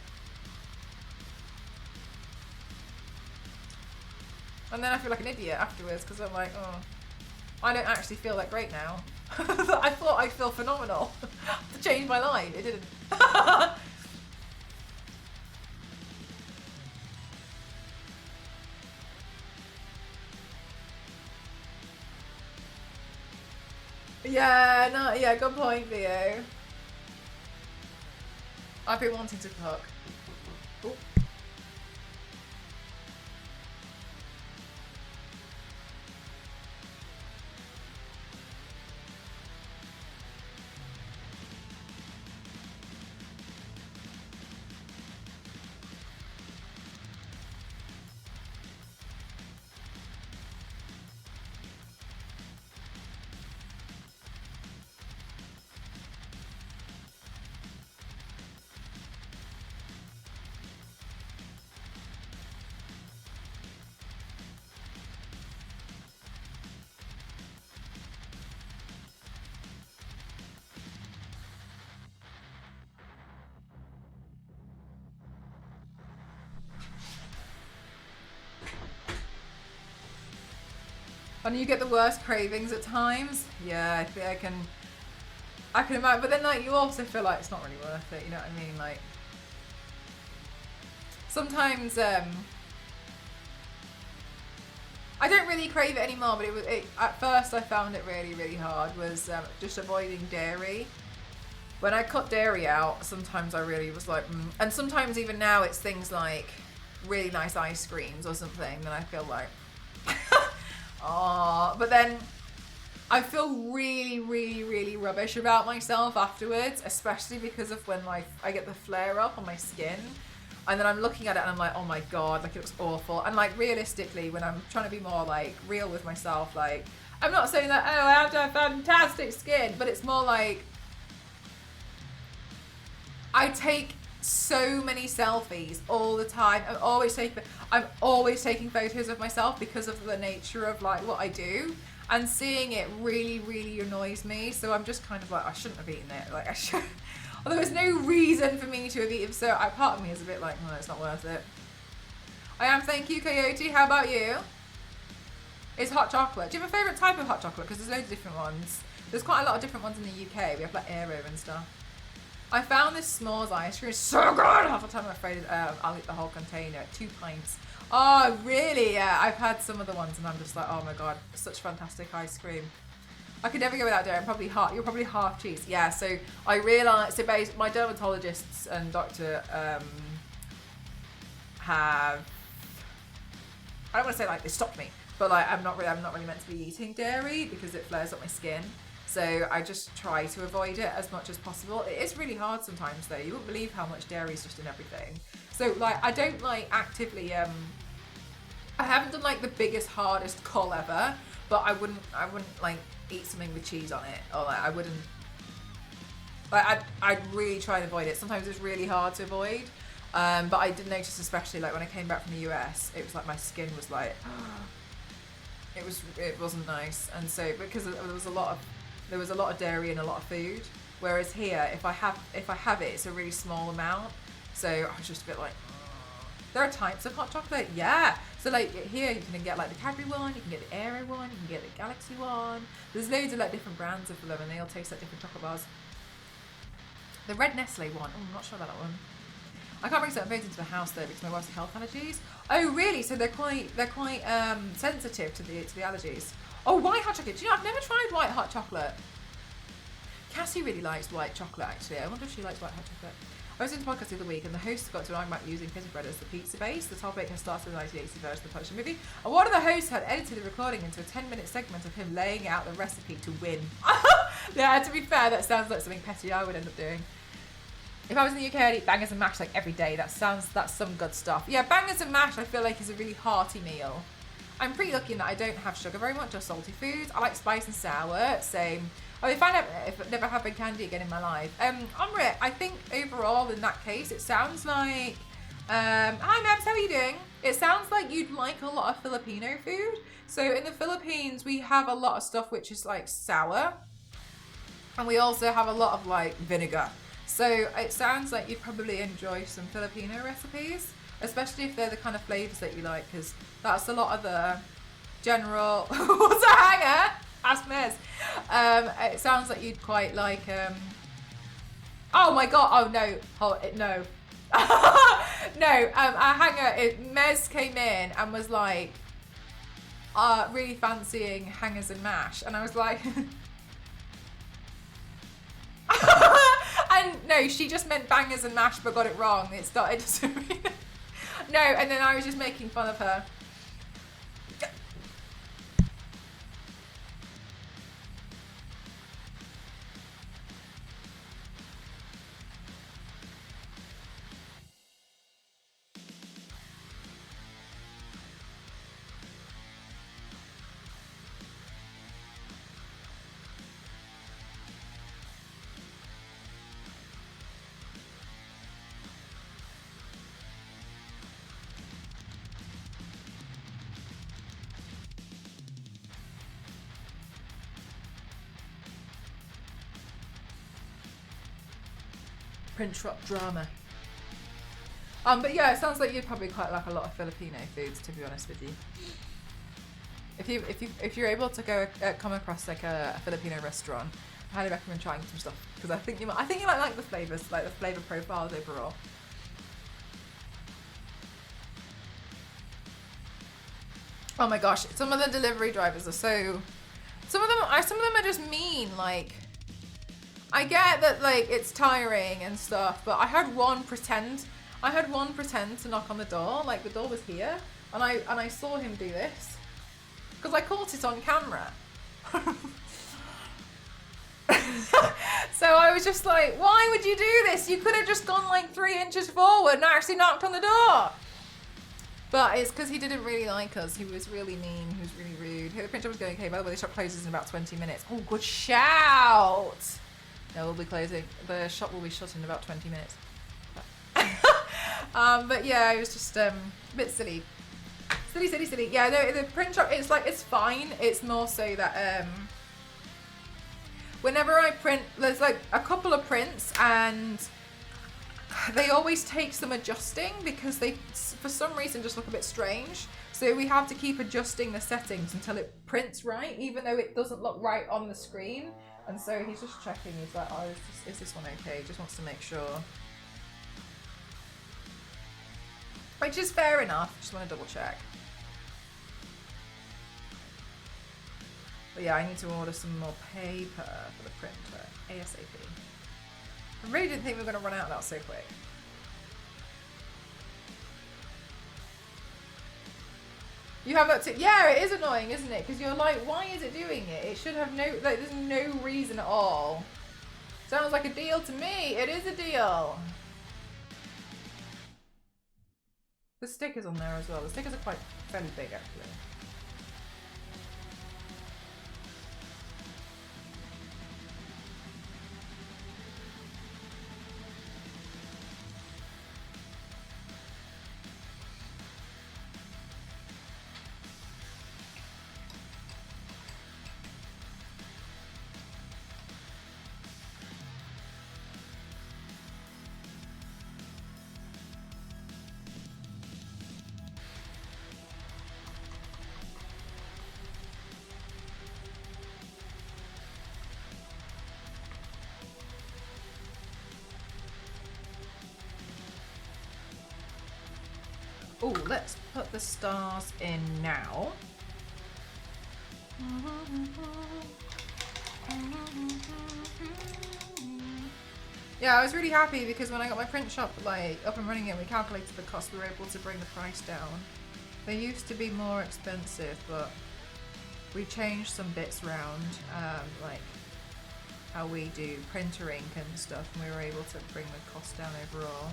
and then I feel like an idiot afterwards because I'm like, oh, I don't actually feel that great now. I thought I'd feel phenomenal to change my life. It didn't. Yeah, no, yeah, good point, Theo. I've been wanting to cook. Ooh. And you get the worst cravings at times. Yeah, I think I can imagine. But then like you also feel like it's not really worth it. You know what I mean? Like sometimes I don't really crave it anymore. But at first I found it really hard. Was just avoiding dairy. When I cut dairy out, sometimes I really was like, and sometimes even now it's things like really nice ice creams or something. Then I feel like. Oh, but then I feel really rubbish about myself afterwards, especially because of when like I get the flare up on my skin, and then I'm looking at it and I'm like, oh my god, like it looks awful. And like realistically, when I'm trying to be more like real with myself, like I'm not saying that, oh, I have to have fantastic skin, but it's more like I take so many selfies all the time. I'm always taking photos of myself because of the nature of like what I do, and seeing it really annoys me. So I'm just kind of like, I shouldn't have eaten it. Like I should. Although there's no reason for me to have eaten. So part of me is a bit like, no, it's not worth it. I am. Thank you, Coyote. How about you? It's hot chocolate. Do you have a favourite type of hot chocolate? Because there's loads of different ones. There's quite a lot of different ones in the UK. We have like Aero and stuff. I found this s'mores ice cream. It's so good! Half the time I'm afraid I'll eat the whole container. 2 pints. Oh, really? Yeah, I've had some of the ones and I'm just like, oh my god, such fantastic ice cream. I could never go without dairy. You're probably half cheese. Yeah, so I realised, my dermatologists and doctor have, I don't want to say like they stopped me, but like I'm not really meant to be eating dairy because it flares up my skin. So I just try to avoid it as much as possible. It is really hard sometimes though. You wouldn't believe how much dairy is just in everything. So like I don't like actively I haven't done like the biggest, hardest cull ever, but I wouldn't like eat something with cheese on it, or like I wouldn't like I'd really try and avoid it. Sometimes it's really hard to avoid. But I did notice, especially like when I came back from the US, it was like my skin was like it wasn't nice. And so because there was a lot of dairy and a lot of food, whereas here if I have it, it's a really small amount. So I was just a bit like, there are types of hot chocolate, yeah. So like here you can get like the Cadbury one, you can get the Aero one, you can get the Galaxy one. There's loads of like different brands of them, and they all taste like different chocolate bars. The red Nestle one, oh, I'm not sure about that one. I can't bring certain foods into the house though because my wife's health allergies. Oh really? So they're quite sensitive to the allergies. Oh, white hot chocolate. Do you know, I've never tried white hot chocolate. Cassie really likes white chocolate actually. I wonder if she likes white hot chocolate. I was in the podcast the other week and the host got to an argument about using pita bread as the pizza base. The topic has started in the 1980s version of the Punisher movie. And one of the hosts had edited the recording into a 10-minute segment of him laying out the recipe to win. Yeah, to be fair, that sounds like something petty I would end up doing. If I was in the UK, I'd eat bangers and mash like every day. That's some good stuff. Yeah, bangers and mash I feel like is a really hearty meal. I'm pretty lucky in that I don't have sugar very much or salty foods. I like spice and sour, same. I mean, find out if I never have big candy again in my life. Amrit, I think overall in that case, it sounds like, hi Mabs, how are you doing? It sounds like you'd like a lot of Filipino food. So in the Philippines, we have a lot of stuff which is like sour. And we also have a lot of like vinegar. So it sounds like you'd probably enjoy some Filipino recipes, especially if they're the kind of flavors that you like, because that's a lot of the general, what's a hanger? Ask Mez. It sounds like you'd quite like, oh my God, oh no, no. No, our hanger, Mez came in and was like, really fancying hangers and mash. And I was like, and no, she just meant bangers and mash, but got it wrong. It started to no, and then I was just making fun of her. Print shop drama. But yeah, it sounds like you'd probably quite like a lot of Filipino foods, to be honest with you. If you're able to go come across like a Filipino restaurant, I highly recommend trying some stuff because I think you might like the flavors, like the flavor profiles overall. Oh my gosh, some of the delivery drivers are so. Some of them are just mean. Like, I get that like it's tiring and stuff, but I had one pretend to knock on the door. Like the door was here, and I saw him do this because I caught it on camera. So I was just like, why would you do this? You could have just gone like 3 inches forward and actually knocked on the door. But it's because he didn't really like us. He was really mean. He was really rude. Hey, the print shop was going okay. By the way, the shop closes in about 20 minutes. Oh, good shout. No, we'll be closing. The shop will be shut in about 20 minutes. But yeah, it was just a bit silly. Silly. Yeah, no, the print shop, it's like, it's fine. It's more so that whenever I print, there's like a couple of prints and they always take some adjusting because they, for some reason, just look a bit strange. So we have to keep adjusting the settings until it prints right, even though it doesn't look right on the screen. And so he's just checking. He's like, oh, is this one okay? Just wants to make sure. Which is fair enough. Just want to double check. But yeah, I need to order some more paper for the printer ASAP. I really didn't think we were going to run out of that so quick. You have that too. Yeah, it is annoying, isn't it? Because you're like, why is it doing it? It should have no, like, there's no reason at all. Sounds like a deal to me. It is a deal. The stickers on there as well. The stickers are quite fairly big, actually. Oh, let's put the stars in now. Yeah, I was really happy because when I got my print shop like up and running and we calculated the cost, we were able to bring the price down. They used to be more expensive, but we changed some bits around, like how we do printer ink and stuff, and we were able to bring the cost down overall.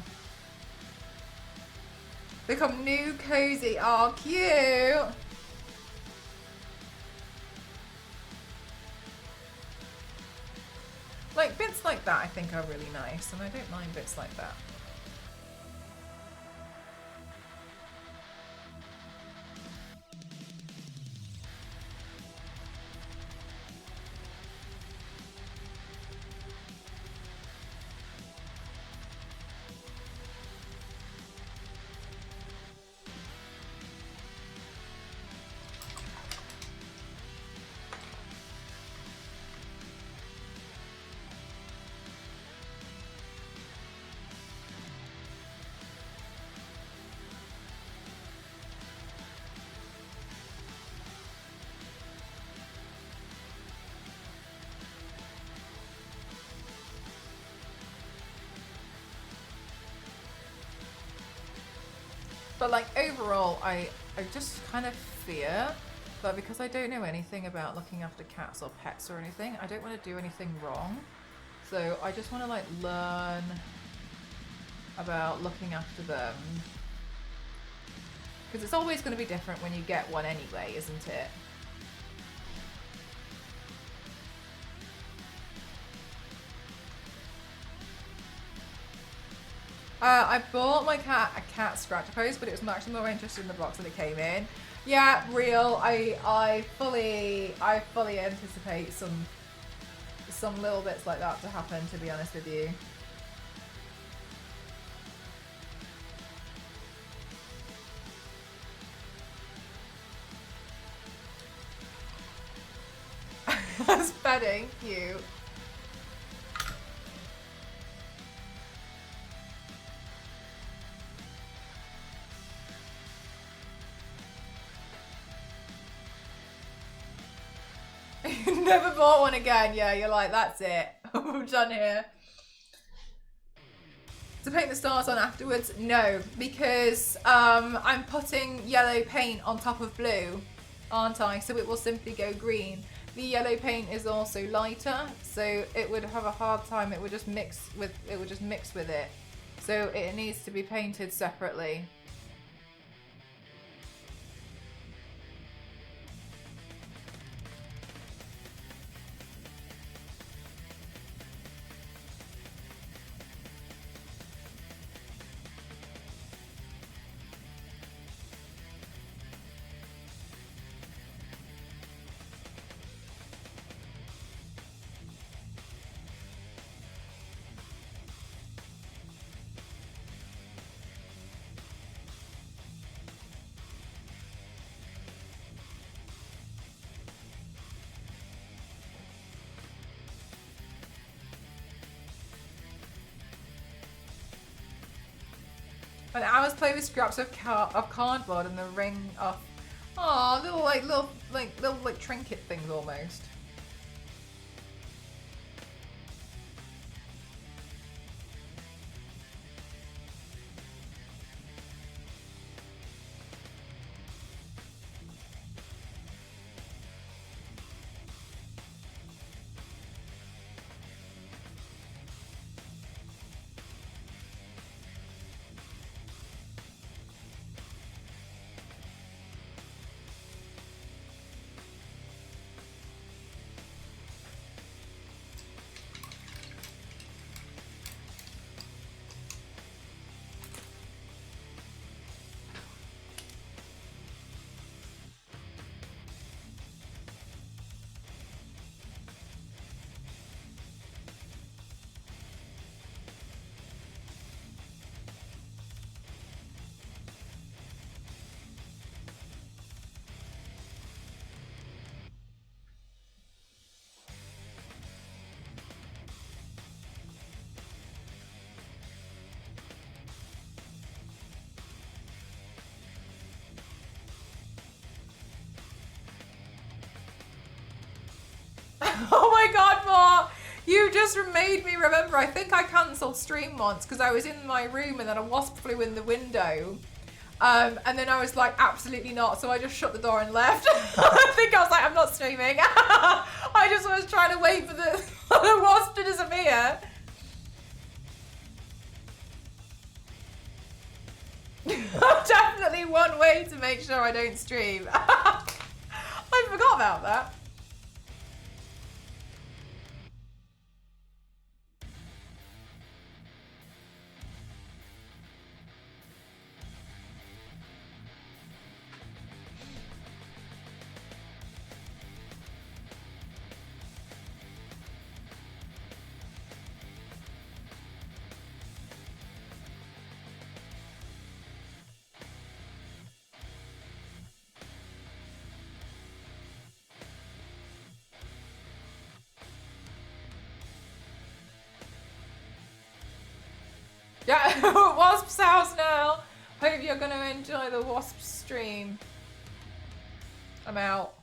Become new cozy. Oh, cute. Like bits like that I think are really nice, and I don't mind bits like that. But like overall, I just kind of fear that because I don't know anything about looking after cats or pets or anything, I don't want to do anything wrong. So I just want to like learn about looking after them. Because it's always going to be different when you get one anyway, isn't it? I bought my cat a cat scratcher post, but it was actually more interested in the box that it came in. Yeah, real. I fully anticipate some little bits like that to happen, to be honest with you. That's bedding, cute. Never bought one again. Yeah, you're like, that's it. I'm done here. To paint the stars on afterwards? No, because I'm putting yellow paint on top of blue, aren't I? So it will simply go green. The yellow paint is also lighter, so it would have a hard time. It would just mix with it. So it needs to be painted separately. An hour's play with scraps of cardboard and the ring off. Oh, little trinket things almost. just made me remember, I think I cancelled stream once because I was in my room and then a wasp flew in the window. And then I was like, absolutely not. So I just shut the door and left. I think I was like, I'm not streaming. I just was trying to wait for the, the wasp to disappear. Definitely one way to make sure I don't stream. I forgot about that. Yeah, Wasp's house now. Hope you're going to enjoy the Wasp stream. I'm out.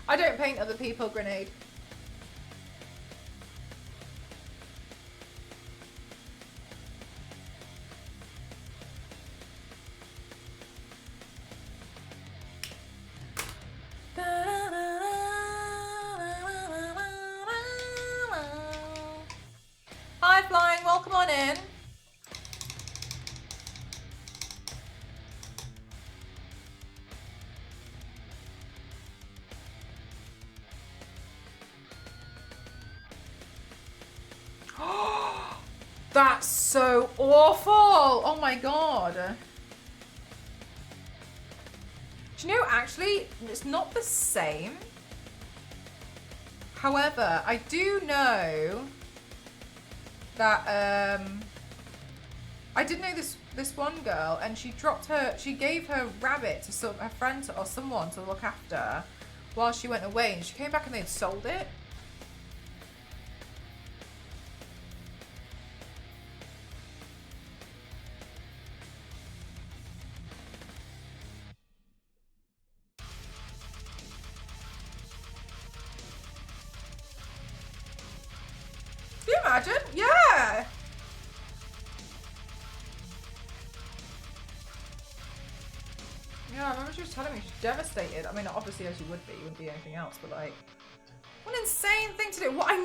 I don't paint other people, Grenade. Hi, Flying. Welcome on in. That's so awful. Oh my god. Do you know, actually, it's not the same. However, I do know that I did know this one girl, and she gave her rabbit to her friend or someone to look after while she went away, and she came back and they'd sold it. Can you imagine? Yeah. Yeah, I remember she was telling me she's devastated. I mean, obviously as you would be, you wouldn't be anything else, but like, what an insane thing to do. What I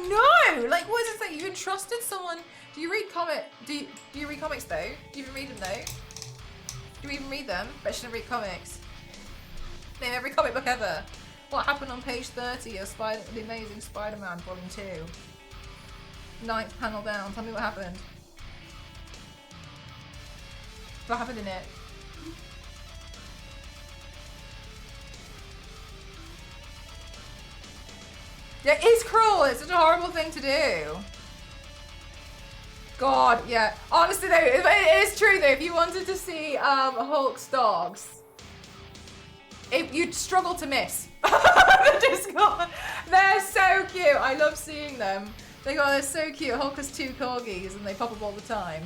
know! Like, what is it that you entrusted someone? Do you read do you read comics though? Do you even read them though? Do you even read them? Bet you don't read comics. Name every comic book ever. What happened on page 30 of The Amazing Spider-Man Volume 2? 9th panel down. Tell me what happened. What happened in it? Yeah, it is cruel. It's such a horrible thing to do. God, yeah. Honestly though, it is true though. If you wanted to see Hulk's dogs, you'd struggle to miss. They're so cute. I love seeing them. They're so cute. Hulk has 2 corgis and they pop up all the time.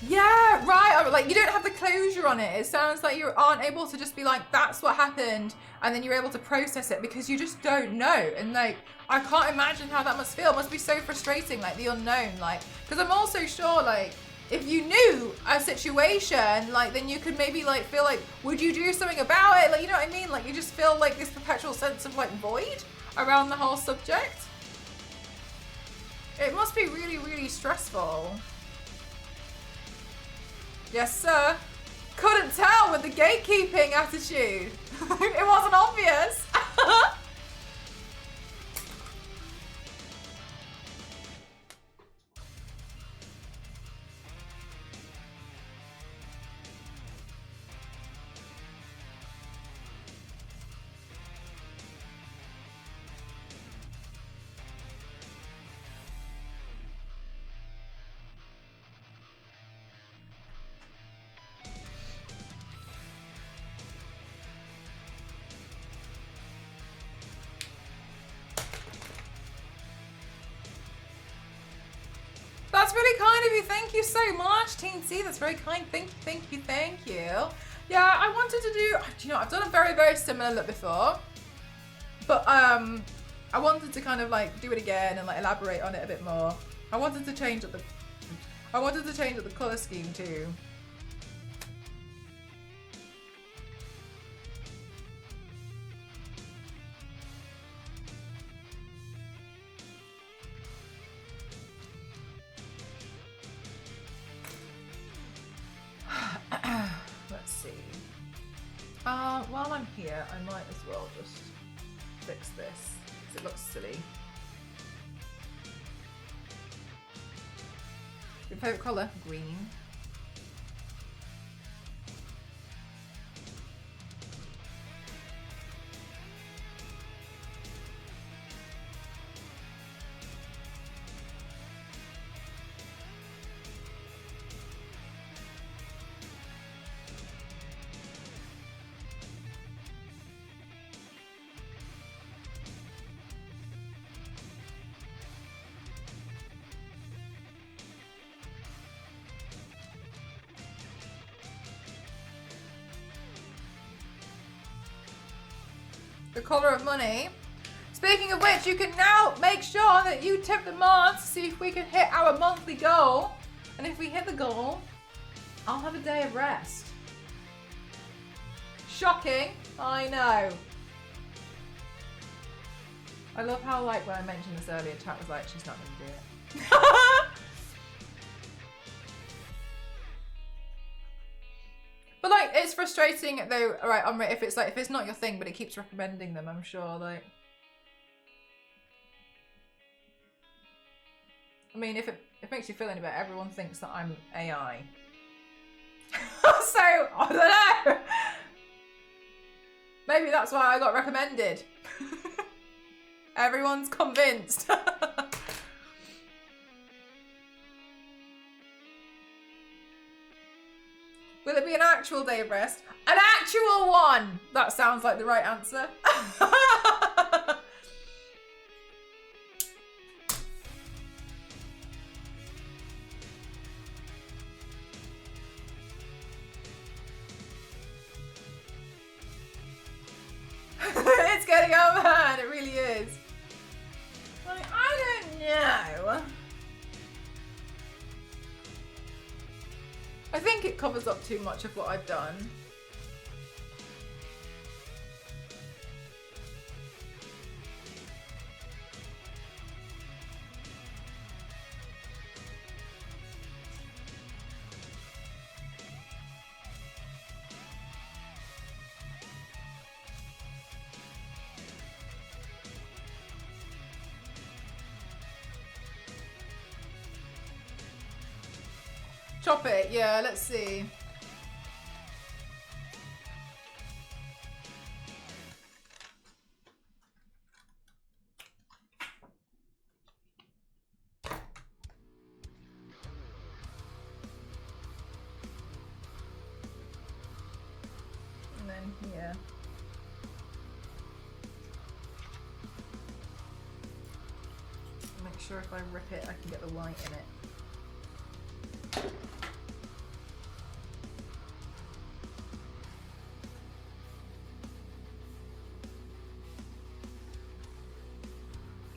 Yeah, right. Like, you don't have the closure on it. It sounds like you aren't able to just be like, that's what happened, and then you're able to process it because you just don't know. And like, I can't imagine how that must feel. It must be so frustrating, like the unknown. Like, because I'm also sure, like, if you knew a situation, like, then you could maybe like feel like, would you do something about it? Like, you know what I mean? Like, you just feel like this perpetual sense of like void around the whole subject. It must be really, really stressful. Yes, sir. Couldn't tell with the gatekeeping attitude. It wasn't obvious. That's really kind of you. Thank you so much, Team C. That's very kind. Thank you, thank you, thank you. Yeah, I wanted to do you know, I've done a very, very similar look before. But I wanted to kind of like do it again and like elaborate on it a bit more. I wanted to change up the colour scheme too. Let's see. While I'm here, I might as well just fix this because it looks silly. Your favourite colour? Green. The colour of money. Speaking of which, you can now make sure that you tip the month to see if we can hit our monthly goal. And if we hit the goal, I'll have a day of rest. Shocking, I know. I love how, like, when I mentioned this earlier, chat was like, she's not going to do it. But like, it's frustrating though. Alright, if it's not your thing, but it keeps recommending them, I'm sure. Like, I mean, if it makes you feel any better, everyone thinks that I'm AI. So I don't know. Maybe that's why I got recommended. Everyone's convinced. Will it be an actual day of rest? An actual one! That sounds like the right answer. It's getting out of hand, it really is. Like, I don't know. I think it covers up too much of what I've done. Chop it, yeah, let's see. And then here. Make sure if I rip it, I can get the white in it.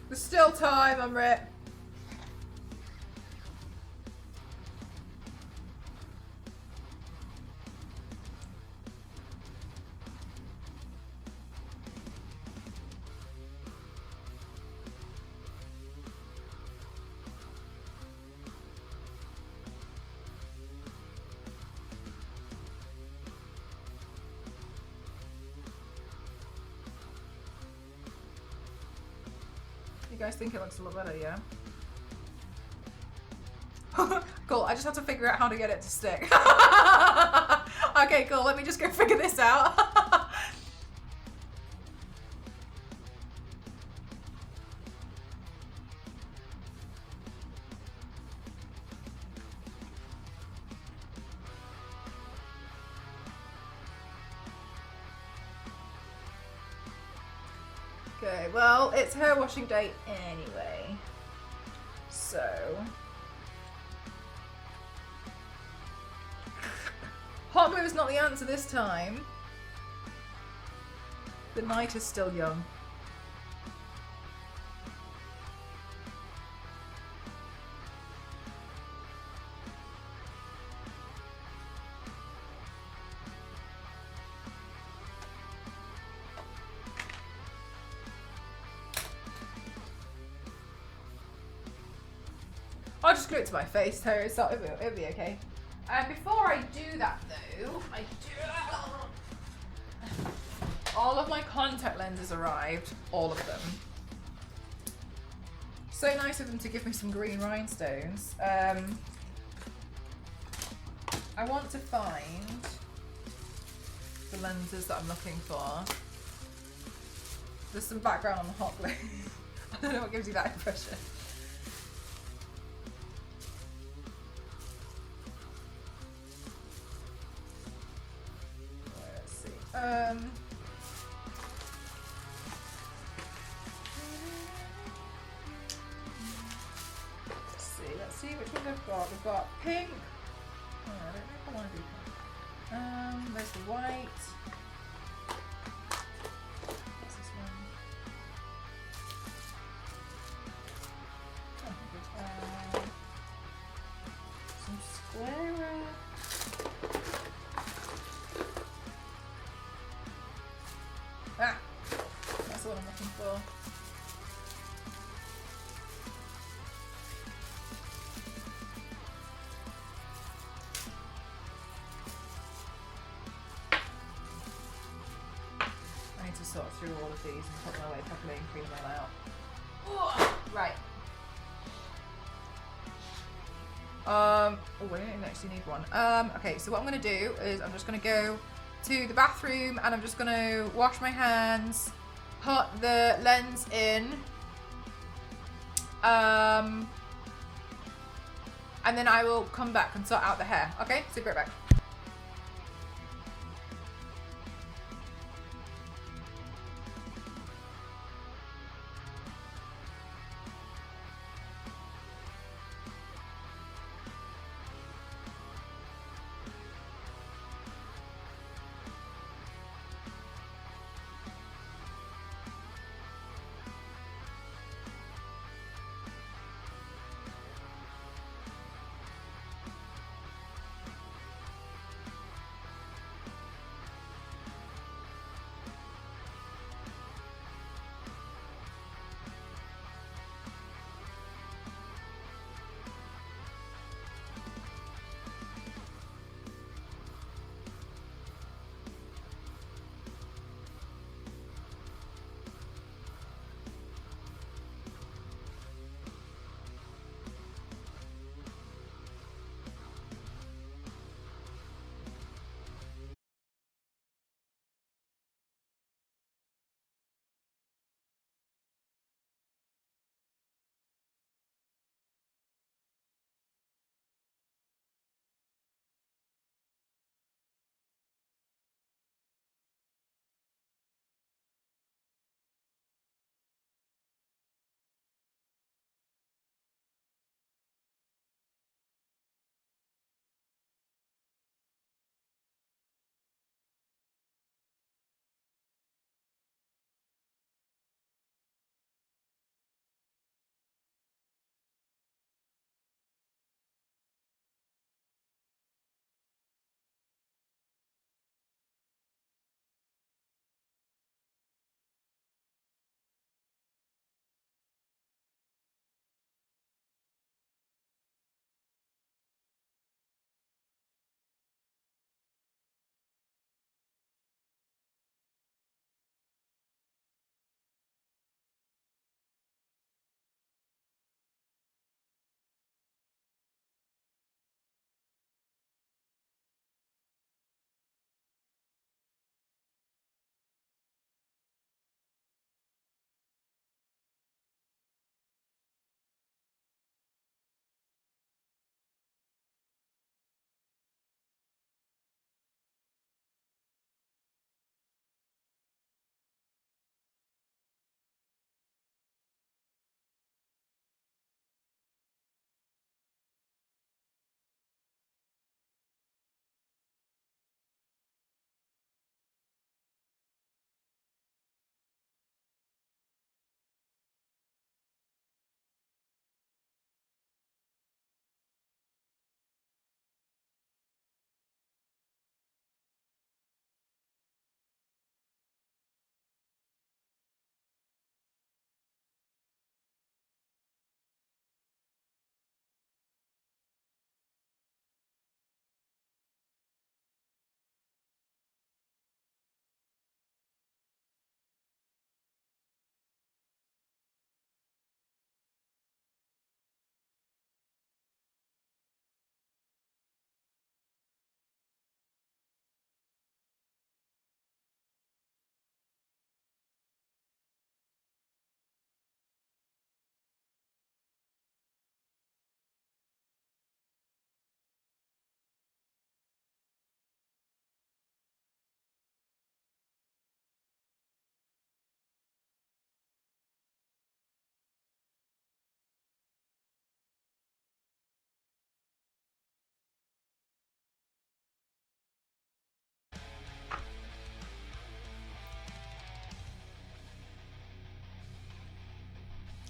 There's still time, I'm Rip. guys think it looks a lot better, yeah? Cool, I just have to figure out how to get it to stick. Okay, cool, let me just go figure this out. Okay, well, it's hair washing day anyway. So... hot glue is not the answer this time. The night is still young. I'll just glue it to my face, so it'll be okay. And before I do that though, all of my contact lenses arrived, all of them. So nice of them to give me some green rhinestones. I want to find the lenses that I'm looking for. There's some background on the hot glue. I don't know what gives you that impression. Let's see which one we've got. We've got pink. Oh, I don't know if I want to do pink. There's the white. What's this one? Some square. Ah, that's what I'm looking for. I need to sort through all of these and put my way properly and clean them out. Ooh, right. Oh, I don't actually need one. Okay, so what I'm gonna do is I'm just gonna go to the bathroom and I'm just gonna wash my hands, put the lens in, and then I will come back and sort out the hair. Okay, so be right back.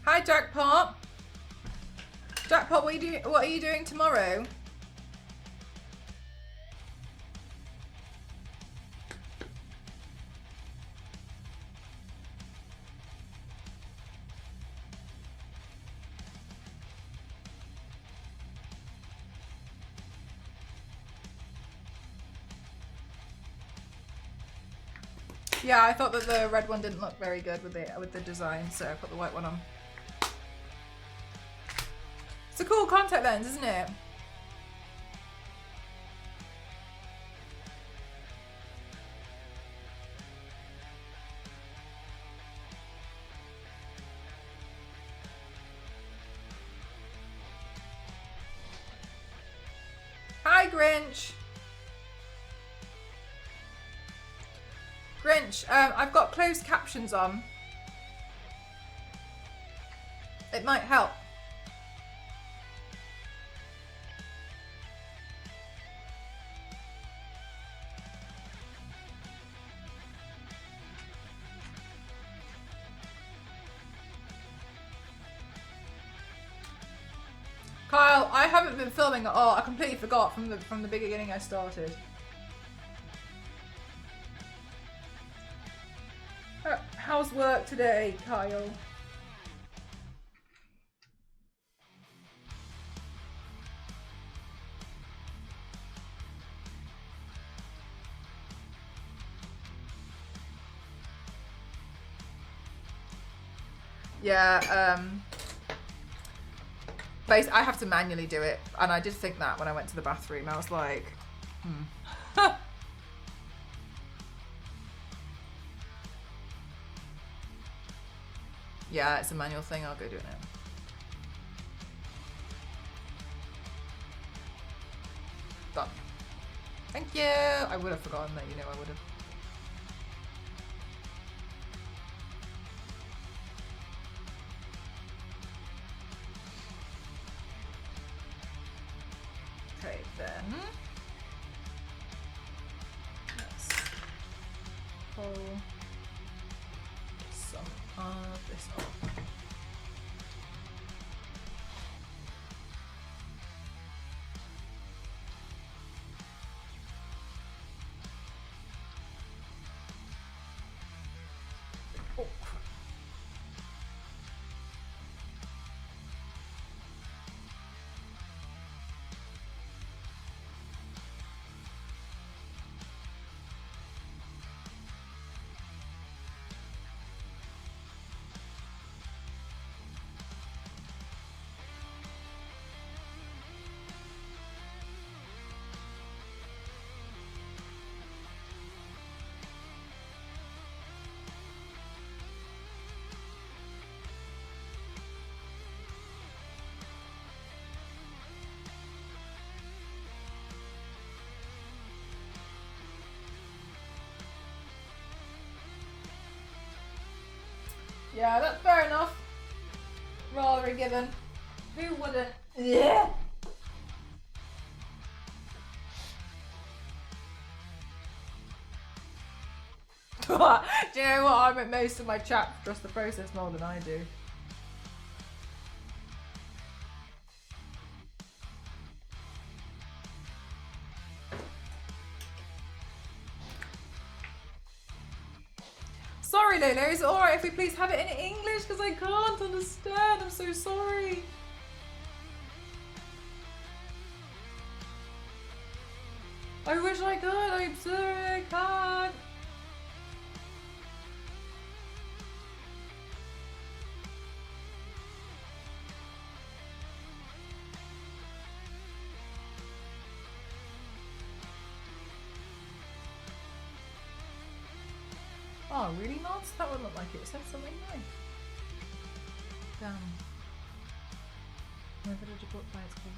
Hi, Jackpot. Jackpot, what are you doing tomorrow? Yeah, I thought that the red one didn't look very good with the design, so I put the white one on. It's a cool contact lens, isn't it? Hi, Grinch. Grinch, I've got closed captions on. It might help. Kyle, I haven't been filming at all. I completely forgot from the beginning I started. How's work today, Kyle? Yeah, I have to manually do it, and I did think that when I went to the bathroom. I was like, Yeah, it's a manual thing. I'll go do it now. Done. Thank you. I would have forgotten that, you know I would have. Okay, then. Let's pull some of this off. Oh. Yeah, that's fair enough. Rather a given. Who wouldn't? Yeah. Do you know what? I bet most of my chat trust the process more than I do. Sorry, Lolo. Is it alright if we please have it in English? Because I can't understand. I'm so sorry. I wish I could. I'm sorry, I can't. Oh, really, Nods? That would look like it said something nice. Damn. My village book by its called.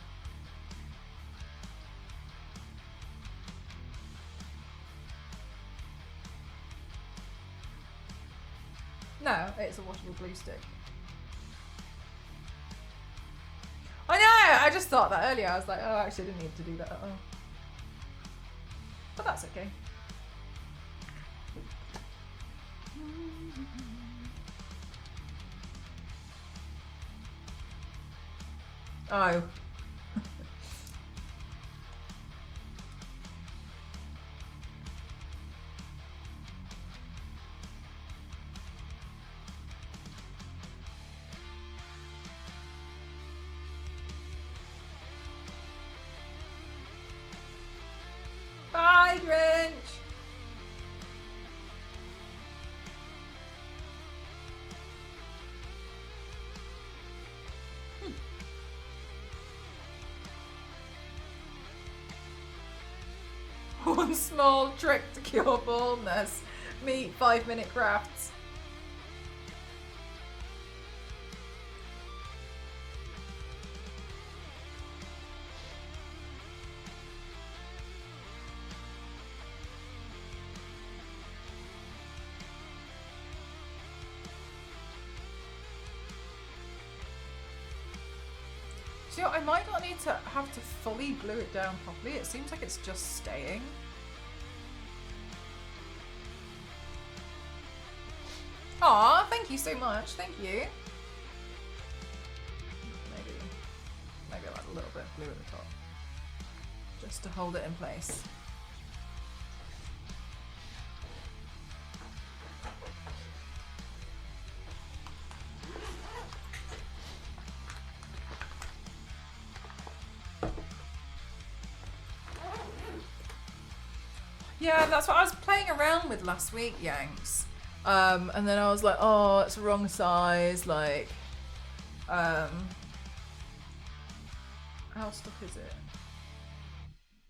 No, it's a washable glue stick. I know! I just thought that earlier. I was like, oh, actually, I didn't need to do that at all. But that's okay. Oh. Bye, Grinch. One small trick to cure baldness. Meet 5-minute crafts. So I might not need to have to fully glue it down properly. It seems like it's just staying. Aw, thank you so much. Thank you. Maybe like a little bit of glue at the top, just to hold it in place. Yeah, that's what I was playing around with last week, Yanks. And then I was like, oh, it's the wrong size. Like, how stuck is it?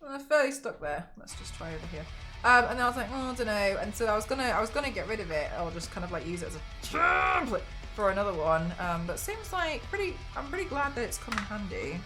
Well, fairly stuck there. Let's just try over here. And then I was like, oh, I don't know. And so I was gonna get rid of it, or just kind of like use it as a template for another one. But seems like I'm pretty glad that it's come in handy.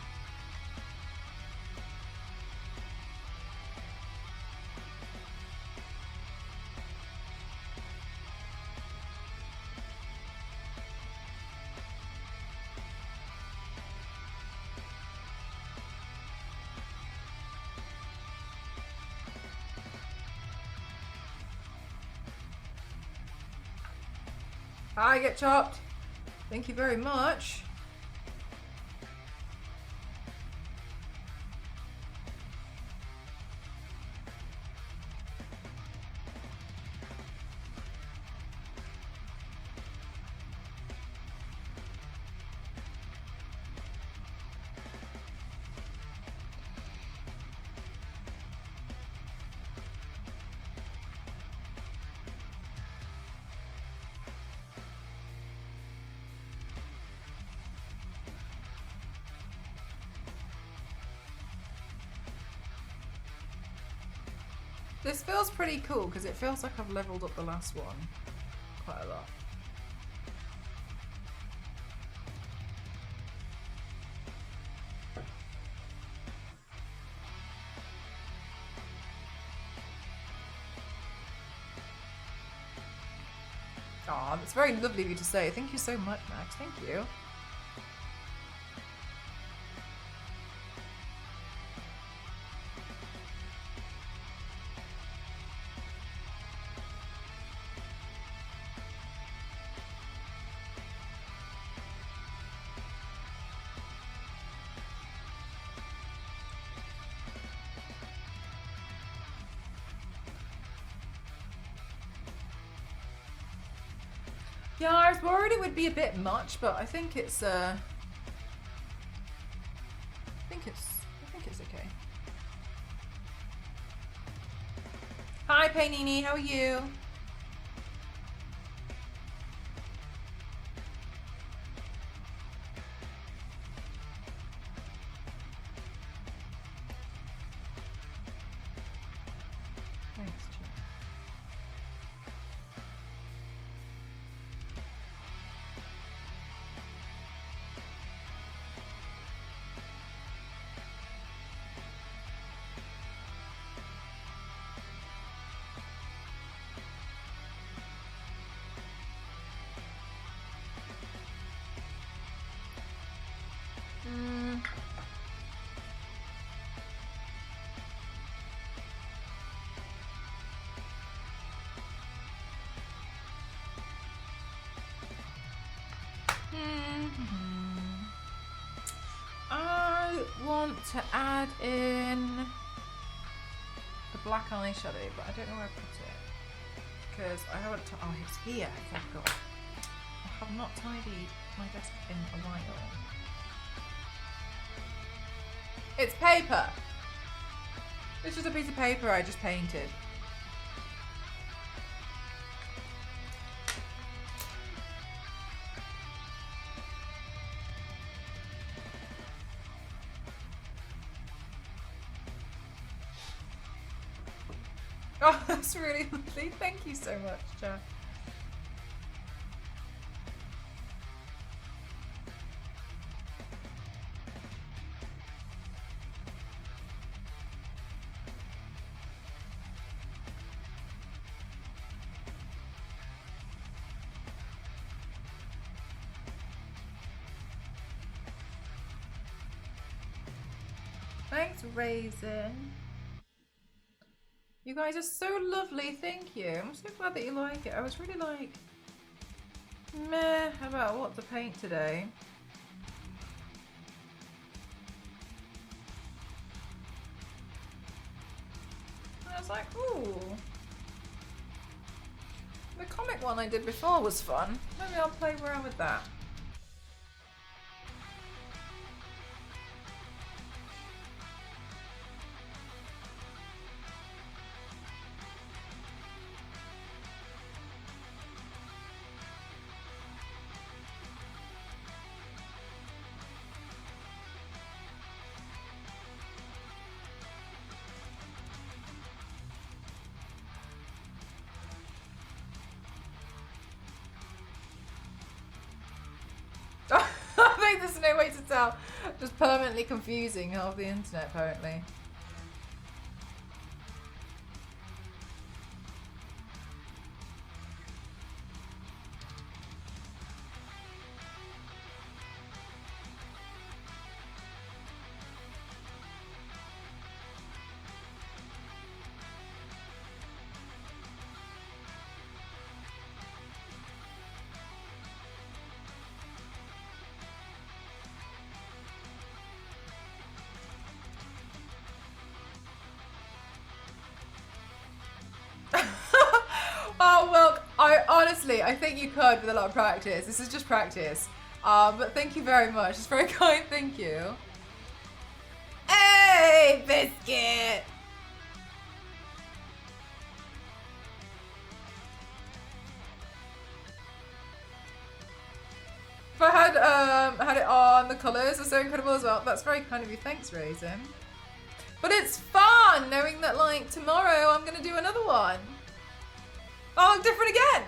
I get chopped. Thank you very much. This feels pretty cool because it feels like I've leveled up the last one quite a lot. Aw, that's very lovely of you to say. Thank you so much, Max. Thank you. Yeah, I was worried it would be a bit much, but I think it's I think it's okay. Hi Paynini, how are you? Thanks, Jim. want to add in the black eyeshadow, but I don't know where I put it. Because I haven't, oh, it's here, thank God. I have not tidied my desk in a while. It's paper! It's just a piece of paper I just painted. Oh, that's really lovely. Thank you so much, Jack. Thanks, Raisin. You guys are so lovely, thank you. I'm so glad that you like it. I was really like, meh about what to paint today. And I was like, ooh. The comic one I did before was fun. Maybe I'll play around with that. I think there's no way to tell. Just permanently confusing half the internet, apparently. Oh, well, I think you could with a lot of practice. This is just practice. But thank you very much. It's very kind, thank you. Hey, Biscuit! If I had it on, the colours are so incredible as well. That's very kind of you. Thanks, Raisin. But it's fun knowing that, like, tomorrow I'm going to do another one. Oh, look different again!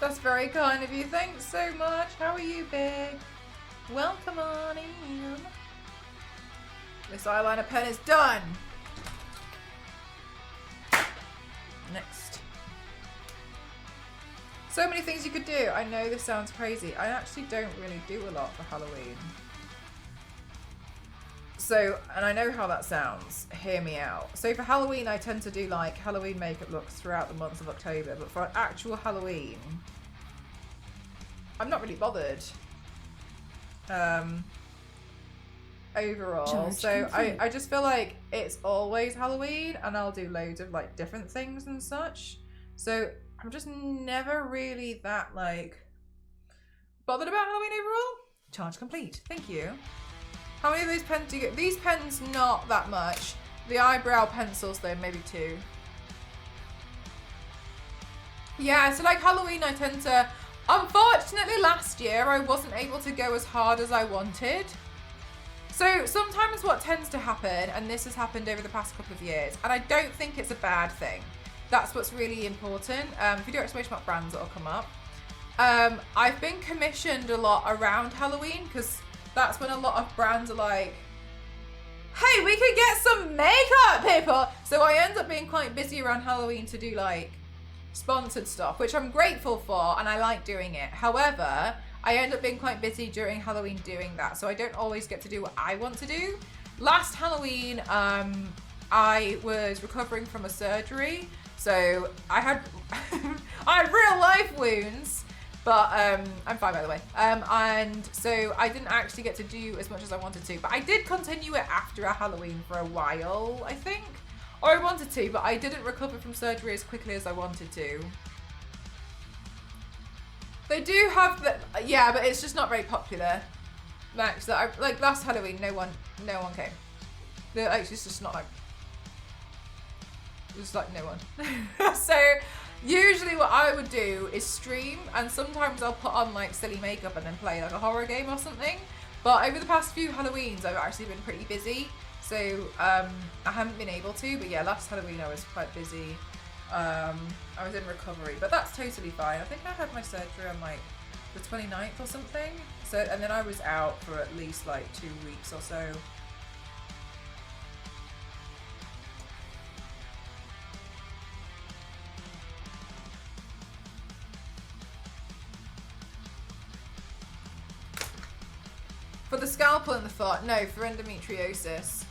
That's very kind of you. Thanks so much. How are you, Big? Welcome on in. This eyeliner pen is done. Next. So many things you could do. I know this sounds crazy. I actually don't really do a lot for Halloween. So, and I know how that sounds. Hear me out. So for Halloween, I tend to do like Halloween makeup looks throughout the month of October. But for actual Halloween, I'm not really bothered. Overall. Charge So complete. I just feel like it's always Halloween and I'll do loads of like different things and such. So I'm just never really that like bothered about Halloween overall. Charge complete. Thank you. How many of those pens do you get? These pens, not that much. The eyebrow pencils, though, maybe 2. Yeah, so like Halloween, I tend to Unfortunately, last year I wasn't able to go as hard as I wanted. So sometimes what tends to happen, and this has happened over the past couple of years, and I don't think it's a bad thing. That's what's really important. If you do exclamation mark brands, it'll come up. I've been commissioned a lot around Halloween because that's when a lot of brands are like, hey, we could get some makeup people. So I end up being quite busy around Halloween to do like sponsored stuff, which I'm grateful for and I like doing it. However, I end up being quite busy during Halloween doing that, so I don't always get to do what I want to do. Last Halloween, I was recovering from a surgery, so I had I had real life wounds, but I'm fine by the way. And so I didn't actually get to do as much as I wanted to, but I did continue it after a Halloween for a while, I think, or I wanted to, but I didn't recover from surgery as quickly as I wanted to. They do have the, yeah, but it's just not very popular. Max, like last Halloween, no one came. It's just not like, it's like no one. So usually what I would do is stream, and sometimes I'll put on like silly makeup and then play like a horror game or something. But over the past few Halloweens, I've actually been pretty busy, so I haven't been able to. But yeah, last Halloween I was quite busy. I was in recovery, but that's totally fine. I think I had my surgery on like the 29th or something. So, and then I was out for at least like 2 weeks or so. For the scalpel and the foot, no, for endometriosis.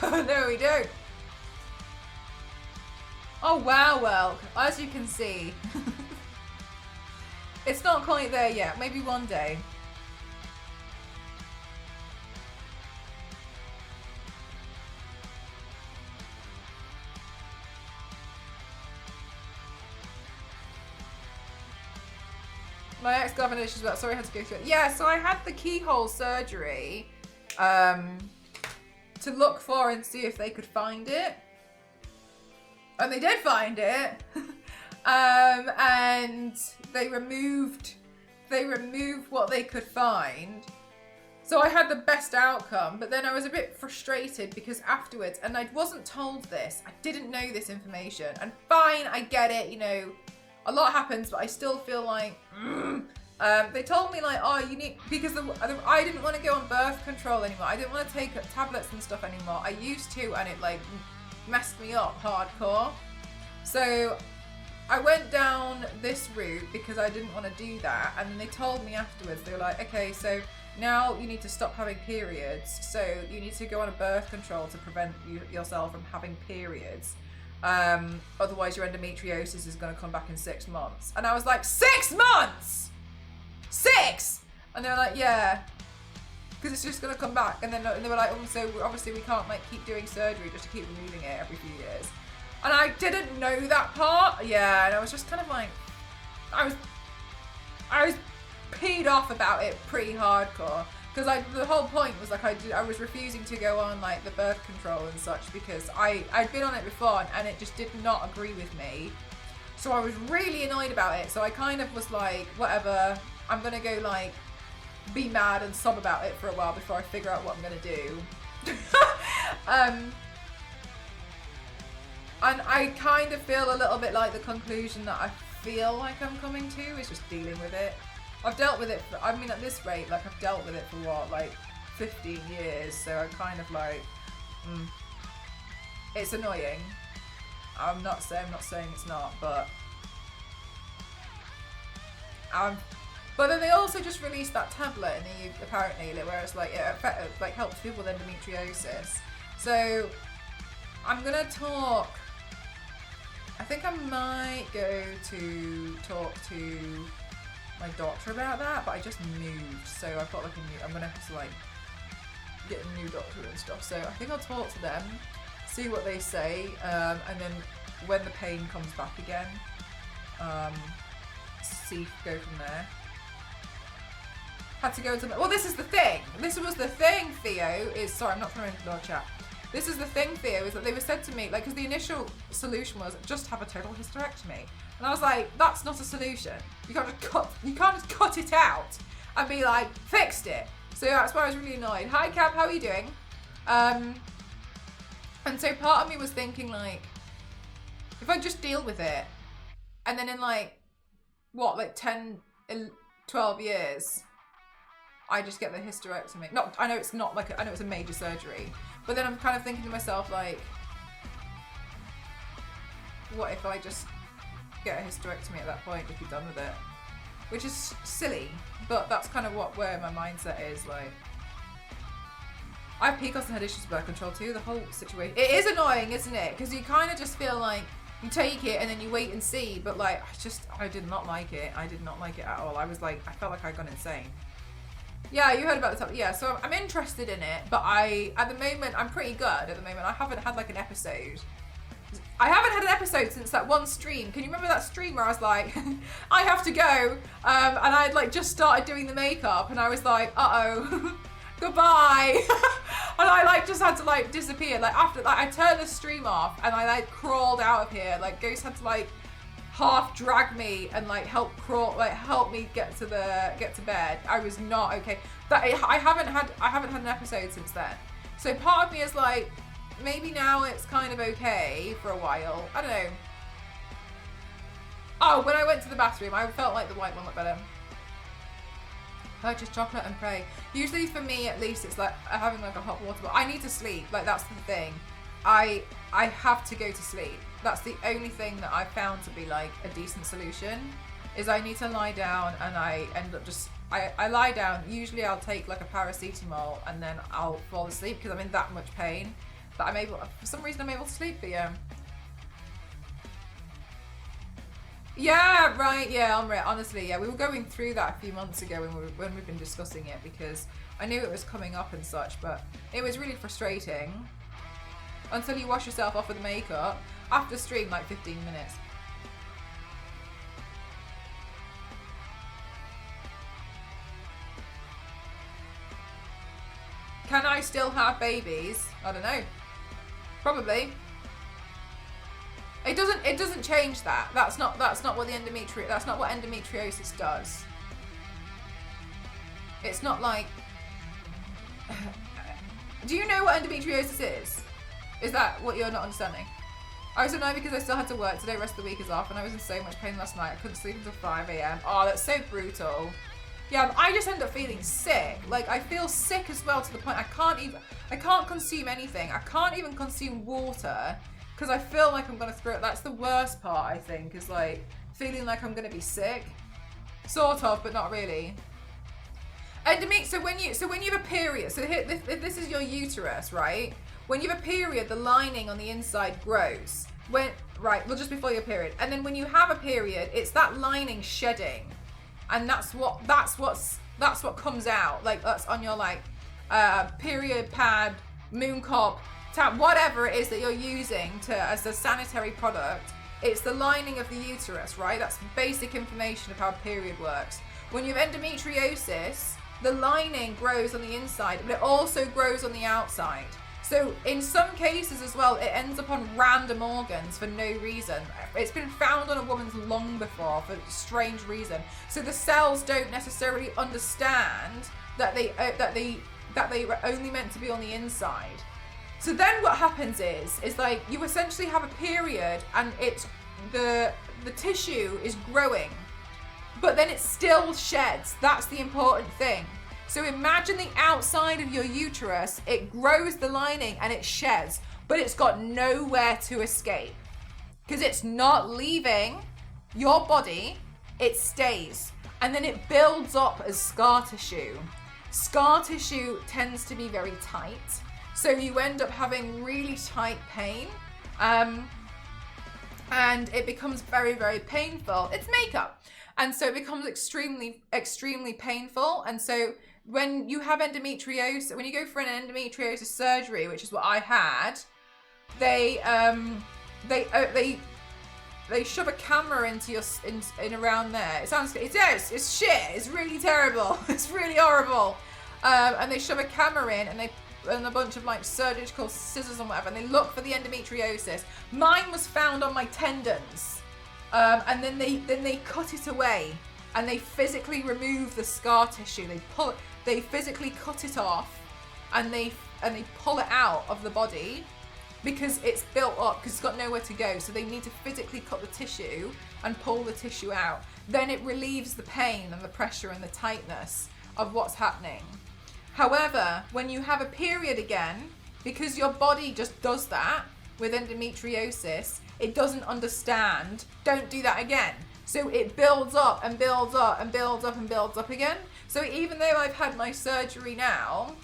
No, we don't. Oh wow, well, as you can see, it's not quite there yet. Maybe one day. My ex-girlfriend issues about, sorry I had to go through it. Yeah, so I had the keyhole surgery to look for and see if they could find it. And they did find it. And they removed what they could find. So I had the best outcome, but then I was a bit frustrated because afterwards, and I wasn't told this, I didn't know this information. And fine, I get it, you know, a lot happens, but I still feel like, they told me like, oh, you need, because I didn't want to go on birth control anymore. I didn't want to take tablets and stuff anymore. I used to, and it like messed me up hardcore. So I went down this route because I didn't want to do that. And then they told me afterwards, they were like, okay, so now you need to stop having periods. So you need to go on a birth control to prevent yourself from having periods. Otherwise your endometriosis is going to come back in 6 months. And I was like, 6 months! 6! And they were like, yeah, because it's just going to come back. And then they were like, oh, so obviously we can't like keep doing surgery just to keep removing it every few years. And I didn't know that part. Yeah, and I was just kind of like, I was peed off about it pretty hardcore. Because the whole point was like I was refusing to go on like the birth control and such because I'd been on it before and it just did not agree with me. So I was really annoyed about it. So I kind of was like, whatever, I'm gonna go like be mad and sob about it for a while before I figure out what I'm gonna do. And I kind of feel a little bit like the conclusion that I feel like I'm coming to is just dealing with it. I've dealt with it, I mean at this rate, like I've dealt with it for what, like 15 years, so I'm kind of like, it's annoying. I'm not saying it's not, but but then they also just released that tablet in the UK, apparently, where it's like, it like helps people with endometriosis. So I'm gonna talk, I think I might go to talk to my doctor about that, but I just moved, so I've got like I'm gonna have to like get a new doctor and stuff. So I think I'll talk to them, see what they say, and then when the pain comes back again, go from there. Had to go into well, this is the thing. This was the thing, Theo. Sorry, I'm not trying to ignore chat. This is the thing, Theo, is that they were said to me, like, because the initial solution was just have a total hysterectomy, and I was like, that's not a solution. You can't just cut it out and be like, fixed it. So that's why I was really annoyed. Hi, Cab, how are you doing? And so part of me was thinking, like, if I just deal with it, and then in like, what, like 10, 12 years, I just get the hysterectomy. I know it's not like, I know it's a major surgery, but then I'm kind of thinking to myself, like, what if I just get a hysterectomy at that point, just be done with it? Which is silly, but that's kind of where my mindset is, like. I have PCOS and had issues with birth control too, the whole situation. It is annoying, isn't it? Because you kind of just feel like you take it and then you wait and see, but like, I did not like it. I did not like it at all. I was like, I felt like I'd gone insane. Yeah, you heard about this. Yeah, so I'm interested in it, but at the moment, I'm pretty good at the moment. I haven't had like an episode. I haven't had an episode since that one stream. Can you remember that stream where I was like, I have to go, and I'd like just started doing the makeup, and I was like, uh-oh, goodbye. And I like just had to like disappear. Like after that, I turned the stream off, and I like crawled out of here. Like Ghost had to like half drag me and like help me get to bed. I was not okay. I haven't had an episode since then. So part of me is like, maybe now it's kind of okay for a while. I don't know. Oh, when I went to the bathroom, I felt like the white one looked better. Purchase chocolate and pray. Usually for me, at least, it's like having like a hot water bottle. I need to sleep. Like that's the thing. I have to go to sleep. That's the only thing that I've found to be like a decent solution, is I need to lie down, and I end up just, I lie down. Usually I'll take like a paracetamol and then I'll fall asleep because I'm in that much pain. But I'm able, for some reason I'm able to sleep, but yeah. Yeah, right, yeah, honestly, yeah. We were going through that a few months ago when we've been discussing it, because I knew it was coming up and such, but it was really frustrating until you wash yourself off with the makeup. After stream, like 15 minutes. Can I still have babies? I don't know. Probably. It doesn't change that. That's not what endometriosis does. It's not like. Do you know what endometriosis is? Is that what you're not understanding? I was annoyed because I still had to work today. Rest of the week is off, and I was in so much pain last night. I couldn't sleep until 5 a.m. Oh, that's so brutal. Yeah, I just end up feeling sick. Like I feel sick as well, to the point I can't consume anything. I can't even consume water because I feel like I'm gonna throw it. That's the worst part, I think, is like feeling like I'm gonna be sick. Sort of, but not really. So when you have a period, so here, this is your uterus, right? When you have a period, the lining on the inside grows. Just before your period. And then when you have a period, it's that lining shedding. And that's what comes out. Like that's on your like period pad, moon cop, tab, whatever it is that you're using as a sanitary product. It's the lining of the uterus, right? That's basic information of how a period works. When you have endometriosis, the lining grows on the inside, but it also grows on the outside. So in some cases as well, it ends up on random organs for no reason. It's been found on a woman's lung before for a strange reason. So the cells don't necessarily understand that they were only meant to be on the inside. So then what happens is like you essentially have a period, and it's the tissue is growing, but then it still sheds. That's the important thing. So imagine the outside of your uterus, it grows the lining and it sheds, but it's got nowhere to escape because it's not leaving your body, it stays. And then it builds up as scar tissue. Scar tissue tends to be very tight, so you end up having really tight pain. and it becomes very, very painful. It's makeup. And so it becomes extremely, extremely painful. And so when you have endometriosis, when you go for an endometriosis surgery, which is what I had, they shove a camera into your in around there. It sounds it's shit. It's really terrible. It's really horrible. And they shove a camera in, and a bunch of like surgical scissors and whatever, and they look for the endometriosis. Mine was found on my tendons, and then they cut it away, and they physically remove the scar tissue. They physically cut it off, and they pull it out of the body because it's built up, because it's got nowhere to go. So they need to physically cut the tissue and pull the tissue out. Then it relieves the pain and the pressure and the tightness of what's happening. However, when you have a period again, because your body just does that with endometriosis, it doesn't understand, don't do that again. So it builds up and builds up and builds up and builds up again. So even though I've had my surgery now,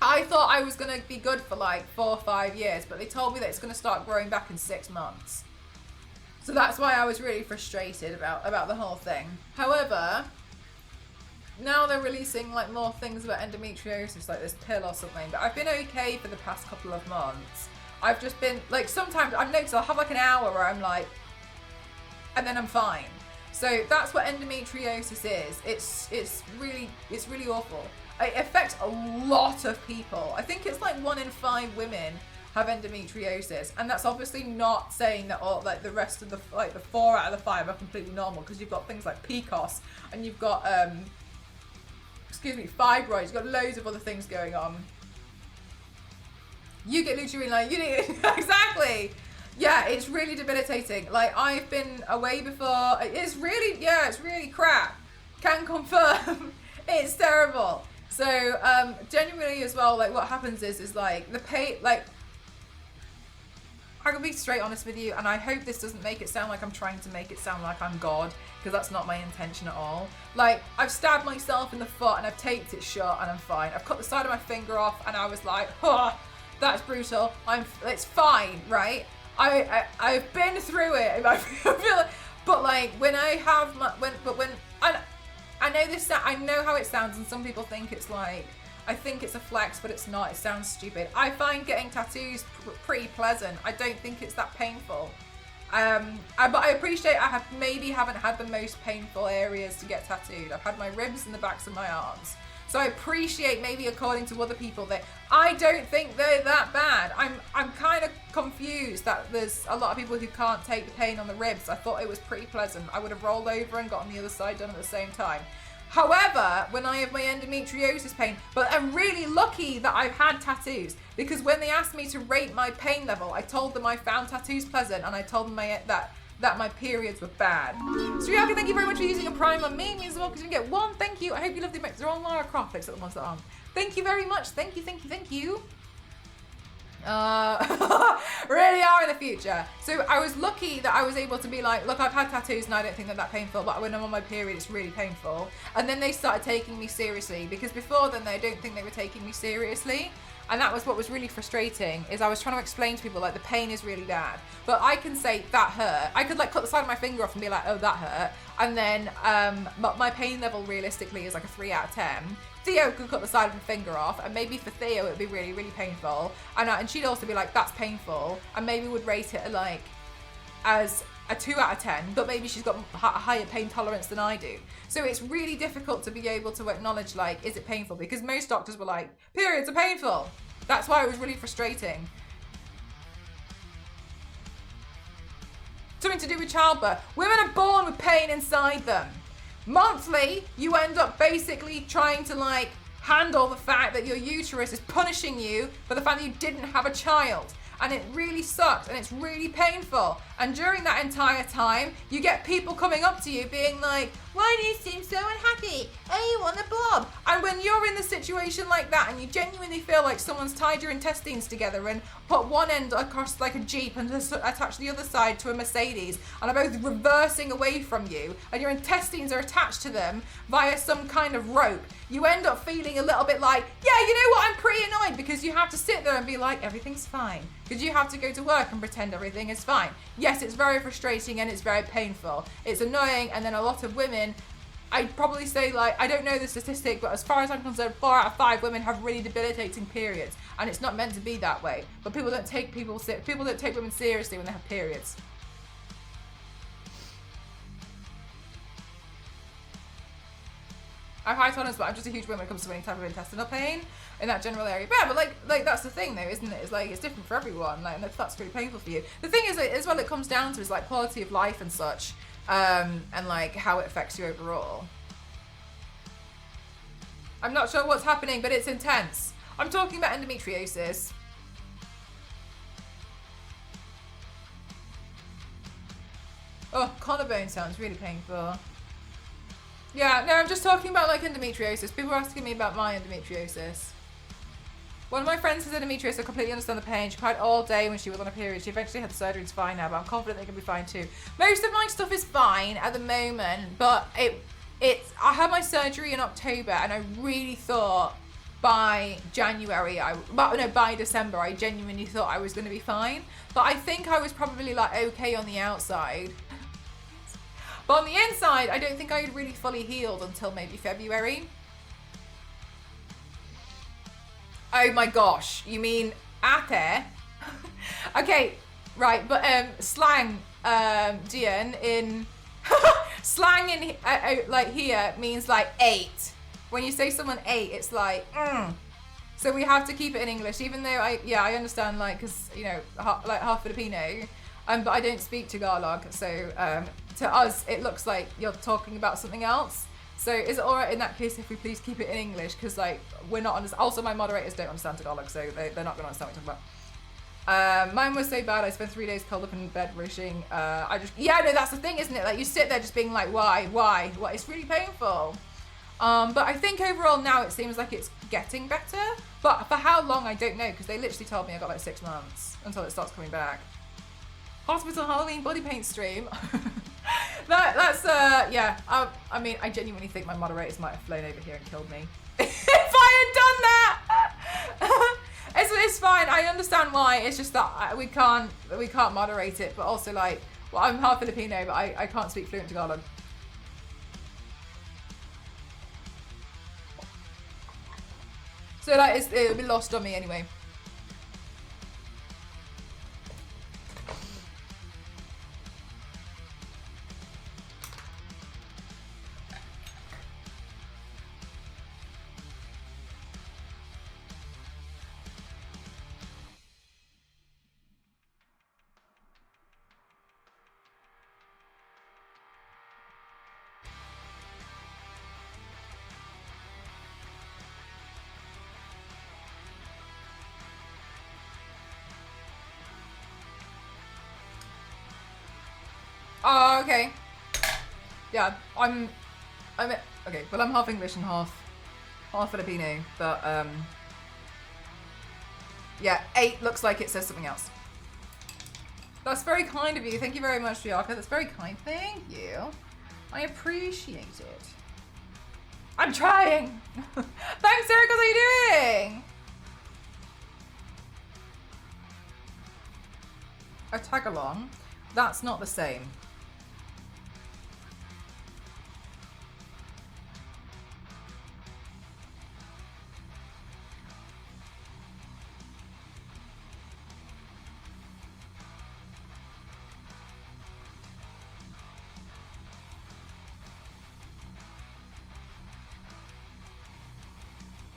I thought I was going to be good for like 4 or 5 years, but they told me that it's going to start growing back in 6 months. So that's why I was really frustrated about the whole thing. However, now they're releasing like more things about endometriosis, like this pill or something, but I've been okay for the past couple of months. I've just been like, sometimes I've noticed I'll have like an hour where I'm like, and then I'm fine. So that's what endometriosis is. It's really awful. It affects a lot of people. I think it's like 1 in 5 women have endometriosis, and that's obviously not saying that all like the rest of the 4 out of the 5 are completely normal, because you've got things like PCOS, and you've got fibroids, you've got loads of other things going on. You get lutein, you need exactly. Yeah, it's really debilitating. Like, I've been away before. It's really crap. Can confirm. It's terrible. So, genuinely as well, like what happens is like the pain, like, I can be straight honest with you, and I hope this doesn't make it sound like I'm trying to make it sound like I'm God, because that's not my intention at all. Like, I've stabbed myself in the foot and I've taped it shut and I'm fine. I've cut the side of my finger off and I was like, oh, that's brutal. It's fine, right? I've been through it. But like when I have I know this. I know how it sounds, and some people think it's like, I think it's a flex, but it's not. It sounds stupid. I find getting tattoos pretty pleasant. I don't think it's that painful. But I appreciate I haven't had the most painful areas to get tattooed. I've had my ribs and the backs of my arms. So I appreciate, maybe according to other people, that I don't think they're that bad. I'm kind of confused that there's a lot of people who can't take the pain on the ribs. I thought it was pretty pleasant. I would have rolled over and gotten the other side done at the same time. However, when I have my endometriosis pain, but I'm really lucky that I've had tattoos, because when they asked me to rate my pain level, I told them I found tattoos pleasant, and I told them that my periods were bad. Sriaka, thank you very much for using a Prime on me. It means the world because you get 1. Thank you. I hope you love the mix. They're all Lara Croft picks at the ones that aren't. Thank you very much. Thank you. Really are in the future. So I was lucky that I was able to be like, look, I've had tattoos and I don't think they're that painful, but when I'm on my period, it's really painful. And then they started taking me seriously, because before then, I don't think they were taking me seriously. And that was what was really frustrating, is I was trying to explain to people, like, the pain is really bad. But I can say, that hurt. I could, like, cut the side of my finger off and be like, oh, that hurt. And then my pain level, realistically, is like a 3 out of 10. Theo could cut the side of her finger off, and maybe for Theo, it would be really, really painful. And she'd also be like, that's painful. And maybe would rate it, like, as a 2 out of 10, but maybe she's got a higher pain tolerance than I do. So it's really difficult to be able to acknowledge, like, is it painful? Because most doctors were like, periods are painful. That's why it was really frustrating. Something to do with childbirth. Women are born with pain inside them. Monthly, you end up basically trying to, like, handle the fact that your uterus is punishing you for the fact that you didn't have a child. And it really sucks, and it's really painful. And during that entire time, you get people coming up to you being like, why do you seem so unhappy? Oh, you want a blob? And when you're in the situation like that, and you genuinely feel like someone's tied your intestines together and put one end across like a Jeep and attached the other side to a Mercedes, and are both reversing away from you, and your intestines are attached to them via some kind of rope, you end up feeling a little bit like, yeah, you know what, I'm pretty annoyed, because you have to sit there and be like, everything's fine. Because you have to go to work and pretend everything is fine. Yeah, yes, it's very frustrating and it's very painful. It's annoying, and then a lot of women, I'd probably say, like, I don't know the statistic, but as far as I'm concerned, 4 out of 5 women have really debilitating periods, and it's not meant to be that way. But people don't take women seriously when they have periods. I have high tolerance, but I'm just a huge woman when it comes to any type of intestinal pain in that general area. But yeah, but like that's the thing though, isn't it? It's like, it's different for everyone. Like, and if that's really painful for you. The thing is, as well, it comes down to is like quality of life and such, and like how it affects you overall. I'm not sure what's happening, but it's intense. I'm talking about endometriosis. Oh, collarbone sounds really painful. Yeah, no, I'm just talking about like endometriosis. People are asking me about my endometriosis. One of my friends has endometriosis. I completely understand the pain. She cried all day when she was on a period. She eventually had surgery. It's fine now, but I'm confident they can be fine too. Most of my stuff is fine at the moment, but I had my surgery in October, and I really thought by January, by December, I genuinely thought I was going to be fine. But I think I was probably like okay on the outside. But on the inside, I don't think I had really fully healed until maybe February. Oh my gosh, you mean ate? Okay, right, but slang, Dian, in slang in like here means like 8. When you say someone ate, it's like So we have to keep it in English, even though I understand, like, because you know, half Filipino, but I don't speak Tagalog, so to us it looks like you're talking about something else. So is it alright in that case if we please keep it in English? Because like we're not also my moderators don't understand Tagalog, so they're not going to understand what we're talking about. Mine was so bad I spent 3 days curled up in bed wishing no, that's the thing, isn't it? Like you sit there just being like, why? It's really painful. But I think overall now it seems like it's getting better. But for how long, I don't know, because they literally told me I got like 6 months until it starts coming back. Hospital Halloween body paint stream. That's yeah. I mean, I genuinely think my moderators might have flown over here and killed me if I had done that. It's fine. I understand why. It's just that we can't moderate it. But also, like, well, I'm half Filipino, but I can't speak fluent Tagalog. So like it'll be lost on me anyway. Oh, okay. Yeah, I'm okay. Well, I'm half English and half Filipino, but yeah, 8 looks like it says something else. That's very kind of you. Thank you very much, Bianca. That's very kind. Thank you. I appreciate it. I'm trying. Thanks, Eric. How are you doing? A tag along. That's not the same.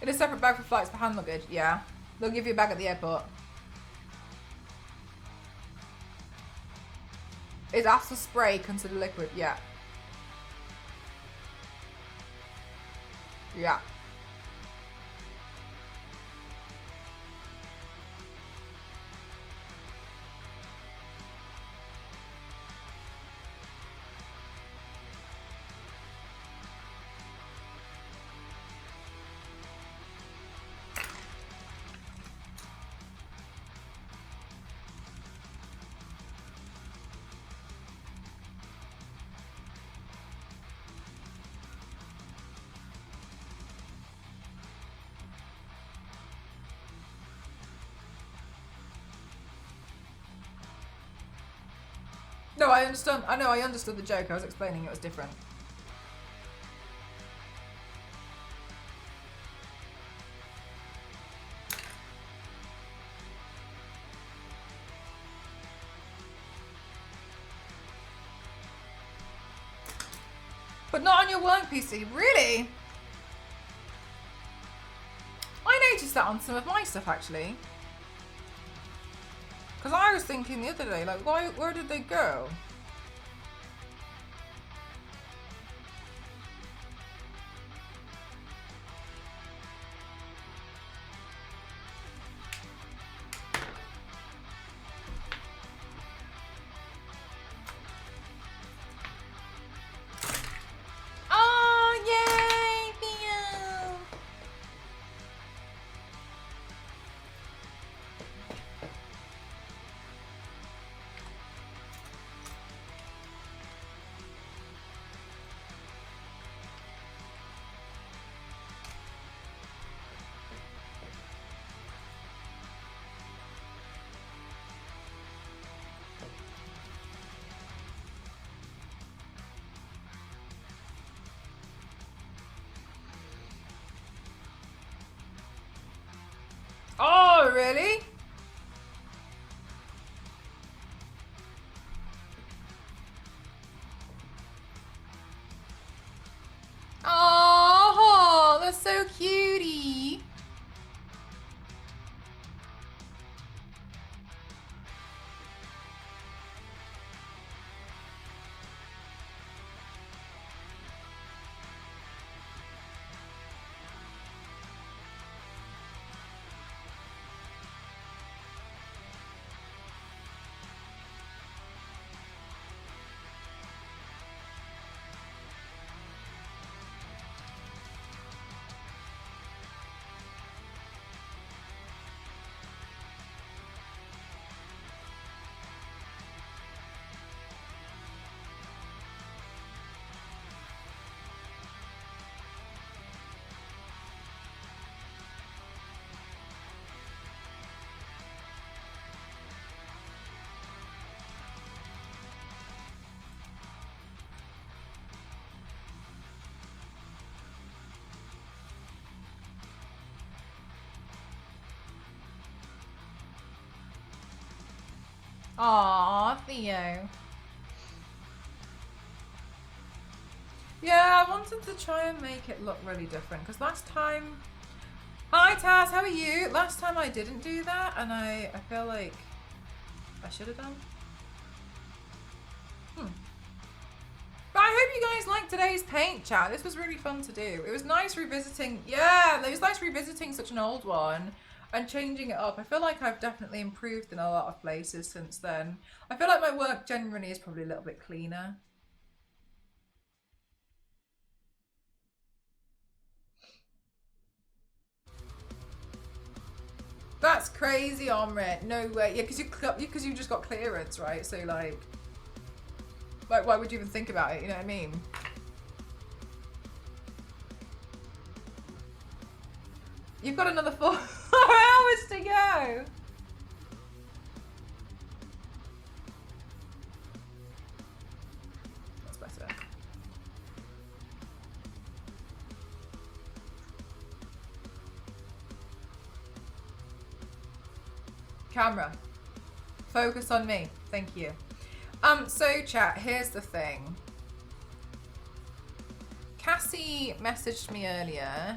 Get a separate bag for flights for hand luggage. Yeah. They'll give you a bag at the airport. Is acid spray considered liquid? Yeah. Yeah. No, I understand. I know, I understood the joke. I was explaining it was different. But not on your work PC, really? I noticed that on some of my stuff, actually. Because I was thinking the other day, like, where did they go? Oh, yay, Theo! Oh, really? Oh, that's so cutie. Aw, Theo. Yeah, I wanted to try and make it look really different because last time... Hi Taz, how are you? Last time I didn't do that and I feel like I should have done. But I hope you guys liked today's paint chat. This was really fun to do. It was nice revisiting... Yeah, it was nice revisiting such an old one and changing it up. I feel like I've definitely improved in a lot of places since then. I feel like my work generally is probably a little bit cleaner. That's crazy, Omrit. No way. Yeah, because you just got clearance, right? So like, why would you even think about it? You know what I mean? You've got another 4 hours to go. That's better. Camera, focus on me. Thank you. So chat, here's the thing. Cassie messaged me earlier.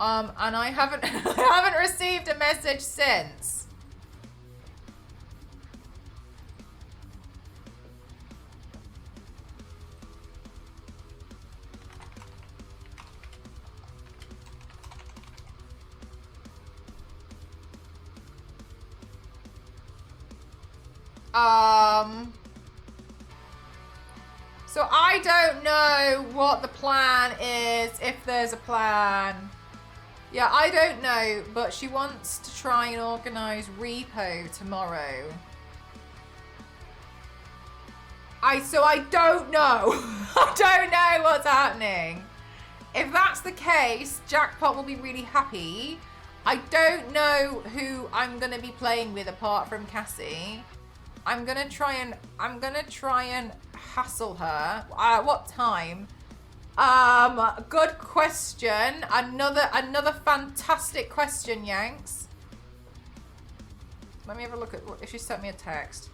And I haven't I haven't received a message since. So I don't know what the plan is, if there's a plan. Yeah, I don't know, but she wants to try and organise repo tomorrow. So I don't know. I don't know what's happening. If that's the case, Jackpot will be really happy. I don't know who I'm going to be playing with apart from Cassie. I'm gonna try and hassle her. What time? Good question. Another fantastic question, Yanks. Let me have a look at if she sent me a text.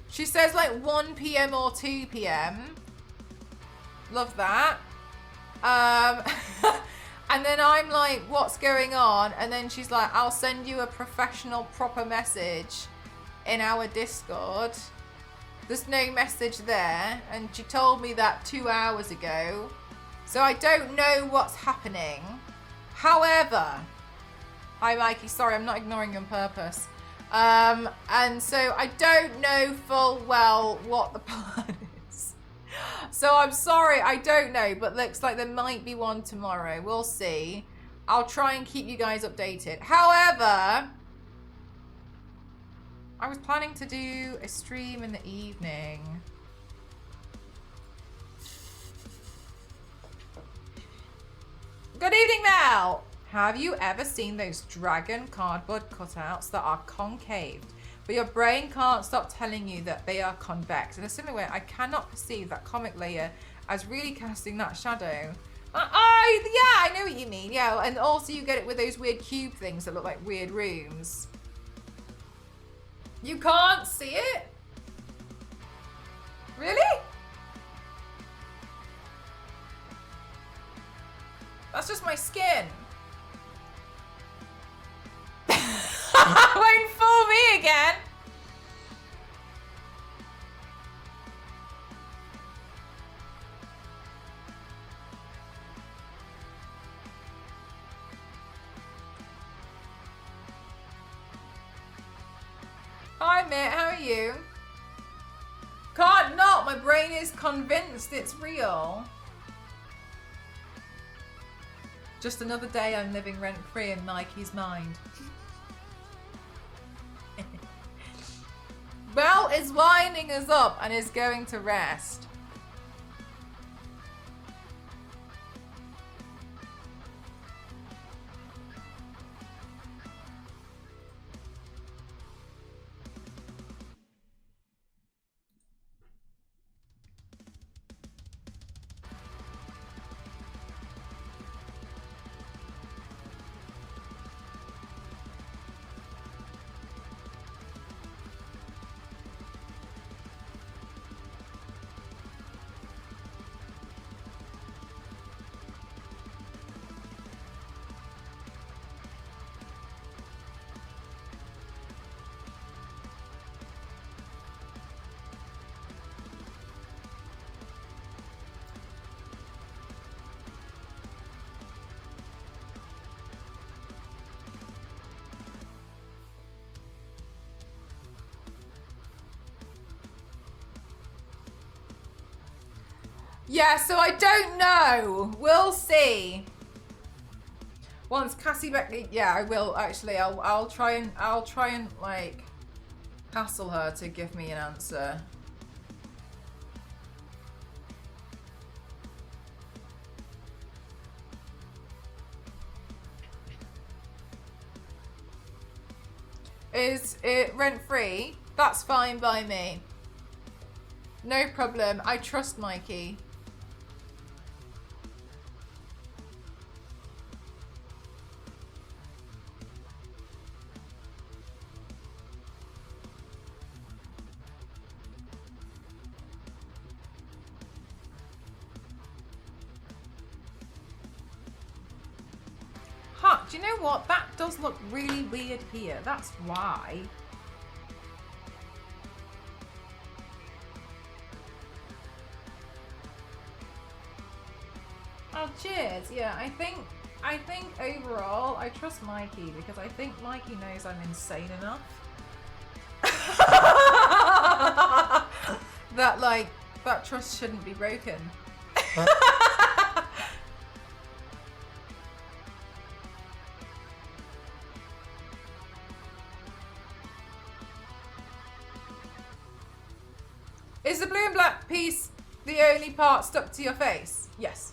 She says like 1 p.m. or 2 p.m. Love that. And then I'm like, what's going on? And then she's like, I'll send you a professional proper message in our Discord. There's no message there. And she told me that 2 hours ago. So I don't know what's happening. However, hi Mikey, sorry, I'm not ignoring you on purpose. And so I don't know full well what the plan is. So I'm sorry, I don't know, but looks like there might be one tomorrow. We'll see. I'll try and keep you guys updated. However, I was planning to do a stream in the evening. Good evening, Mel! Have you ever seen those dragon cardboard cutouts that are concave, but your brain can't stop telling you that they are convex? In a similar way, I cannot perceive that comic layer as really casting that shadow. Yeah, I know what you mean. Yeah, and also you get it with those weird cube things that look like weird rooms. You can't see it? Really? That's just my skin. Won't fool me again. Hi, Mitt. How are you? Can't not. My brain is convinced it's real. Just another day I'm living rent-free in Mikey's mind. Belle is winding us up and is going to rest. Yeah, so I don't know. We'll see. Once Cassie back, yeah, I will actually. I'll try and like hassle her to give me an answer. Is it rent free? That's fine by me. No problem. I trust Mikey. Huh, do you know what? That does look really weird here. That's why. Oh, cheers. Yeah, I think overall I trust Mikey because I think Mikey knows I'm insane enough. That like that trust shouldn't be broken. Is the blue and black piece the only part stuck to your face? Yes.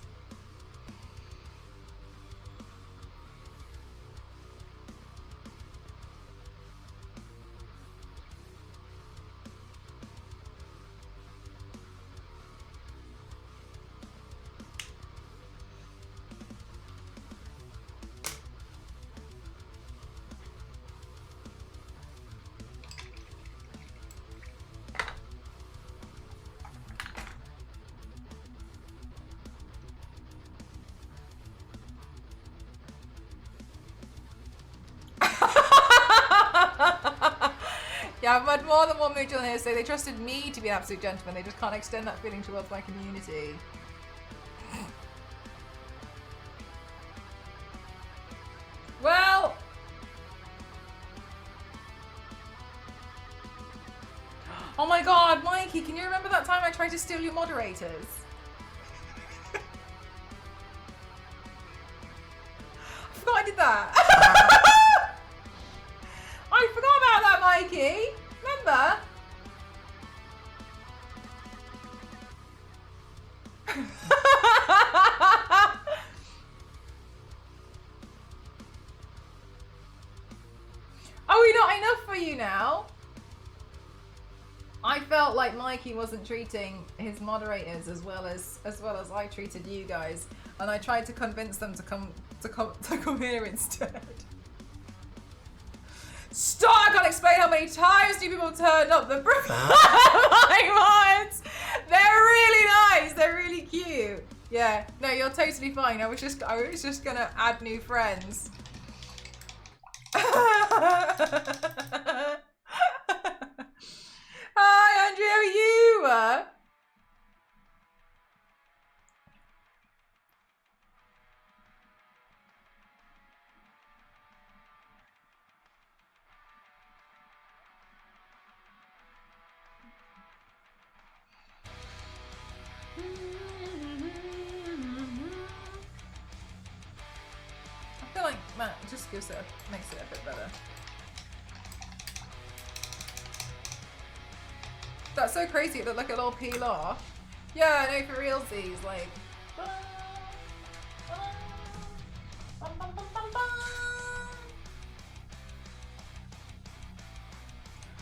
I've had more than one mutual here say they trusted me to be an absolute gentleman. They just can't extend that feeling towards my community. Well... Oh my god, Mikey, can you remember that time I tried to steal your moderators? I forgot I did that. I forgot about that, Mikey. Remember? Are we not enough for you now? I felt like Mikey wasn't treating his moderators as well as I treated you guys, and I tried to convince them to come here instead. Stop! I can't explain how many times new people turned up the mods. They're really nice. They're really cute. Yeah. No, you're totally fine. I was just gonna add new friends. Hi, Andrea, how are you? I feel like Matt just makes it a bit better. That's so crazy, it looked like it'll all peel off. Yeah, no, for realsies, like...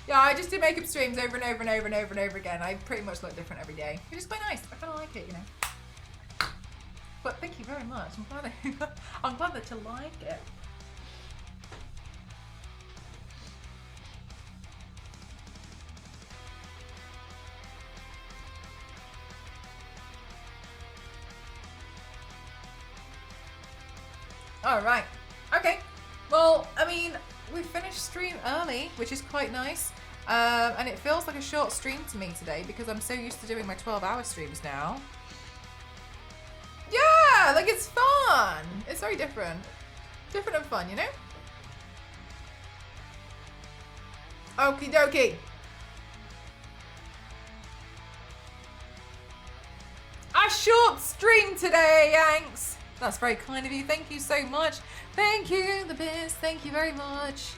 Yeah, I just do makeup streams over and over and over and over and over again. I pretty much look different every day. Which is quite nice. I kind of like it, you know. But thank you very much. I'm glad that you like it. Alright. Okay. Well, I mean, we finished stream early, which is quite nice. And it feels like a short stream to me today because I'm so used to doing my 12-hour streams now. Yeah, like it's fun. It's very different. Different and fun, you know? Okie dokie. A short stream today, Yanks. That's very kind of you. Thank you so much. Thank you, the best. Thank you very much.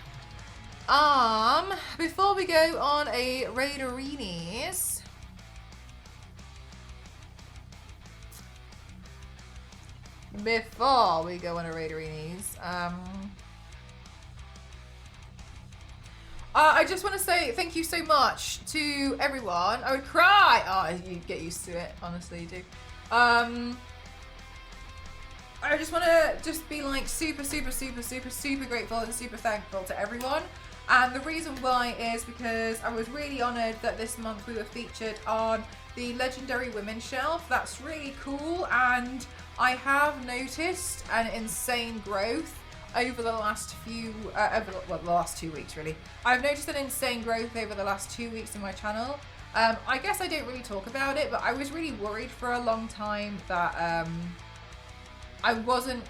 Before we go on a Raiderinis, I just want to say thank you so much to everyone. I would cry. Oh, you get used to it. Honestly, you do. I just want to be like super grateful and super thankful to everyone. And the reason why is because I was really honoured that this month we were featured on the Legendary Women's Shelf. That's really cool, and I have noticed an insane growth over the last the last 2 weeks really. I've noticed an insane growth over the last 2 weeks in my channel. I guess I don't really talk about it, but I was really worried for a long time that I wasn't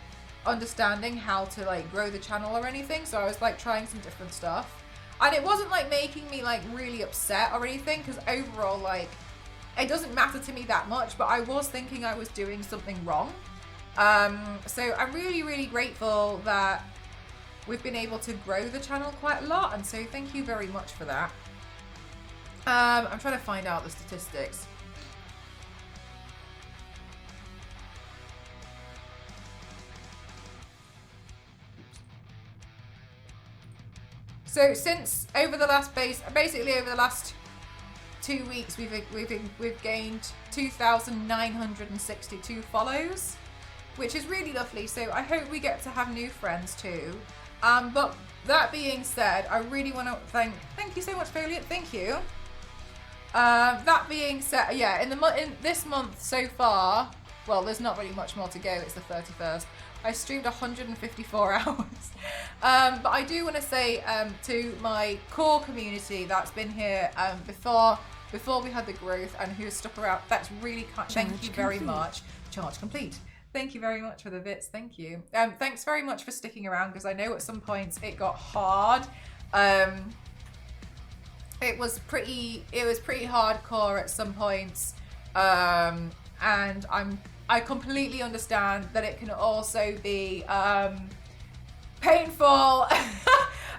understanding how to like grow the channel or anything, so I was like trying some different stuff, and it wasn't like making me like really upset or anything, because overall like it doesn't matter to me that much, but I was thinking I was doing something wrong. So I'm really grateful that we've been able to grow the channel quite a lot, and so thank you very much for that. I'm trying to find out the statistics. So since over the last basically over the last 2 weeks, we've gained 2,962 follows, which is really lovely. So I hope we get to have new friends too. But that being said, I really want to thank you so much, Foliot. Thank you. That being said, yeah, in this month so far, well, there's not really much more to go. It's the 31st. I streamed 154 hours. But I do want to say to my core community that's been here before we had the growth and who has stuck around, that's really kind. Thank you very much. Charge complete. Thank you very much for the bits. Thank you. Thanks very much for sticking around, because I know at some points it got hard. It was pretty hardcore at some points. And I completely understand that it can also be painful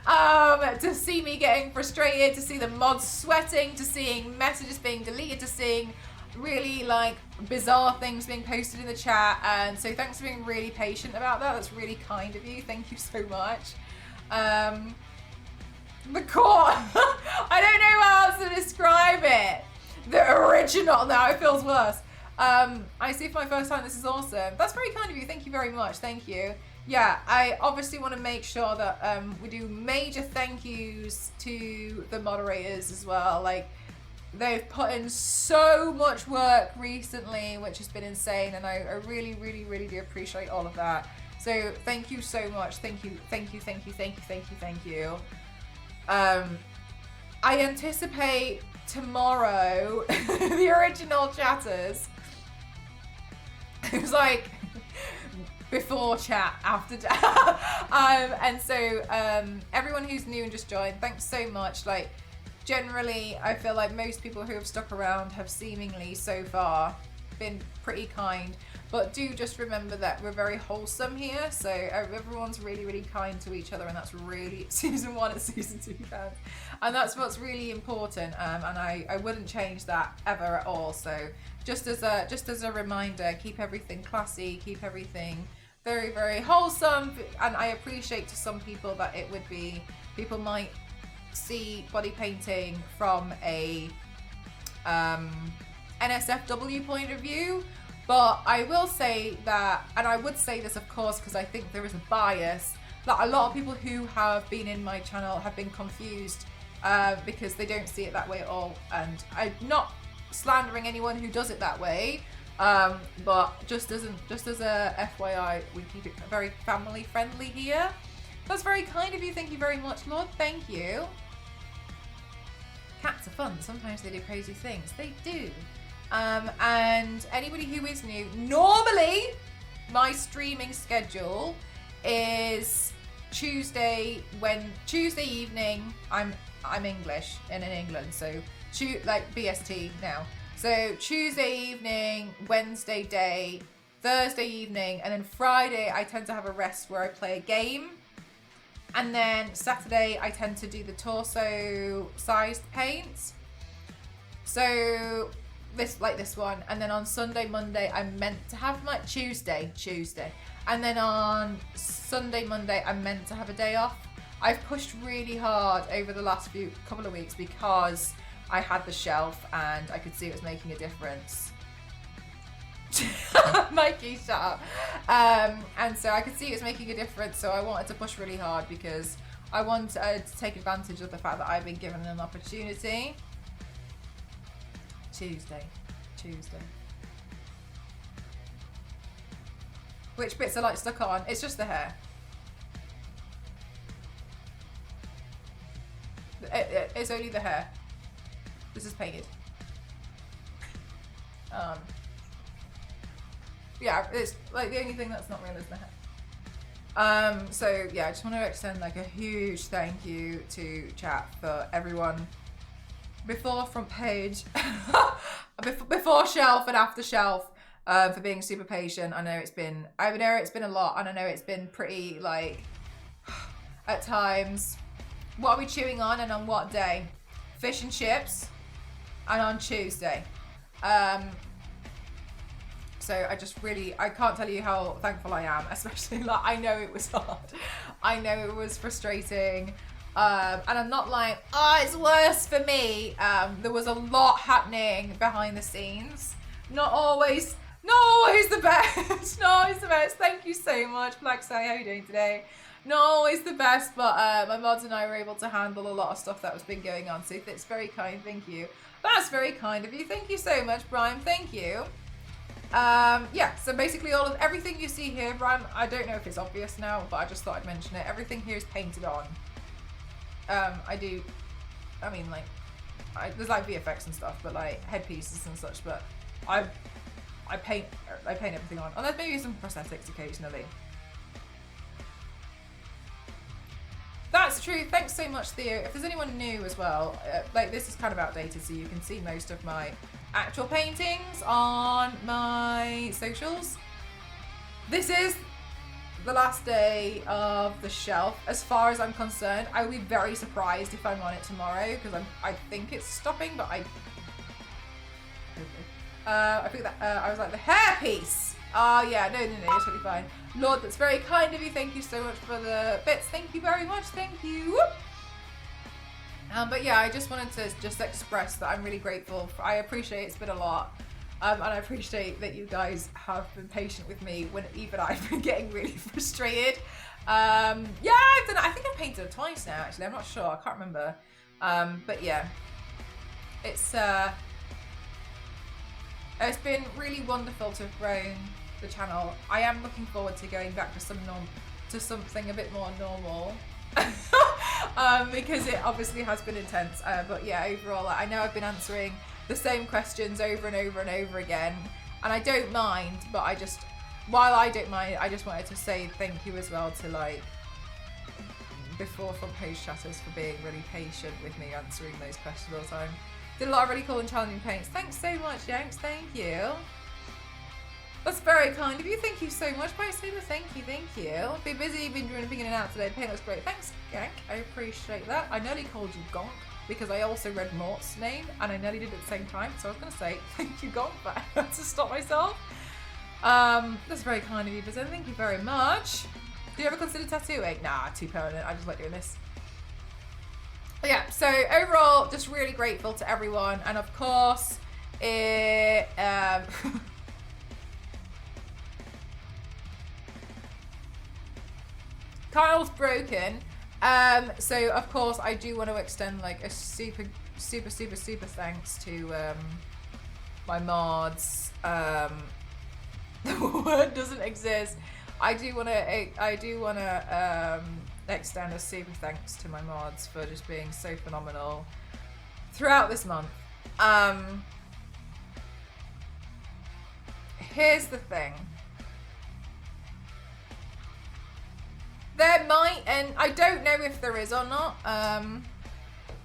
to see me getting frustrated, to see the mods sweating, to seeing messages being deleted, to seeing really like bizarre things being posted in the chat. And so thanks for being really patient about that. That's really kind of you. Thank you so much. The core. I don't know how else to describe it. The original. Now it feels worse. I see for my first time. This is awesome. That's very kind of you. Thank you very much. Thank you. Yeah, I obviously want to make sure that we do major thank yous to the moderators as well. Like, they've put in so much work recently, which has been insane, and I really, really, really do appreciate all of that. So thank you so much. Thank you, thank you, thank you, thank you, thank you, thank you. I anticipate tomorrow the original chatters. It was like before chat, after chat. And so everyone who's new and just joined, thanks so much. Like, generally, I feel like most people who have stuck around have seemingly so far been pretty kind, but do just remember that we're very wholesome here, so everyone's really, really kind to each other, and that's really season 1 and season 2 counts, and that's what's really important. And I wouldn't change that ever at all. So just as a reminder, keep everything classy, keep everything very, very wholesome. And I appreciate to some people that it would be, people might see body painting from a NSFW point of view, but I will say that, and I would say this of course because I think there is a bias, that a lot of people who have been in my channel have been confused because they don't see it that way at all. And I'm not slandering anyone who does it that way, but just as a FYI, we keep it very family friendly here. That's very kind of you. Thank you very much, Lord. Thank you. Cats are fun. Sometimes they do crazy things. They do. And anybody who is new, normally my streaming schedule is Tuesday evening. I'm English and in England, so like BST now. So Tuesday evening, Wednesday day, Thursday evening, and then Friday I tend to have a rest where I play a game. And then Saturday, I tend to do the torso-sized paints. So this one. And then on Sunday, Monday, I'm meant to have my Tuesday. And then on Sunday, Monday, I'm meant to have a day off. I've pushed really hard over the last couple of weeks because I had the shelf and I could see it was making a difference. Mikey, shut up. And so I could see it was making a difference, so I wanted to push really hard because I wanted to take advantage of the fact that I've been given an opportunity. Tuesday. Which bits are like stuck on? It's just the hair. It's only the hair. This is painted. Yeah, it's like the only thing that's not real is the hair. So yeah, I just want to extend like a huge thank you to chat for everyone before front page, before shelf and after shelf, for being super patient. I know it's been a lot, and I know it's been pretty like at times. What are we chewing on, and on what day? Fish and chips, and on Tuesday. So I can't tell you how thankful I am, especially like I know it was hard. I know it was frustrating. And I'm not like, oh, it's worse for me. There was a lot happening behind the scenes. Not always the best. Not always the best. Thank you so much, Black Sally. How are you doing today? Not always the best, but my mods and I were able to handle a lot of stuff that was been going on. So it's very kind. Thank you. That's very kind of you. Thank you so much, Brian. Thank you. Yeah, so basically everything you see here, Brian, I don't know if it's obvious now, but I just thought I'd mention it. Everything here is painted on. There's like VFX and stuff, but like headpieces and such, but I paint everything on. And there's maybe some prosthetics occasionally. That's true. Thanks so much, Theo. If there's anyone new as well, like this is kind of outdated, so you can see most of my actual paintings on my socials. This is the last day of the shelf, as far as I'm concerned. I will be very surprised if I'm on it tomorrow, because I think it's stopping, but I think that I was like the hairpiece. Yeah, no, it's really fine. Lord, that's very kind of you. Thank you so much for the bits. Thank you very much. Thank you. But yeah, I just wanted to just express that I'm really grateful. I appreciate it's been a lot. And I appreciate that you guys have been patient with me when even I've been getting really frustrated. Yeah, I've done it. I think I've painted it twice now, actually. I'm not sure. I can't remember. But yeah, it's been really wonderful to have grown the channel. I am looking forward to going back to something a bit more normal. Because it obviously has been intense. But yeah, overall, I know I've been answering the same questions over and over and over again, and I don't mind, but while I don't mind, I just wanted to say thank you as well to like before front page chatters for being really patient with me answering those questions all the time. Did a lot of really cool and challenging paints. Thanks so much, Yanks. Thank you. That's very kind of you. Thank you so much, Bryce Saber. Thank you, thank you. Been busy, been doing in and out today. The paint looks great. Thanks, Gank. I appreciate that. I nearly called you Gonk because I also read Mort's name and I nearly did it at the same time. So I was going to say thank you, Gonk, but I had to stop myself. That's very kind of you, Bizzen. Thank you very much. Do you ever consider tattooing? Nah, too permanent. I just like doing this. But yeah, so overall, just really grateful to everyone. And of course, Kyle's broken. So of course I do want to extend like a super thanks to my mods. The word doesn't exist. I do want to extend a super thanks to my mods for just being so phenomenal throughout this month. Here's the thing. There might, and I don't know if there is or not.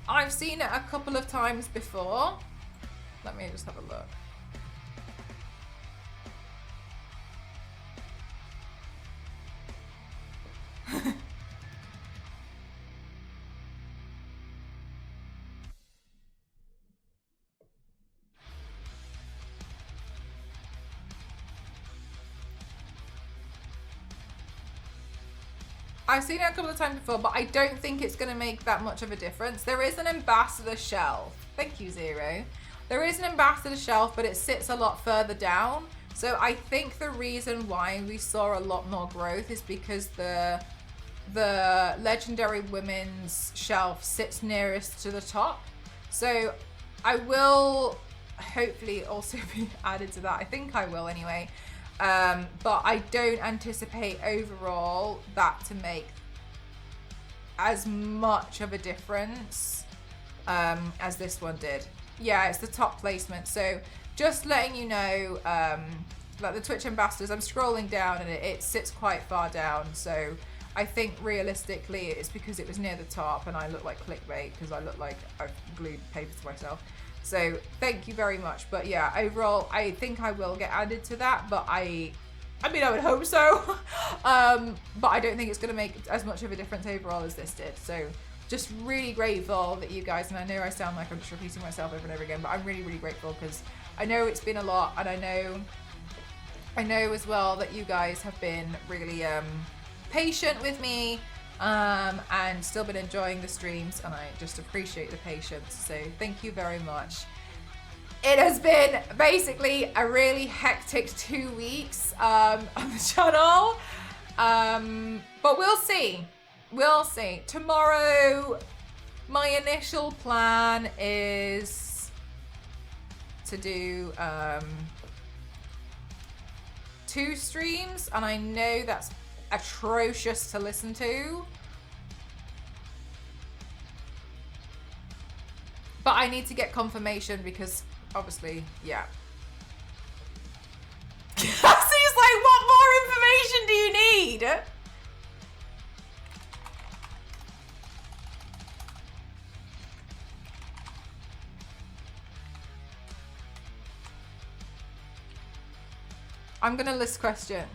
I've seen it a couple of times before. Let me just have a look. I've seen it a couple of times before, but I don't think it's going to make that much of a difference. There is an ambassador shelf. Thank you, Zero. There is an ambassador shelf, but it sits a lot further down. So I think the reason why we saw a lot more growth is because the legendary women's shelf sits nearest to the top. So I will hopefully also be added to that. I think I will anyway. But I don't anticipate overall that to make as much of a difference as this one did. Yeah, it's the top placement. So just letting you know, like the Twitch ambassadors, I'm scrolling down and it sits quite far down. So I think realistically it's because it was near the top and I look like clickbait because I look like I've glued paper to myself. So thank you very much. But yeah, overall, I think I will get added to that, but I mean, I would hope so. But I don't think it's going to make as much of a difference overall as this did. So just really grateful that you guys, and I know I sound like I'm just repeating myself over and over again, but I'm really, really grateful because I know it's been a lot, and I know as well that you guys have been really patient with me. And still been enjoying the streams, and I just appreciate the patience, so thank you very much. It has been basically a really hectic 2 weeks on the channel, but we'll see. Tomorrow my initial plan is to do 2 streams, and I know that's atrocious to listen to. But I need to get confirmation because obviously, yeah. Cassie's like, what more information do you need? I'm gonna list question.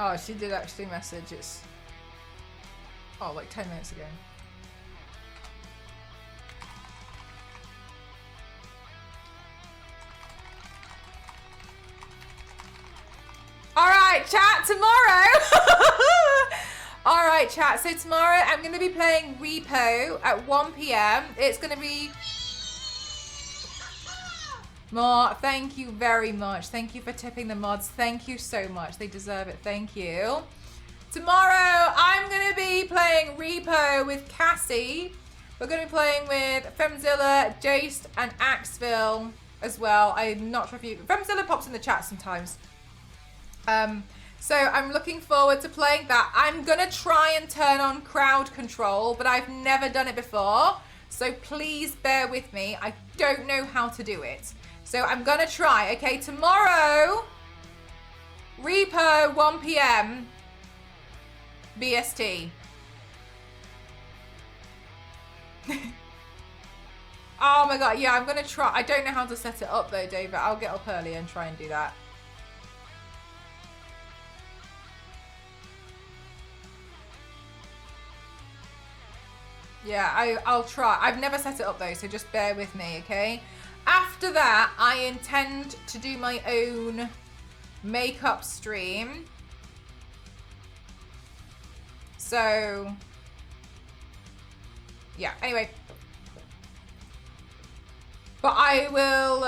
Oh, she did actually message. It's like 10 minutes ago. All right, chat, tomorrow. All right, chat. So tomorrow I'm going to be playing Repo at 1 p.m. It's going to be... More, thank you very much. Thank you for tipping the mods. Thank you so much. They deserve it. Thank you. Tomorrow, I'm going to be playing Repo with Cassie. We're going to be playing with Femzilla, Jace, and Axville as well. I'm not sure if you... Femzilla pops in the chat sometimes. So I'm looking forward to playing that. I'm going to try and turn on crowd control, but I've never done it before. So please bear with me. I don't know how to do it. So I'm gonna try, okay? Tomorrow, Repo, 1 p.m. BST. Oh my god, yeah, I'm gonna try. I don't know how to set it up though, David. I'll get up early and try and do that. Yeah, I'll try. I've never set it up though, so just bear with me, okay? After that, I intend to do my own makeup stream. So, yeah, anyway. But I will,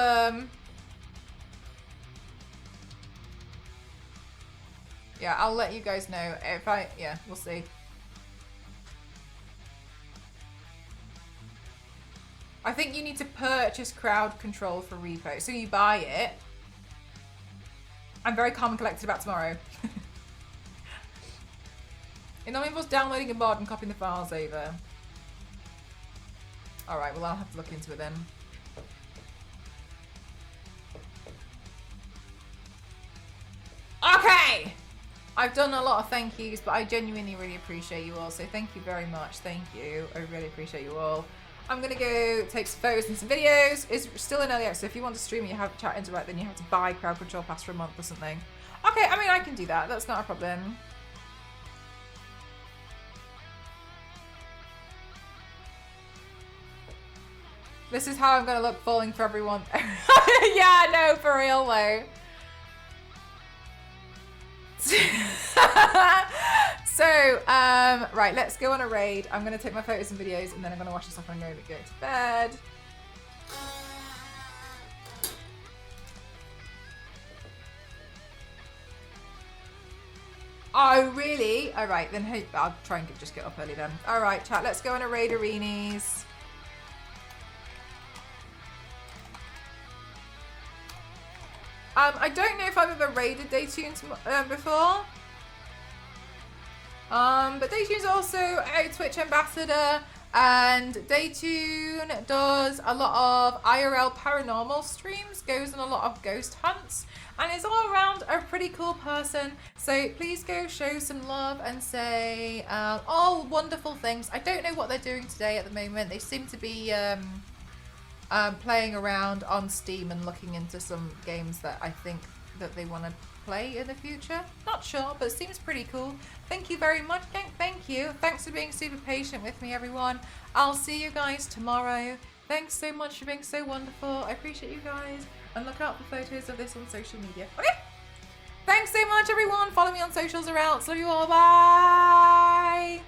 yeah, I'll let you guys know if yeah, we'll see. I think you need to purchase crowd control for Repo. So you buy it. I'm very calm and collected about tomorrow. It only involves downloading a mod and copying the files over. Alright, well I'll have to look into it then. Okay! I've done a lot of thank yous, but I genuinely really appreciate you all. So thank you very much. Thank you. I really appreciate you all. I'm gonna go take some photos and some videos. It's still in early access, so if you want to stream and you have chat interact, then you have to buy crowd control pass for a month or something. Okay, I mean I can do that. That's not a problem. This is how I'm gonna look falling for everyone. Yeah, no, for real though. So, right, let's go on a raid. I'm going to take my photos and videos, and then I'm going to watch this off and I'm going to go to bed. Oh, really? All right, then I'll try and just get up early then. All right, chat, let's go on a raid arenas. I don't know if I've ever raided Daytunes before. But Daytune's also a Twitch ambassador, and Daytune does a lot of IRL paranormal streams, goes on a lot of ghost hunts, and is all around a pretty cool person. So please go show some love and say all wonderful things. I don't know what they're doing today at the moment. They seem to be playing around on Steam and looking into some games that I think that they want to play in the future. Not sure, but it seems pretty cool. Thank you very much, gang. Thank you. Thanks for being super patient with me, everyone. I'll see you guys tomorrow. Thanks so much for being so wonderful. I appreciate you guys. And look out for photos of this on social media. Okay? Thanks so much, everyone. Follow me on socials or else. Love you all. Bye.